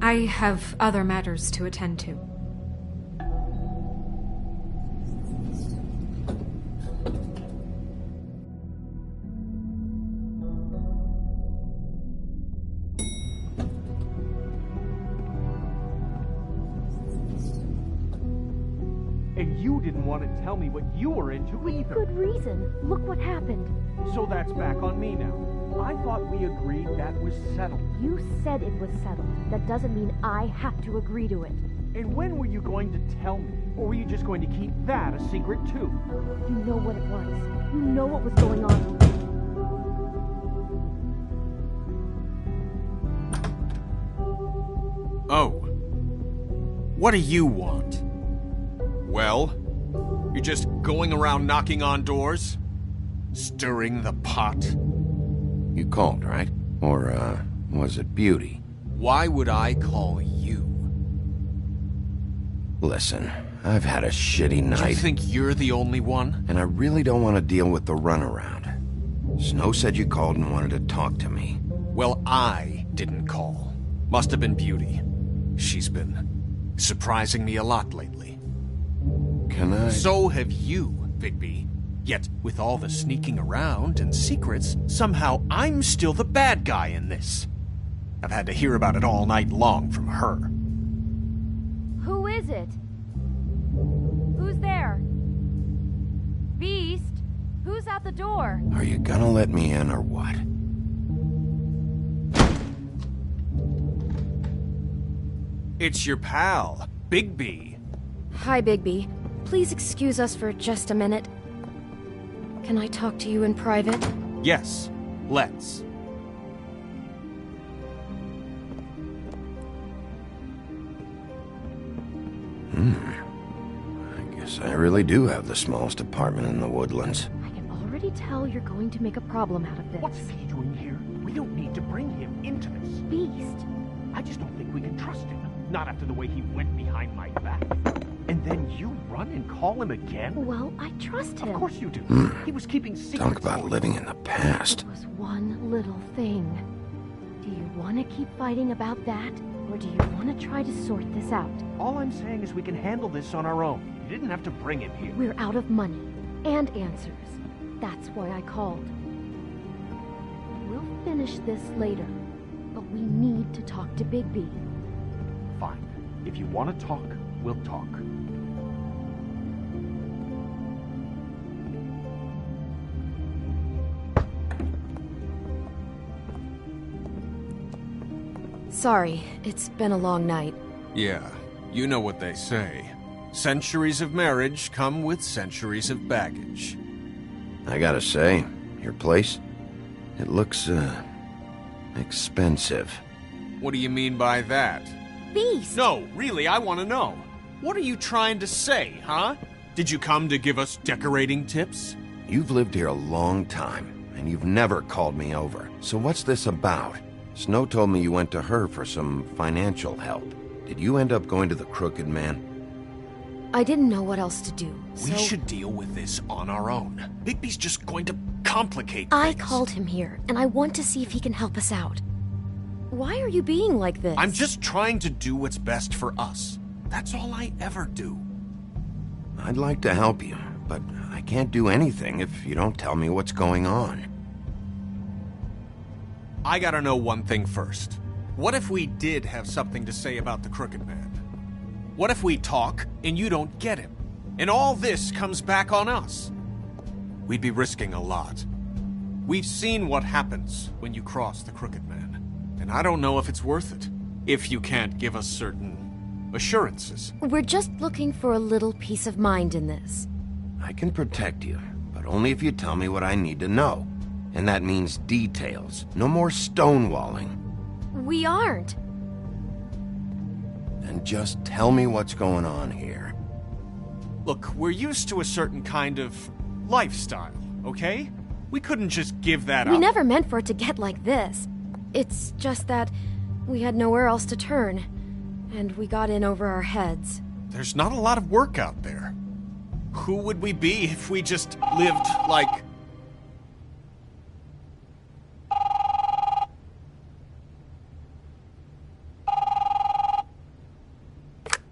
I have other matters to attend to. And you didn't want to tell me what you were into either. Good reason. Look what happened. So that's back on me now. I thought we agreed that was settled. You said it was settled. That doesn't mean I have to agree to it. And when were you going to tell me? Or were you just going to keep that a secret too? You know what it was. You know what was going on. Oh. What do you want? Well? You're just going around knocking on doors? Stirring the pot? You called, right? Or, was it Beauty? Why would I call you? Listen, I've had a shitty night. Do you think you're the only one? And I really don't want to deal with the runaround. Snow said you called and wanted to talk to me. Well, I didn't call. Must have been Beauty. She's been surprising me a lot lately. Can I? So have you, Bigby. Yet, with all the sneaking around and secrets, somehow I'm still the bad guy in this. I've had to hear about it all night long from her. Who is it? Who's there? Beast? Who's at the door? Are you gonna let me in or what? It's your pal, Bigby. Hi, Bigby. Please excuse us for just a minute. Can I talk to you in private? Yes, let's. I guess I really do have the smallest apartment in the Woodlands. I can already tell you're going to make a problem out of this. What's he doing here? We don't need to bring him into this. Beast. I just don't think we can trust him. Not after the way he went behind my back. And then you run and call him again? Well, I trust him. Of course you do. He was keeping secrets. Talk about living in the past. It was one little thing. Do you want to keep fighting about that? Or do you want to try to sort this out? All I'm saying is we can handle this on our own. You didn't have to bring him here. We're out of money. And answers. That's why I called. We'll finish this later. But we need to talk to Bigby. Fine. If you want to talk, we'll talk. Sorry, it's been a long night. Yeah, you know what they say. Centuries of marriage come with centuries of baggage. I gotta say, your place, it looks, expensive. What do you mean by that? Beast! No, really, I want to know. What are you trying to say, huh? Did you come to give us decorating tips? You've lived here a long time, and you've never called me over. So what's this about? Snow told me you went to her for some financial help. Did you end up going to the Crooked Man? I didn't know what else to do, so... We should deal with this on our own. Bigby's just going to complicate I things. called him here, and I want to see if he can help us out. Why are you being like this? I'm just trying to do what's best for us. That's all I ever do. I'd like to help you, but I can't do anything if you don't tell me what's going on. I gotta know one thing first. What if we did have something to say about the Crooked Man? What if we talk and you don't get him? And all this comes back on us? We'd be risking a lot. We've seen what happens when you cross the Crooked Man. And I don't know if it's worth it. If you can't give us certain assurances. We're just looking for a little peace of mind in this. I can protect you, but only if you tell me what I need to know. And that means details. No more stonewalling. We aren't. and just tell me what's going on here. Look, we're used to a certain kind of lifestyle, okay? We couldn't just give that up. We never meant for it to get like this. It's just that we had nowhere else to turn, and we got in over our heads. There's not a lot of work out there. Who would we be if we just lived like...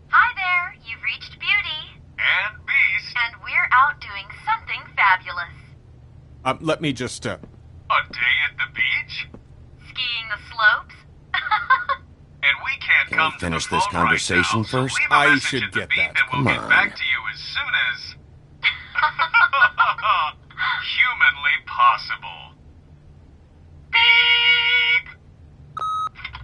Hi there, you've reached Beauty. And Beast. And we're out doing something fabulous. Let me just, A day at the beach? Skiing the slopes? And we can't Can come we finish to the this phone conversation right now, first? So leave a I message should at the get beep that. and we'll Come get on. back to you as soon as... humanly possible. Beep!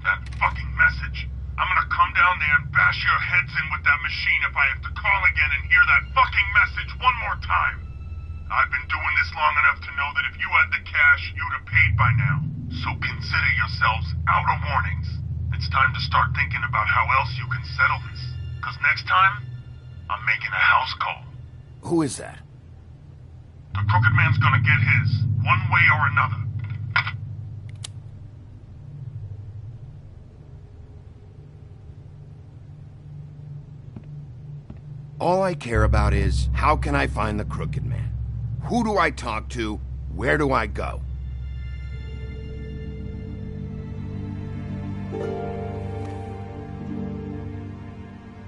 That fucking message. I'm gonna come down there and bash your heads in with that machine if I have to call again and hear that fucking message one more time. I've been doing this long enough to know that if you had the cash, you'd have paid by now. So consider yourselves out of warnings. It's time to start thinking about how else you can settle this. Because next time, I'm making a house call. Who is that? The Crooked Man's gonna get his, one way or another. All I care about is, how can I find the Crooked Man? Who do I talk to? Where do I go?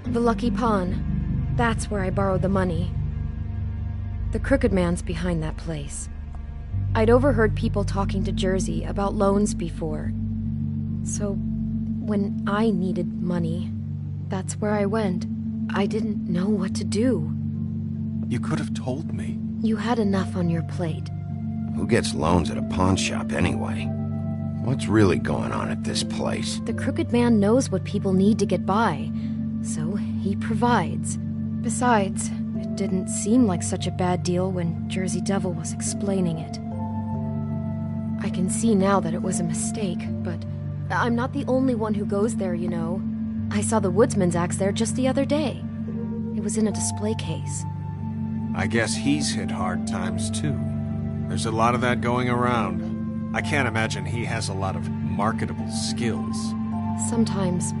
The Lucky Pawn. That's where I borrowed the money. The Crooked Man's behind that place. I'd overheard people talking to Jersey about loans before. So, when I needed money, that's where I went. I didn't know what to do. You could have told me. You had enough on your plate. Who gets loans at a pawn shop anyway? What's really going on at this place? The Crooked Man knows what people need to get by, so he provides. Besides, it didn't seem like such a bad deal when Jersey Devil was explaining it. I can see now that it was a mistake, but I'm not the only one who goes there, you know. I saw the woodsman's axe there just the other day. It was in a display case. I guess he's hit hard times, too. There's a lot of that going around. I can't imagine he has a lot of marketable skills. Sometimes,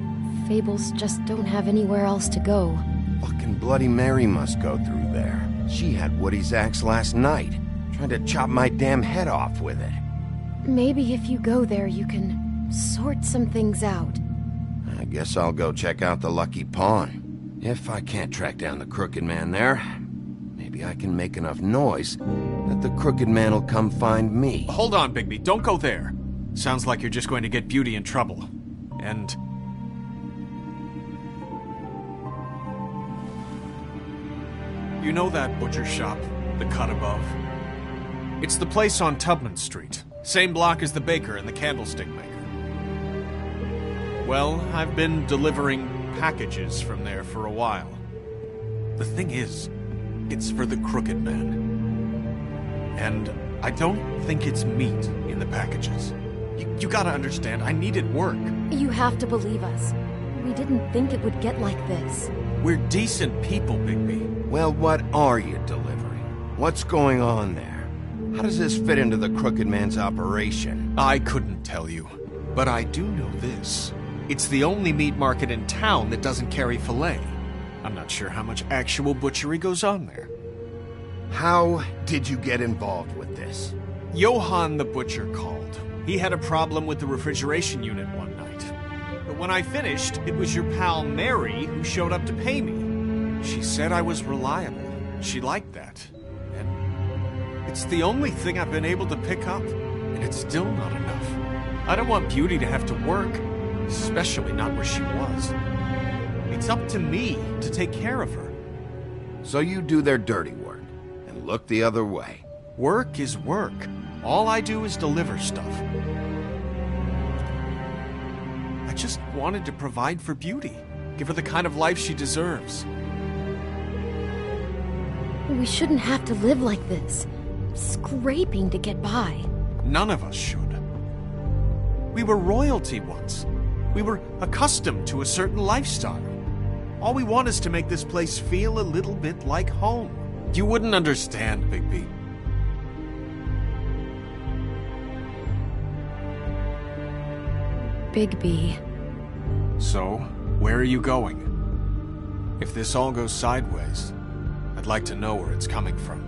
fables just don't have anywhere else to go. Fucking Bloody Mary must go through there. She had Woody's axe last night, trying to chop my damn head off with it. Maybe if you go there, you can sort some things out. I guess I'll go check out the Lucky Pawn. If I can't track down the Crooked Man there, maybe I can make enough noise that the Crooked Man will come find me. Hold on, Bigby. Don't go there. Sounds like you're just going to get Beauty in trouble. And... you know that butcher shop, the cut above? It's the place on Tubman Street. Same block as the baker and the candlestick maker. Well, I've been delivering packages from there for a while. The thing is, it's for the Crooked Man. And I don't think it's meat in the packages. You gotta understand, I needed work. You have to believe us. We didn't think it would get like this. We're decent people, Bigby. Well, what are you delivering? What's going on there? How does this fit into the Crooked Man's operation? I couldn't tell you, but I do know this. It's the only meat market in town that doesn't carry filet. I'm not sure how much actual butchery goes on there. How did you get involved with this? Johann the butcher called. He had a problem with the refrigeration unit one night. But when I finished, it was your pal Mary who showed up to pay me. She said I was reliable. She liked that. And it's the only thing I've been able to pick up, and it's still not enough. I don't want Beauty to have to work, especially not where she was. It's up to me to take care of her. So you do their dirty work, and look the other way. Work is work. All I do is deliver stuff. I just wanted to provide for Beauty. Give her the kind of life she deserves. We shouldn't have to live like this, scraping to get by. None of us should. We were royalty once. We were accustomed to a certain lifestyle. All we want is to make this place feel a little bit like home. You wouldn't understand, Bigby. Bigby. So, where are you going? If this all goes sideways, I'd like to know where it's coming from.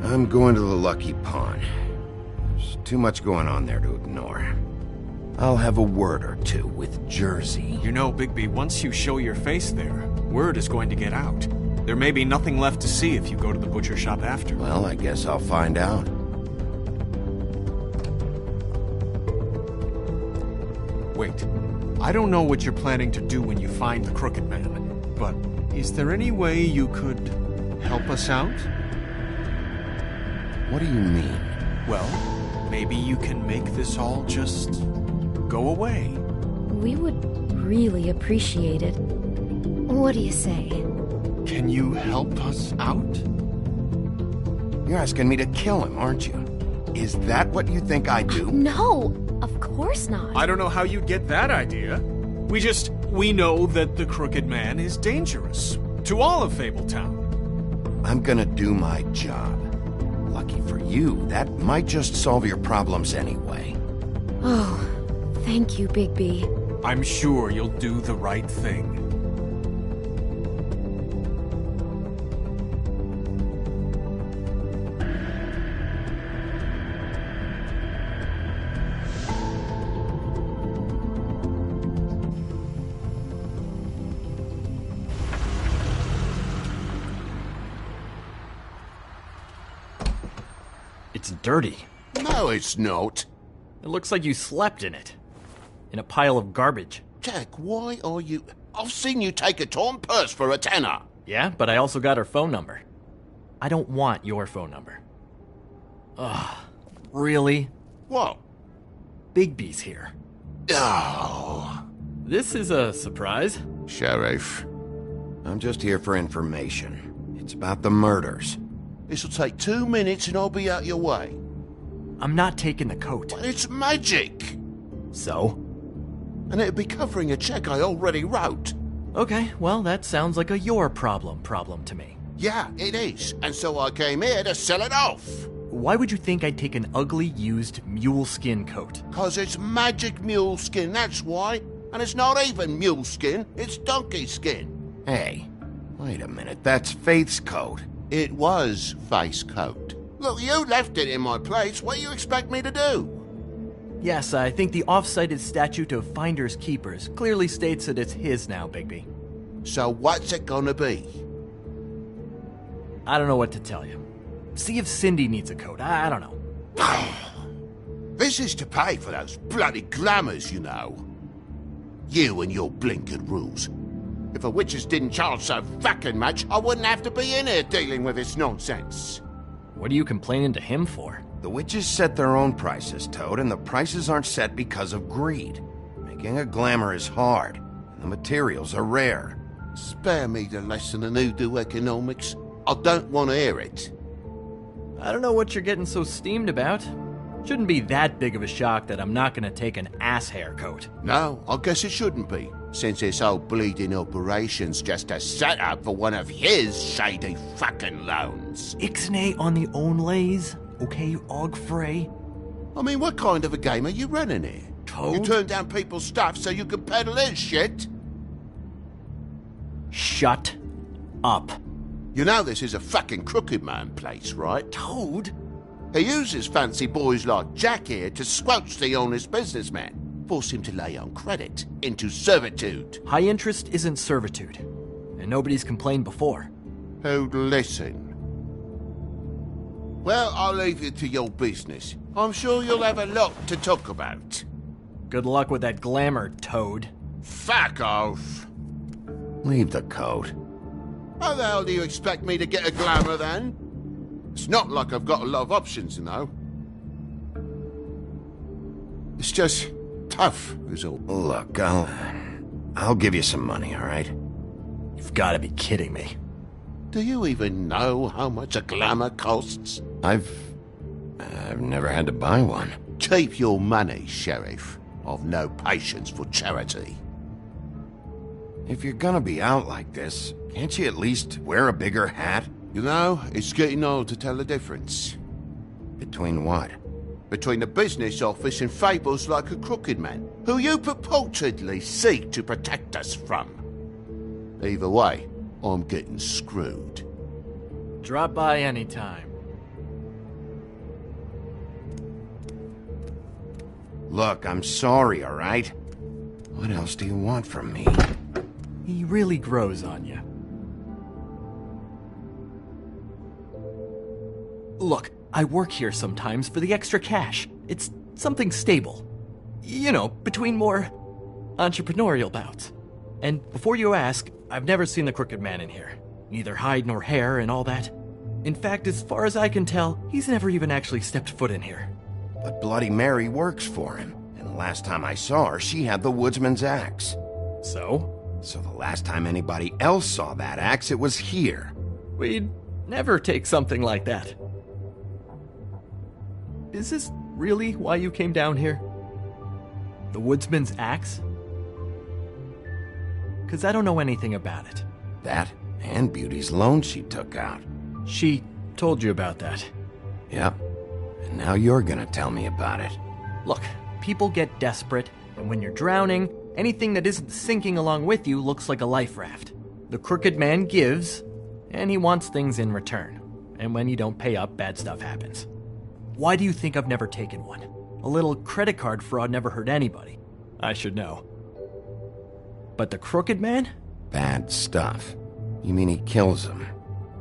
I'm going to the Lucky Pawn. There's too much going on there to ignore. I'll have a word or two with Jersey. You know, Bigby, once you show your face there, word is going to get out. There may be nothing left to see if you go to the butcher shop after. Well, I guess I'll find out. Wait, I don't know what you're planning to do when you find the Crooked Man, but is there any way you could help us out? What do you mean? Well, maybe you can make this all just go away. We would really appreciate it. What do you say? Can you help us out? You're asking me to kill him, aren't you? Is that what you think I do? No, of course not. I don't know how you'd get that idea. We know that the Crooked Man is dangerous. To all of Fabletown. I'm gonna do my job. Lucky for you, that might just solve your problems anyway. Oh, thank you, Bigby. I'm sure you'll do the right thing. It's dirty. No, it's not. It looks like you slept in it. In a pile of garbage. Jack, why are you... I've seen you take a torn purse for a tenner. Yeah, but I also got her phone number. I don't want your phone number. Ugh, really? What? Bigby's here. Oh. This is a surprise. Sheriff. I'm just here for information. It's about the murders. This'll take 2 minutes and I'll be out your way. I'm not taking the coat. But it's magic. So? And it'd be covering a check I already wrote. Okay, well, that sounds like a your problem to me. Yeah, it is. And so I came here to sell it off. Why would you think I'd take an ugly, used mule skin coat? 'Cause it's magic mule skin, that's why. And it's not even mule skin, it's donkey skin. Hey, wait a minute, that's Faith's coat. It was Faith's coat. Look, you left it in my place. What do you expect me to do? Yes, I think the off-cited statute of Finders Keepers clearly states that it's his now, Bigby. So what's it gonna be? I don't know what to tell you. See if Cindy needs a coat. I don't know. This is to pay for those bloody glamours, you know. You and your blinkered rules. If the witches didn't charge so fucking much, I wouldn't have to be in here dealing with this nonsense. What are you complaining to him for? The witches set their own prices, Toad, and the prices aren't set because of greed. Making a glamour is hard, and the materials are rare. Spare me the lesson in hoodoo economics. I don't want to hear it. I don't know what you're getting so steamed about. Shouldn't be that big of a shock that I'm not gonna take an ass haircoat. No, I guess it shouldn't be, since this whole bleeding operation's just a setup for one of his shady fucking loans. Ixnay on the own lays, okay, Og Frey? I mean, what kind of a game are you running here? Toad? You turn down people's stuff so you can peddle his shit? Shut up. You know this is a fucking Crooked Man place, right? Toad? He uses fancy boys like Jack here to squelch the honest businessman. Force him to lay on credit into servitude. High interest isn't servitude. And nobody's complained before. Who'd listen? Well, I'll leave you to your business. I'm sure you'll have a lot to talk about. Good luck with that glamour, Toad. Fuck off. Leave the coat. How the hell do you expect me to get a glamour then? It's not like I've got a lot of options, you know. It's just tough, is all. Look, I'll give you some money, all right? You've got to be kidding me. Do you even know how much a glamour costs? I've never had to buy one. Keep your money, Sheriff. I've no patience for charity. If you're gonna be out like this, can't you at least wear a bigger hat? You know, it's getting old to tell the difference. Between what? Between the business office and fables like a crooked man, who you purportedly seek to protect us from. Either way, I'm getting screwed. Drop by anytime. Look, I'm sorry, all right? What else do you want from me? He really grows on you. Look, I work here sometimes for the extra cash. It's something stable. You know, between more entrepreneurial bouts. And before you ask, I've never seen the Crooked Man in here. Neither hide nor hair and all that. In fact, as far as I can tell, he's never even actually stepped foot in here. But Bloody Mary works for him. And the last time I saw her, she had the woodsman's axe. So? So the last time anybody else saw that axe, it was here. We'd never take something like that. Is this really why you came down here? The woodsman's axe? 'Cause I don't know anything about it. That and Beauty's loan she took out. She told you about that. Yep. And now you're gonna tell me about it. Look, people get desperate, and when you're drowning, anything that isn't sinking along with you looks like a life raft. The Crooked Man gives, and he wants things in return. And when you don't pay up, bad stuff happens. Why do you think I've never taken one? A little credit card fraud never hurt anybody. I should know. But the Crooked Man? Bad stuff. You mean he kills them?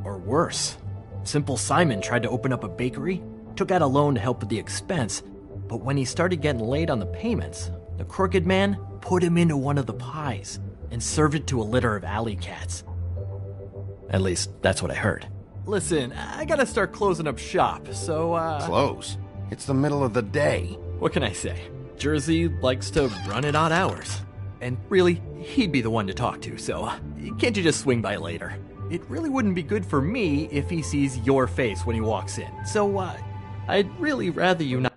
Or worse. Simple Simon tried to open up a bakery, took out a loan to help with the expense, but when he started getting late on the payments, the Crooked Man put him into one of the pies and served it to a litter of alley cats. At least, that's what I heard. Listen, I gotta start closing up shop, so, Close? It's the middle of the day. What can I say? Jersey likes to run at odd hours. And really, he'd be the one to talk to, so can't you just swing by later? It really wouldn't be good for me if he sees your face when he walks in, so, I'd really rather you not.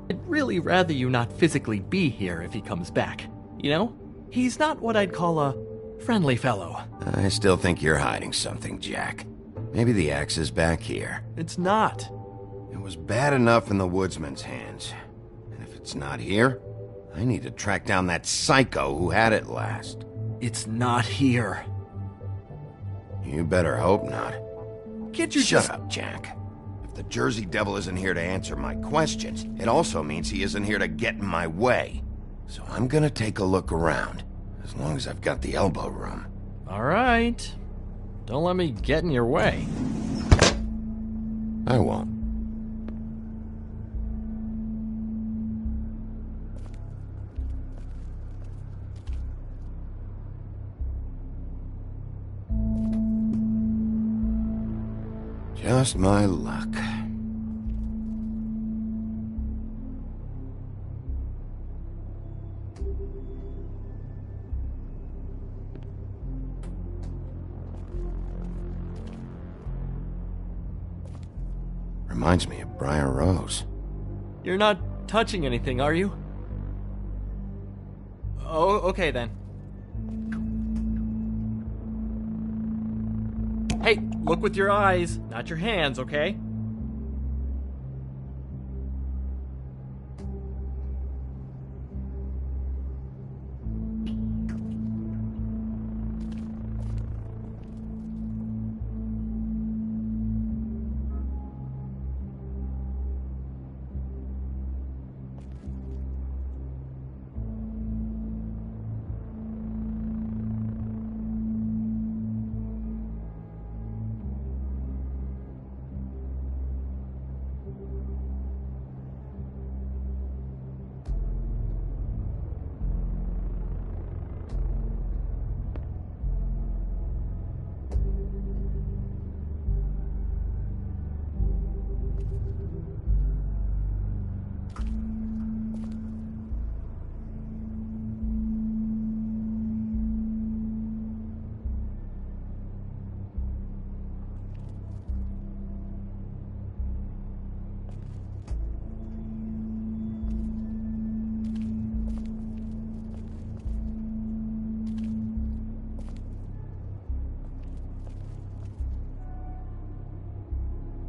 I'd really rather you not physically be here if he comes back. You know? He's not what I'd call a friendly fellow. I still think you're hiding something, Jack. Maybe the axe is back here. It's not. It was bad enough in the woodsman's hands. And if it's not here, I need to track down that psycho who had it last. It's not here. You better hope not. Can't you Shut up, Jack. the Jersey Devil isn't here to answer my questions, it also means he isn't here to get in my way. So I'm gonna take a look around, as long as I've got the elbow room. All right. Don't let me get in your way. I won't. Just my luck. Reminds me of Briar Rose. You're not touching anything, are you? Oh, okay then. Hey, look with your eyes, not your hands, okay?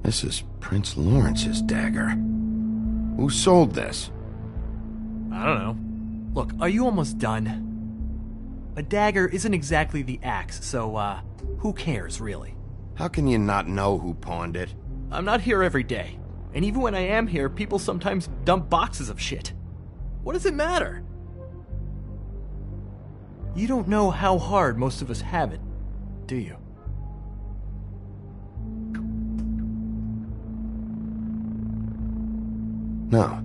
This is Prince Lawrence's dagger. Who sold this? I don't know. Look, are you almost done? A dagger isn't exactly the axe, so, who cares, really? How can you not know who pawned it? I'm not here every day. And even when I am here, people sometimes dump boxes of shit. What does it matter? You don't know how hard most of us have it, do you? No.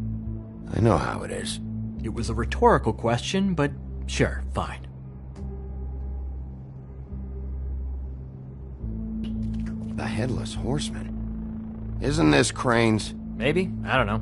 I know how it is. It was a rhetorical question, but sure, fine. The Headless Horseman. Isn't this Crane's? Maybe. I don't know.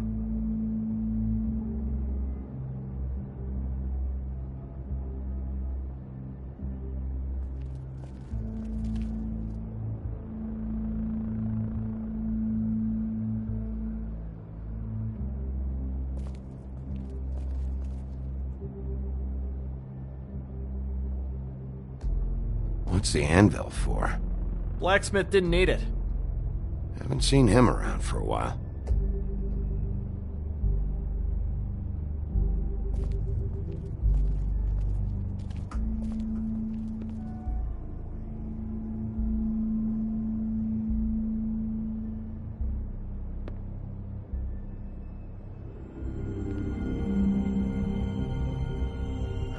What's the anvil for? Blacksmith didn't need it. Haven't seen him around for a while.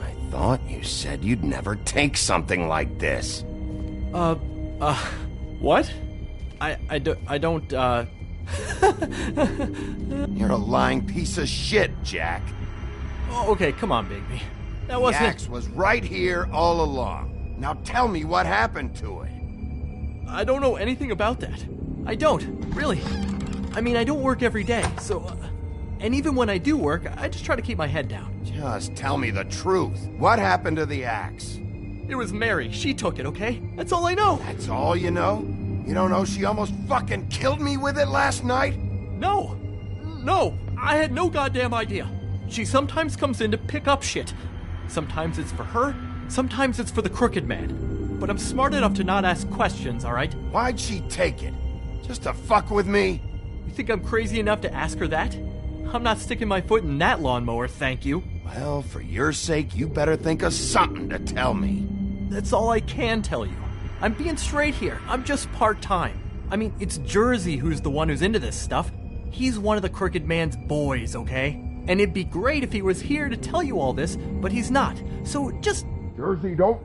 I thought you said you'd never take something like this. What? I don't, You're a lying piece of shit, Jack. Oh, okay, come on, Bigby. That wasn't... The axe was right here all along. Now tell me what happened to it. I don't know anything about that. I don't, really. I mean, I don't work every day, so... and even when I do work, I just try to keep my head down. Just tell me the truth. What happened to the axe? It was Mary. She took it, okay? That's all I know. That's all you know? You don't know she almost fucking killed me with it last night? No. No, I had no goddamn idea. She sometimes comes in to pick up shit. Sometimes it's for her, sometimes it's for the Crooked Man. But I'm smart enough to not ask questions, alright? Why'd she take it? Just to fuck with me? You think I'm crazy enough to ask her that? I'm not sticking my foot in that lawnmower, thank you. Well, for your sake, you better think of something to tell me. That's all I can tell you. I'm being straight here. I'm just part-time. I mean, it's Jersey who's the one who's into this stuff. He's one of the Crooked Man's boys, okay? And it'd be great if he was here to tell you all this, but he's not. So just... Jersey, don't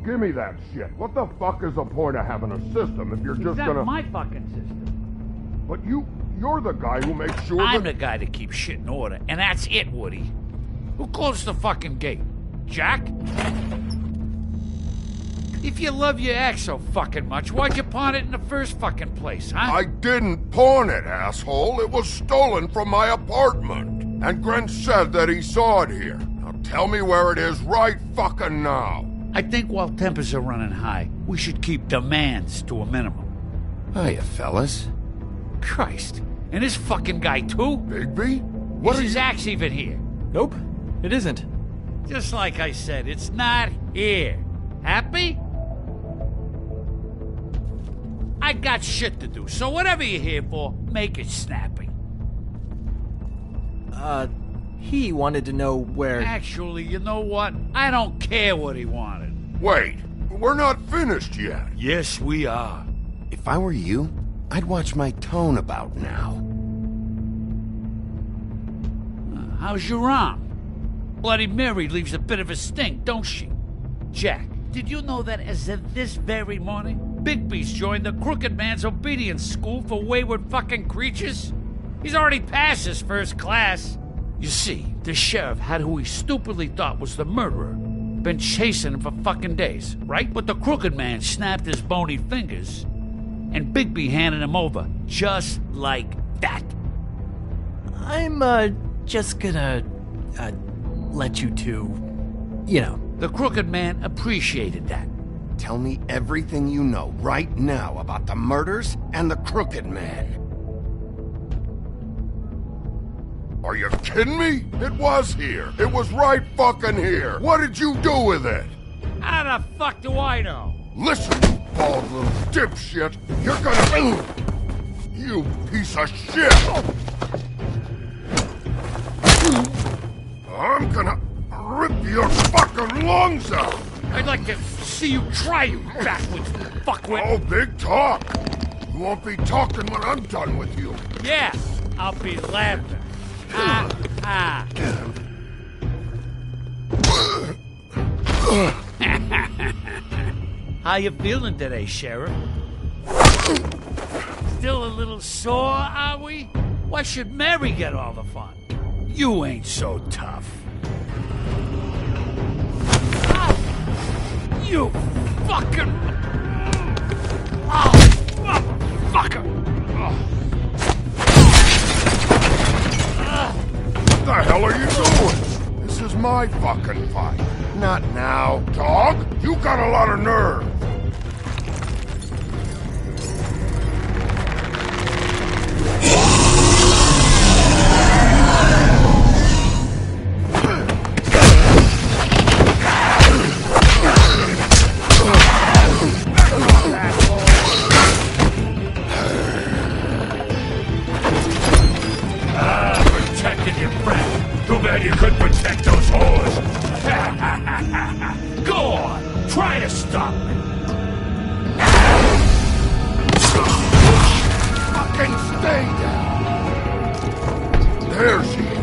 give me that shit. What the fuck is the point of having a system if you're just That's gonna... my fucking system. But you're the guy who makes sure I'm the guy that keeps shit in order, and that's it, Woody. Who closed the fucking gate? Jack? If you love your ex so fucking much, why'd you pawn it in the first fucking place, huh? I didn't pawn it, asshole. It was stolen from my apartment. And Grant said that he saw it here. Now tell me where it is right fucking now. I think while tempers are running high, we should keep demands to a minimum. Hiya, fellas. Christ. And this fucking guy, too? Bigby? What is his axe even here? Nope, it isn't. Just like I said, it's not here. Happy? I got shit to do, so whatever you're here for, make it snappy. He wanted to know where... Actually, you know what? I don't care what he wanted. Wait, we're not finished yet. Yes, we are. If I were you, I'd watch my tone about now. How's your arm? Bloody Mary leaves a bit of a stink, don't she? Jack, did you know that as of this very morning, Bigby's joined the Crooked Man's obedience school for wayward fucking creatures? He's already passed his first class. You see, the sheriff had who he stupidly thought was the murderer. Been chasing him for fucking days, right? But the Crooked Man snapped his bony fingers, and Bigby handed him over just like that. I'm, just gonna, let you two, you know. The Crooked Man appreciated that. Tell me everything you know right now about the murders and the Crooked Man. Are you kidding me? It was here. It was right fucking here. What did you do with it? How the fuck do I know? Listen, you bald little dipshit. You're gonna... You piece of shit! I'm gonna rip your fucking lungs out! I'd like to see you try, you backwoods fuckwit! Oh, big talk! You won't be talking when I'm done with you. Yeah, I'll be laughing. Ha ha! How you feeling today, Sheriff? Still a little sore, are we? Why should Mary get all the fun? You ain't so tough. You fucking... Oh, motherfucker! What the hell are you doing? This is my fucking fight. Not now, dog. You got a lot of nerve. Protected your friend. Too bad you couldn't protect those whores. Go on, try to stop me. Fucking stay down. There she is.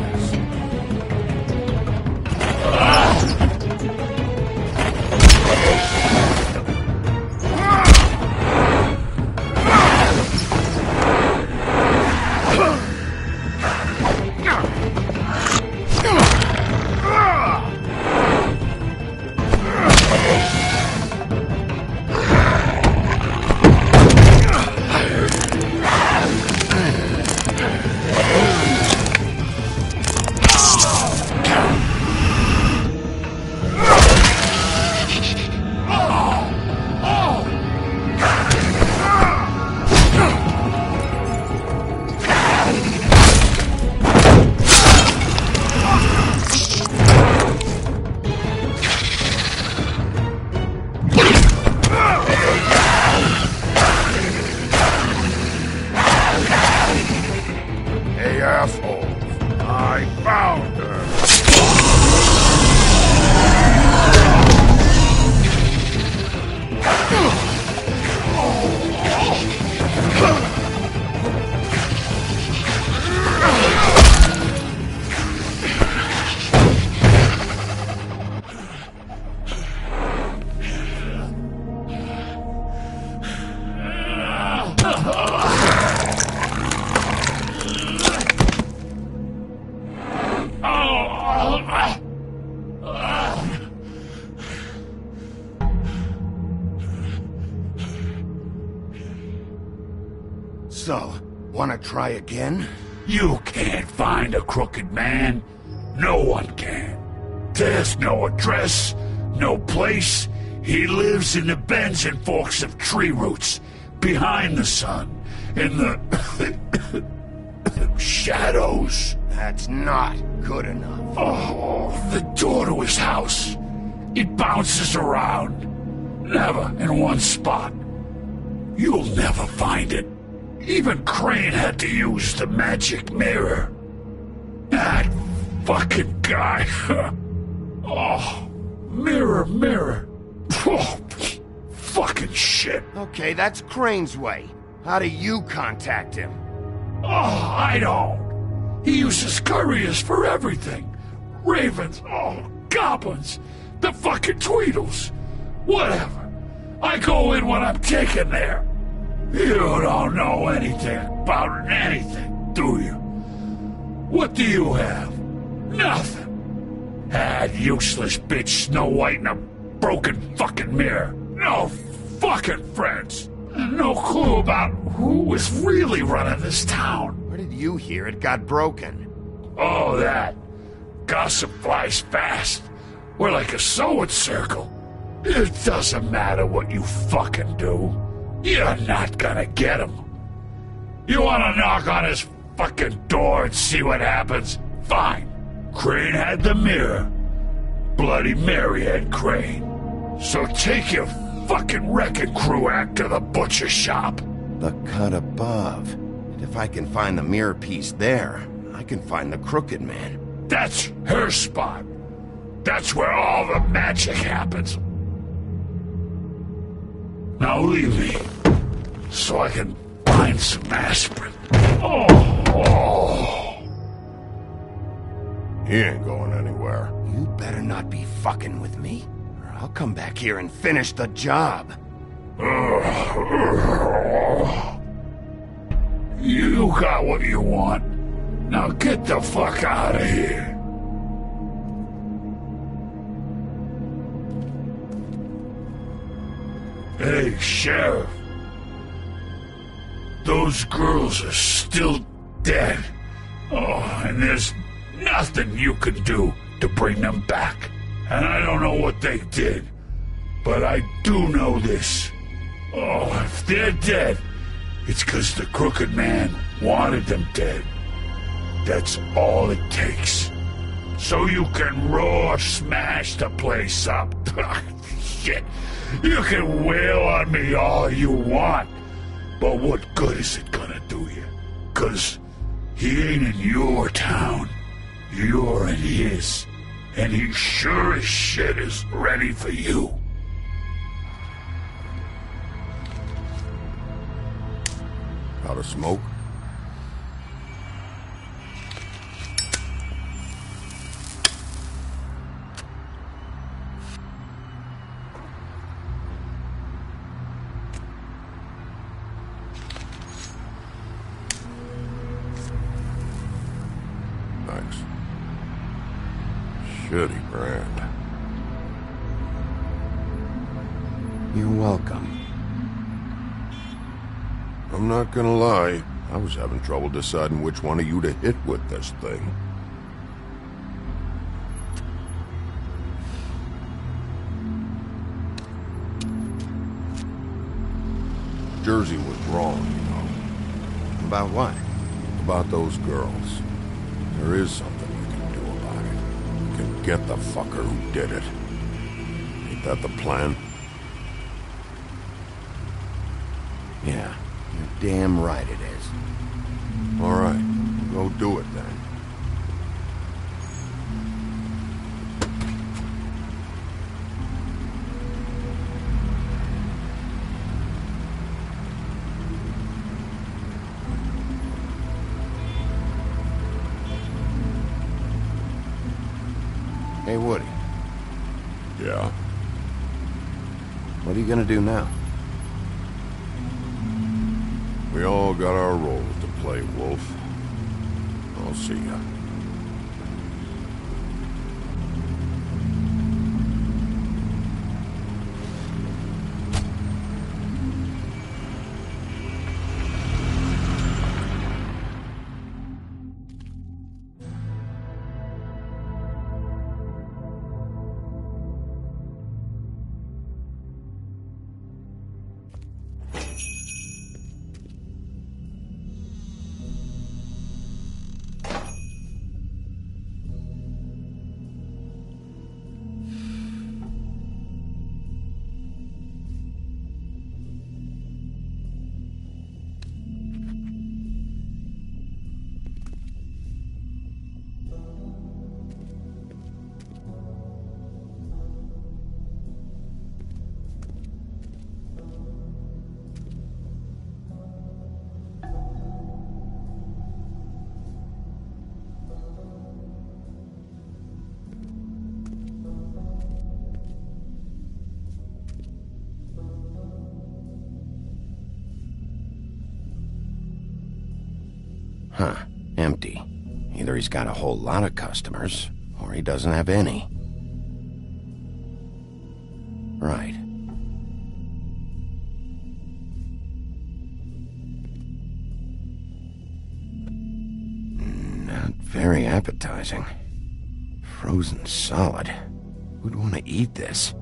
So, wanna try again? You can't find a crooked man. No one can. There's no address, no place. He lives in the bends and forks of tree roots, behind the sun, in the shadows. That's not good enough. Oh, the door to his house. It bounces around. Never in one spot. You'll never find it. Even Crane had to use the magic mirror. That fucking guy. Oh, mirror, mirror. Oh, fucking shit. Okay, that's Crane's way. How do you contact him? Oh, I don't. He uses couriers for everything. Ravens, goblins, the fucking Tweedles. Whatever. I go in when I'm taken there. You don't know anything about anything, do you? What do you have? Nothing. Had useless bitch Snow White and a broken fucking mirror. No fucking friends. And no clue about who was really running this town. Where did you hear it got broken? Oh, that. Gossip flies fast. We're like a sewing circle. It doesn't matter what you fucking do. You're not gonna get him. You wanna knock on his fucking door and see what happens? Fine. Crane had the mirror. Bloody Mary had Crane. So take your fucking wrecking crew act to the butcher shop. The cut above. And if I can find the mirror piece there, I can find the crooked man. That's her spot. That's where all the magic happens. Now leave me, so I can find some aspirin. Oh. He ain't going anywhere. You better not be fucking with me, or I'll come back here and finish the job. You got what you want. Now get the fuck out of here. Hey, Sheriff. Those girls are still dead. Oh, and there's nothing you can do to bring them back. And I don't know what they did, but I do know this. Oh, if they're dead, it's 'cause the Crooked Man wanted them dead. That's all it takes. So you can roar smash the place up. Shit. You can wail on me all you want, but what good is it gonna do you? 'Cause he ain't in your town. You're in his. And he sure as shit is ready for you. Out of smoke? Thanks. Shitty brand. You're welcome. I'm not gonna lie, I was having trouble deciding which one of you to hit with this thing. Jersey was wrong, you know. About what? About those girls. There is something we can do about it. We can get the fucker who did it. Ain't that the plan? Yeah, you're damn right it is. All right, go do it then. Hey, Woody. Yeah? What are you gonna do now? We all got our roles to play, Wolf. I'll see ya. Huh. Empty. Either he's got a whole lot of customers, or he doesn't have any. Right. Not very appetizing. Frozen solid. Who'd want to eat this?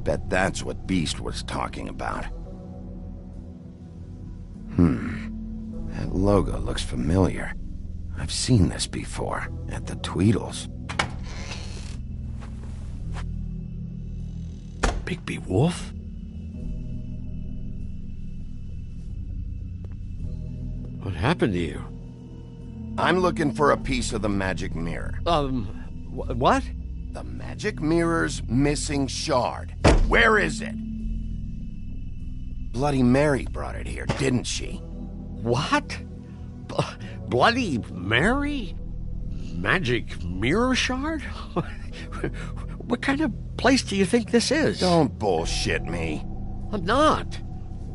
Bet that's what Beast was talking about. That logo looks familiar. I've seen this before, at the Tweedles. Bigby Wolf? What happened to you? I'm looking for a piece of the magic mirror. What? The magic mirror's missing shard. Where is it? Bloody Mary brought it here, didn't she? What? Bloody Mary? Magic mirror shard? What kind of place do you think this is? Don't bullshit me. I'm not.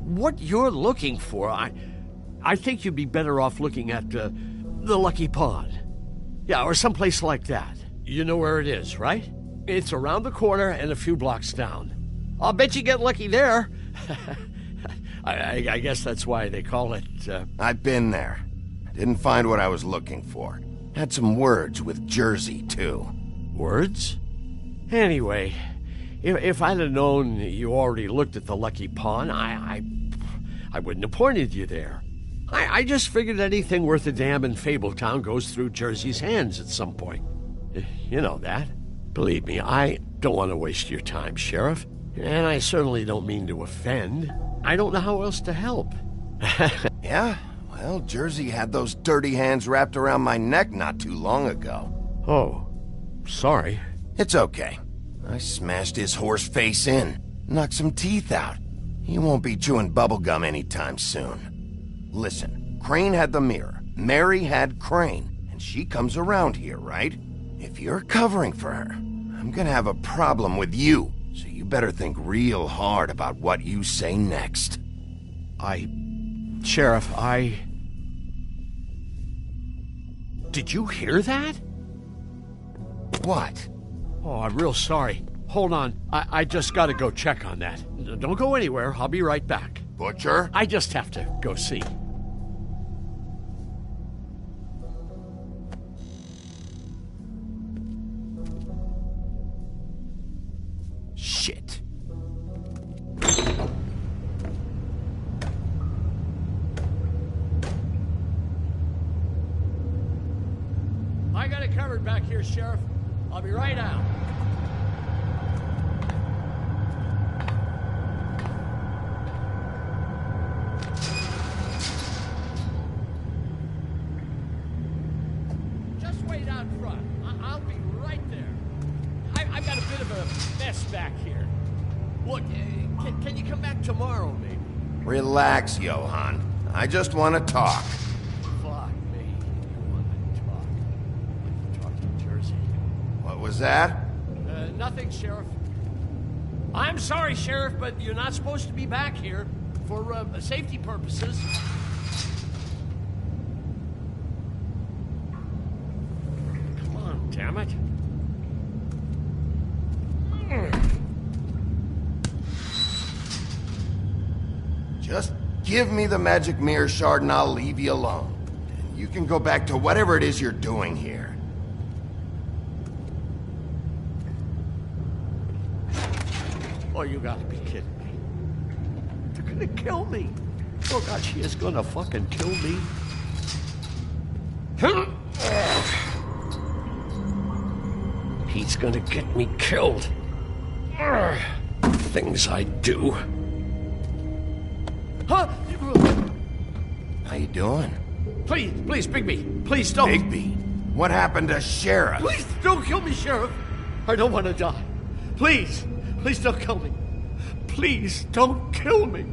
What you're looking for, I think you'd be better off looking at the Lucky Pond. Yeah, or someplace like that. You know where it is, right? It's around the corner and a few blocks down. I'll bet you get lucky there. I guess that's why they call it, I've been there. Didn't find what I was looking for. Had some words with Jersey, too. Words? Anyway, if I'd have known you already looked at the Lucky Pond, I wouldn't have pointed you there. I just figured anything worth a damn in Fabletown goes through Jersey's hands at some point. You know that. Believe me, I don't want to waste your time, Sheriff. And I certainly don't mean to offend. I don't know how else to help. Yeah? Well, Jersey had those dirty hands wrapped around my neck not too long ago. Oh, sorry. It's okay. I smashed his horse face in, knocked some teeth out. He won't be chewing bubblegum anytime soon. Listen, Crane had the mirror, Mary had Crane, and she comes around here, right? If you're covering for her, I'm gonna have a problem with you, so you better think real hard about what you say next. Sheriff, Did you hear that? What? Oh, I'm real sorry. Hold on. I just gotta go check on that. Don't go anywhere. I'll be right back. Butcher? I just have to go see. Shit. I got it covered back here, Sheriff. I'll be right out. Just wait out front. I'll be right there. I've got a bit of a mess back here. Look, can you come back tomorrow, maybe? Relax, Johan. I just want to talk. Fuck me. You want to talk? Talk to Jersey. What was that? Nothing, Sheriff. I'm sorry, Sheriff, but you're not supposed to be back here for safety purposes. Come on, damn it. Just give me the magic mirror shard and I'll leave you alone. And you can go back to whatever it is you're doing here. Oh, you gotta be kidding me. They're gonna kill me. Oh, God, she is gonna fucking kill me. He's gonna get me killed. Things I do. Huh? How you doing? Please, Bigby. Please don't. Bigby? What happened to Sheriff? Please don't kill me, Sheriff. I don't want to die. Please don't kill me. Please don't kill me.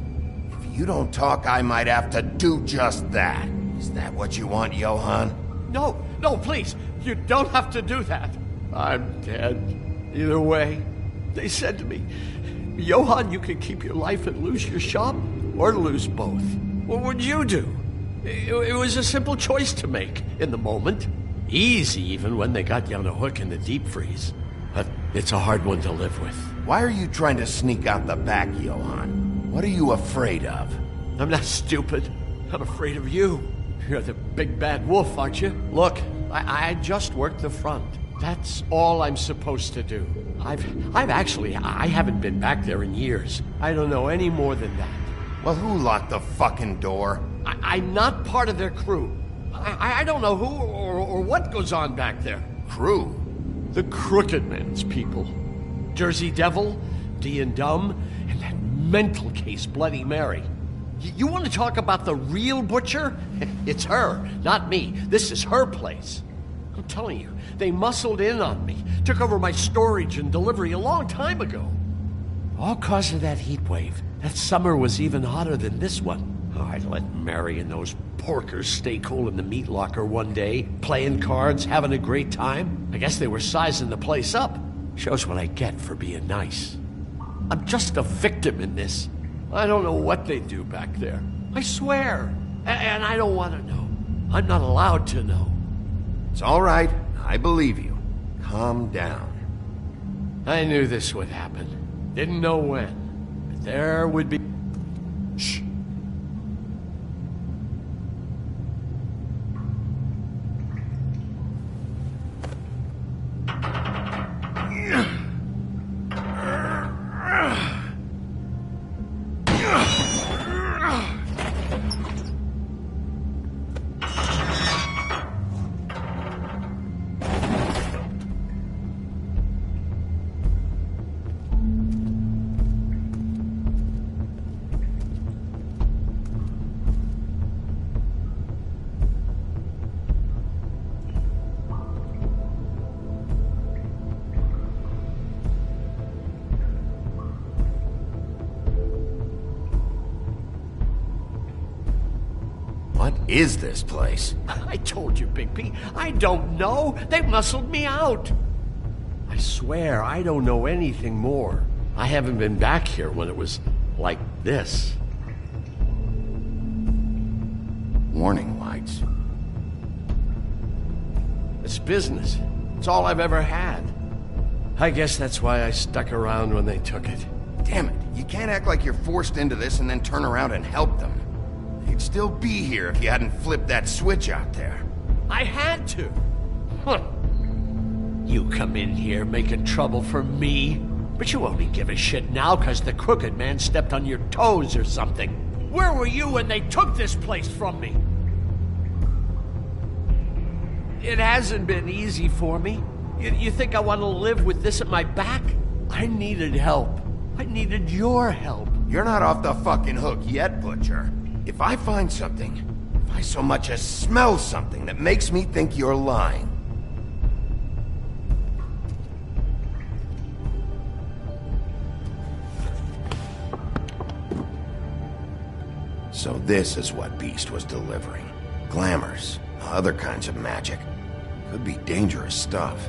If you don't talk, I might have to do just that. Is that what you want, Johan? No, please. You don't have to do that. I'm dead. Either way, They said to me, Johann, you can keep your life and lose your shop, or lose both. What would you do? It was a simple choice to make in the moment. Easy even when they got you on a hook in the deep freeze. But it's a hard one to live with. Why are you trying to sneak out the back, Johann? What are you afraid of? I'm not stupid. I'm afraid of you. You're the big bad wolf, aren't you? Look, I just worked the front. That's all I'm supposed to do. I haven't been back there in years. I don't know any more than that. Well, who locked the fucking door? I'm not part of their crew. I don't know who or what goes on back there. Crew? The Crooked Man's people. Jersey Devil, D and Dumb, and that mental case, Bloody Mary. You want to talk about the real butcher? It's her, not me. This is her place. I'm telling you, they muscled in on me, took over my storage and delivery a long time ago. All cause of that heat wave. That summer was even hotter than this one. Oh, I'd let Mary and those porkers stay cool in the meat locker one day, playing cards, having a great time. I guess they were sizing the place up. Shows what I get for being nice. I'm just a victim in this. I don't know what they do back there. I swear. And I don't want to know. I'm not allowed to know. It's all right. I believe you. Calm down. I knew this would happen. Didn't know when. But there would be... Shh. What is this place? I told you, Bigby. I don't know. They muscled me out. I swear I don't know anything more. I haven't been back here when it was like this. Warning lights. It's business. It's all I've ever had. I guess that's why I stuck around when they took it. Damn it. You can't act like you're forced into this and then turn around and help them. You'd still be here if you hadn't flipped that switch out there. I had to. Huh. You come in here making trouble for me, but you only give a shit now because the Crooked Man stepped on your toes or something. Where were you when they took this place from me? It hasn't been easy for me. You think I want to live with this at my back? I needed help. I needed your help. You're not off the fucking hook yet, Butcher. If I find something, if I so much as smell something that makes me think you're lying... So this is what Beast was delivering. Glamours, other kinds of magic. Could be dangerous stuff.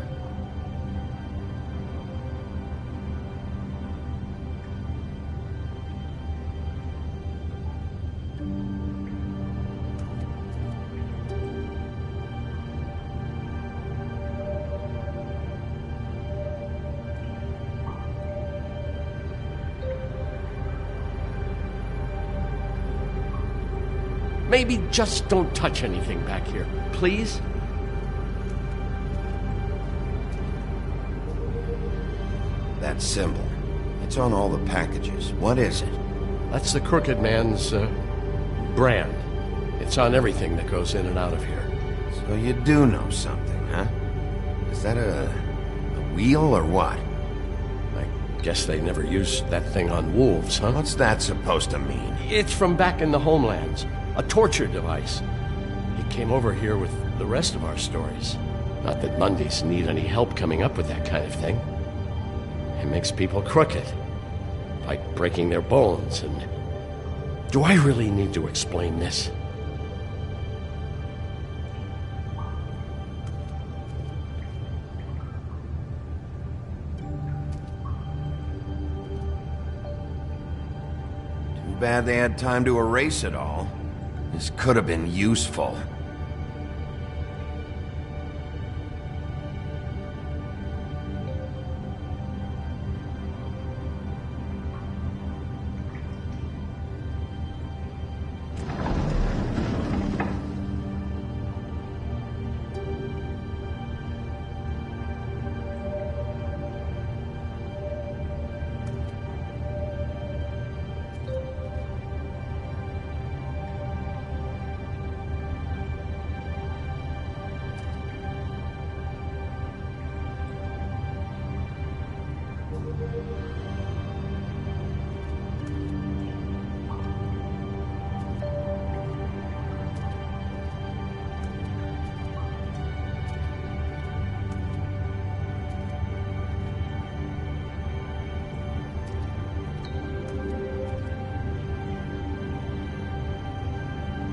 Maybe just don't touch anything back here, please? That symbol. It's on all the packages. What is it? That's the Crooked Man's, brand. It's on everything that goes in and out of here. So you do know something, huh? Is that a wheel or what? I guess they never used that thing on wolves, huh? What's that supposed to mean? It's from back in the homelands. A torture device. It came over here with the rest of our stories. Not that Mondays need any help coming up with that kind of thing. It makes people crooked. Like breaking their bones and... Do I really need to explain this? bad they had time to erase it all. This could have been useful.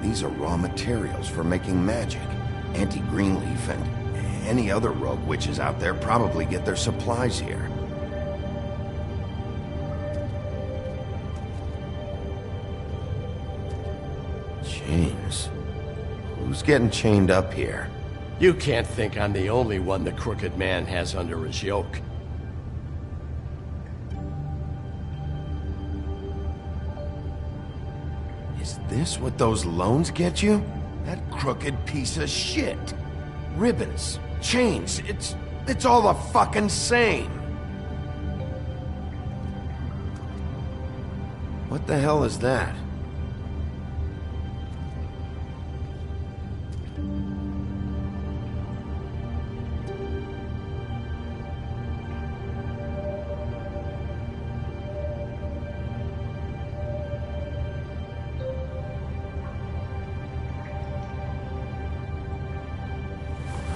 These are raw materials for making magic. Auntie Greenleaf and any other rogue witches out there probably get their supplies here. Chains? Who's getting chained up here? You can't think I'm the only one the Crooked Man has under his yoke. Is this what those loans get you? That crooked piece of shit. Ribbons, chains, it's all the fucking same. What the hell is that?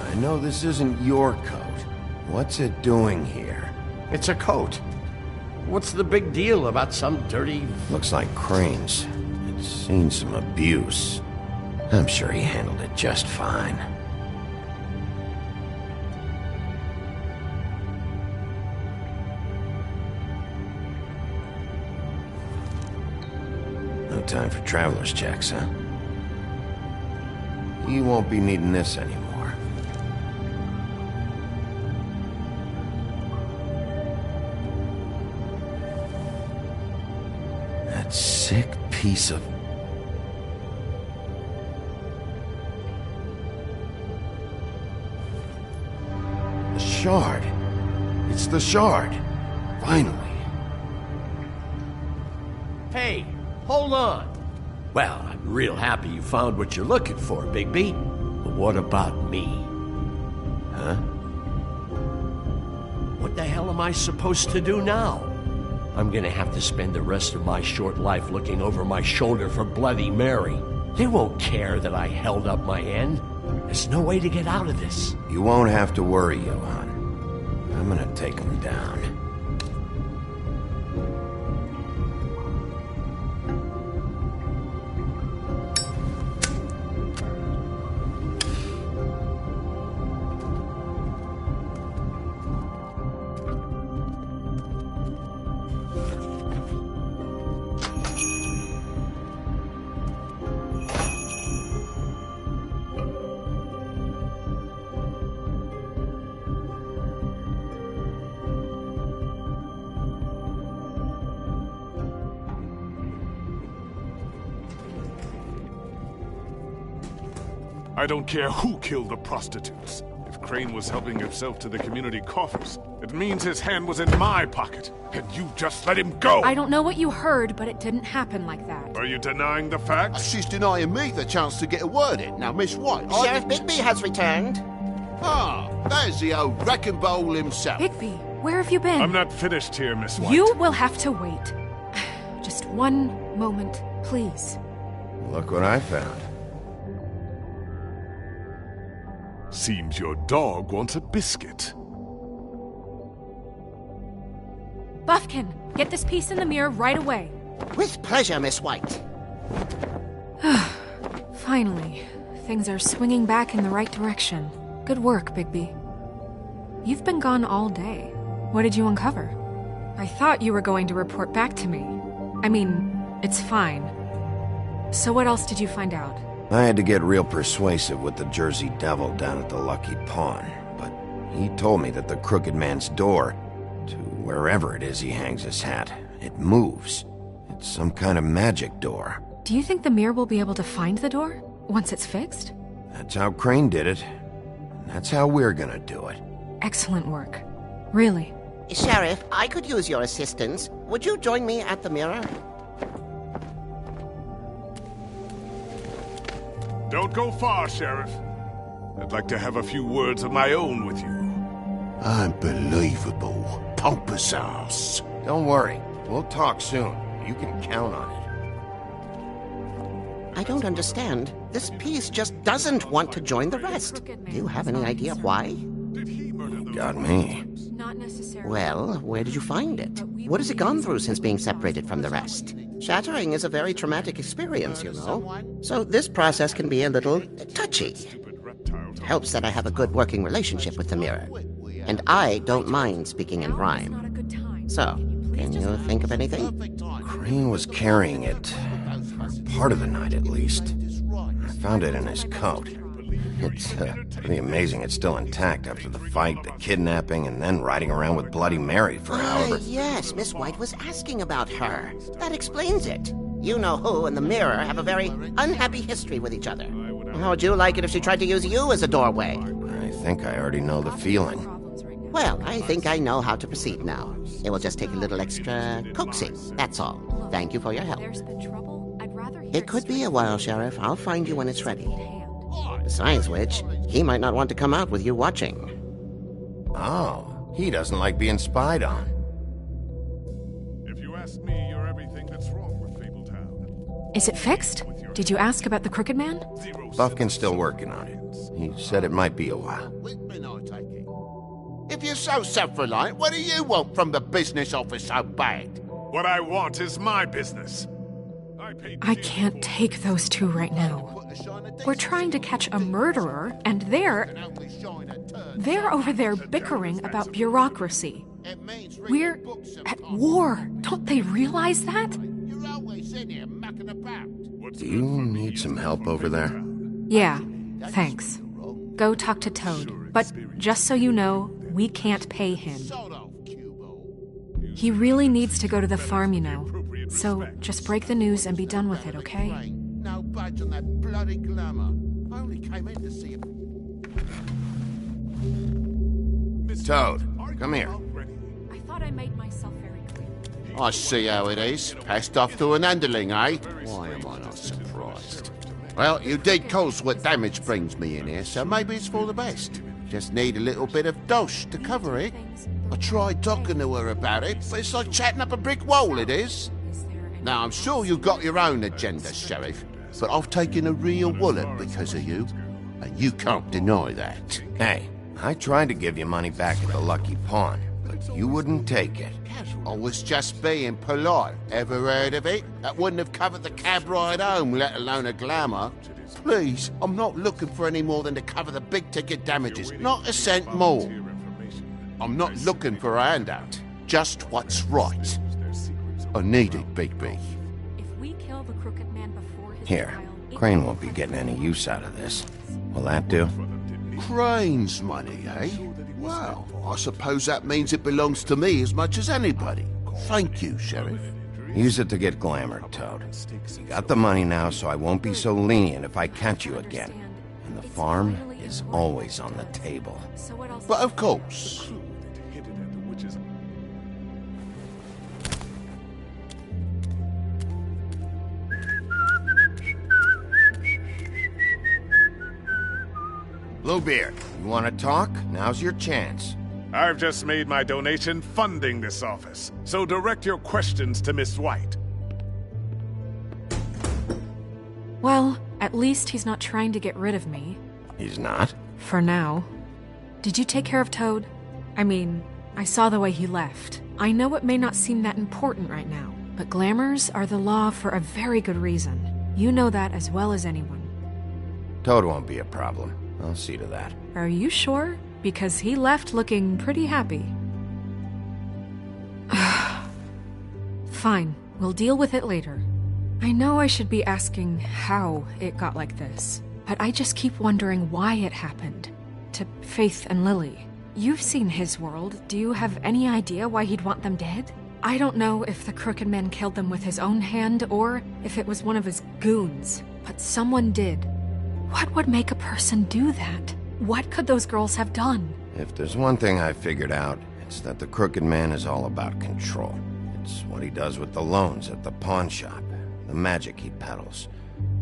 I know this isn't your coat. What's it doing here? It's a coat. What's the big deal about some dirty... Looks like Crane's. It's seen some abuse. I'm sure he handled it just fine. No time for traveler's checks, huh? You won't be needing this anymore. That sick piece of... The shard. It's the shard. Finally. Hey, hold on. Well, I'm real happy you found what you're looking for, Bigby. But what about me? Huh? What the hell am I supposed to do now? I'm gonna have to spend the rest of my short life looking over my shoulder for Bloody Mary. They won't care that I held up my end. There's no way to get out of this. You won't have to worry, Johann. I'm gonna take him down. I don't care who killed the prostitutes. If Crane was helping himself to the community coffers, it means his hand was in my pocket, and you just let him go! I don't know what you heard, but it didn't happen like that. Are you denying the facts? She's denying me the chance to get a word in. Now, Miss White, Sheriff Bigby has returned. Ah, there's the old wrecking bowl himself. Bigby, where have you been? I'm not finished here, Miss White. You will have to wait. Just one moment, please. Look what I found. Seems your dog wants a biscuit. Buffkin, get this piece in the mirror right away. With pleasure, Miss White. Finally, things are swinging back in the right direction. Good work, Bigby. You've been gone all day. What did you uncover? I thought you were going to report back to me. I mean, It's fine. So what else did you find out? I had to get real persuasive with the Jersey Devil down at the Lucky Pawn, but he told me that the Crooked Man's door, to wherever it is he hangs his hat, it moves. It's some kind of magic door. Do you think the mirror will be able to find the door once it's fixed? That's how Crane did it. And that's how we're gonna do it. Excellent work. Really. Sheriff, I could use your assistance. Would you join me at the mirror? Don't go far, Sheriff. I'd like to have a few words of my own with you. Unbelievable. Pompous ass. Don't worry. We'll talk soon. You can count on it. I don't understand. This piece just doesn't want to join the rest. Do you have any idea why? Got me. Not necessarily. Well, where did you find it? What has it gone through since being separated from the rest? Shattering is a very traumatic experience, you know. So this process can be a little touchy. It helps that I have a good working relationship with the mirror. And I don't mind speaking in rhyme. So, can you think of anything? Crane was carrying it for part of the night, at least. I found it in his coat. It's pretty amazing it's still intact after the fight, the kidnapping, and then riding around with Bloody Mary for however... Yes, Miss White was asking about her. That explains it. You know who and the mirror have a very unhappy history with each other. How would you like it if she tried to use you as a doorway? I think I already know the feeling. Well, I think I know how to proceed now. It will just take a little extra coaxing, that's all. Thank you for your help. It could be a while, Sheriff. I'll find you when it's ready. Besides which, he might not want to come out with you watching. Oh, he doesn't like being spied on. If you ask me, you're everything that's wrong with Fabletown. Is it fixed? Did you ask about the Crooked Man? Buffkin's still working on it. He said it might be a while. If you're so self-reliant, what do you want from the business office so bad? What I want is my business. I can't take those two right now. We're trying to catch a murderer, and they're over there bickering about bureaucracy. We're at war. Don't they realize that? Do you need some help over there? Yeah, thanks. Go talk to Toad. But just so you know, we can't pay him. He really needs to go to the farm, you know. So just break the news and be done with it, okay? No budge on that bloody glamour. I only came in to see if... Toad, come here. I thought I made myself very clear. I see how it is. Passed off to an underling, eh? Why am I not surprised? Well, you did cause what damage brings me in here, so maybe it's for the best. Just need a little bit of dosh to cover it. I tried talking to her about it, but it's like chatting up a brick wall, it is. Now, I'm sure you've got your own agenda, Sheriff, but I've taken a real wallet because of you, and you can't deny that. Hey, I tried to give you money back at the Lucky Pawn, but you wouldn't take it. I was just being polite. Ever heard of it? That wouldn't have covered the cab ride home, let alone a glamour. Please, I'm not looking for any more than to cover the big-ticket damages, not a cent more. I'm not looking for a handout, just what's right. I need it, Bigby. If we kill the Crooked Man before his Here, Crane won't be getting any use out of this. Will that do? Crane's money, eh? Well, I suppose that means it belongs to me as much as anybody. Thank you, Sheriff. Use it to get glamour, Toad. You got the money now, so I won't be so lenient if I catch you again. And the farm is always on the table. But of course. Bluebeard, you want to talk? Now's your chance. I've just made my donation funding this office, so direct your questions to Miss White. Well, at least he's not trying to get rid of me. He's not? For now. Did you take care of Toad? I mean, I saw the way he left. I know it may not seem that important right now, but glamours are the law for a very good reason. You know that as well as anyone. Toad won't be a problem. I'll see to that. Are you sure? Because he left looking pretty happy. Fine, we'll deal with it later. I know I should be asking how it got like this, but I just keep wondering why it happened. To Faith and Lily. You've seen his world. Do you have any idea why he'd want them dead? I don't know if the Crooked Man killed them with his own hand or if it was one of his goons, but someone did. What would make a person do that? What could those girls have done? If there's one thing I figured out, it's that the Crooked Man is all about control. It's what he does with the loans at the pawn shop, the magic he peddles,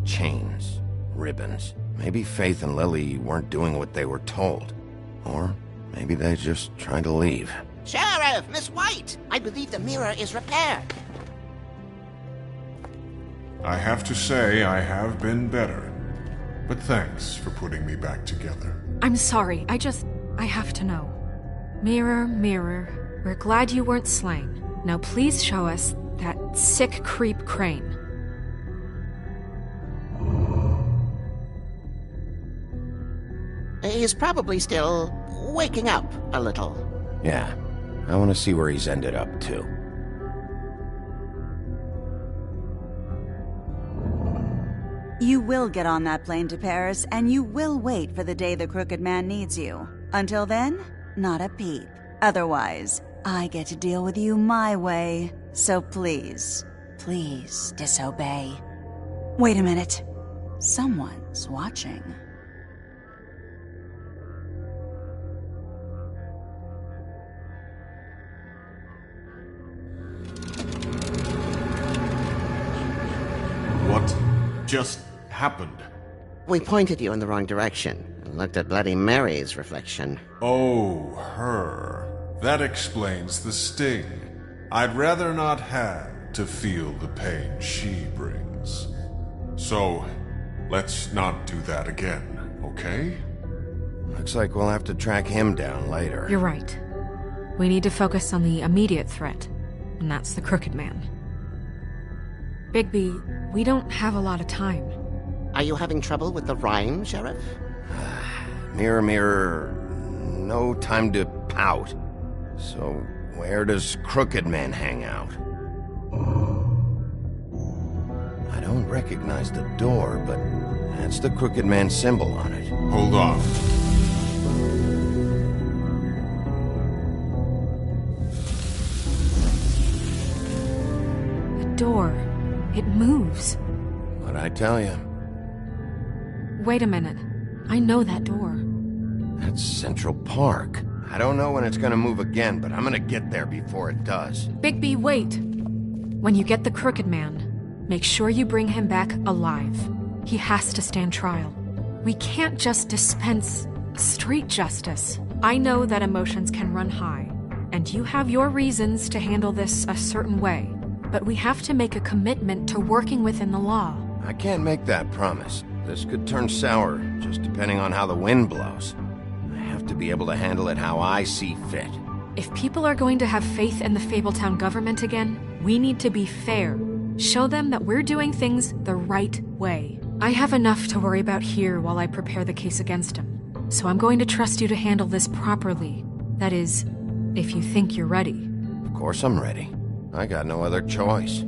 chains, ribbons. Maybe Faith and Lily weren't doing what they were told. Or maybe they just tried to leave. Sheriff, Miss White! I believe the mirror is repaired. I have to say I have been better. But thanks for putting me back together. I'm sorry, I have to know. Mirror, mirror, we're glad you weren't slain. Now please show us that sick creep Crane. He's probably still waking up a little. Yeah, I want to see where he's ended up, too. You will get on that plane to Paris, and you will wait for the day the Crooked Man needs you. Until then, not a peep. Otherwise, I get to deal with you my way. So please, please disobey. Wait a minute. Someone's watching. What just happened? We pointed you in the wrong direction and looked at Bloody Mary's reflection. Oh, her. That explains the sting. I'd rather not have to feel the pain she brings. So, let's not do that again, okay? Looks like we'll have to track him down later. You're right. We need to focus on the immediate threat, and that's the Crooked Man. Bigby, we don't have a lot of time. Are you having trouble with the rhyme, Sheriff? Mirror, mirror, no time to pout. So, where does Crooked Man hang out? I don't recognize the door, but that's the Crooked Man symbol on it. Hold on. The door. It moves. What'd I tell you? Wait a minute. I know that door. That's Central Park. I don't know when it's gonna move again, but I'm gonna get there before it does. Bigby, wait! When you get the Crooked Man, make sure you bring him back alive. He has to stand trial. We can't just dispense street justice. I know that emotions can run high, and you have your reasons to handle this a certain way, but we have to make a commitment to working within the law. I can't make that promise. This could turn sour, just depending on how the wind blows. I have to be able to handle it how I see fit. If people are going to have faith in the Fabletown government again, we need to be fair. Show them that we're doing things the right way. I have enough to worry about here while I prepare the case against him. So I'm going to trust you to handle this properly. That is, if you think you're ready. Of course I'm ready. I got no other choice.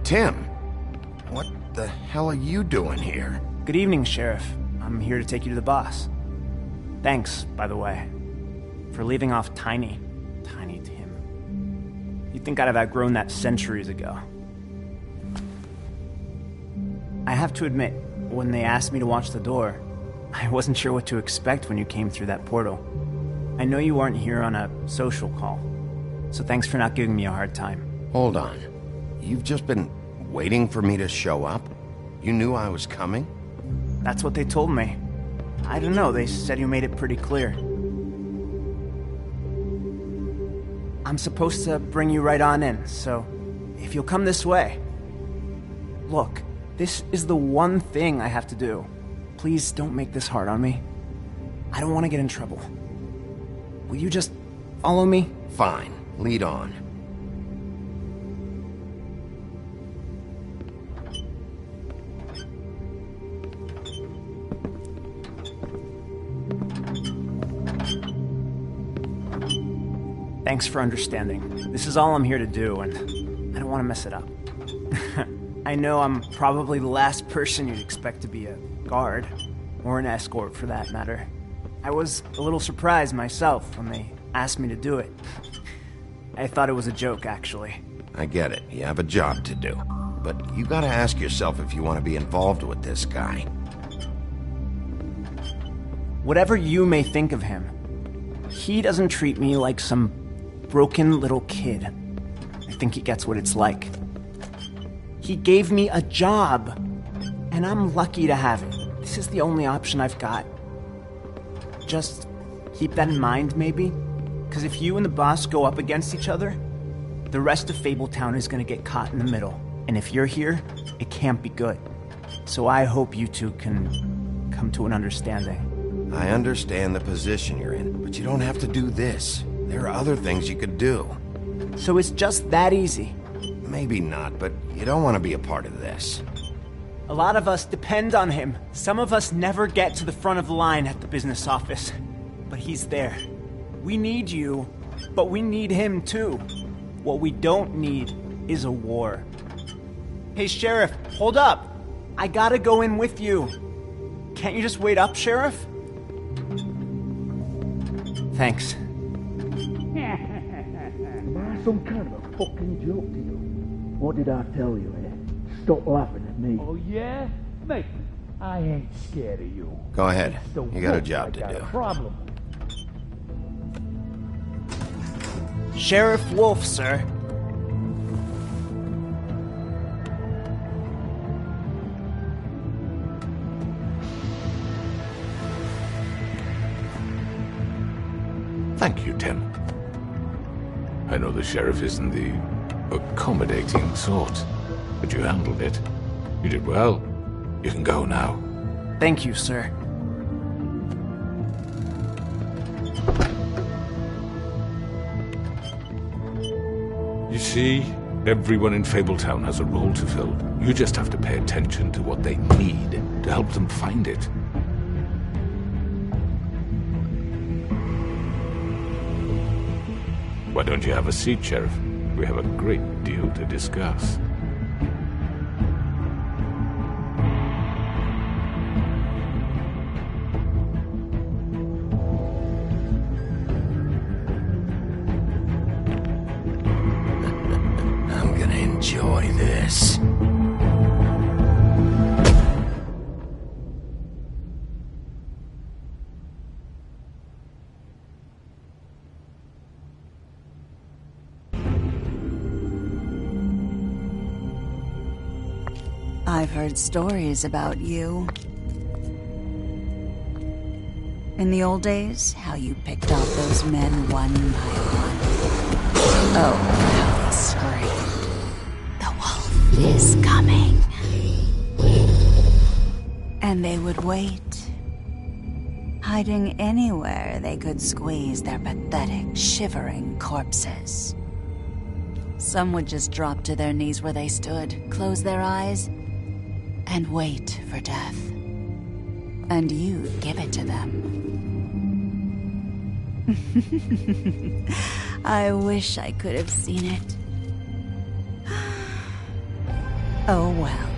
Tim, what the hell are you doing here? Good evening, Sheriff. I'm here to take you to the boss. Thanks, by the way, for leaving off Tiny. Tiny Tim. You'd think I'd have outgrown that centuries ago. I have to admit, when they asked me to watch the door, I wasn't sure what to expect when you came through that portal. I know you weren't here on a social call, so thanks for not giving me a hard time. Hold on. You've just been waiting for me to show up? You knew I was coming? That's what they told me. I don't know, they said you made it pretty clear. I'm supposed to bring you right on in, so if you'll come this way. Look, this is the one thing I have to do. Please don't make this hard on me. I don't want to get in trouble. Will you just follow me? Fine. Lead on. Thanks for understanding. This is all I'm here to do, and I don't want to mess it up. I know I'm probably the last person you'd expect to be a guard, or an escort for that matter. I was a little surprised myself when they asked me to do it. I thought it was a joke, actually. I get it. You have a job to do. But you gotta ask yourself if you want to be involved with this guy. Whatever you may think of him, he doesn't treat me like some broken little kid. I think he gets what it's like. He gave me a job, and I'm lucky to have it. This is the only option I've got. Just keep that in mind, maybe? Because if you and the boss go up against each other, the rest of Fabletown is going to get caught in the middle. And if you're here, it can't be good. So I hope you two can come to an understanding. I understand the position you're in, but you don't have to do this. There are other things you could do. So it's just that easy? Maybe not, but you don't want to be a part of this. A lot of us depend on him. Some of us never get to the front of the line at the business office. But he's there. We need you, but we need him too. What we don't need is a war. Hey, Sheriff, hold up. I gotta go in with you. Can't you just wait up, Sheriff? Thanks. Am I some kind of a fucking joke to you? What did I tell you, eh? Stop laughing at me. Oh, yeah? Mate, I ain't scared of you. Go ahead. It's the You got a wolf job I to got do. a problem. Sheriff Wolf, sir. Thank you, Tim. I know the sheriff isn't the accommodating sort, but you handled it. You did well. You can go now. Thank you, sir. You see, everyone in Fabletown has a role to fill. You just have to pay attention to what they need to help them find it. Why don't you have a seat, Sheriff? We have a great deal to discuss. I'm gonna enjoy this. I've heard stories about you. In the old days, how you picked off those men one by one. Oh, how they screamed. The wolf is coming. And they would wait, hiding anywhere they could squeeze their pathetic, shivering corpses. Some would just drop to their knees where they stood, close their eyes, and wait for death. And you'd give it to them. I wish I could have seen it. Oh well.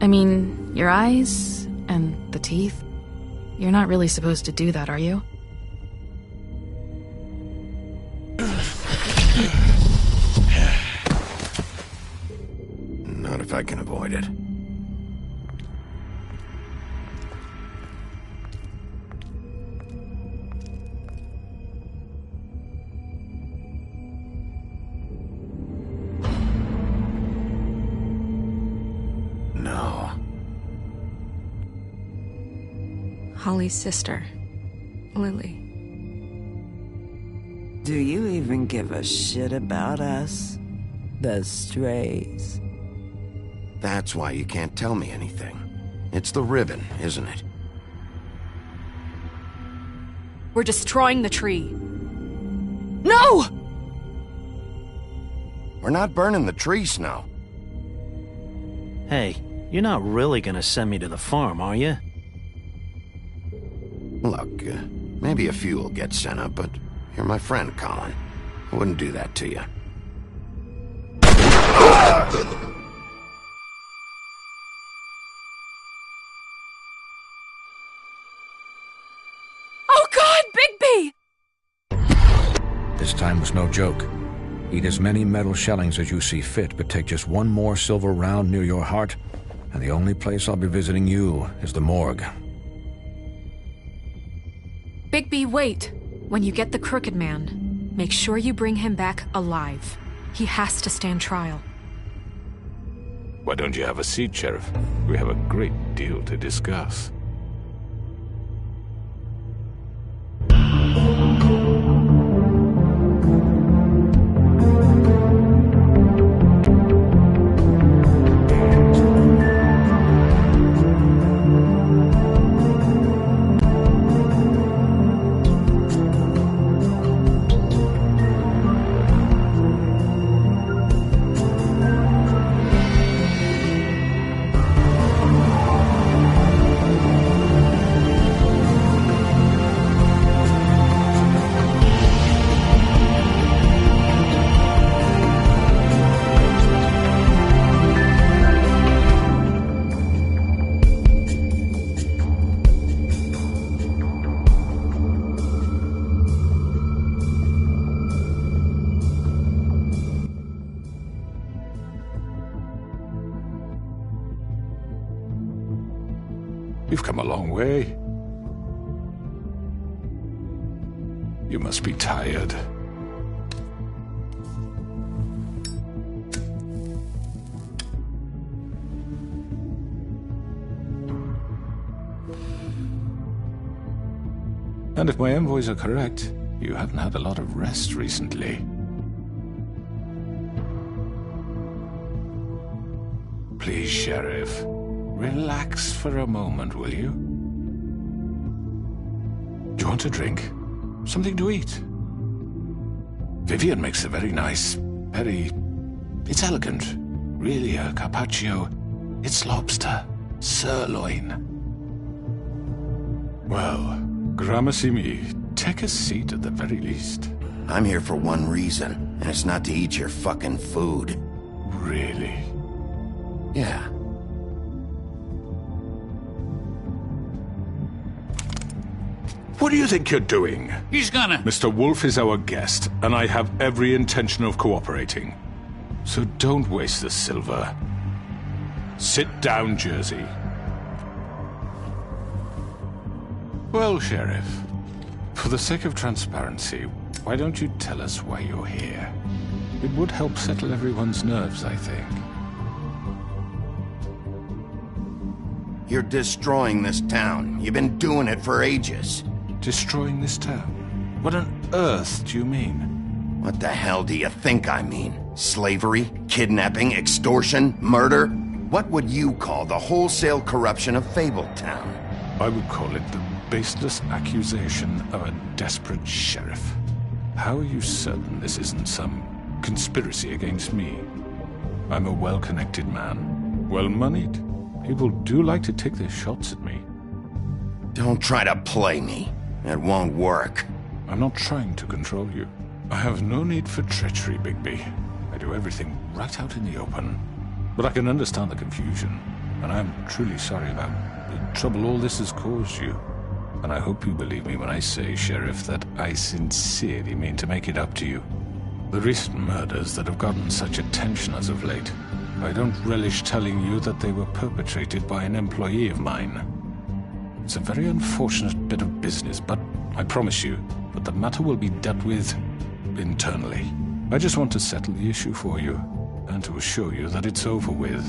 I mean, your eyes and the teeth. You're not really supposed to do that, are you? Not if I can avoid it. No. Holly's sister, Lily. Do you even give a shit about us? The strays. That's why you can't tell me anything. It's the ribbon, isn't it? We're destroying the tree. No! We're not burning the tree, Snow. Hey, you're not really gonna send me to the farm, are you? Look, maybe a few will get sent up, but you're my friend, Colin. I wouldn't do that to you. Oh God, Bigby! This time was no joke. Eat as many metal shellings as you see fit, but take just one more silver round near your heart, and the only place I'll be visiting you is the morgue. Bigby, wait! When you get the Crooked Man, make sure you bring him back alive. He has to stand trial. Why don't you have a seat, Sheriff? We have a great deal to discuss. You've come a long way. You must be tired. And if my envoys are correct, you haven't had a lot of rest recently. Please, Sheriff. Relax for a moment, will you? Do you want a drink? Something to eat? Vivian makes a very nice, it's elegant. Really a carpaccio. It's lobster. Sirloin. Well, gramercy me. Take a seat at the very least. I'm here for one reason, and it's not to eat your fucking food. Really? Yeah. What do you think you're doing? He's gonna... Mr. Wolf is our guest, and I have every intention of cooperating. So don't waste the silver. Sit down, Jersey. Well, Sheriff, for the sake of transparency, why don't you tell us why you're here? It would help settle everyone's nerves, I think. You're destroying this town. You've been doing it for ages. Destroying this town? What on earth do you mean? What the hell do you think I mean? Slavery? Kidnapping? Extortion? Murder? What would you call the wholesale corruption of Fabletown? I would call it the baseless accusation of a desperate sheriff. How are you certain this isn't some conspiracy against me? I'm a well-connected man, well-moneyed. People do like to take their shots at me. Don't try to play me. It won't work. I'm not trying to control you. I have no need for treachery, Bigby. I do everything right out in the open. But I can understand the confusion, and I'm truly sorry about the trouble all this has caused you. And I hope you believe me when I say, Sheriff, that I sincerely mean to make it up to you. The recent murders that have gotten such attention as of late, I don't relish telling you that they were perpetrated by an employee of mine. It's a very unfortunate bit of business, but I promise you that the matter will be dealt with internally. I just want to settle the issue for you, and to assure you that it's over with.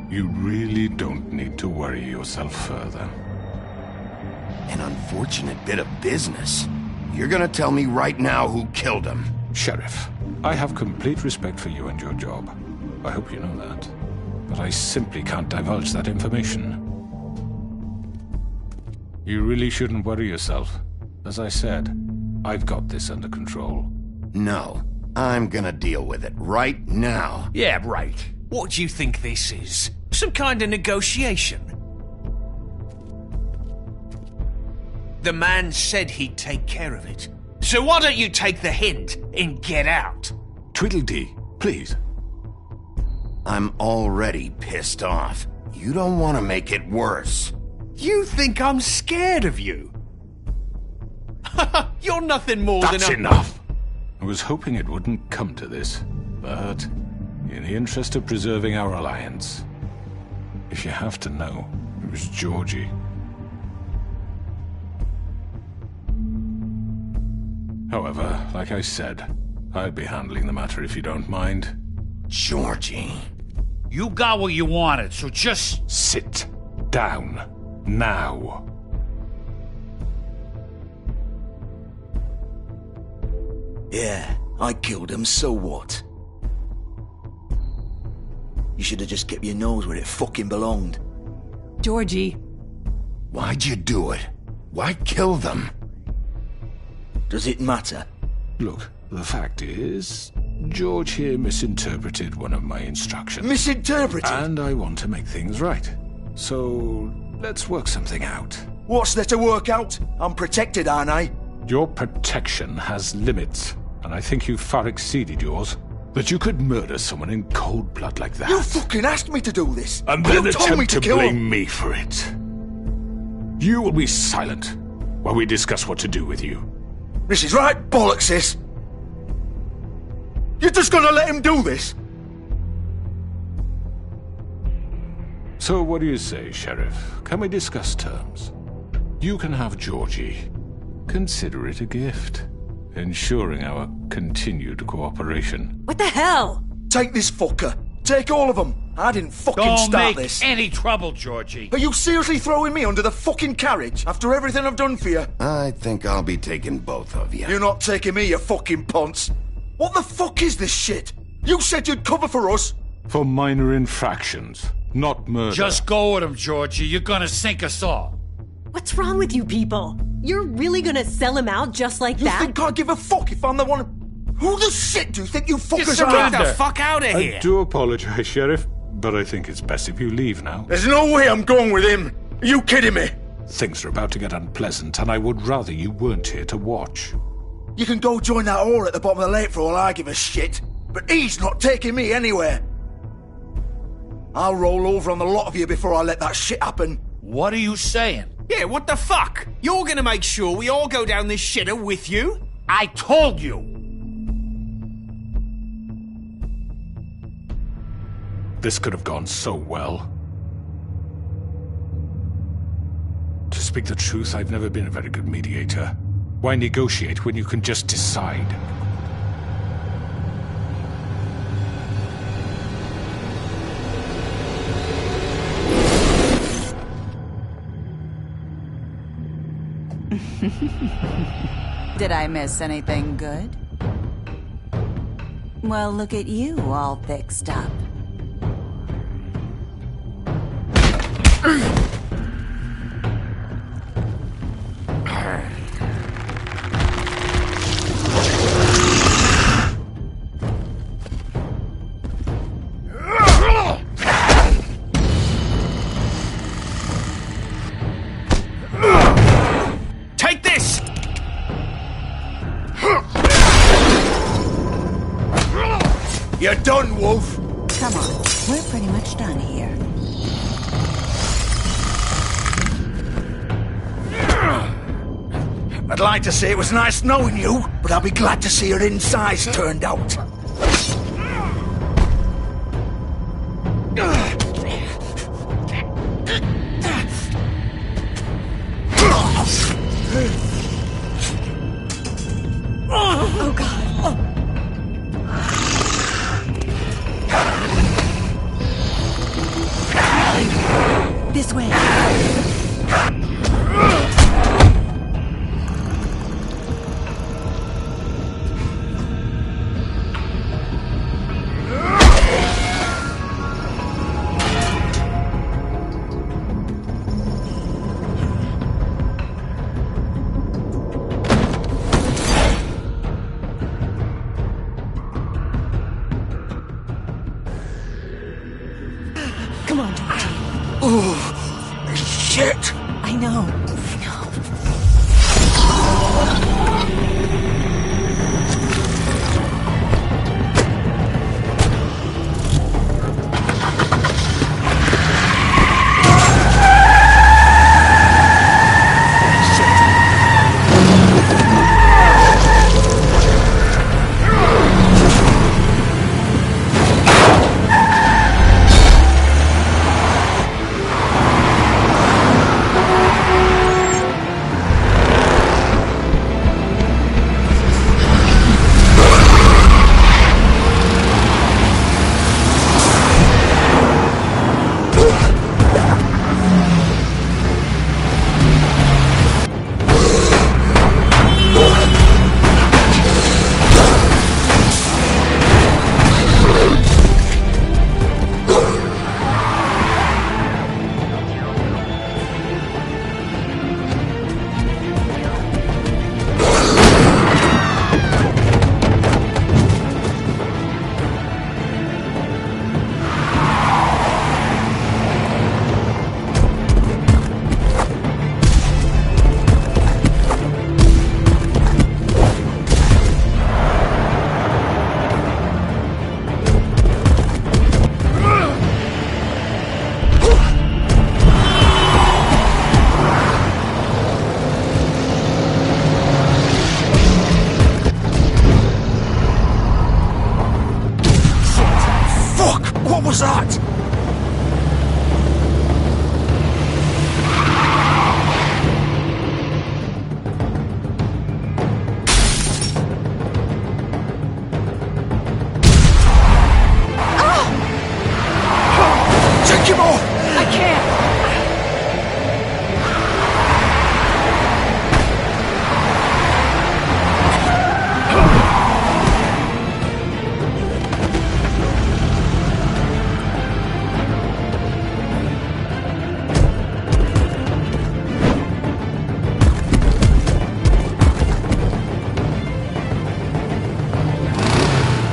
You really don't need to worry yourself further. An unfortunate bit of business? You're gonna tell me right now who killed him? Sheriff, I have complete respect for you and your job. I hope you know that. But I simply can't divulge that information. You really shouldn't worry yourself. As I said, I've got this under control. No, I'm gonna deal with it right now. Yeah, right. What do you think this is? Some kind of negotiation? The man said he'd take care of it. So why don't you take the hint and get out? Tweedledee, please. I'm already pissed off. You don't want to make it worse. You think I'm scared of you? You're nothing more than a... That's enough! I was hoping it wouldn't come to this, but in the interest of preserving our alliance, if you have to know, it was Georgie. However, like I said, I'd be handling the matter if you don't mind. Georgie. You got what you wanted, so just... Sit down. Now. Yeah, I killed him, so what? You should have just kept your nose where it fucking belonged. Georgie. Why'd you do it? Why kill them? Does it matter? Look, the fact is, George here misinterpreted one of my instructions. Misinterpreted? And I want to make things right. So, let's work something out. What's there to work out? I'm protected, aren't I? Your protection has limits, and I think you've far exceeded yours. That you could murder someone in cold blood like that. You fucking asked me to do this! And then you told me attempt to kill blame him. me for it. You will be silent while we discuss what to do with you. This is right bollocks, sis. You're just gonna let him do this? So what do you say, Sheriff? Can we discuss terms? You can have Georgie. Consider it a gift, ensuring our continued cooperation. What the hell? Take this fucker. Take all of them. I didn't fucking Don't start make this. any trouble, Georgie. Are you seriously throwing me under the fucking carriage after everything I've done for you? I think I'll be taking both of you. You're not taking me, you fucking ponce. What the fuck is this shit? You said you'd cover for us. For minor infractions, not murder. Just go with him, Georgie. You're gonna sink us all. What's wrong with you people? You're really gonna sell him out just like that? You think I give a fuck if I'm the one... Who the shit do you think you fuckers are? Get the fuck out of here! I do apologize, Sheriff, but I think it's best if you leave now. There's no way I'm going with him. Are you kidding me? Things are about to get unpleasant, and I would rather you weren't here to watch. You can go join that whore at the bottom of the lake for all I give a shit. But he's not taking me anywhere. I'll roll over on the lot of you before I let that shit happen. What are you saying? Yeah, what the fuck? You're gonna make sure we all go down this shitter with you? I told you! This could have gone so well. To speak the truth, I've never been a very good mediator. Why negotiate when you can just decide? Did I miss anything good? Well, look at you, all fixed up. Take this! You're done, Wolf. Come on, we're pretty much done here. I'd like to say it was nice knowing you, but I'll be glad to see your insides turned out. Oh, God. This way.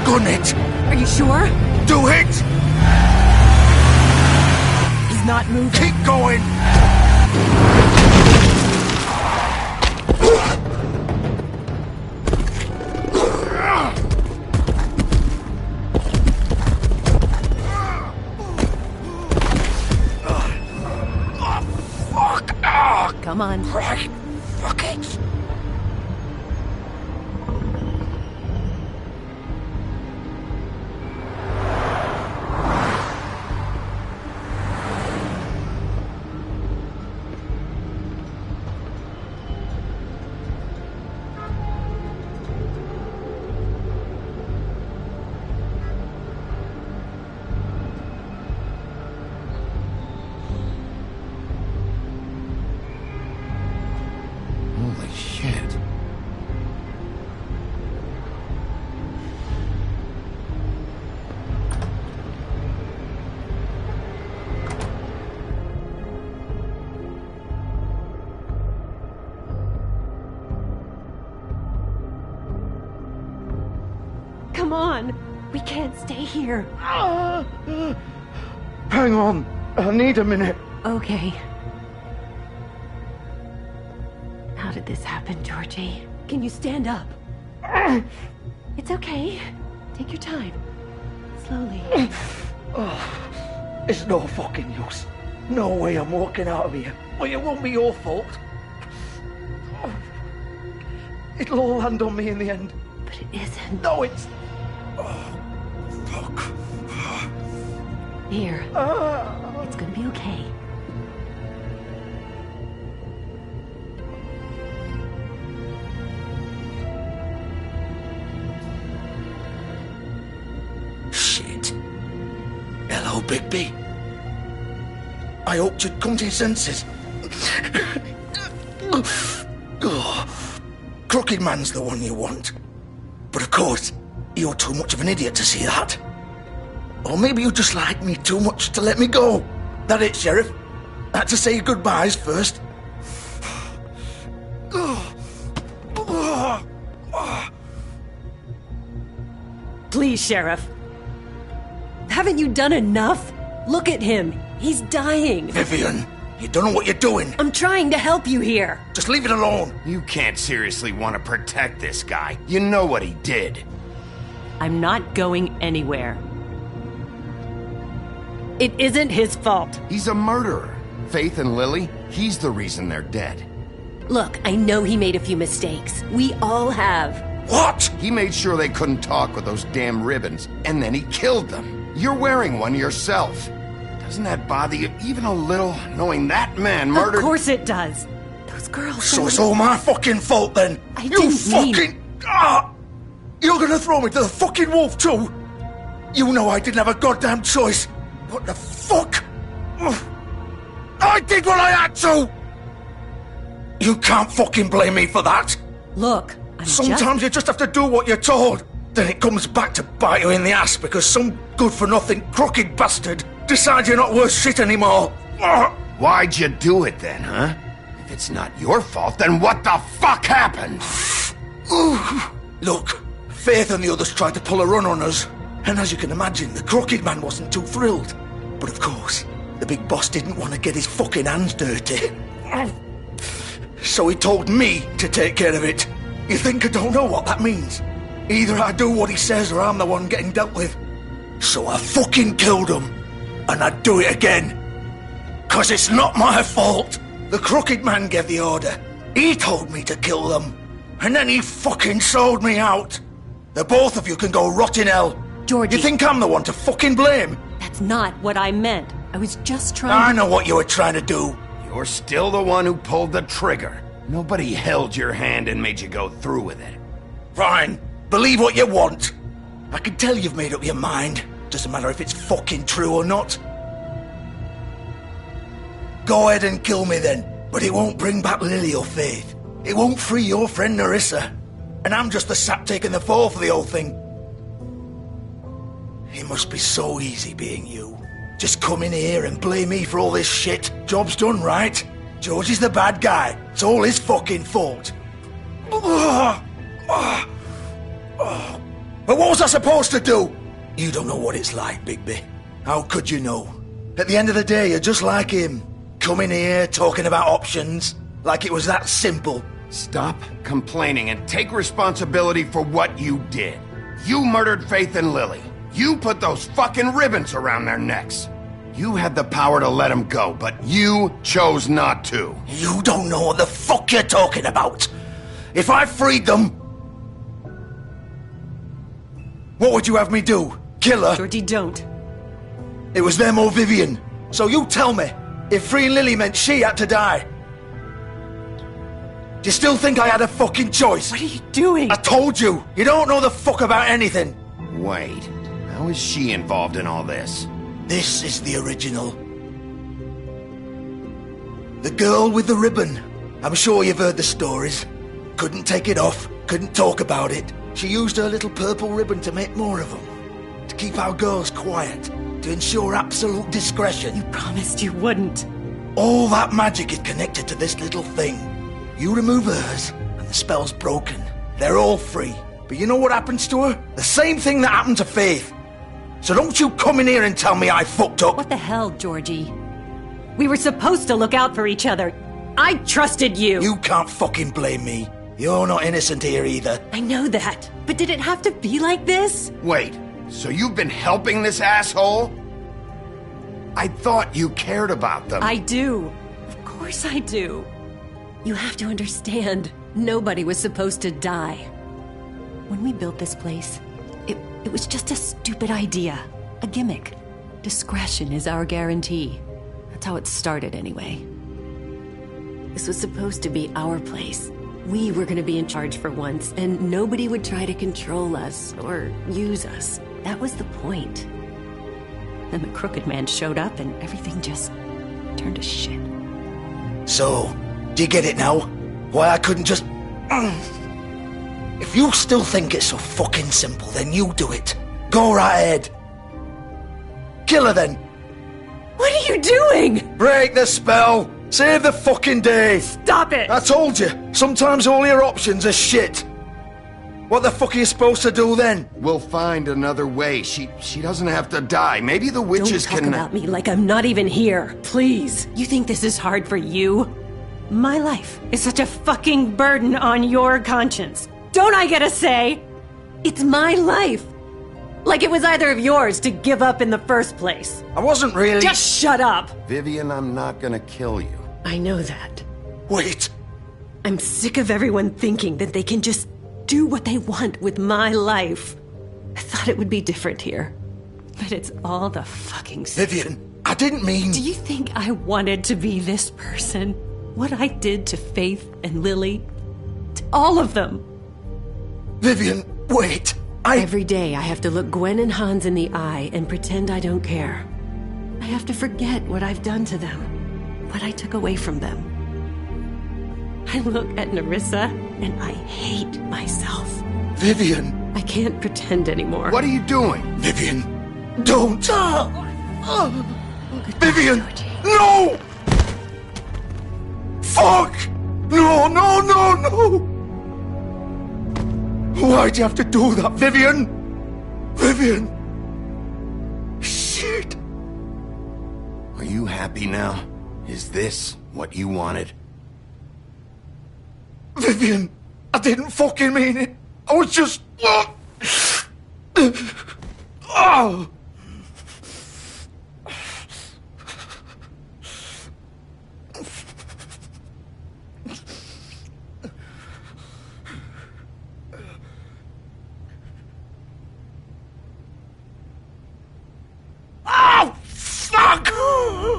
gun it. Are you sure? Do it! He's not moving. Keep going! Come on. Right. Fuck it. Holy shit. Come on. We can't stay here. Hang on. I need a minute. Okay. How did this happen, Georgie? Can you stand up? It's okay. Take your time. Slowly. It's no fucking use. No way I'm walking out of here. Well, it won't be your fault. It'll all land on me in the end. But it isn't. No, it's... Oh, fuck. Here. It's gonna be okay. Shit. Hello, Bigby. I hoped you'd come to your senses. Crooked Man's the one you want. But of course, you're too much of an idiot to see that. Or maybe you just like me too much to let me go. That it, Sheriff? I had to say your goodbyes first. Please, Sheriff. Haven't you done enough? Look at him. He's dying. Vivian, you don't know what you're doing. I'm trying to help you here. Just leave it alone. You can't seriously want to protect this guy. You know what he did. I'm not going anywhere. It isn't his fault. He's a murderer. Faith and Lily, he's the reason they're dead. Look, I know he made a few mistakes. We all have. What? He made sure they couldn't talk with those damn ribbons, and then he killed them. You're wearing one yourself. Doesn't that bother you even a little, knowing that man murdered... Of course it does. Those girls... So it's all my fucking fault then? You fucking... You're gonna throw me to the fucking wolf too? You know I didn't have a goddamn choice. What the fuck? I did what I had to! You can't fucking blame me for that. Look, Sometimes you just have to do what you're told. Then it comes back to bite you in the ass because some good-for-nothing crooked bastard decides you're not worth shit anymore. Why'd you do it then, huh? If it's not your fault, then what the fuck happened? Look, Faith and the others tried to pull a run on us. And as you can imagine, the Crooked Man wasn't too thrilled. But of course, the big boss didn't want to get his fucking hands dirty. So he told me to take care of it. You think I don't know what that means? Either I do what he says or I'm the one getting dealt with. So I fucking killed him. And I'd do it again. 'Cause it's not my fault. The Crooked Man gave the order. He told me to kill them. And then he fucking sold me out. The both of you can go rot in hell. Georgie. You think I'm the one to fucking blame? That's not what I meant. I was just trying I know what you were trying to do. You're still the one who pulled the trigger. Nobody held your hand and made you go through with it. Fine. Believe what you want. I can tell you've made up your mind. Doesn't matter if it's fucking true or not. Go ahead and kill me then. But it won't bring back Lily or Faith. It won't free your friend Nerissa. And I'm just the sap taking the fall for the whole thing. It must be so easy being you. Just come in here and blame me for all this shit. Job's done, right? George is the bad guy. It's all his fucking fault. But what was I supposed to do? You don't know what it's like, Bigby. How could you know? At the end of the day, you're just like him. Coming here, talking about options, like it was that simple. Stop complaining and take responsibility for what you did. You murdered Faith and Lily. You put those fucking ribbons around their necks. You had the power to let them go, but you chose not to. You don't know what the fuck you're talking about. If I freed them... What would you have me do? Kill her? Georgie, don't. It was them or Vivian. So you tell me, if freeing Lily meant she had to die. Do you still think I had a fucking choice? What are you doing? I told you, you don't know the fuck about anything. Wait, how is she involved in all this? This is the original. The girl with the ribbon. I'm sure you've heard the stories. Couldn't take it off, couldn't talk about it. She used her little purple ribbon to make more of them. To keep our girls quiet. To ensure absolute discretion. You promised you wouldn't. All that magic is connected to this little thing. You remove hers, and the spell's broken. They're all free. But you know what happens to her? The same thing that happened to Faith. So don't you come in here and tell me I fucked up. What the hell, Georgie? We were supposed to look out for each other. I trusted you. You can't fucking blame me. You're not innocent here either. I know that. But did it have to be like this? Wait, so you've been helping this asshole? I thought you cared about them. I do. Of course I do. You have to understand, nobody was supposed to die. When we built this place, it was just a stupid idea. A gimmick. Discretion is our guarantee. That's how it started anyway. This was supposed to be our place. We were gonna be in charge for once, and nobody would try to control us or use us. That was the point. Then the Crooked Man showed up and everything just turned to shit. So, do you get it now? Why I couldn't just... If you still think it's so fucking simple, then you do it. Go right ahead. Kill her then. What are you doing? Break the spell. Save the fucking day. Stop it. I told you. Sometimes all your options are shit. What the fuck are you supposed to do then? We'll find another way. She doesn't have to die. Maybe the witches Don't talk about me like I'm not even here. Please. You think this is hard for you? My life is such a fucking burden on your conscience. Don't I get a say? It's my life. Like it was either of yours to give up in the first place. I wasn't really... Just shut up. Vivian, I'm not gonna kill you. I know that. Wait. I'm sick of everyone thinking that they can just do what they want with my life. I thought it would be different here. But it's all the fucking stuff. Vivian, I didn't mean... Do you think I wanted to be this person? What I did to Faith and Lily? To all of them? Vivian, wait. Every day I have to look Gwen and Hans in the eye and pretend I don't care. I have to forget what I've done to them. What I took away from them. I look at Nerissa and I hate myself. Vivian. I can't pretend anymore. What are you doing? Vivian, don't. Vivian, no! Fuck! No, no, no, no! Why'd you have to do that, Vivian? Vivian! Shit! Are you happy now? Is this what you wanted? Vivian, I didn't fucking mean it. I was just... Oh!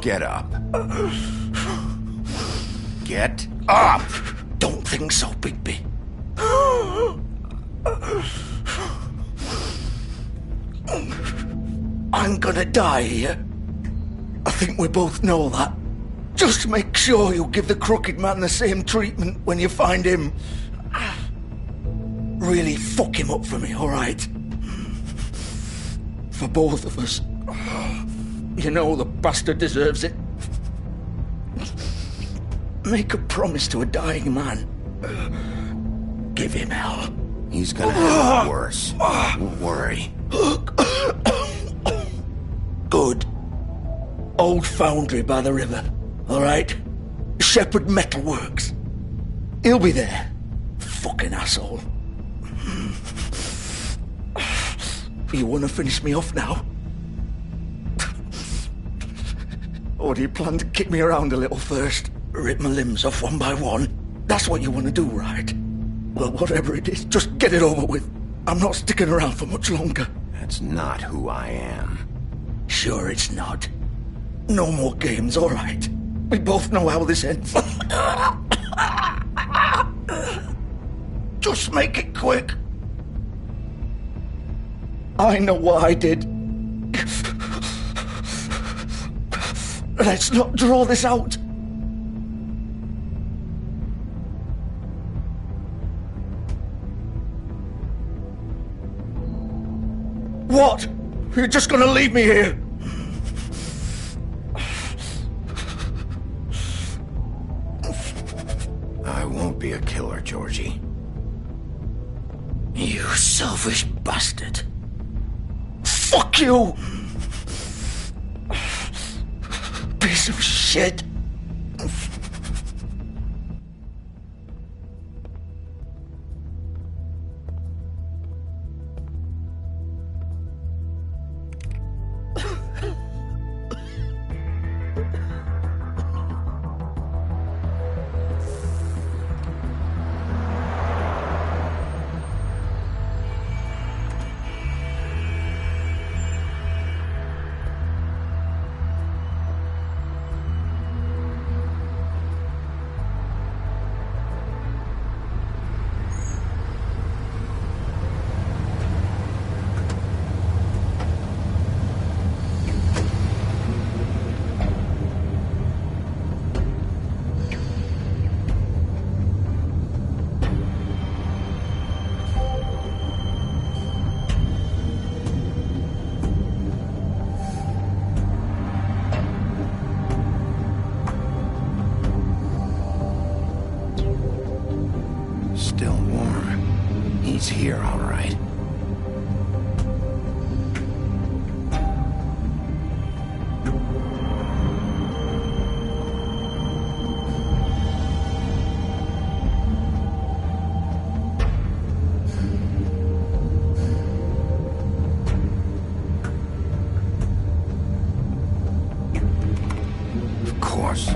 Get up. Get up! Don't think so, Bigby. I'm gonna die here. I think we both know that. Just make sure you give the Crooked Man the same treatment when you find him. Really fuck him up for me, alright? For both of us. You know the bastard deserves it. Make a promise to a dying man. Give him hell. He's gonna have it worse. Don't worry. Good. Old foundry by the river, all right? Shepherd Metalworks. He'll be there. Fucking asshole. You want to finish me off now? Or do you plan to kick me around a little first? Rip my limbs off one by one? That's what you want to do, right? Well, whatever it is, just get it over with. I'm not sticking around for much longer. That's not who I am. Sure it's not. No more games, all right? We both know how this ends. Just make it quick. I know what I did. Let's not draw this out. What? You're just gonna leave me here? I won't be a killer, Georgie. You selfish bastard. Fuck you! Piece of shit. Still warm. He's here, all right. Of course.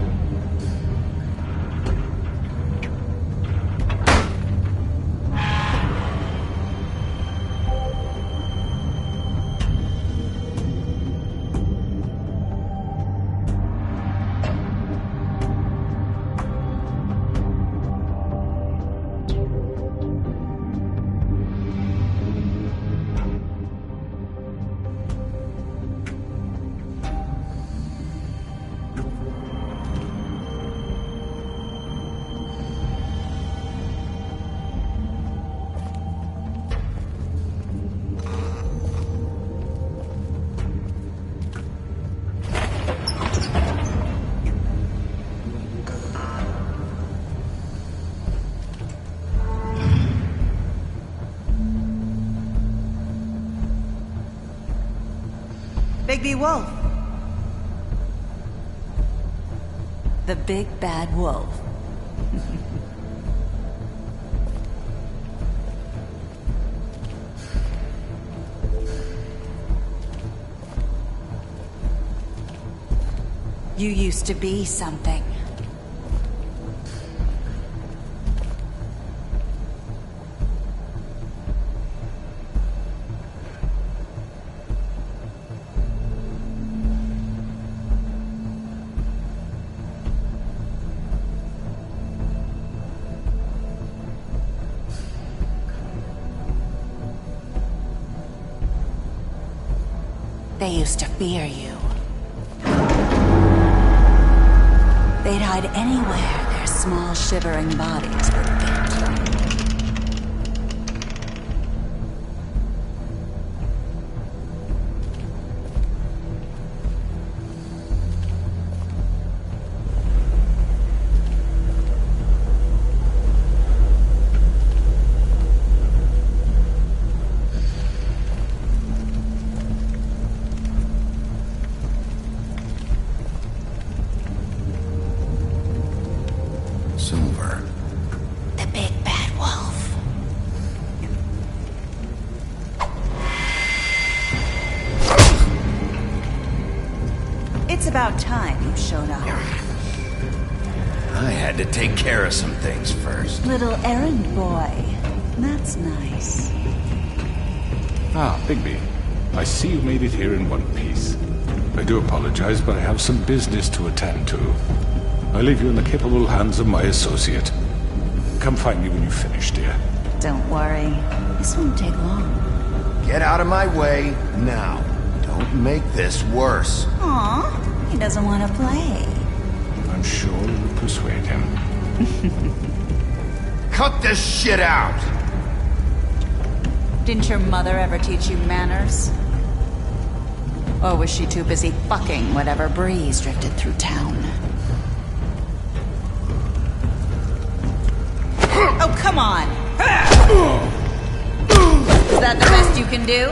Bigby Wolf. The big bad wolf. You used to be something. They used to fear you. They'd hide anywhere their small, shivering bodies would fit. about time you showed up. I had to take care of some things first. Little errand boy. That's nice. Ah, Bigby. I see you made it here in one piece. I do apologize, but I have some business to attend to. I leave you in the capable hands of my associate. Come find me when you finish, dear. Don't worry. This won't take long. Get out of my way now. Don't make this worse. Aw, he doesn't want to play. I'm sure you'll persuade him. Cut this shit out! Didn't your mother ever teach you manners? Or was she too busy fucking whatever breeze drifted through town? Oh, come on! Is that the best you can do?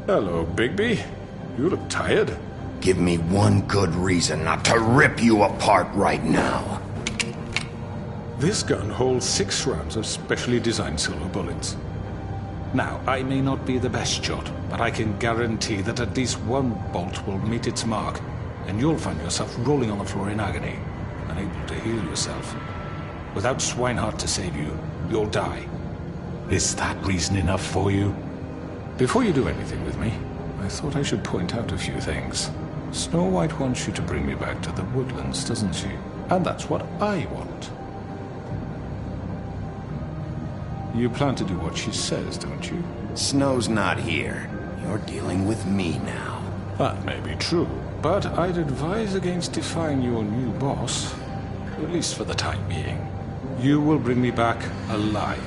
Hello, Bigby. You look tired. Give me one good reason not to rip you apart right now. This gun holds 6 rounds of specially designed silver bullets. Now, I may not be the best shot, but I can guarantee that at least one bolt will meet its mark, and you'll find yourself rolling on the floor in agony, unable to heal yourself. Without Swinehart to save you, you'll die. Is that reason enough for you? Before you do anything with me, I thought I should point out a few things. Snow White wants you to bring me back to the woodlands, doesn't she? And that's what I want. You plan to do what she says, don't you? Snow's not here. You're dealing with me now. That may be true, but I'd advise against defying your new boss, at least for the time being. You will bring me back alive.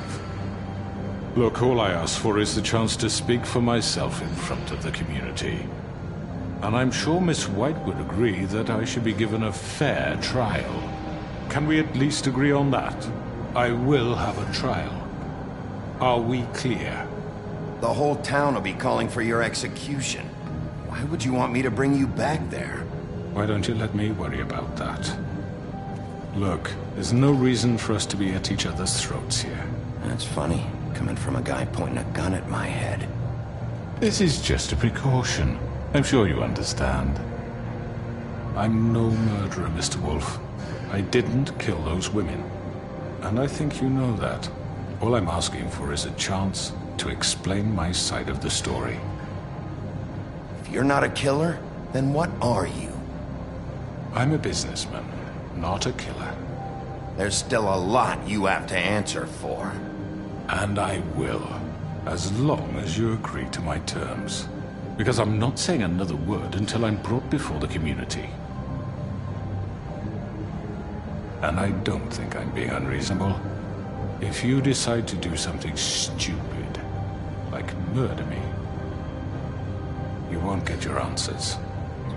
Look, all I ask for is the chance to speak for myself in front of the community. And I'm sure Miss White would agree that I should be given a fair trial. Can we at least agree on that? I will have a trial. Are we clear? The whole town will be calling for your execution. Why would you want me to bring you back there? Why don't you let me worry about that? Look, there's no reason for us to be at each other's throats here. That's funny, coming from a guy pointing a gun at my head. This is just a precaution. I'm sure you understand. I'm no murderer, Mr. Wolf. I didn't kill those women. And I think you know that. All I'm asking for is a chance to explain my side of the story. If you're not a killer, then what are you? I'm a businessman, not a killer. There's still a lot you have to answer for. And I will, as long as you agree to my terms. Because I'm not saying another word until I'm brought before the community. And I don't think I'm being unreasonable. If you decide to do something stupid, like murder me, you won't get your answers.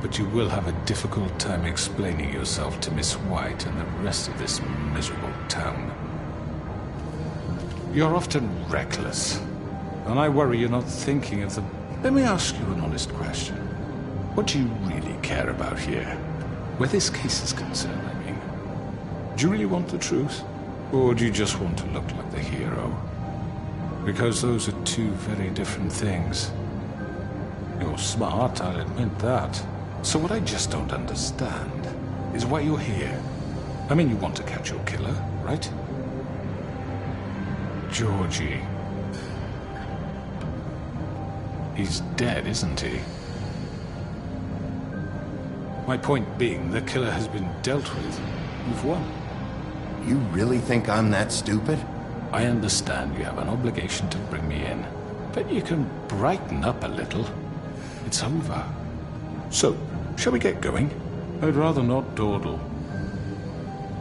But you will have a difficult time explaining yourself to Miss White and the rest of this miserable town. You're often reckless, and I worry you're not thinking of the... Let me ask you an honest question. What do you really care about here? Where this case is concerned, I mean. Do you really want the truth? Or do you just want to look like the hero? Because those are two very different things. You're smart, I'll admit that. So what I just don't understand is why you're here. I mean, you want to catch your killer, right? Georgie. He's dead, isn't he? My point being, the killer has been dealt with. You've won. You really think I'm that stupid? I understand you have an obligation to bring me in, but you can brighten up a little. It's over. So, shall we get going? I'd rather not dawdle.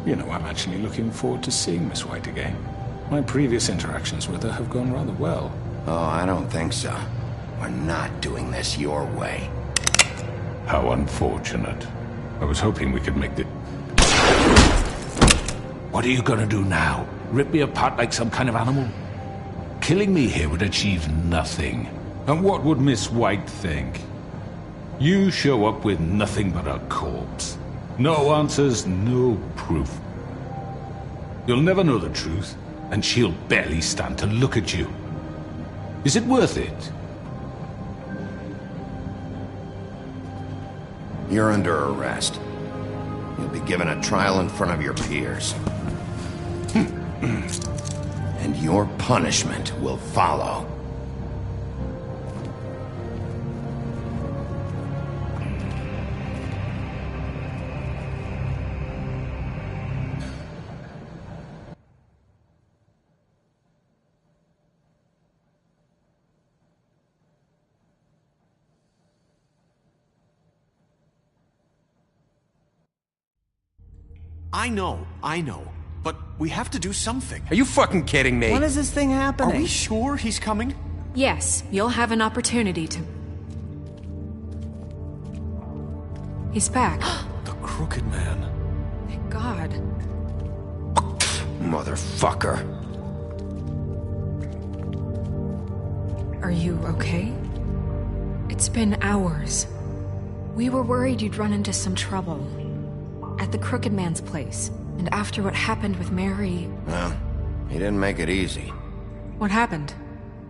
You know, I'm actually looking forward to seeing Miss White again. My previous interactions with her have gone rather well. Oh, I don't think so. We're not doing this your way. How unfortunate. I was hoping we could make the... What are you gonna do now? Rip me apart like some kind of animal? Killing me here would achieve nothing. And what would Miss White think? You show up with nothing but a corpse. No answers, no proof. You'll never know the truth, and she'll barely stand to look at you. Is it worth it? You're under arrest. You'll be given a trial in front of your peers. And your punishment will follow. I know. But we have to do something. Are you fucking kidding me? When is this thing happening? Are we sure he's coming? Yes, you'll have an opportunity to... He's back. The Crooked Man. Thank God. Motherfucker. Are you okay? It's been hours. We were worried you'd run into some trouble. At the Crooked Man's place. And after what happened with Mary... Well, he didn't make it easy. What happened?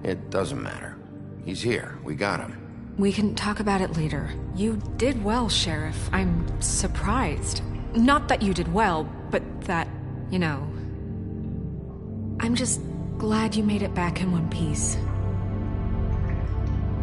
It doesn't matter. He's here. We got him. We can talk about it later. You did well, Sheriff. I'm surprised. Not that you did well, but that, you know... I'm just glad you made it back in one piece.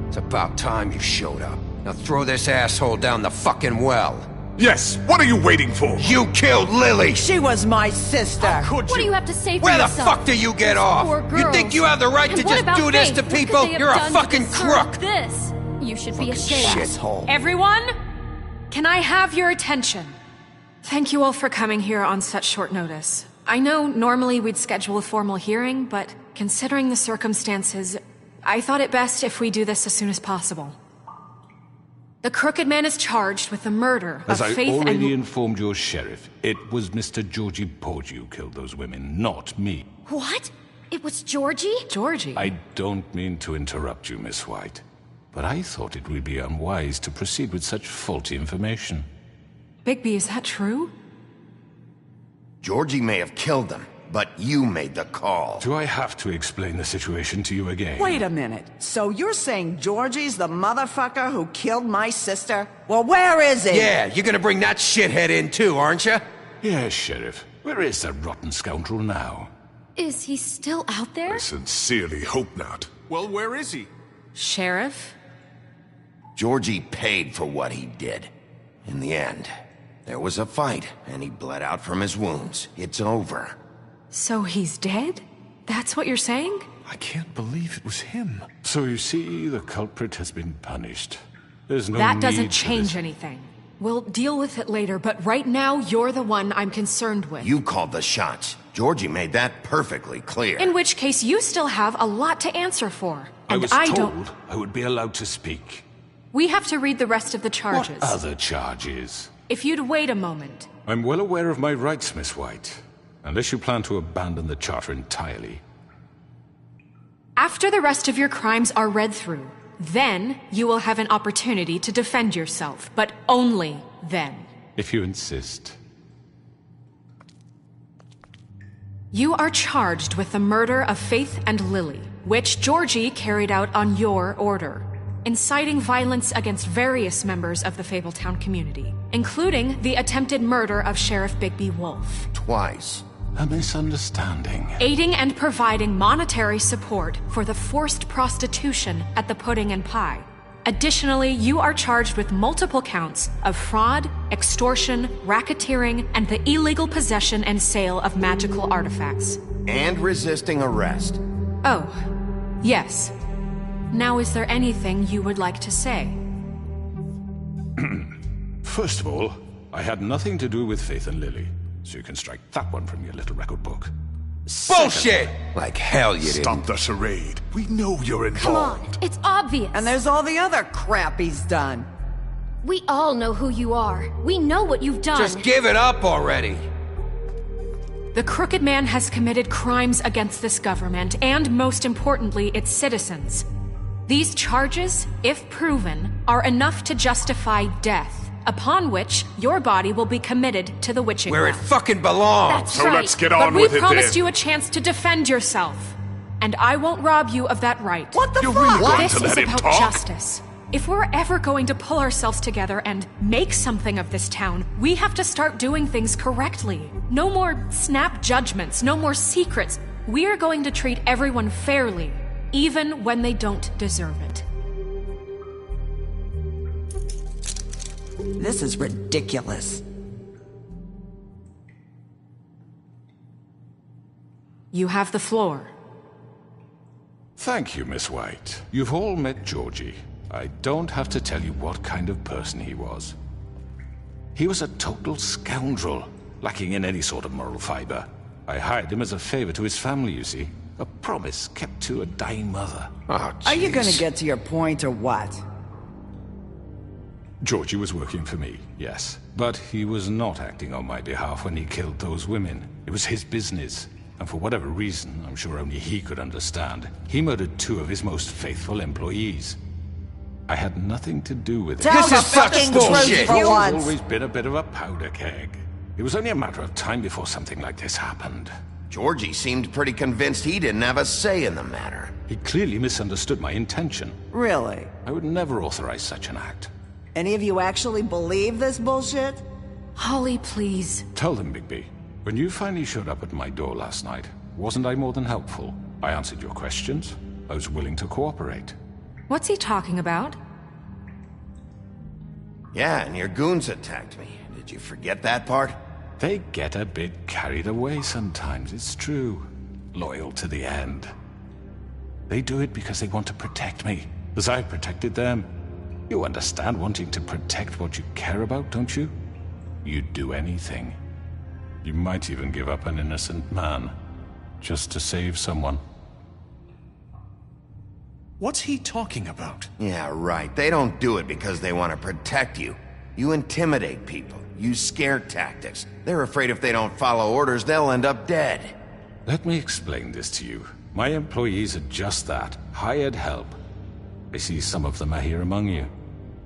It's about time you showed up. Now throw this asshole down the fucking well. Yes, what are you waiting for? You killed Lily! She was my sister! How could you? What do you have to say for Where yourself? the fuck do you get off? You think you have the right to just do this to people? You're a fucking crook! This? You should be ashamed. Shithole. Everyone? Can I have your attention? Thank you all for coming here on such short notice. I know normally we'd schedule a formal hearing, but considering the circumstances, I thought it best if we do this as soon as possible. The Crooked Man is charged with the murder of Faith and... As I already informed your sheriff, it was Mr. Georgie Porgy who killed those women, not me. What? It was Georgie? Georgie? I don't mean to interrupt you, Miss White, but I thought it would be unwise to proceed with such faulty information. Bigby, is that true? Georgie may have killed them, but you made the call. Do I have to explain the situation to you again? Wait a minute. So you're saying Georgie's the motherfucker who killed my sister? Well, where is he? Yeah, you're gonna bring that shithead in too, aren't you? Yes, Sheriff. Where is that rotten scoundrel now? Is he still out there? I sincerely hope not. Well, where is he? Sheriff? Georgie paid for what he did. In the end, there was a fight, and he bled out from his wounds. It's over. So he's dead? That's what you're saying? I can't believe it was him. So you see, the culprit has been punished. There's no That need doesn't for change this. anything. We'll deal with it later, but right now, you're the one I'm concerned with. You called the shots. Georgie made that perfectly clear. In which case, you still have a lot to answer for. I And was I told don't... I would be allowed to speak. We have to read the rest of the charges. What other charges? If you'd wait a moment. I'm well aware of my rights, Miss White. Unless you plan to abandon the charter entirely. After the rest of your crimes are read through, then you will have an opportunity to defend yourself, but only then. If you insist. You are charged with the murder of Faith and Lily, which Georgie carried out on your order, inciting violence against various members of the Fabletown community, including the attempted murder of Sheriff Bigby Wolf. Twice. A misunderstanding. Aiding and providing monetary support for the forced prostitution at the Pudding and Pie. Additionally, you are charged with multiple counts of fraud, extortion, racketeering, and the illegal possession and sale of magical artifacts. And resisting arrest. Oh, yes. Now, is there anything you would like to say? First of all, I had nothing to do with Faith and Lily, so you can strike that one from your little record book. Bullshit! Like hell you didn't. Stop the charade. We know you're Come involved. on, it's obvious. And there's all the other crap he's done. We all know who you are. We know what you've done. Just give it up already. The Crooked Man has committed crimes against this government, and most importantly, its citizens. These charges, if proven, are enough to justify death, upon which your body will be committed to the witching Where it well. fucking belongs. That's So right. let's get on but with we it promised then. you a chance to defend yourself, and I won't rob you of that right. What the You're fuck? really going This to is let him about talk? justice. If we're ever going to pull ourselves together and make something of this town, we have to start doing things correctly. No more snap judgments, no more secrets. We are going to treat everyone fairly, even when they don't deserve it. This is ridiculous. You have the floor. Thank you, Miss White. You've all met Georgie. I don't have to tell you what kind of person he was. He was a total scoundrel, lacking in any sort of moral fiber. I hired him as a favor to his family, you see. A promise kept to a dying mother. Oh, Are you gonna get to your point or what? Georgie was working for me, yes. But he was not acting on my behalf when he killed those women. It was his business. And for whatever reason, I'm sure only he could understand, he murdered 2 of his most faithful employees. I had nothing to do with it. This is fucking bullshit! He's always been a bit of a powder keg. It was only a matter of time before something like this happened. Georgie seemed pretty convinced he didn't have a say in the matter. He clearly misunderstood my intention. Really? I would never authorize such an act. Any of you actually believe this bullshit? Holly, please. Tell them, Bigby. When you finally showed up at my door last night, wasn't I more than helpful? I answered your questions. I was willing to cooperate. What's he talking about? Yeah, and your goons attacked me. Did you forget that part? They get a bit carried away sometimes, it's true. Loyal to the end. They do it because they want to protect me, as I protected them. You understand wanting to protect what you care about, don't you? You'd do anything. You might even give up an innocent man, just to save someone. What's he talking about? Yeah, right. They don't do it because they want to protect you. You intimidate people, use scare tactics. They're afraid if they don't follow orders, they'll end up dead. Let me explain this to you. My employees are just that, hired help. I see some of them are here among you.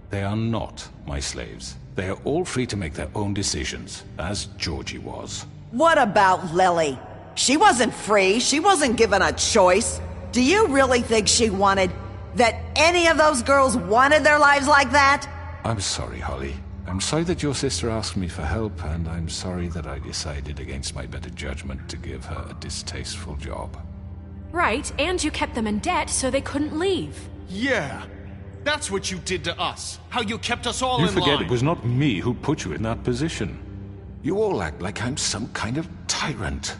They are not my slaves. They are all free to make their own decisions, as Georgie was. What about Lily? She wasn't free. She wasn't given a choice. Do you really think she wanted... that any of those girls wanted their lives like that? I'm sorry, Holly. I'm sorry that your sister asked me for help, and I'm sorry that I decided against my better judgment to give her a distasteful job. Right, and you kept them in debt so they couldn't leave. Yeah. That's what you did to us. How you kept us all in line. You forget it was not me who put you in that position. You all act like I'm some kind of tyrant.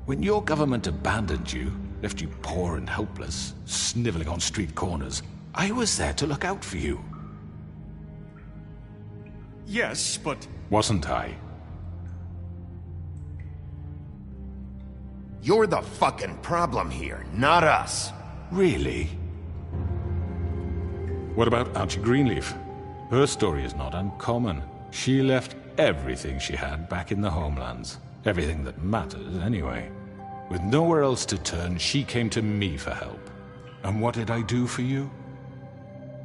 When your government abandoned you, left you poor and helpless, sniveling on street corners, I was there to look out for you. Yes, but... Wasn't I? You're the fucking problem here, not us. Really? What about Auntie Greenleaf? Her story is not uncommon. She left everything she had back in the homelands. Everything that matters, anyway. With nowhere else to turn, she came to me for help. And what did I do for you?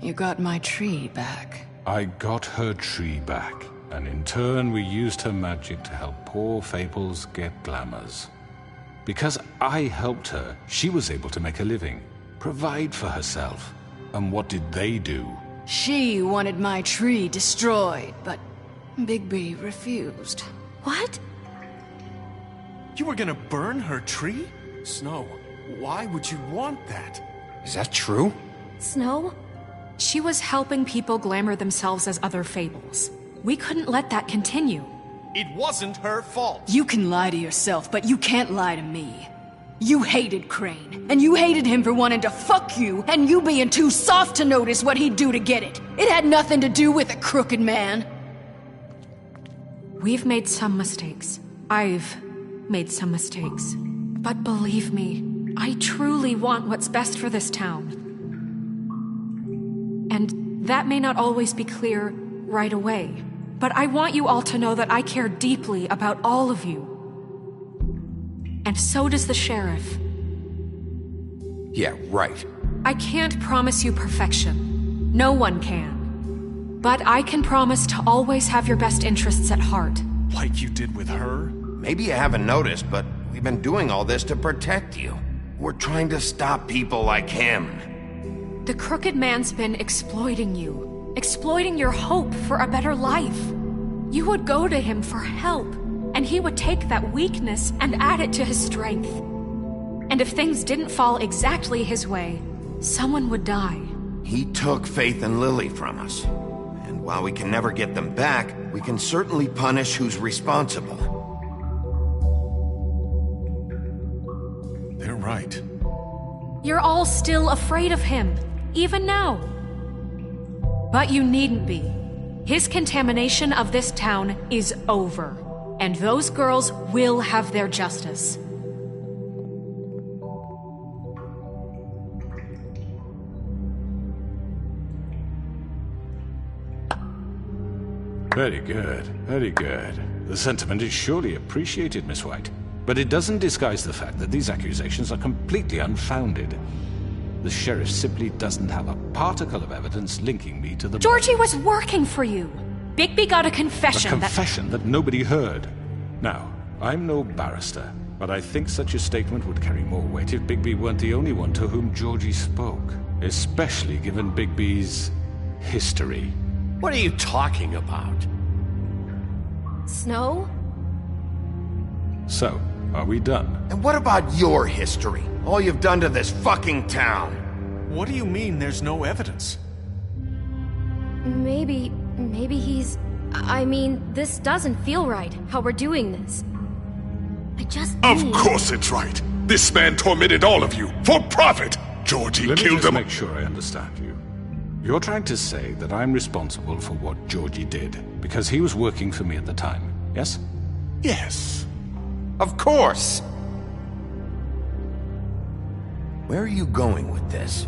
You got my tree back. I got her tree back, and in turn we used her magic to help poor Fables get glamours. Because I helped her, she was able to make a living, provide for herself. And what did they do? She wanted my tree destroyed, but Bigby refused. What? You were gonna burn her tree? Snow, why would you want that? Is that true? Snow? She was helping people glamour themselves as other Fables. We couldn't let that continue. It wasn't her fault. You can lie to yourself, but you can't lie to me. You hated Crane, and you hated him for wanting to fuck you, and you being too soft to notice what he'd do to get it. It had nothing to do with a crooked man. We've made some mistakes. I've made some mistakes. But believe me, I truly want what's best for this town. And that may not always be clear right away, but I want you all to know that I care deeply about all of you. And so does the sheriff. Yeah, right. I can't promise you perfection. No one can. But I can promise to always have your best interests at heart. Like you did with her? Maybe you haven't noticed, but we've been doing all this to protect you. We're trying to stop people like him. The Crooked Man's been exploiting you. Exploiting your hope for a better life. You would go to him for help, and he would take that weakness and add it to his strength. And if things didn't fall exactly his way, someone would die. He took Faith and Lily from us. And while we can never get them back, we can certainly punish who's responsible. They're right. You're all still afraid of him, even now. But you needn't be. His contamination of this town is over. And those girls will have their justice. Very good, very good. The sentiment is surely appreciated, Miss White. But it doesn't disguise the fact that these accusations are completely unfounded. The sheriff simply doesn't have a particle of evidence linking me to the... Georgie was working for you. Bigby got a confession A confession that nobody heard. Now, I'm no barrister, but I think such a statement would carry more weight if Bigby weren't the only one to whom Georgie spoke. Especially given Bigby's history. What are you talking about? Snow? So, are we done? And what about your history? All you've done to this fucking town? What do you mean there's no evidence? Maybe he's... I mean, this doesn't feel right, how we're doing this. I just Of course it's right. This man tormented all of you, for profit! Georgie Let me killed just him. make sure I understand you. You're trying to say that I'm responsible for what Georgie did, because he was working for me at the time, yes? Yes. Of course! Where are you going with this?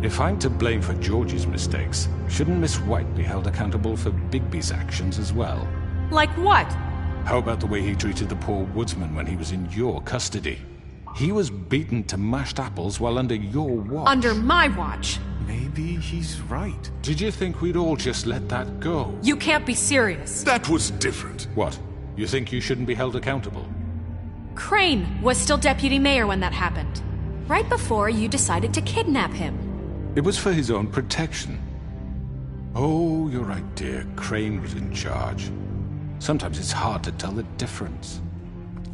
If I'm to blame for Georgie's mistakes, shouldn't Miss White be held accountable for Bigby's actions as well? Like what? How about the way he treated the poor woodsman when he was in your custody? He was beaten to mashed apples while under your watch. Under my watch. Maybe he's right. Did you think we'd all just let that go? You can't be serious. That was different. What? You think you shouldn't be held accountable? Crane was still deputy mayor when that happened. Right before you decided to kidnap him. It was for his own protection. Oh, you're right, dear. Crane was in charge. Sometimes it's hard to tell the difference.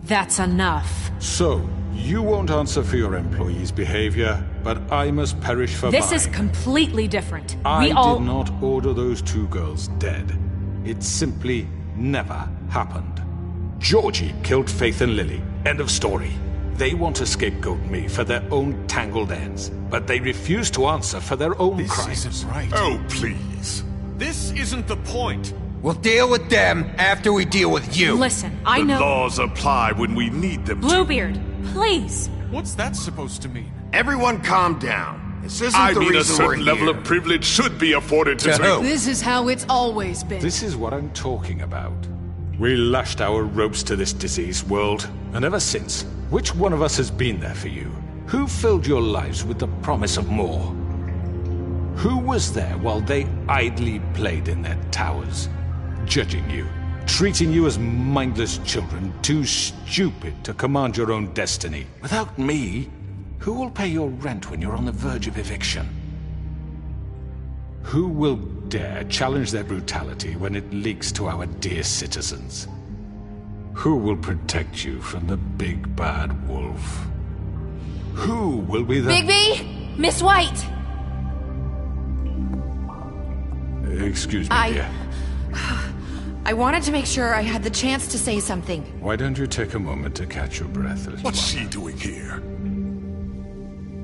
That's enough. So, you won't answer for your employees' behavior, but I must perish for This mine. is completely different. I We all... did not order those two girls dead. It simply never happened. Georgie killed Faith and Lily. End of story. They want to scapegoat me for their own tangled ends, but they refuse to answer for their own crimes. This isn't right. Oh, please. This isn't the point. We'll deal with them after we deal with you. Listen, I know... The laws apply when we need them Bluebeard, please. What's that supposed to mean? Everyone calm down. This isn't I the mean, a reason we're certain level here. of privilege should be afforded to me. This is how it's always been. This is what I'm talking about. We lashed our ropes to this diseased world, and ever since, which one of us has been there for you? Who filled your lives with the promise of more? Who was there while they idly played in their towers, judging you, treating you as mindless children, too stupid to command your own destiny? Without me, who will pay your rent when you're on the verge of eviction? Who will dare challenge their brutality when it leaks to our dear citizens? Who will protect you from the big bad wolf? Who will be the... Bigby! Miss White! Excuse me, dear. I wanted to make sure I had the chance to say something. Why don't you take a moment to catch your breath, little What's one? she doing here?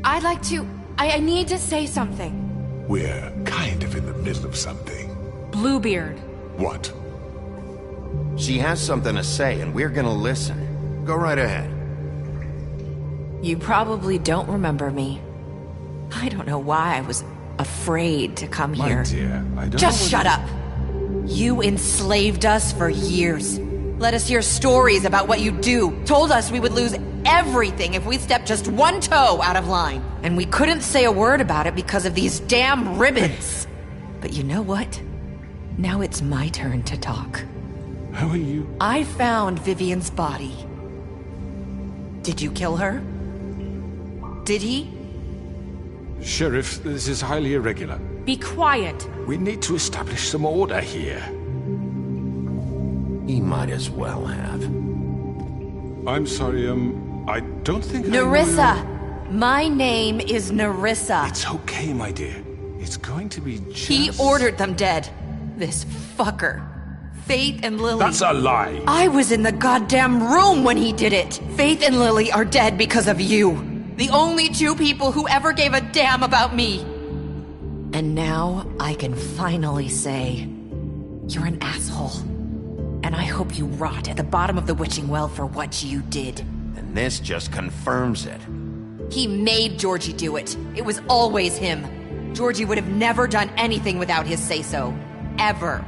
I'd like to... I need to say something. We're kind of in the middle of something. Bluebeard. What? She has something to say, and we're gonna listen. Go right ahead. You probably don't remember me. I don't know why I was afraid to come My here. dear, I don't Just know shut what up! You enslaved us for years. Let us hear stories about what you do. Told us we would lose everything if we stepped just one toe out of line. And we couldn't say a word about it because of these damn ribbons. But you know what? Now it's my turn to talk. How are you? I found Vivian's body. Did you kill her? Did he? Sheriff, this is highly irregular. Be quiet. We need to establish some order here. He might as well have. I'm sorry, I don't think Nerissa! My name is Nerissa. It's okay, my dear. It's going to be just... He ordered them dead. This fucker. Faith and Lily. That's a lie. I was in the goddamn room when he did it. Faith and Lily are dead because of you. The only two people who ever gave a damn about me. And now I can finally say, you're an asshole. And I hope you rot at the bottom of the witching well for what you did. And this just confirms it. He made Georgie do it. It was always him. Georgie would have never done anything without his say-so. Ever.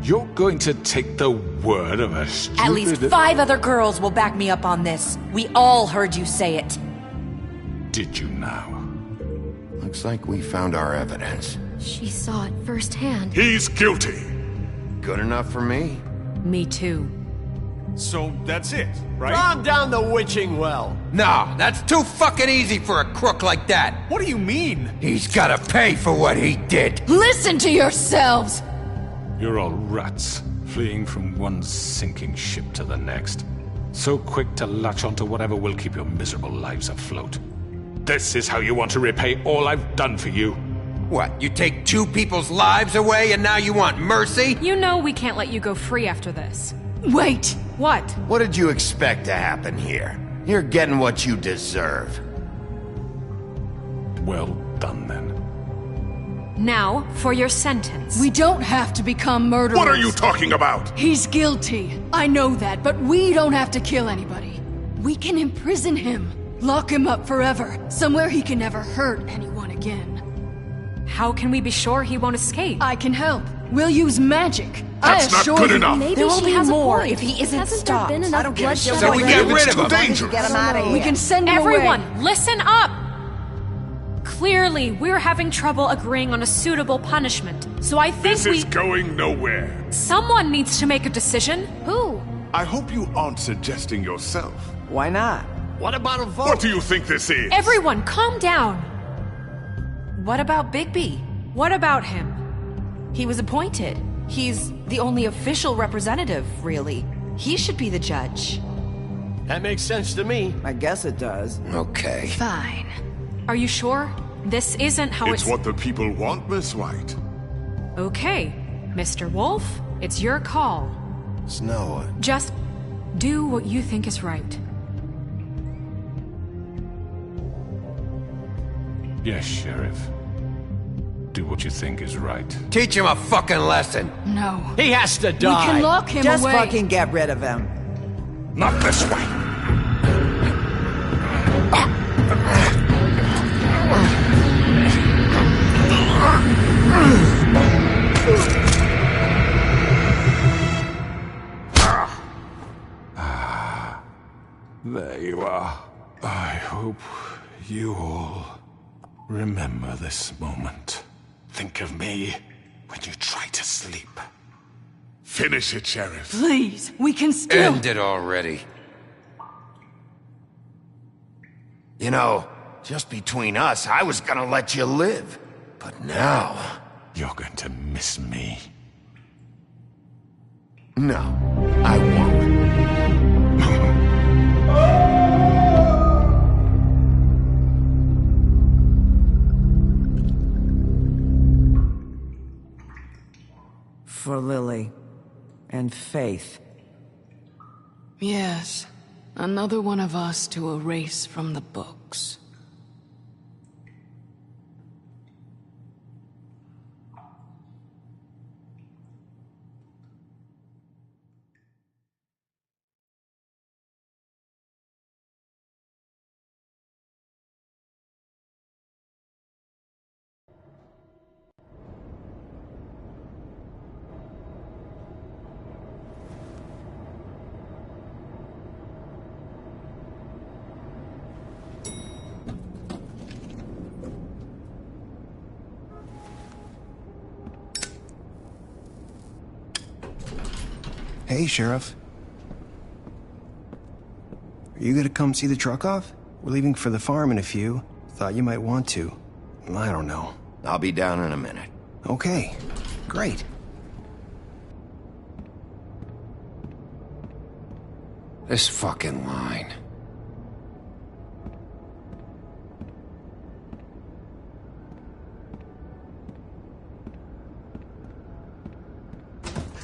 You're going to take the word of a stupid... At least 5 other girls will back me up on this. We all heard you say it. Did you now? Looks like we found our evidence. She saw it firsthand. He's guilty. Good enough for me. Me too. So that's it, right? Calm down the witching well. No, that's too fucking easy for a crook like that. What do you mean? He's gotta pay for what he did. Listen to yourselves! You're all rats, fleeing from one sinking ship to the next. So quick to latch onto whatever will keep your miserable lives afloat. This is how you want to repay all I've done for you. What, you take 2 people's lives away and now you want mercy? You know we can't let you go free after this. Wait! What? What did you expect to happen here? You're getting what you deserve. Well done, then. Now, for your sentence. We don't have to become murderers. What are you talking about? He's guilty. I know that, but we don't have to kill anybody. We can imprison him. Lock him up forever. Somewhere he can never hurt anyone again. How can we be sure he won't escape? I can help. We'll use magic. That's not good enough. Maybe There will she be has more a point. if he isn't Hasn't stopped. there been enough bloodshed? So we get rid of him. Dangerous. Get him out of here. We can send him Everyone, away. listen up! Clearly, we're having trouble agreeing on a suitable punishment. So I think This is going nowhere. someone needs to make a decision. Who? I hope you aren't suggesting yourself. Why not? What about a vote? What do you think this is? Everyone, calm down. What about Bigby? What about him? He was appointed. He's the only official representative, really. He should be the judge. That makes sense to me. I guess it does. Okay. Fine. Are you sure? This isn't how It's what the people want, Miss White. Okay, Mr. Wolf, it's your call. Snow. Just do what you think is right. Yes, Sheriff. Do what you think is right. Teach him a fucking lesson. No. He has to die. We can lock him Just away. fucking get rid of him. Not this way. There you are. I hope you all remember this moment. Think of me when you try to sleep. Finish it, Sheriff. Please, we can still... End it already. You know, just between us, I was gonna let you live. But now... You're going to miss me. No, I won't. For Lily. And Faith. Yes. Another one of us to erase from the books. Hey, Sheriff. Are you gonna come see the truck off? We're leaving for the farm in a few. Thought you might want to. I don't know. I'll be down in a minute. Okay, great. This fucking line.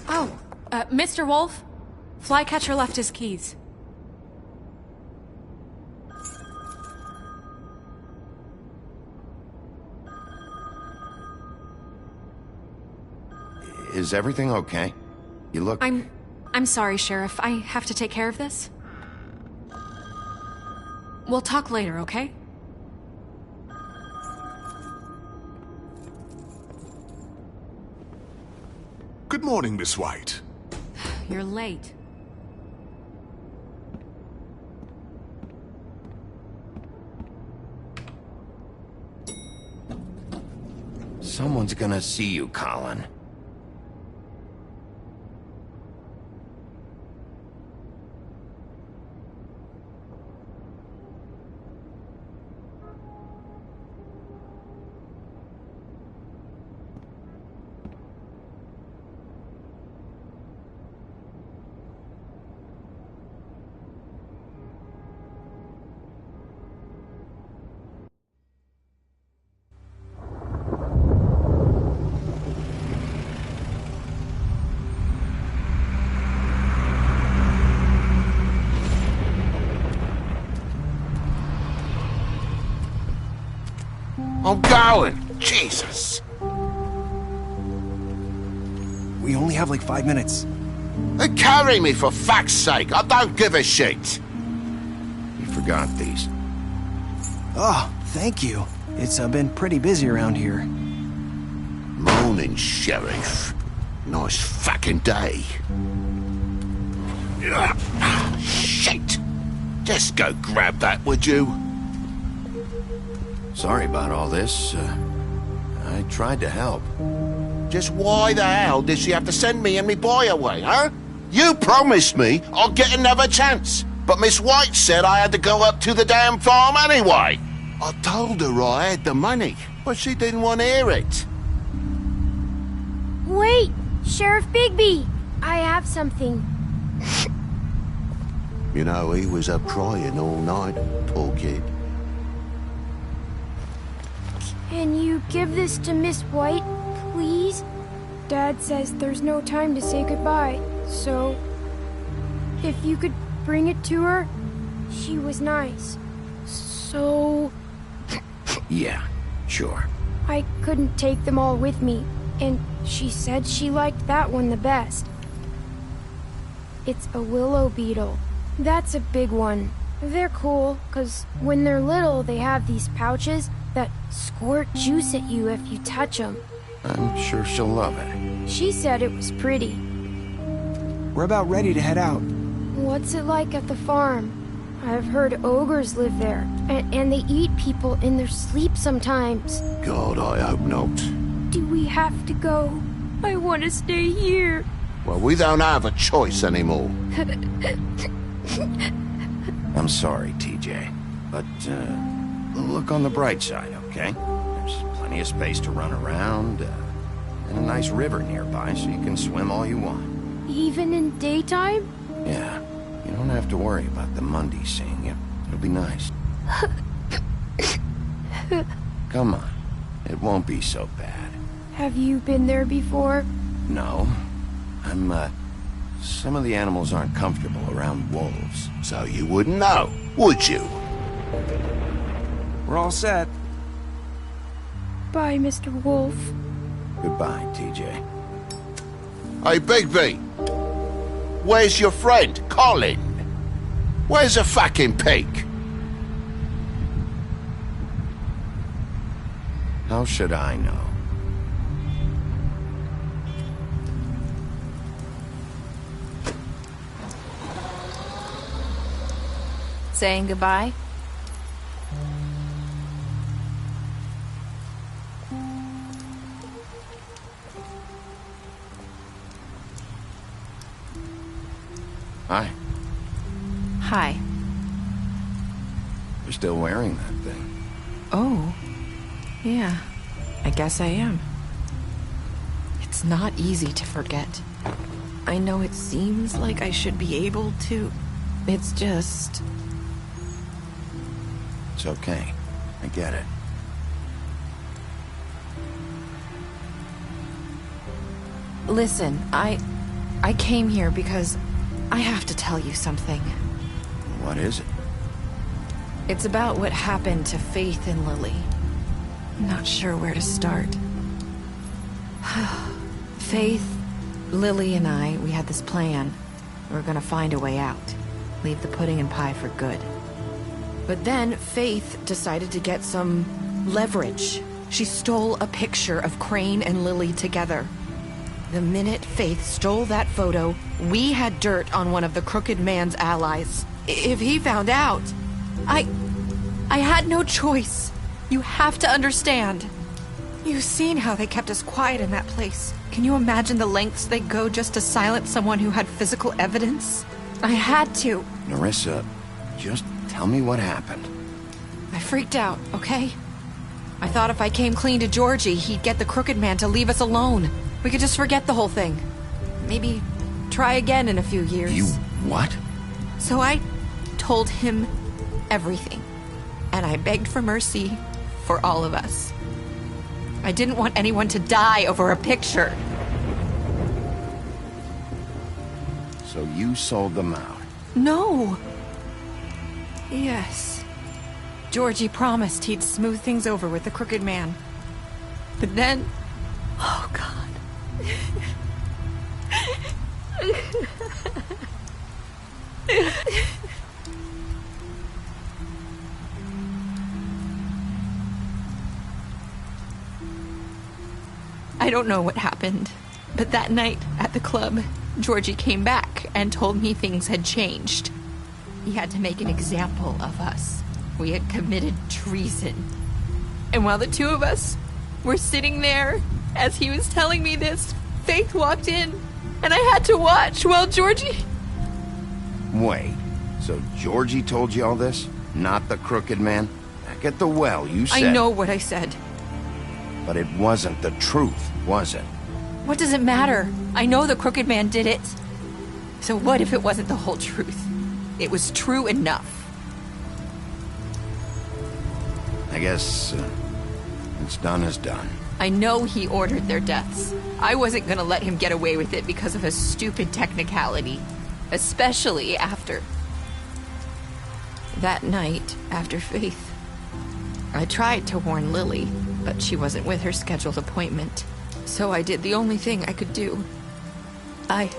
Oh, Mr. Wolf, Flycatcher left his keys. Is everything okay? You look... I'm I'm sorry, Sheriff. I have to take care of this. We'll talk later, okay? Good morning, Miss White. You're late. Someone's gonna see you, Colin. I'm going. Jesus. We only have like 5 minutes. Carry me for fuck's sake. I don't give a shit. You forgot these. Oh, thank you. It's been pretty busy around here. Morning, Sheriff. Nice fucking day. Shit. Just go grab that, would you? Sorry about all this. I tried to help. Just why the hell did she have to send me and me boy away, huh? You promised me I'd get another chance, but Miss White said I had to go up to the damn farm anyway. I told her I had the money, but she didn't want to hear it. Wait, Sheriff Bigby, I have something. You know, he was up crying all night, poor kid. Can you give this to Miss White, please? Dad says there's no time to say goodbye, so... if you could bring it to her, she was nice. So... Yeah, sure. I couldn't take them all with me, and she said she liked that one the best. It's a willow beetle. That's a big one. They're cool, 'cause when they're little, they have these pouches that squirt juice at you if you touch them. I'm sure she'll love it. She said it was pretty. We're about ready to head out. What's it like at the farm? I've heard ogres live there, and they eat people in their sleep sometimes. God, I hope not. Do we have to go? I want to stay here. Well, we don't have a choice anymore. I'm sorry, TJ, but look on the bright side, okay? There's plenty of space to run around, and a nice river nearby so you can swim all you want. Even in daytime? Yeah, you don't have to worry about the Mundy seeing you. It'll be nice. Come on, it won't be so bad. Have you been there before? No, some of the animals aren't comfortable around wolves. So you wouldn't know, would you? We're all set. Bye, Mr. Wolf. Goodbye, TJ. Hey, Bigby! Where's your friend, Colin? Where's the fucking pig? How should I know? Saying goodbye? Hi. Hi. You're still wearing that thing. Oh. Yeah. I guess I am. It's not easy to forget. I know it seems like I should be able to. It's just... It's okay. I get it. Listen, I came here because I have to tell you something. What is it? It's about what happened to Faith and Lily. I'm not sure where to start. Faith, Lily, and I, we had this plan. We were gonna find a way out. Leave the pudding and pie for good. But then Faith decided to get some leverage. She stole a picture of Crane and Lily together. The minute Faith stole that photo, we had dirt on one of the Crooked Man's allies. If he found out, I had no choice. You have to understand. You've seen how they kept us quiet in that place. Can you imagine the lengths they go just to silence someone who had physical evidence? I had to. Nerissa, just tell me what happened. I freaked out, okay? I thought if I came clean to Georgie, he'd get the Crooked Man to leave us alone. We could just forget the whole thing. Maybe try again in a few years. You what? So I told him everything. And I begged for mercy for all of us. I didn't want anyone to die over a picture. So you sold them out? No. Yes. Georgie promised he'd smooth things over with the Crooked Man. But then... Oh, God. I don't know what happened, but that night at the club, Georgie came back and told me things had changed. He had to make an example of us. We had committed treason. And while the two of us were sitting there, as he was telling me this, Faith walked in, and I had to watch while Georgie... Wait, so Georgie told you all this? Not the Crooked Man? Back at the well, you said... I know what I said. But it wasn't the truth, was it? What does it matter? I know the Crooked Man did it. So what if it wasn't the whole truth? It was true enough. I guess it's done is done. I know he ordered their deaths. I wasn't gonna let him get away with it because of a stupid technicality. Especially after... that night, after Faith. I tried to warn Lily, but she wasn't with her scheduled appointment. So I did the only thing I could do. I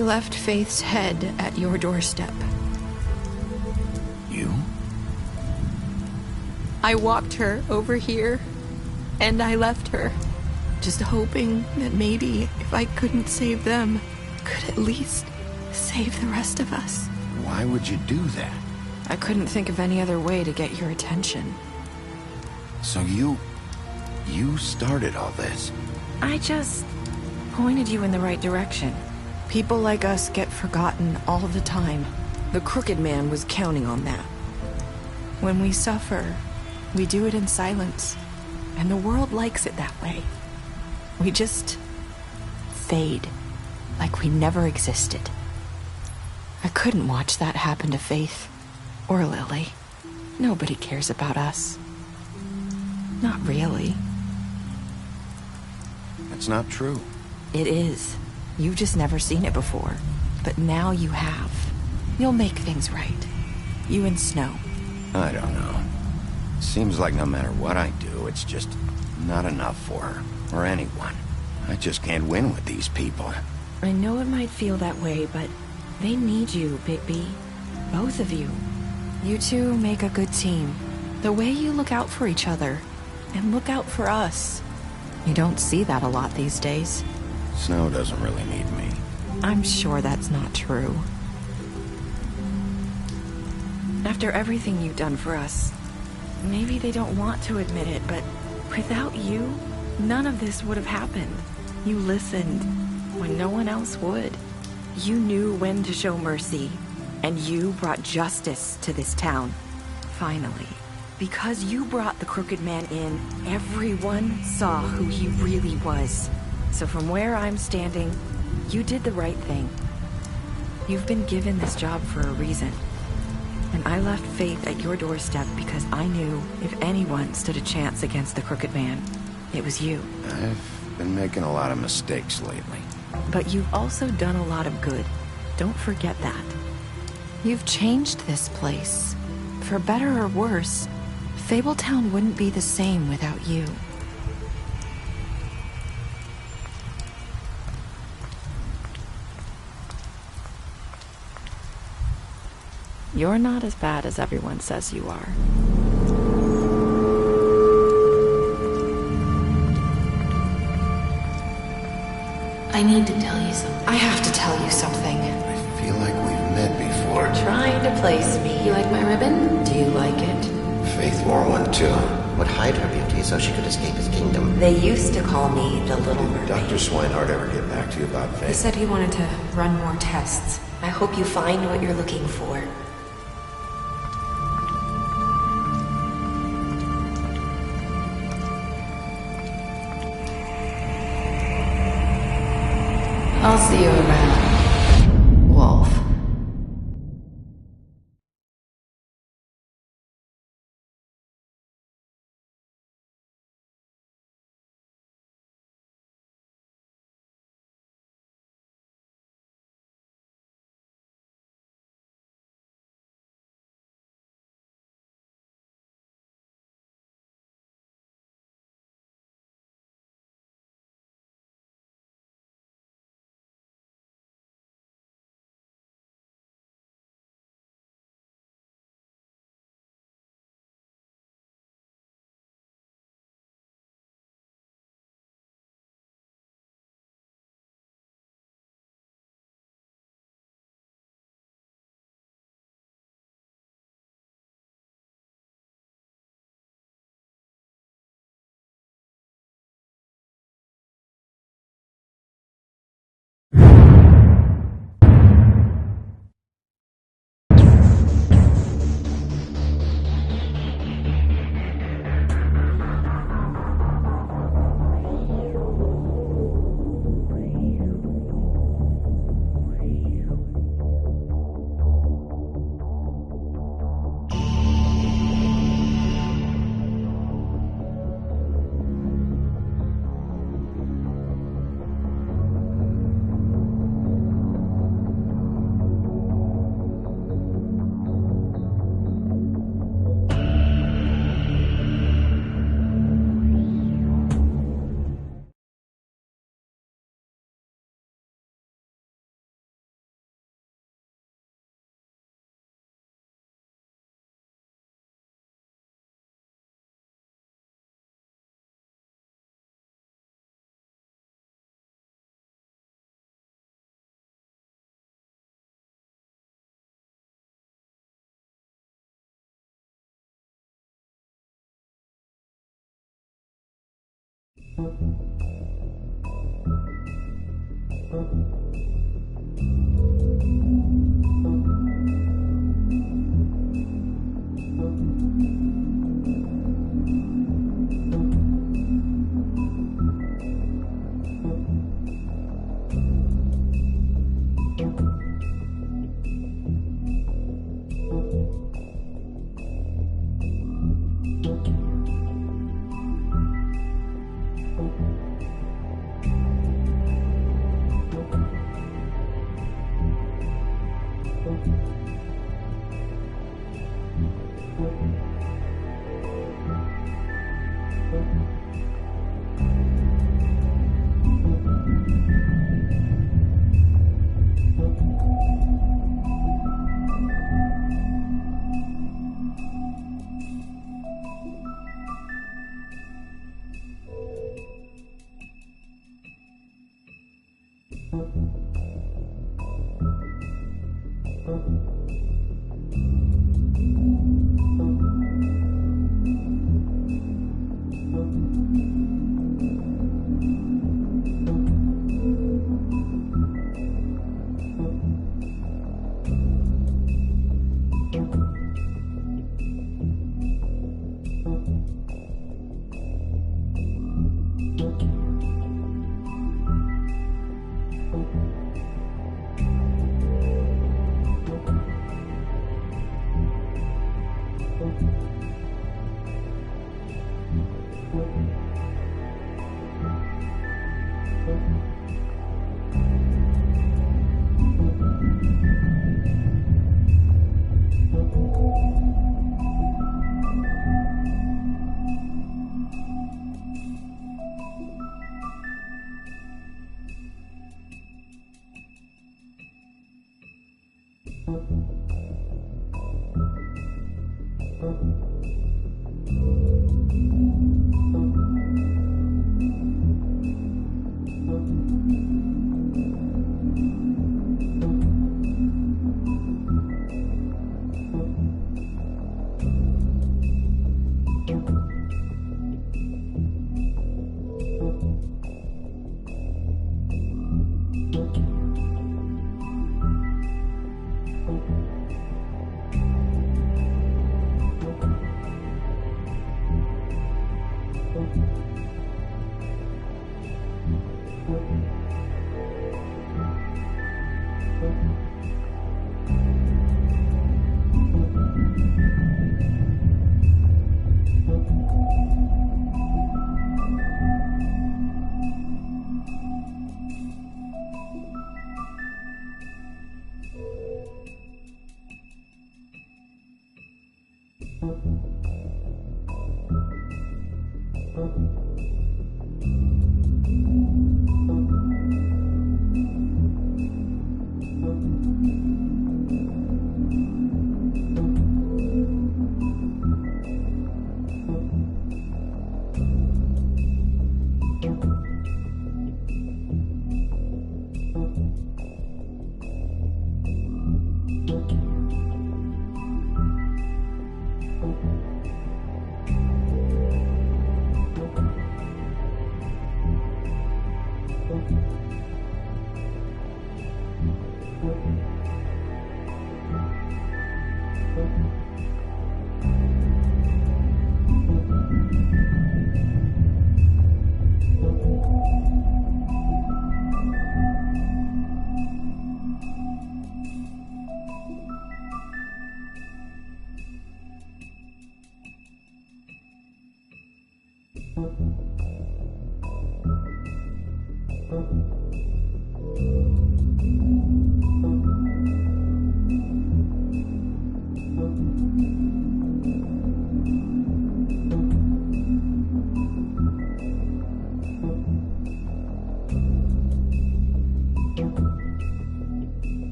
left Faith's head at your doorstep. You? I walked her over here, and I left her, just hoping that maybe if I couldn't save them, could at least save the rest of us. Why would you do that? I couldn't think of any other way to get your attention. So you started all this? I just pointed you in the right direction. People like us get forgotten all the time. The Crooked Man was counting on that. When we suffer, we do it in silence, and the world likes it that way. We just fade, like we never existed. I couldn't watch that happen to Faith, or Lily. Nobody cares about us. Not really. That's not true. It is. You've just never seen it before. But now you have. You'll make things right. You and Snow. I don't know. Seems like no matter what I do, it's just not enough for her, or anyone. I just can't win with these people. I know it might feel that way, but they need you, Bigby. Both of you. You two make a good team. The way you look out for each other, and look out for us. You don't see that a lot these days. Snow doesn't really need me. I'm sure that's not true. After everything you've done for us, maybe they don't want to admit it, but without you, none of this would have happened. You listened when no one else would. You knew when to show mercy, and you brought justice to this town. Finally. Because you brought the Crooked Man in, everyone saw who he really was. So from where I'm standing, you did the right thing. You've been given this job for a reason. And I left Faith at your doorstep because I knew if anyone stood a chance against the Crooked Man, it was you. I've been making a lot of mistakes lately. But you've also done a lot of good. Don't forget that. You've changed this place. For better or worse, Fabletown wouldn't be the same without you. You're not as bad as everyone says you are. I need to tell you something. I have to tell you something. I feel like we've met before. Trying to place me. You like my ribbon? Do you like it? Faith wore one too. Would hide her beauty so she could escape his kingdom. They used to call me the Little Mermaid. Dr. Swinehart ever get back to you about Faith? He said he wanted to run more tests. I hope you find what you're looking for. I'll see you around, Wolf.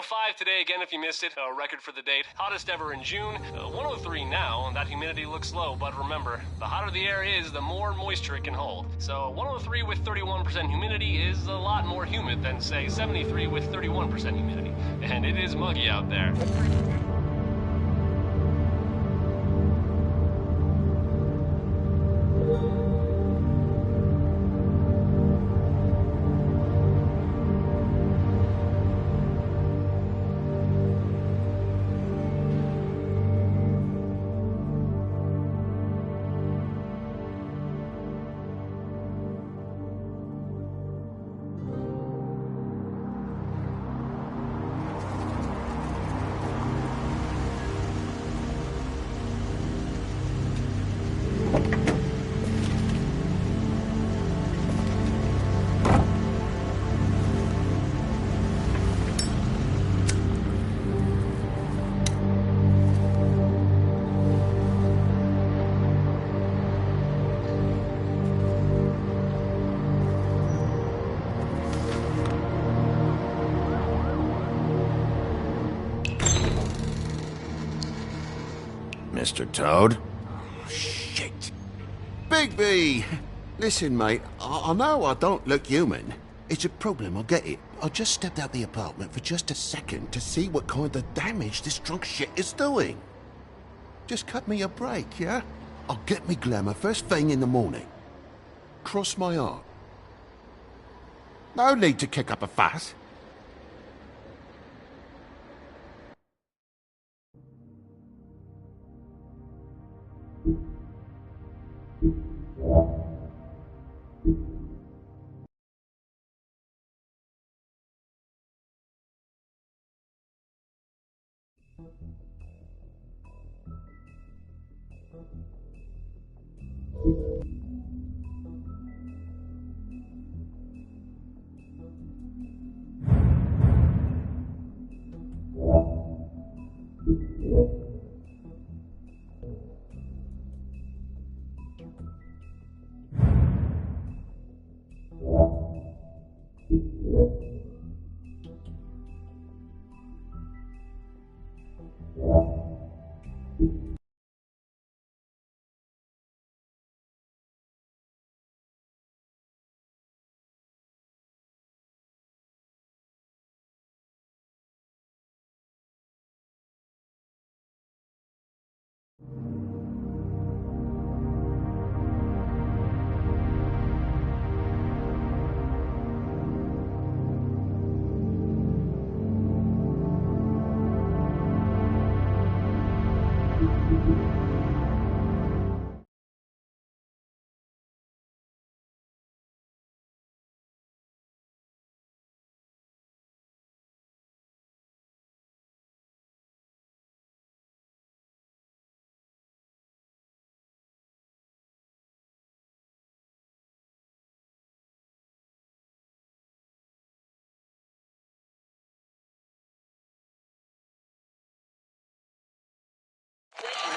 105 today, again, if you missed it. Record for the date. Hottest ever in June. 103 now, and that humidity looks low, but remember, the hotter the air is, the more moisture it can hold. So 103 with 31% humidity is a lot more humid than, say, 73 with 31% humidity. And it is muggy out there. Mr. Toad? Oh, shit. Bigby! Listen, mate, I know I don't look human. It's a problem, I get it. I just stepped out the apartment for just a second to see what kind of damage this drunk shit is doing. Just cut me a break, yeah? I'll get me glamour first thing in the morning. Cross my heart. No need to kick up a fuss.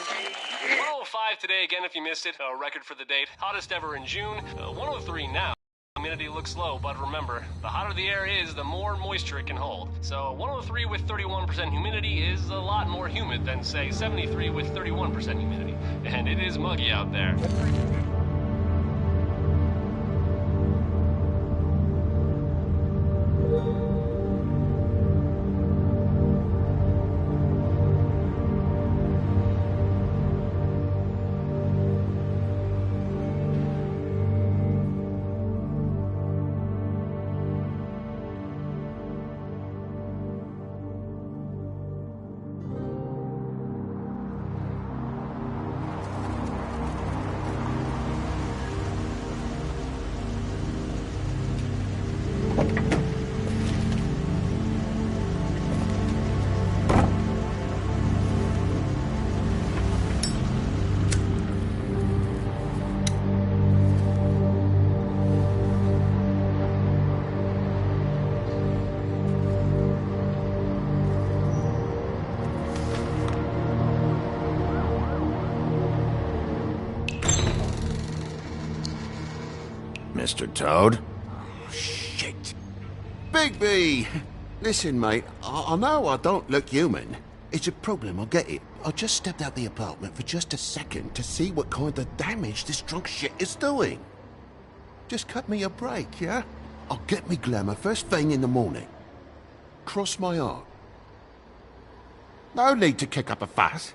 105 today again if you missed it. A record for the date. Hottest ever in June. 103 now. Humidity looks low, but remember, the hotter the air is, the more moisture it can hold. So 103 with 31% humidity is a lot more humid than, say, 73 with 31% humidity. And it is muggy out there. Mr. Toad? Oh, shit. Bigby! Listen, mate, I know I don't look human. It's a problem, I get it. I just stepped out the apartment for just a second to see what kind of damage this drunk shit is doing. Just cut me a break, yeah? I'll get me glamour first thing in the morning. Cross my heart. No need to kick up a fuss.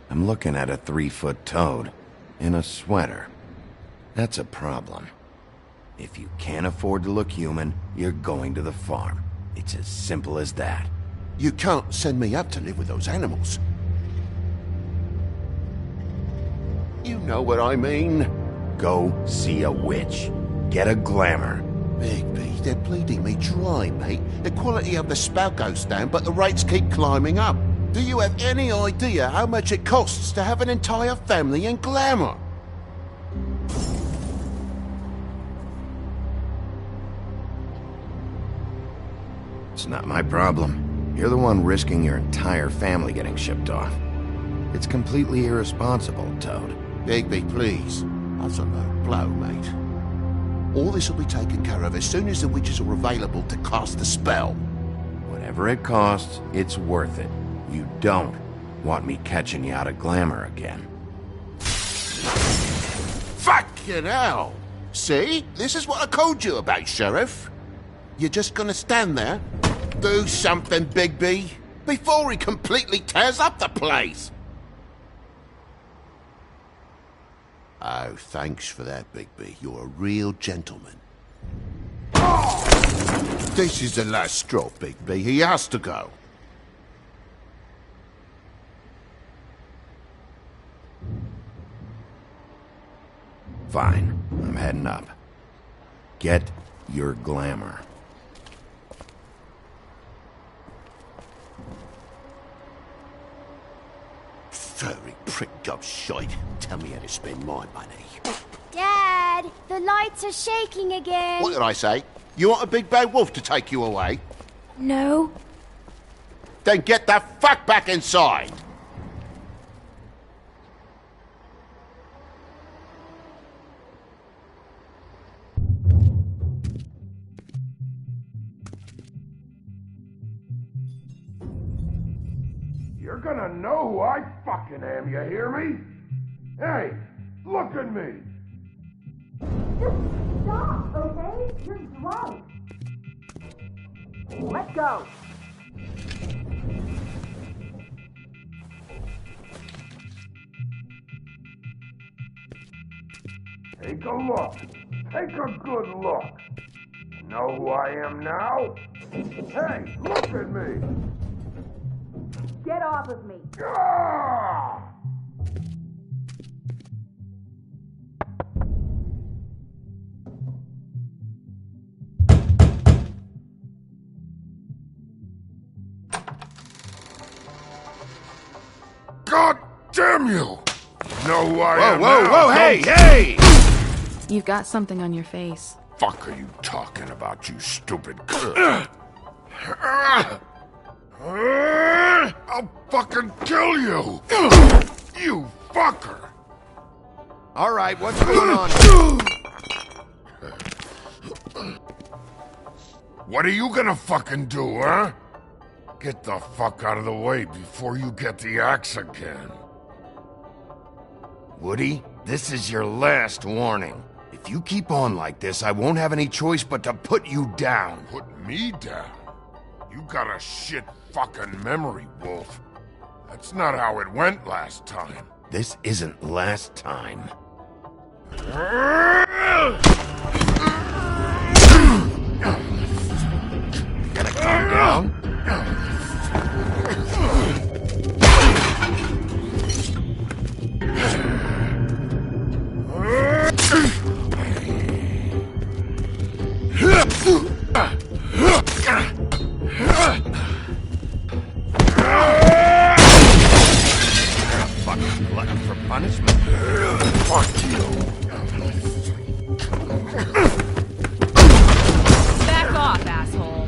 I'm looking at a 3-foot toad in a sweater. That's a problem. If you can't afford to look human, you're going to the farm. It's as simple as that. You can't send me up to live with those animals. You know what I mean. Go see a witch. Get a glamour. Bigby, they're bleeding me dry, mate. The quality of the spout goes down, but the rates keep climbing up. Do you have any idea how much it costs to have an entire family in glamour? It's not my problem. You're the one risking your entire family getting shipped off. It's completely irresponsible, Toad. Bigby, please. That's a low blow, mate. All this will be taken care of as soon as the witches are available to cast the spell. Whatever it costs, it's worth it. You don't want me catching you out of glamour again. Fucking hell! See? This is what I called you about, Sheriff. You're just gonna stand there? Do something, Bigby, before he completely tears up the place! Oh, thanks for that, Bigby. You're a real gentleman. This is the last straw, Bigby. He has to go. Fine. I'm heading up. Get your glamour. Furry prick job shite. Tell me how to spend my money. Dad, the lights are shaking again. What did I say? You want a big bad wolf to take you away? No. Then get the fuck back inside! You're gonna know who I fucking am, you hear me? Hey, look at me! Just stop, okay? You're drunk. Let go. Take a look. Take a good look. Know who I am now? Hey, look at me! Get off of me. Ah! God damn you! Know who I am now? Whoa, hey, hey! You've got something on your face. Fuck are you talking about, you stupid I'll fucking kill you! You fucker! All right, what's going on? What are you gonna fucking do, huh? Get the fuck out of the way before you get the axe again. Woody, this is your last warning. If you keep on like this, I won't have any choice but to put you down. Put me down? You got a shit fucking memory, Wolf. That's not how it went last time. This isn't last time. Gotta calm down. Fucking glutton for punishment. Fuck you. Back off, asshole.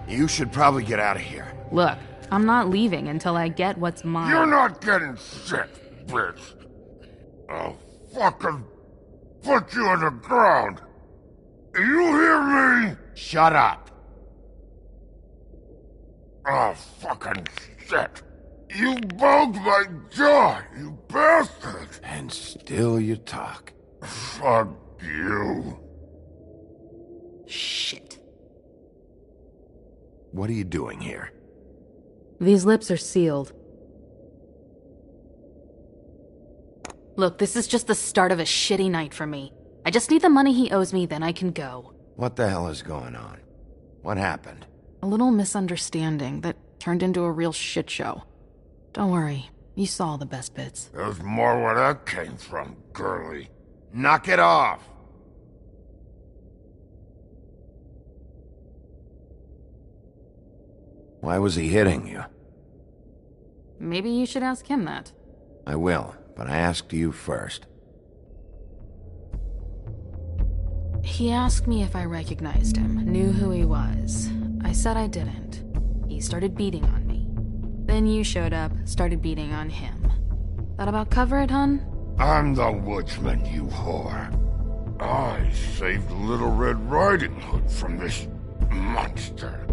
You should probably get out of here. Look, I'm not leaving until I get what's mine. You're not getting shit, bitch. I'll fucking put you on the ground. You hear me? Shut up. Oh, fucking shit. You bugged my jaw, you bastard. And still you talk. Fuck you. Shit. What are you doing here? These lips are sealed. Look, this is just the start of a shitty night for me. I just need the money he owes me, then I can go. What the hell is going on? What happened? A little misunderstanding that turned into a real shit show. Don't worry, you saw the best bits. There's more where that came from, girly. Knock it off! Why was he hitting you? Maybe you should ask him that. I will, but I asked you first. He asked me if I recognized him, knew who he was. I said I didn't. He started beating on me. Then you showed up, started beating on him. That about cover it, hun? I'm the woodsman, you whore. I saved Little Red Riding Hood from this monster.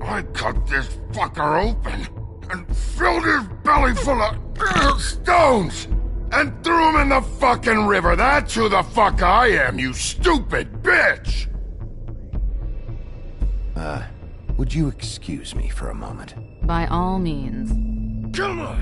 I cut this fucker open and filled his belly full of stones and threw him in the fucking river. That's who the fuck I am, you stupid bitch! Would you excuse me for a moment? By all means. Come on!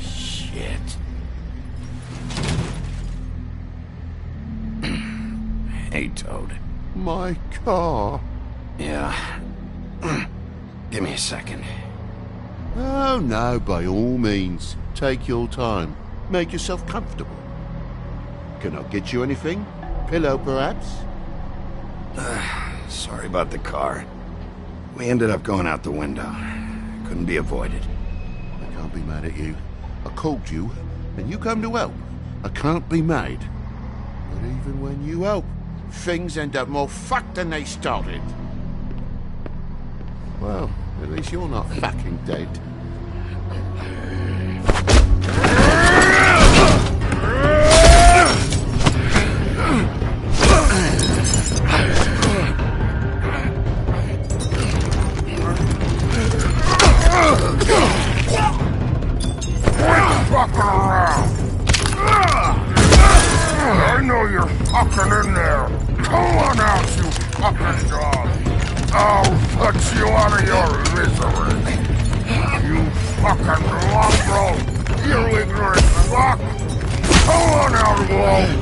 Shit. Hey, Toad. My car? Yeah. Give me a second. Oh, no, by all means. Take your time. Make yourself comfortable. Can I get you anything? Pillow, perhaps? Sorry about the car. We ended up going out the window. Couldn't be avoided. I can't be mad at you. I called you, and you come to help. I can't be mad. But even when you help, things end up more fucked than they started. Well, at least you're not fucking dead. Fucking around! I know you're fucking in there! Come on out, you fucking dog! I'll put you out of your misery! You fucking mongrel! You ignorant fuck! Come on out, alone!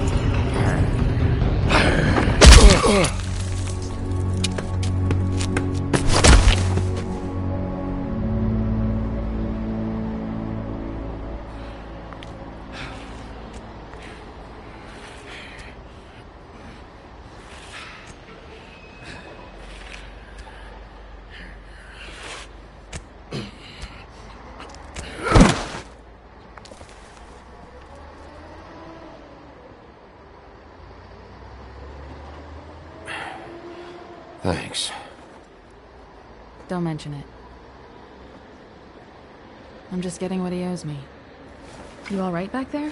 Thanks. Don't mention it. I'm just getting what he owes me. You all right back there?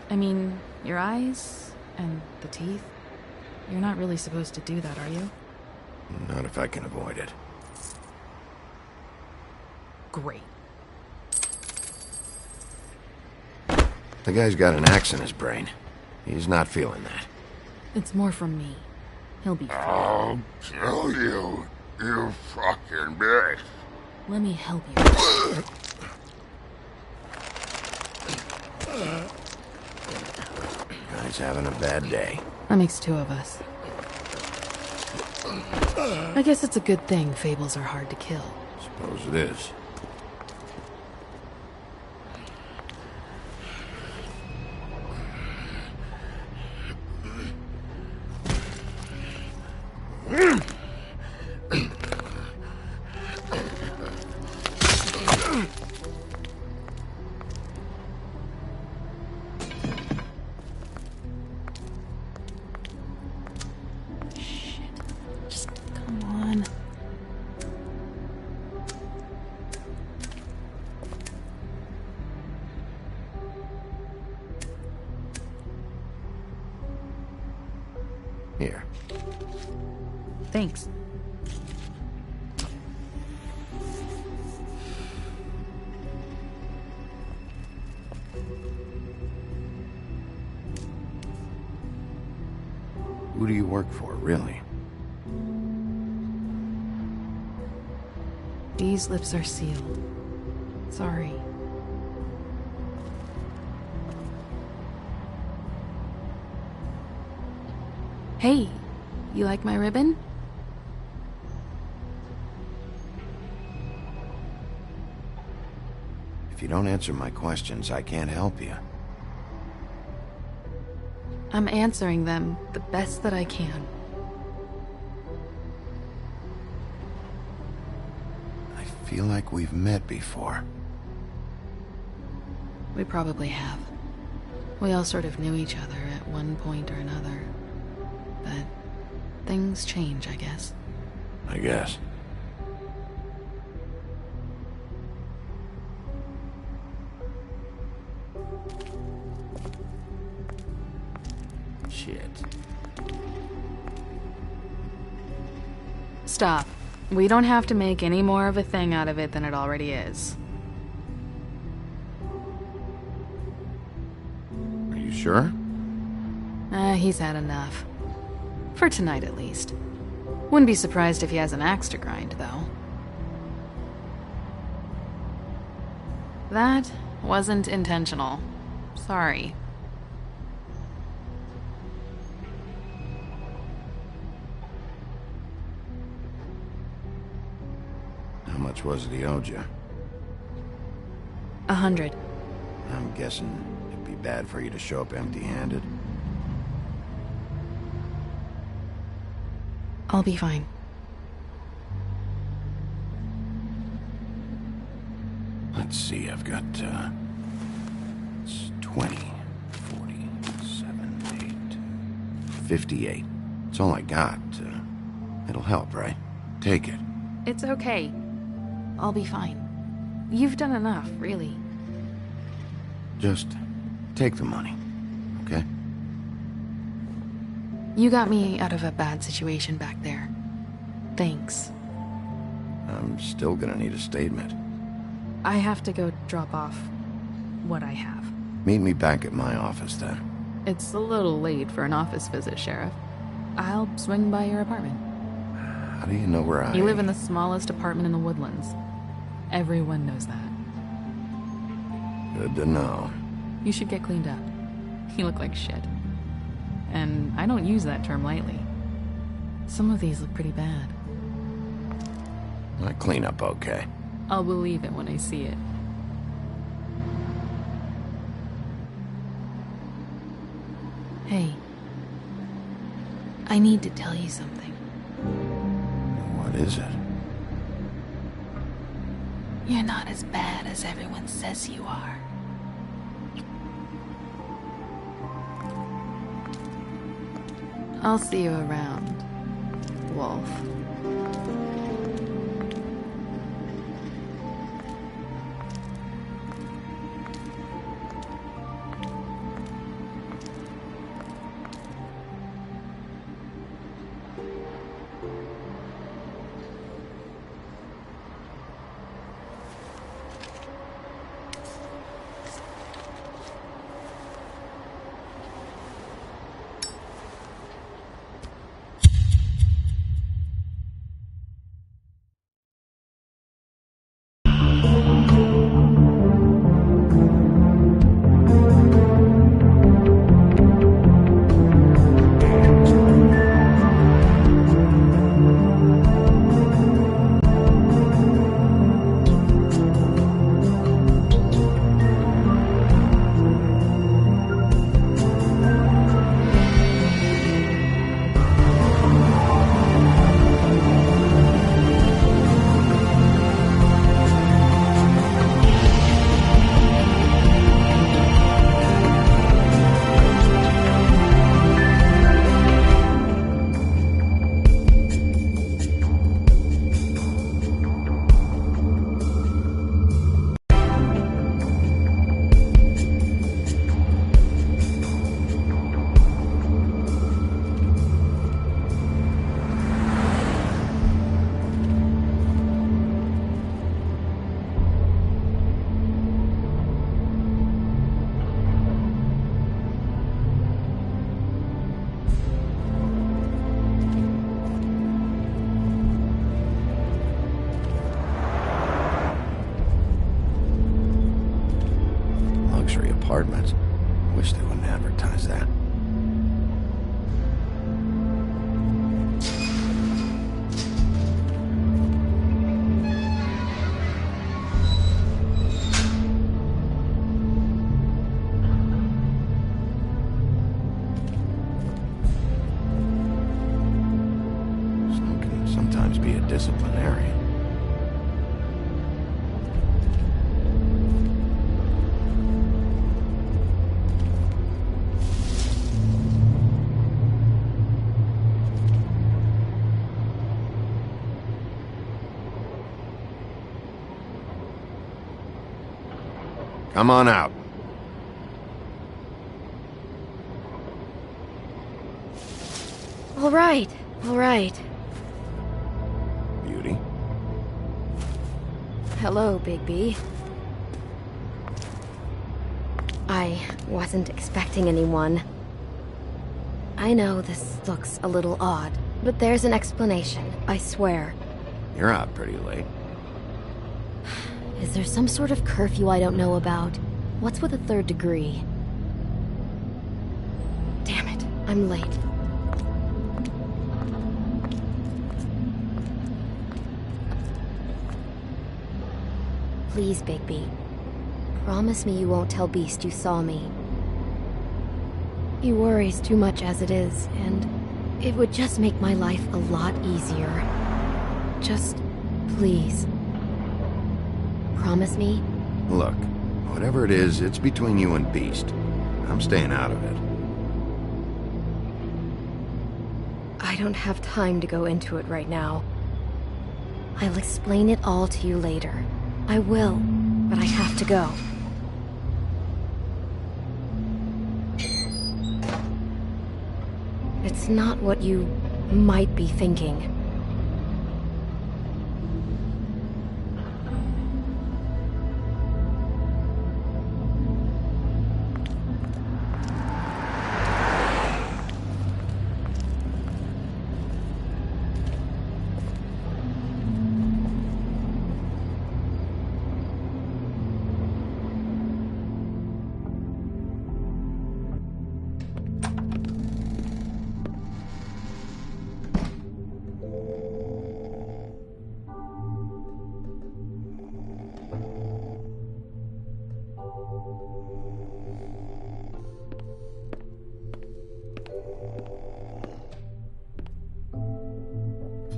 I mean, your eyes and the teeth? You're not really supposed to do that, are you? Not if I can avoid it. Great. The guy's got an axe in his brain. He's not feeling that. It's more from me. He'll be fine. I'll kill you, you fucking bitch. Let me help you. Guy's having a bad day. That makes two of us. I guess it's a good thing fables are hard to kill. Suppose it is. Here. Thanks. Who do you work for, really? Dee's lips are sealed. Sorry. Hey, you like my ribbon? If you don't answer my questions, I can't help you. I'm answering them the best that I can. I feel like we've met before. We probably have. We all sort of knew each other at one point or another. But things change, I guess. I guess. Shit. Stop. We don't have to make any more of a thing out of it than it already is. Are you sure? He's had enough. For tonight, at least. Wouldn't be surprised if he has an axe to grind, though. That wasn't intentional. Sorry. How much was it he owed you? 100. I'm guessing it'd be bad for you to show up empty-handed. I'll be fine. Let's see, I've got, it's 20, 40, 7, 8, 58. It's all I got. It'll help, right? Take it. It's okay. I'll be fine. You've done enough, really. Just take the money, okay? You got me out of a bad situation back there. Thanks. I'm still gonna need a statement. I have to go drop off what I have. Meet me back at my office, then. It's a little late for an office visit, Sheriff. I'll swing by your apartment. How do you know where I... You live in the smallest apartment in the Woodlands. Everyone knows that. Good to know. You should get cleaned up. You look like shit. And I don't use that term lightly. Some of these look pretty bad. I clean up okay. I'll believe it when I see it. Hey. I need to tell you something. What is it? You're not as bad as everyone says you are. I'll see you around, Wolf. Apartments. Wish they wouldn't advertise that. Snow can sometimes be a disciplinarian. Come on out. All right, all right. Hello, Bigby. I wasn't expecting anyone. I know this looks a little odd, but there's an explanation, I swear. You're out pretty late. Is there some sort of curfew I don't know about? What's with a 3rd degree? Damn it, I'm late. Please, Bigby. Promise me you won't tell Beast you saw me. He worries too much as it is, and it would just make my life a lot easier. Just, please. Promise me? Look, whatever it is, it's between you and Beast. I'm staying out of it. I don't have time to go into it right now. I'll explain it all to you later. I will, but I have to go. It's not what you might be thinking.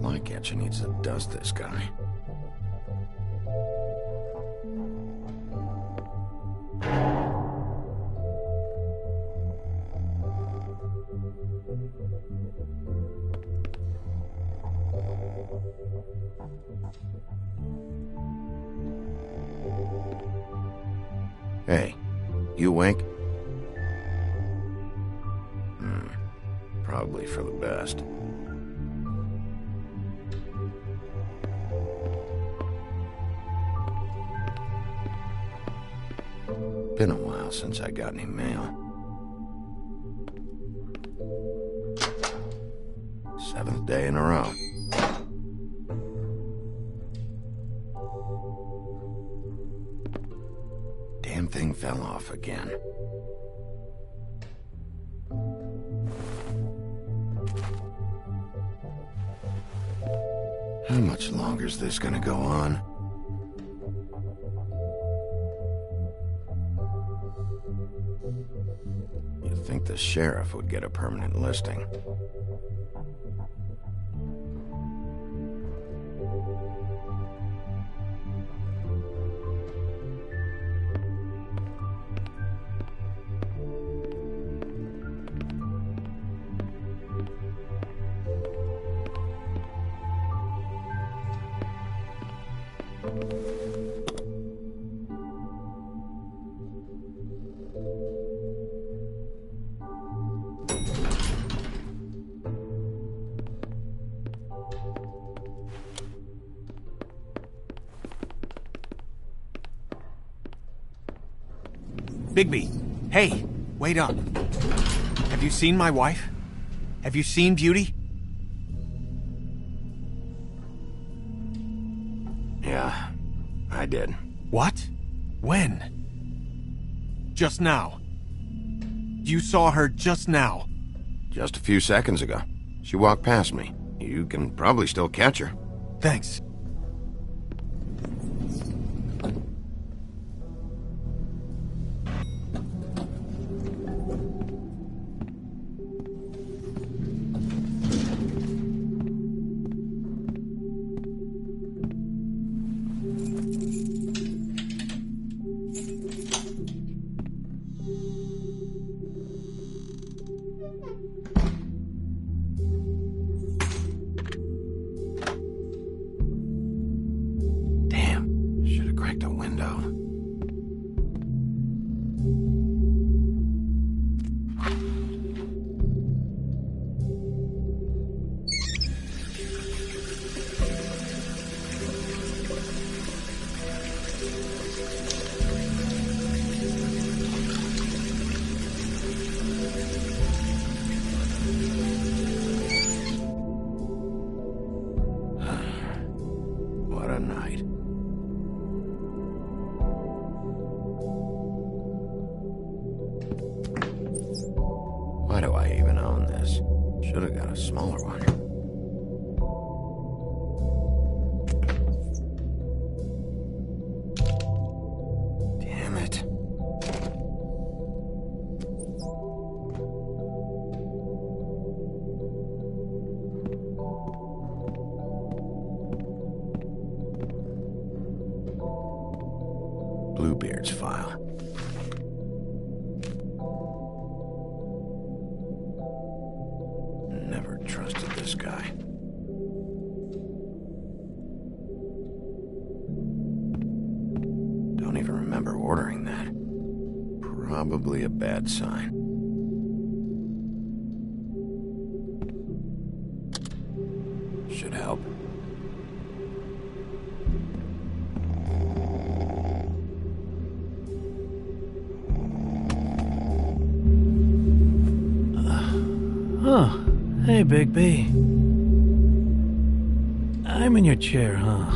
Flycatcher needs to dust this guy. Hey, you awake? Probably for the best. Been a while since I got any mail. 7th day in a row. Damn thing fell off again. How much longer is this gonna go on? You'd think the sheriff would get a permanent listing. Bigby, hey, wait up. Have you seen my wife? Have you seen Beauty? Yeah, I did. What? When? Just now. You saw her just now. Just a few seconds ago. She walked past me. You can probably still catch her. Thanks. even own this. Should have got a smaller one. Damn it. Bluebeard's file. Never trusted this guy. Don't even remember ordering that. Probably a bad sign. Should help. Oh, hey, Bigby. I'm in your chair, huh?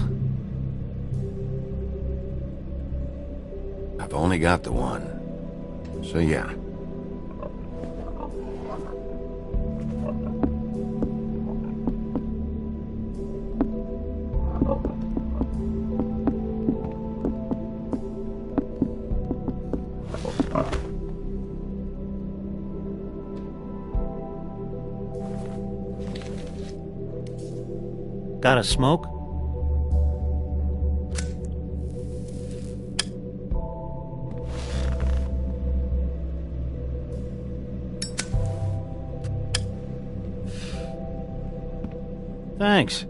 I've only got the one. So yeah. Got a smoke? Thanks.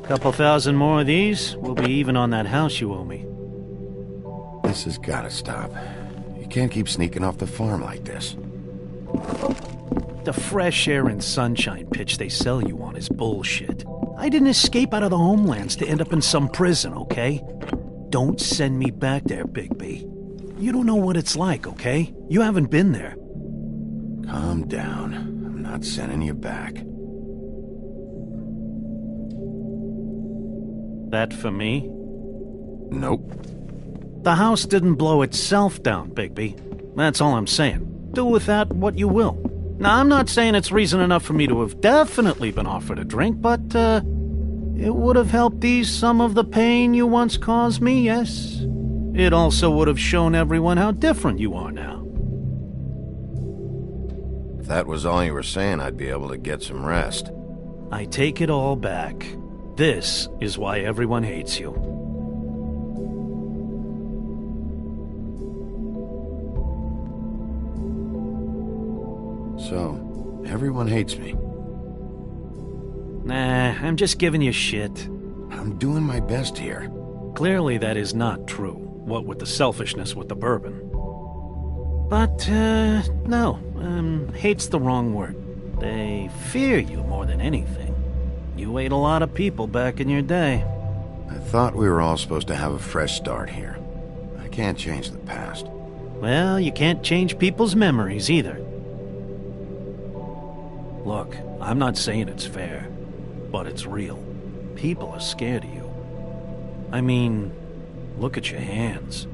Couple thousand more of these, we'll be even on that house you owe me. This has gotta stop. You can't keep sneaking off the farm like this. The fresh air and sunshine pitch they sell you on is bullshit. I didn't escape out of the homelands to end up in some prison, okay? Don't send me back there, Bigby. You don't know what it's like, okay? You haven't been there. Calm down. I'm not sending you back. That for me? Nope. The house didn't blow itself down, Bigby. That's all I'm saying. Do with that what you will. Now, I'm not saying it's reason enough for me to have definitely been offered a drink, but, it would have helped ease some of the pain you once caused me, yes? It also would have shown everyone how different you are now. If that was all you were saying, I'd be able to get some rest. I take it all back. This is why everyone hates you. So, everyone hates me. Nah, I'm just giving you shit. I'm doing my best here. Clearly that is not true, what with the selfishness with the bourbon. But, no, hate's the wrong word. They fear you more than anything. You ate a lot of people back in your day. I thought we were all supposed to have a fresh start here. I can't change the past. Well, you can't change people's memories either. Look, I'm not saying it's fair, but it's real. People are scared of you. I mean, look at your hands.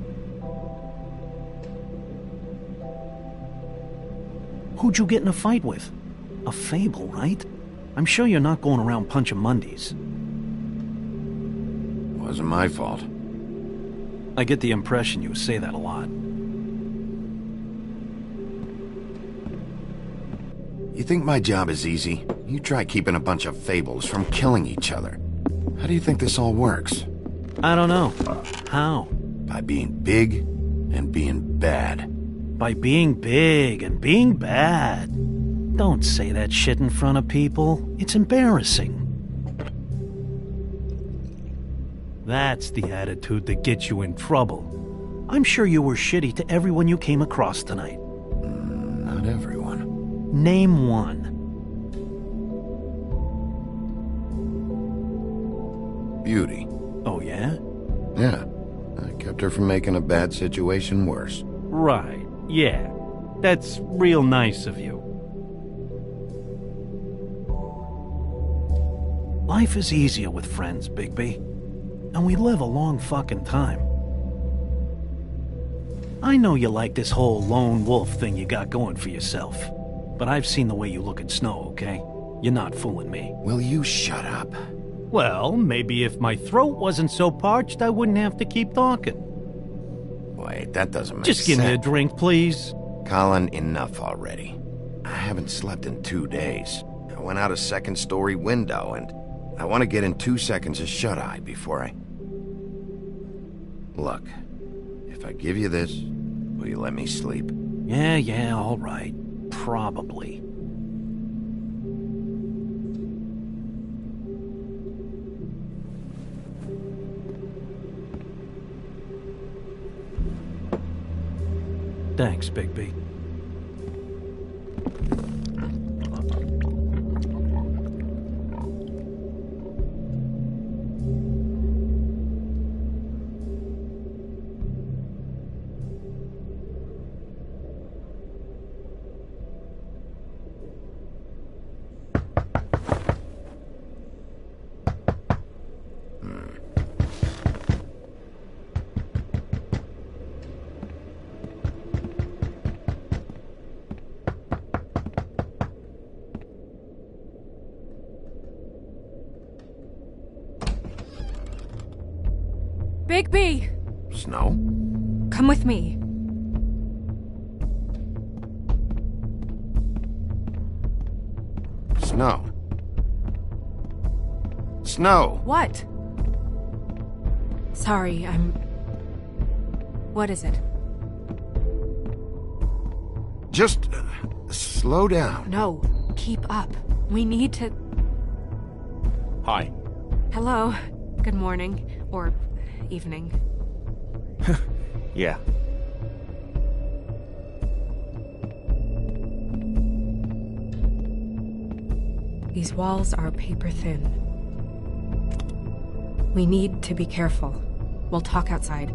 Who'd you get in a fight with? A fable, right? I'm sure you're not going around punching Mondays. Wasn't my fault. I get the impression you say that a lot. You think my job is easy? You try keeping a bunch of fables from killing each other. How do you think this all works? I don't know. How? By being big and being bad. By being big and being bad. Don't say that shit in front of people. It's embarrassing. That's the attitude that gets you in trouble. I'm sure you were shitty to everyone you came across tonight. Not everyone. Name one. Beauty. Oh, yeah? Yeah. I kept her from making a bad situation worse. Right. Yeah. That's real nice of you. Life is easier with friends, Bigby. And we live a long fucking time. I know you like this whole lone wolf thing you got going for yourself. but I've seen the way you look at Snow, okay? You're not fooling me. Will you shut up? Well, maybe if my throat wasn't so parched, I wouldn't have to keep talking. Wait, that doesn't make sense. Just give me a drink, please. Colin, enough already. I haven't slept in 2 days. I went out a second-story window, and I want to get in 2 seconds of shut-eye before I... Look, if I give you this, will you let me sleep? Yeah, all right. Probably. Thanks, Bigby. Bigby! Snow? Come with me. Snow. Snow! What? Sorry, What is it? Just... slow down. No, keep up. We need to... Hi. Hello. Good morning. Or... evening. Yeah. These walls are paper thin. We need to be careful. We'll talk outside.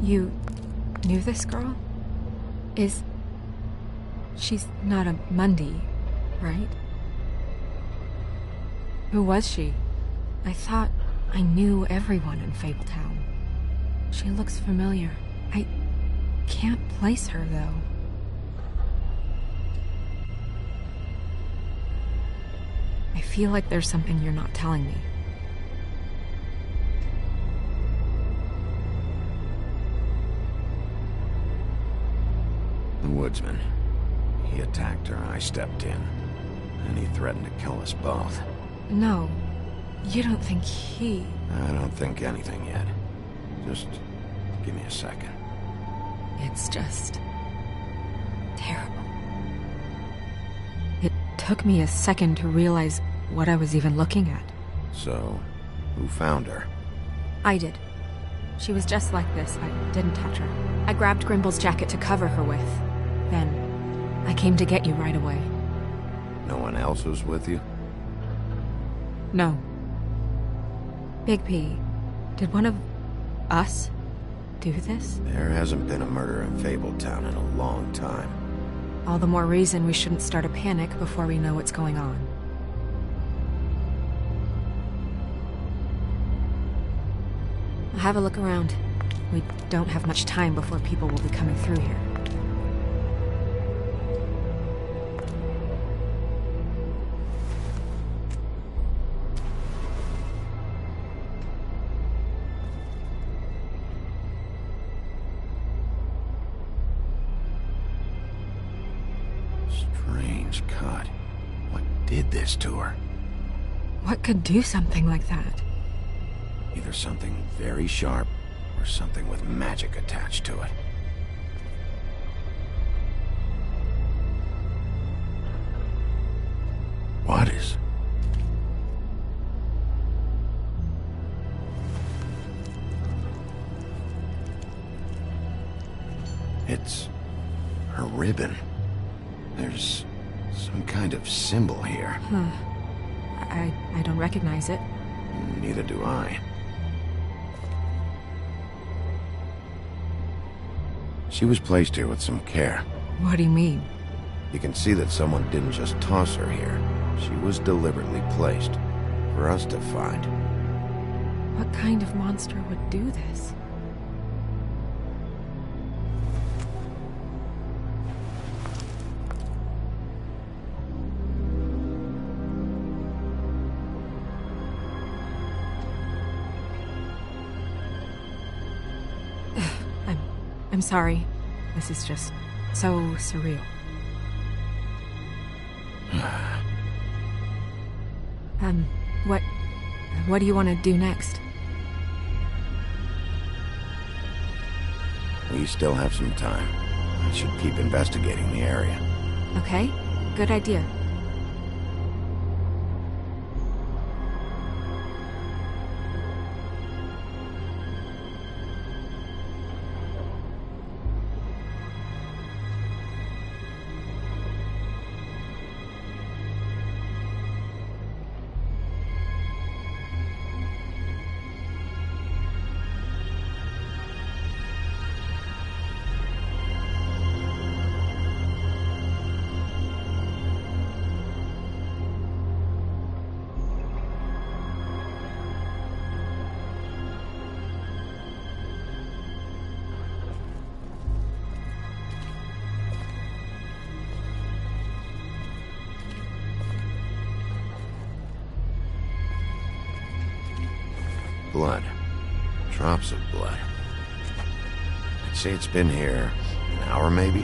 You knew this girl? She's not a Mundy, right? Who was she? I thought I knew everyone in Fabletown. She looks familiar. I can't place her, though. I feel like there's something you're not telling me. The woodsman. He attacked her, I stepped in. And he threatened to kill us both. No, you don't think he... I don't think anything yet. Just give me a second. It's just... terrible. It took me a second to realize what I was even looking at. So, who found her? I did. She was just like this. I didn't touch her. I grabbed Grimble's jacket to cover her with. Then, I came to get you right away. No one else was with you? No. Bigby, did one of us do this? There hasn't been a murder in Fabletown in a long time. All the more reason we shouldn't start a panic before we know what's going on. I'll have a look around. We don't have much time before people will be coming through here. Strange cut. What did this to her? What could do something like that? Either something very sharp, or something with magic attached to it. What is... It's... her ribbon. There's some kind of symbol here. Huh. I don't recognize it. Neither do I. She was placed here with some care. What do you mean? You can see that someone didn't just toss her here. She was deliberately placed for us to find. What kind of monster would do this? I'm sorry. This is just so surreal. What do you want to do next? We still have some time. I should keep investigating the area. Okay, good idea. Blood. Drops of blood. I'd say it's been here an hour, maybe?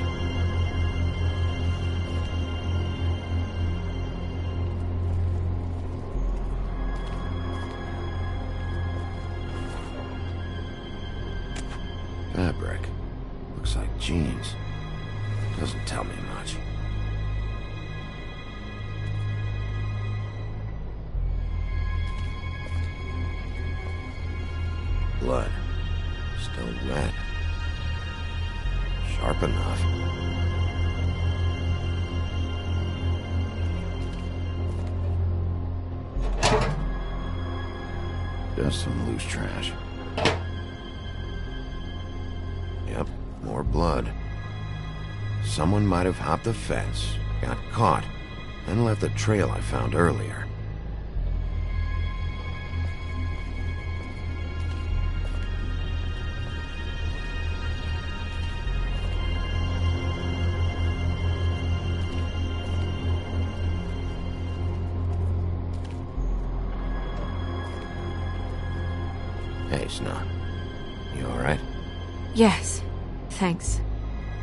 Fabric. Looks like jeans. Doesn't tell me much. Blood. Still wet. Sharp enough. Just some loose trash. Yep, more blood. Someone might have hopped the fence, got caught, and left the trail I found earlier. Hey, Snow. You alright? Yes, thanks.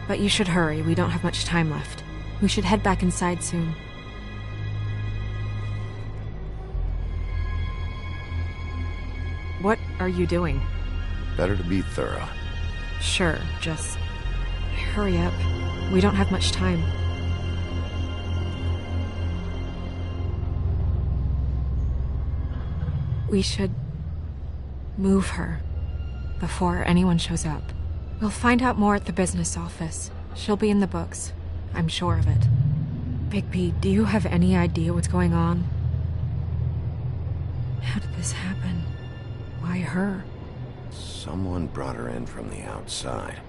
But you should hurry, we don't have much time left. We should head back inside soon. What are you doing? Better to be thorough. Sure, just hurry up. We don't have much time. We should move her before anyone shows up. We'll find out more at the business office. She'll be in the books. I'm sure of it. Bigby, do you have any idea what's going on? How did this happen? Why her? Someone brought her in from the outside.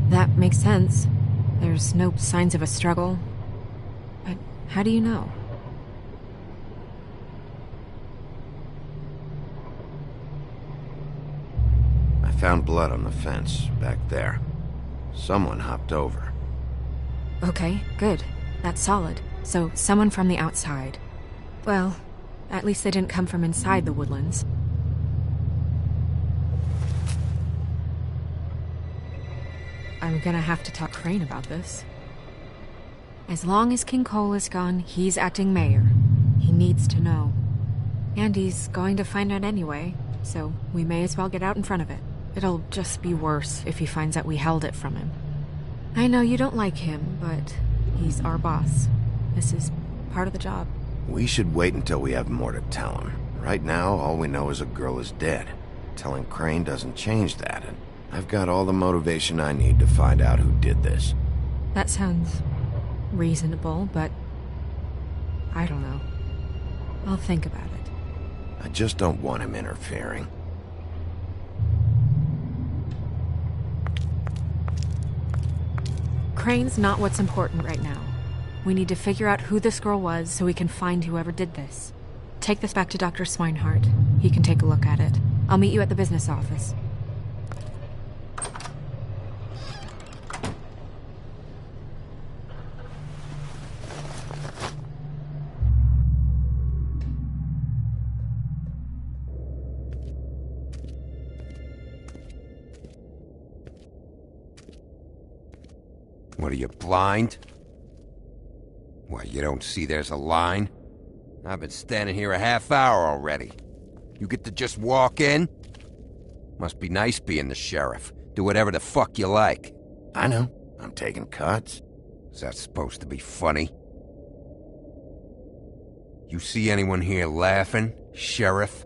That makes sense. There's no signs of a struggle. But how do you know? I found blood on the fence, back there. Someone hopped over. Okay, good. That's solid. So, someone from the outside. Well, at least they didn't come from inside the woodlands. I'm gonna have to talk Crane about this. As long as King Cole is gone, he's acting mayor. He needs to know. And he's going to find out anyway, so we may as well get out in front of it. It'll just be worse if he finds out we held it from him. I know you don't like him, but he's our boss. This is part of the job. We should wait until we have more to tell him. Right now, all we know is a girl is dead. Telling Crane doesn't change that, and I've got all the motivation I need to find out who did this. That sounds reasonable, but I don't know. I'll think about it. I just don't want him interfering. Crane's not what's important right now. We need to figure out who this girl was so we can find whoever did this. Take this back to Dr. Swinehart. He can take a look at it. I'll meet you at the business office. What are you, blind? What, you don't see there's a line? I've been standing here a half hour already. You get to just walk in? Must be nice being the sheriff. Do whatever the fuck you like. I know. I'm taking cuts. Is that supposed to be funny? You see anyone here laughing, Sheriff?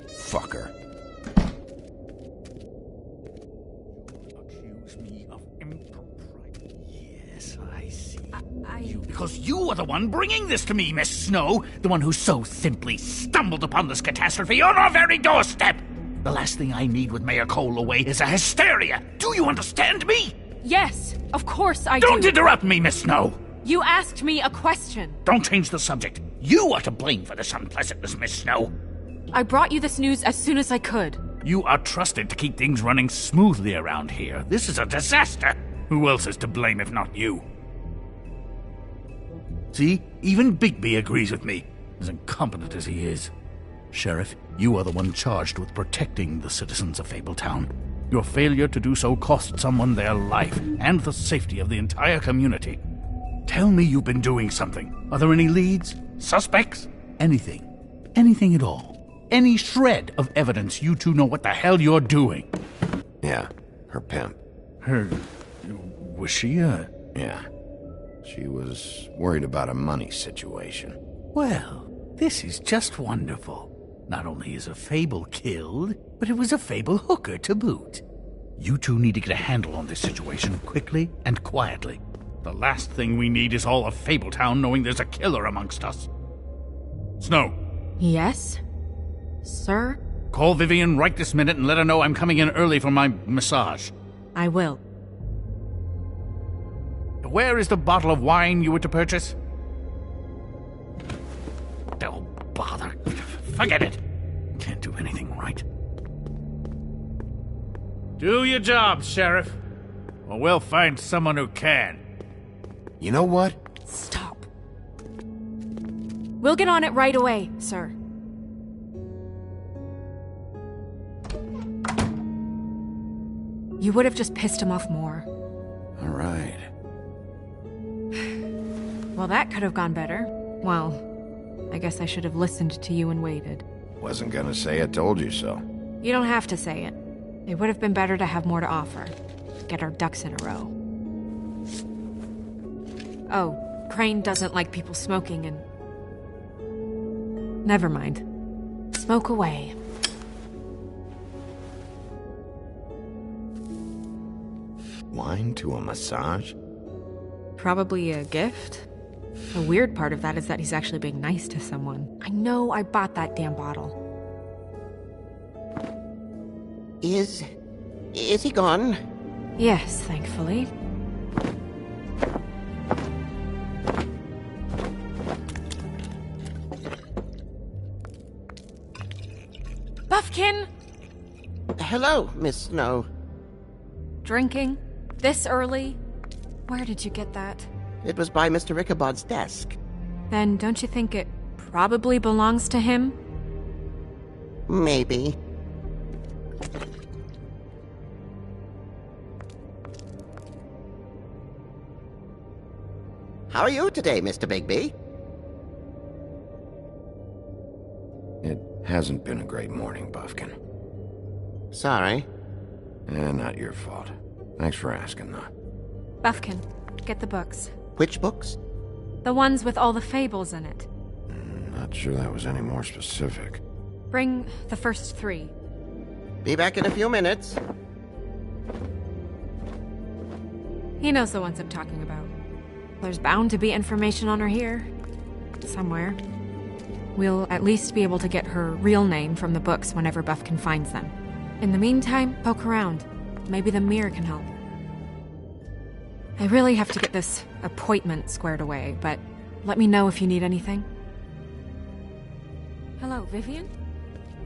Fucker. Because you are the one bringing this to me, Miss Snow. The one who so simply stumbled upon this catastrophe on our very doorstep. The last thing I need with Mayor Cole away is a hysteria. Do you understand me? Yes, of course I do. Don't interrupt me, Miss Snow. You asked me a question. Don't change the subject. You are to blame for this unpleasantness, Miss Snow. I brought you this news as soon as I could. You are trusted to keep things running smoothly around here. This is a disaster. Who else is to blame if not you? See, even Bigby agrees with me, as incompetent as he is. Sheriff, you are the one charged with protecting the citizens of Fabletown. Your failure to do so cost someone their life and the safety of the entire community. Tell me you've been doing something. Are there any leads? Suspects? Anything. Anything at all. Any shred of evidence you two know what the hell you're doing. Yeah, her pimp. Was she Yeah. She was worried about a money situation. Well, this is just wonderful. Not only is a Fable killed, but it was a Fable hooker to boot. You two need to get a handle on this situation quickly and quietly. The last thing we need is all of Fabletown knowing there's a killer amongst us. Snow. Yes? Sir? Call Vivian right this minute and let her know I'm coming in early for my massage. I will. Where is the bottle of wine you were to purchase? Oh, bother. Forget it. Can't do anything right. Do your job, Sheriff. Or we'll find someone who can. You know what? Stop. We'll get on it right away, sir. You would have just pissed him off more. All right. Well, that could have gone better. Well, I guess I should have listened to you and waited. Wasn't gonna say I told you so. You don't have to say it. It would have been better to have more to offer. Get our ducks in a row. Oh, Crane doesn't like people smoking and... Never mind. Smoke away. Wine to a massage? Probably a gift? The weird part of that is that he's actually being nice to someone. I know I bought that damn bottle. Is he gone? Yes, thankfully. Buffkin! Hello, Miss Snow. Drinking? This early? Where did you get that? It was by Mr. Ichabod's desk. Then don't you think it probably belongs to him? Maybe. How are you today, Mr. Bigby? It hasn't been a great morning, Buffkin. Sorry. Not your fault. Thanks for asking, though. Buffkin, get the books. Which books? The ones with all the fables in it. Not sure that was any more specific. Bring the first 3. Be back in a few minutes. He knows the ones I'm talking about. There's bound to be information on her here. Somewhere. We'll at least be able to get her real name from the books whenever Buffkin finds them. In the meantime, poke around. Maybe the mirror can help. I really have to get this appointment squared away, but let me know if you need anything. Hello, Vivian?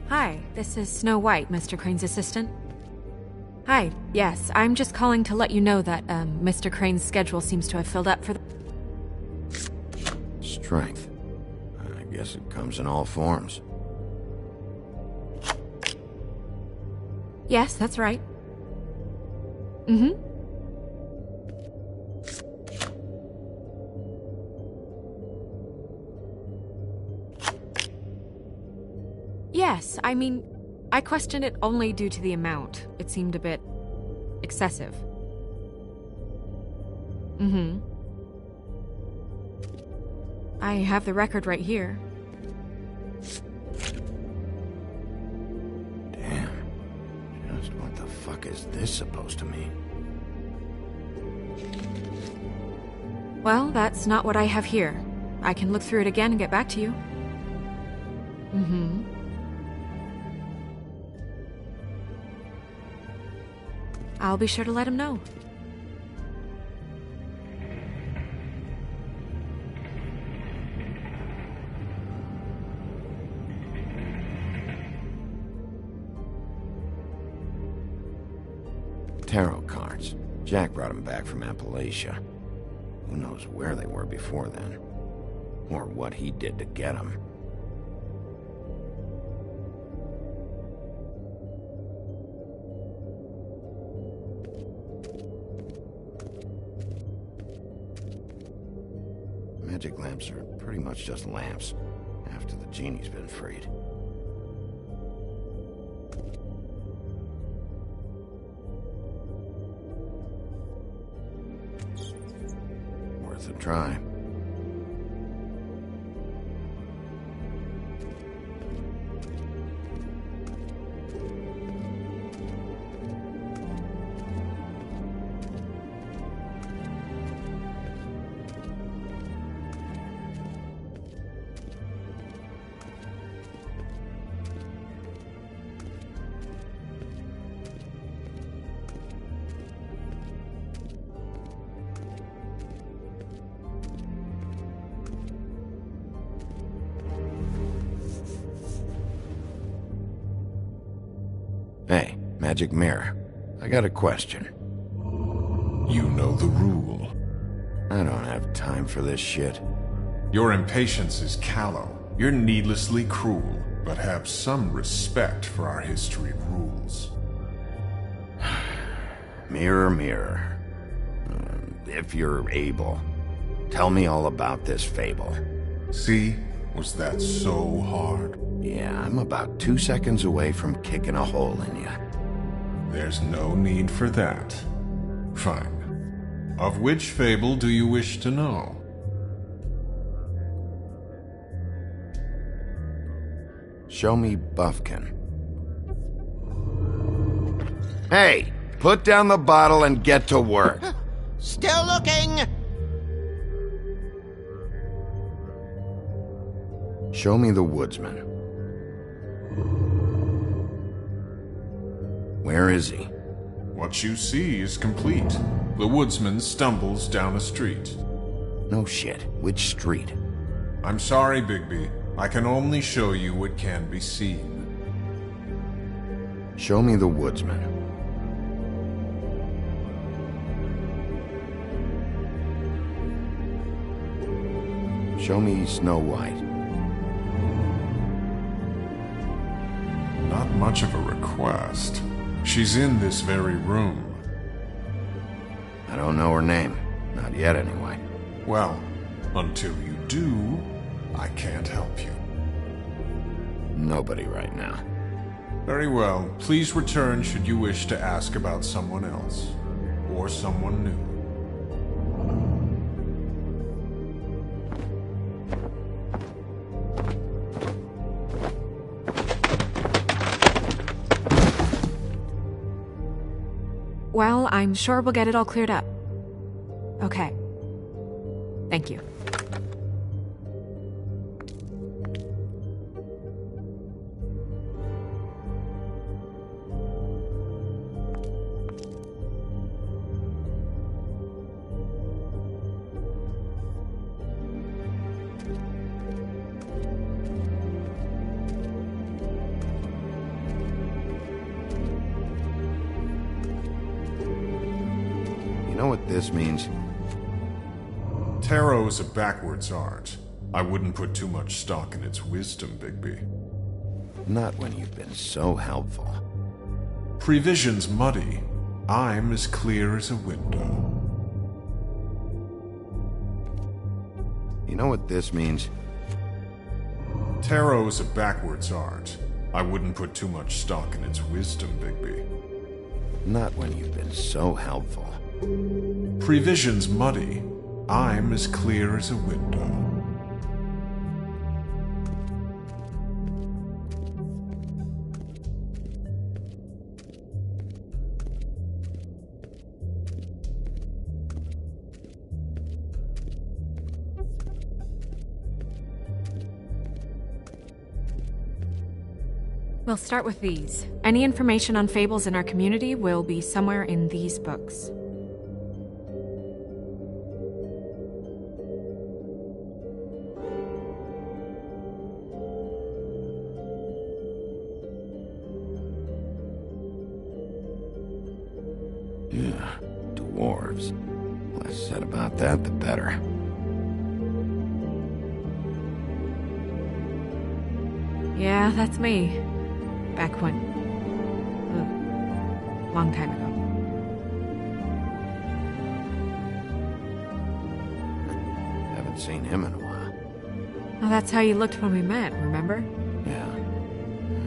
Hi, this is Snow White, Mr. Crane's assistant. Hi, yes, I'm just calling to let you know that, Mr. Crane's schedule seems to have filled up for the... Strength. I guess it comes in all forms. Yes, that's right. Mm-hmm. Yes, I mean, I questioned it only due to the amount. It seemed a bit excessive. Mm-hmm. I have the record right here. Damn. Just what the fuck is this supposed to mean? Well, that's not what I have here. I can look through it again and get back to you. Mm-hmm. I'll be sure to let him know. Tarot cards. Jack brought them back from Appalachia. Who knows where they were before then? Or what he did to get them. Magic lamps are pretty much just lamps, after the genie's been freed. Worth a try. Hey, magic mirror. I got a question. You know the rule. I don't have time for this shit. Your impatience is callow. You're needlessly cruel, but have some respect for our history and rules. Mirror, mirror. If you're able, tell me all about this fable. See? Was that so hard? Yeah, I'm about 2 seconds away from kicking a hole in you. There's no need for that. Fine. Of which fable do you wish to know? Show me Buffkin. Hey, put down the bottle and get to work. Still looking! Show me the woodsman. Where is he? What you see is complete. The woodsman stumbles down a street. No shit. Which street? I'm sorry, Bigby. I can only show you what can be seen. Show me the woodsman. Show me Snow White. Not much of a request. She's in this very room. I don't know her name. Not yet, anyway. Well, Until you do, I can't help you. Nobody right now. Very well. Please return should you wish to ask about someone else. Or someone new. Well, I'm sure we'll get it all cleared up. Okay. Thank you. You know what this means? Tarot's a backwards art. I wouldn't put too much stock in its wisdom, Bigby. Not when you've been so helpful. Prevision's muddy. I'm as clear as a window. You know what this means? Tarot's a backwards art. I wouldn't put too much stock in its wisdom, Bigby. Not when you've been so helpful. Prevision's muddy. I'm as clear as a window. We'll start with these. Any information on fables in our community will be somewhere in these books. Yeah, dwarves. Less said about that, the better. Yeah, that's me. Back when... long time ago. Haven't seen him in a while. Well, that's how you looked when we met, remember? Yeah, I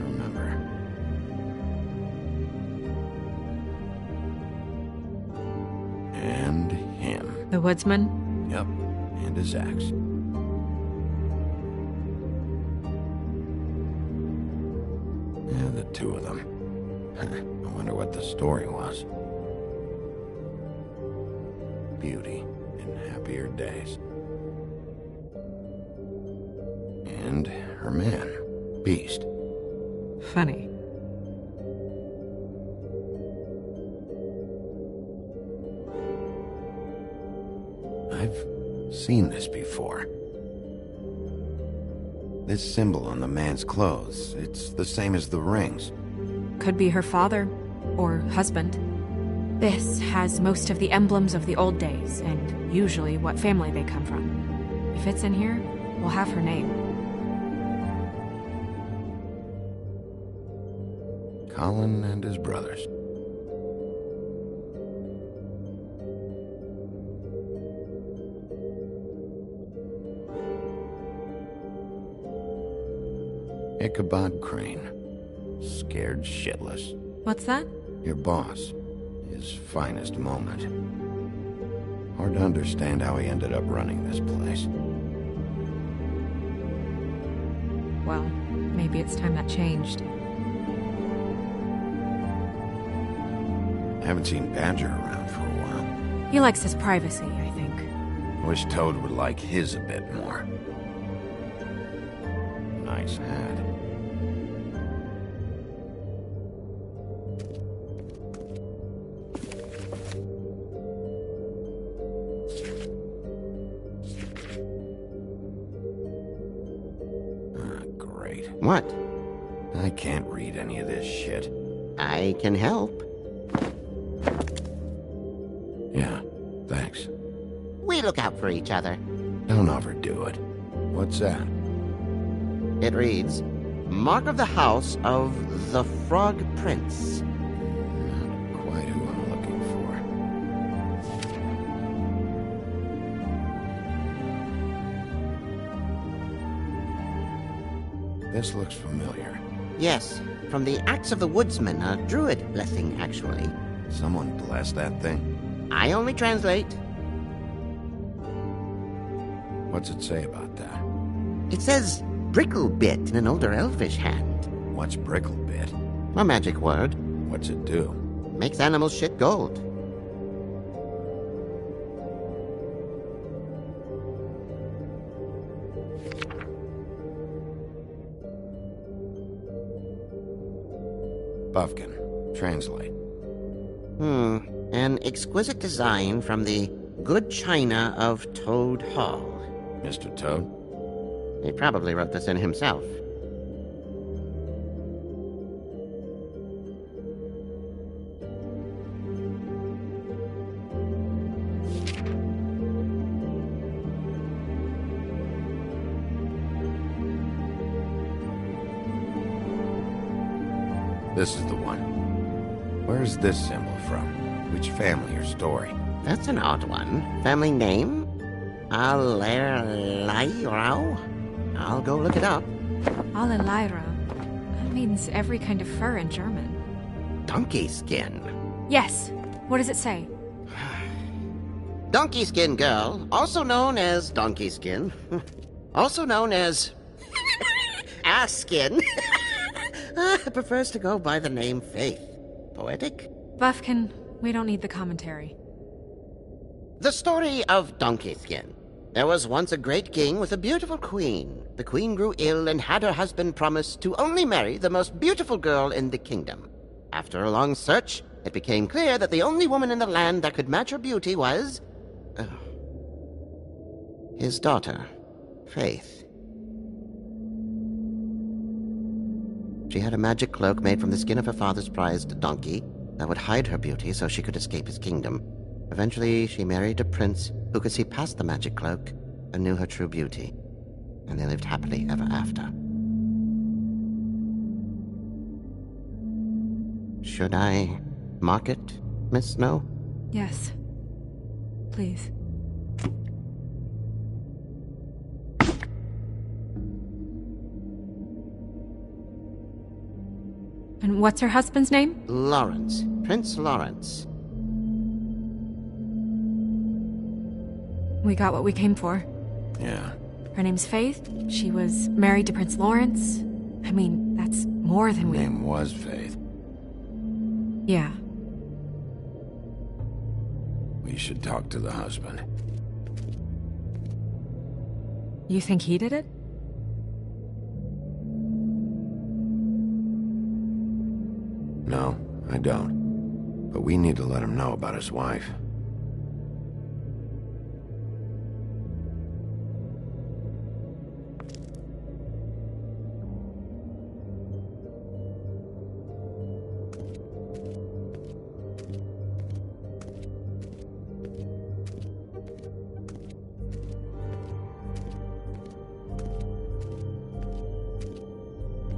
remember. And him. The woodsman? Yep, and his axe. Yeah, the two of them. I wonder what the story was. Beauty in happier days. And her man, Beast. Funny. I've seen this before. This symbol on the man's clothes, it's the same as the rings. Could be her father, or husband. This has most of the emblems of the old days, and usually what family they come from. If it's in here, we'll have her name. Colin and his brothers. Ichabod Crane. Scared shitless. What's that? Your boss. His finest moment. Hard to understand how he ended up running this place. Well, maybe it's time that changed. I haven't seen Badger around for a while. He likes his privacy, I think. Wish Toad would like his a bit more. Nice hat. Great. What? I can't read any of this shit. I can help. Yeah, thanks. We look out for each other. Don't overdo it. What's that? It reads, Mark of the House of the Frog Prince. Not quite who I'm looking for. This looks familiar. Yes, from the Axe of the Woodsman, a druid blessing, actually. Someone blessed that thing. I only translate. What's it say about that? It says Bricklebit in an older elvish hand. What's Bricklebit? A magic word. What's it do? Makes animals shit gold. Buffkin. Translate. An exquisite design from the good china of Toad Hall. Mr. Toad? He probably wrote this in himself. This is the one. Where's this symbol from? Which family or story? That's an odd one. Family name? Allerleirauh? I'll go look it up. Allerleirauh. That means every kind of fur in German. Donkey skin. Yes. What does it say? Donkey skin girl, also known as donkey skin. Also known as ass skin. Prefers to go by the name Faith. Poetic? Buffkin, we don't need the commentary. The story of Donkey Skin. There was once a great king with a beautiful queen. The queen grew ill and had her husband promise to only marry the most beautiful girl in the kingdom. After a long search, it became clear that the only woman in the land that could match her beauty was... his daughter, Faith. She had a magic cloak made from the skin of her father's prized donkey that would hide her beauty so she could escape his kingdom. Eventually, she married a prince who could see past the magic cloak and knew her true beauty. And they lived happily ever after. Should I mark it, Miss Snow? Yes. Please. And what's her husband's name? Lawrence. Prince Lawrence. We got what we came for. Yeah. Her name's Faith. She was married to Prince Lawrence. I mean, that's more than we... Her name was Faith. Yeah. We should talk to the husband. You think he did it? No, I don't. But we need to let him know about his wife.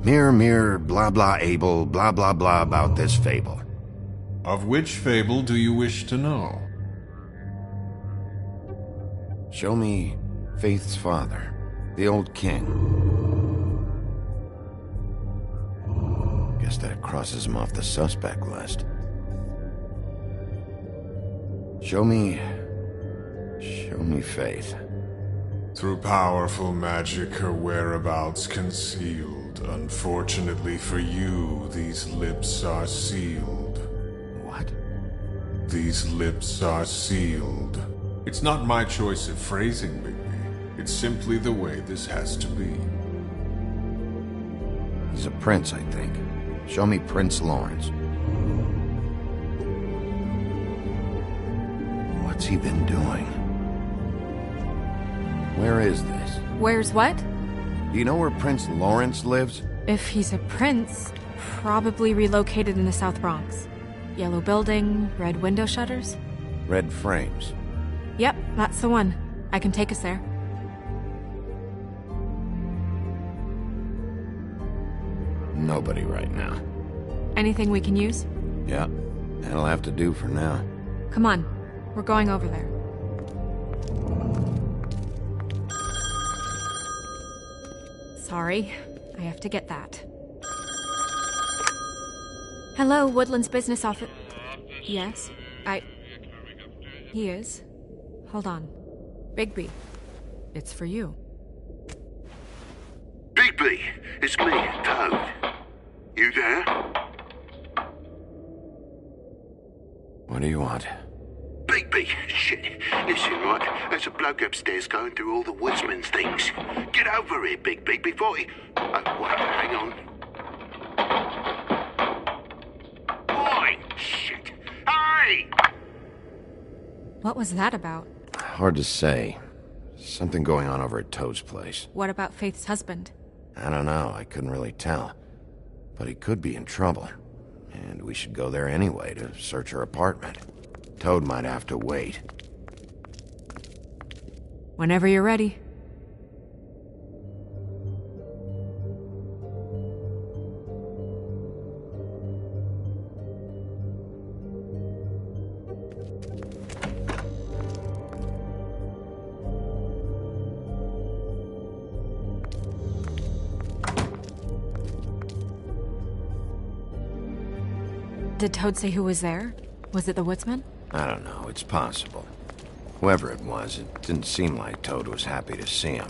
Mirror, mirror, blah blah able, blah blah blah about this fable. Of which fable do you wish to know? Show me Faith's father, the old king. Guess that crosses him off the suspect list. Show me Faith. Through powerful magic, her whereabouts concealed. Unfortunately for you, these lips are sealed. What? These lips are sealed. It's not my choice of phrasing, Bigby. It's simply the way this has to be. He's a prince, I think. Show me Prince Lawrence. What's he been doing? Where is this? Where's what? Do you know where Prince Lawrence lives? If he's a prince, probably relocated in the South Bronx. Yellow building, red window shutters. Red frames. Yep, that's the one. I can take us there. Nobody right now. Anything we can use? Yeah, that'll have to do for now. Come on, we're going over there. Sorry, I have to get that. Hello, Woodland's business office. Yes, He is. Hold on. Bigby, it's for you. Bigby, it's me, Toad. You there? What do you want? Bigby, shit. Listen, right, there's a bloke upstairs going through all the woodsman's things. Get over here, Bigby, before he... wait, hang on. Oi, shit. Hey! What was that about? Hard to say. Something going on over at Toad's place. What about Faith's husband? I don't know, I couldn't really tell. But he could be in trouble. And we should go there anyway to search her apartment. Toad might have to wait. Whenever you're ready. Did Toad say who was there? Was it the woodsman? I don't know, it's possible. Whoever it was, it didn't seem like Toad was happy to see him.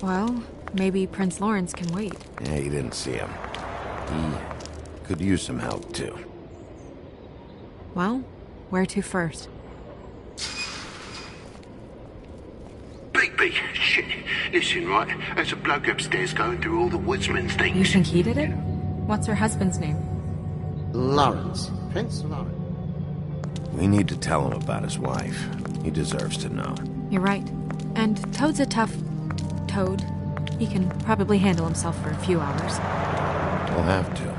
Well, maybe Prince Lawrence can wait. Yeah, he didn't see him. He could use some help, too. Well, where to first? Bigby, shit. Listen, right, there's a bloke upstairs going through all the woodsman's things. You think he did it? What's her husband's name? Lawrence. Prince Lawrence. We need to tell him about his wife. He deserves to know. You're right. And Toad's a tough... Toad. He can probably handle himself for a few hours. We'll have to.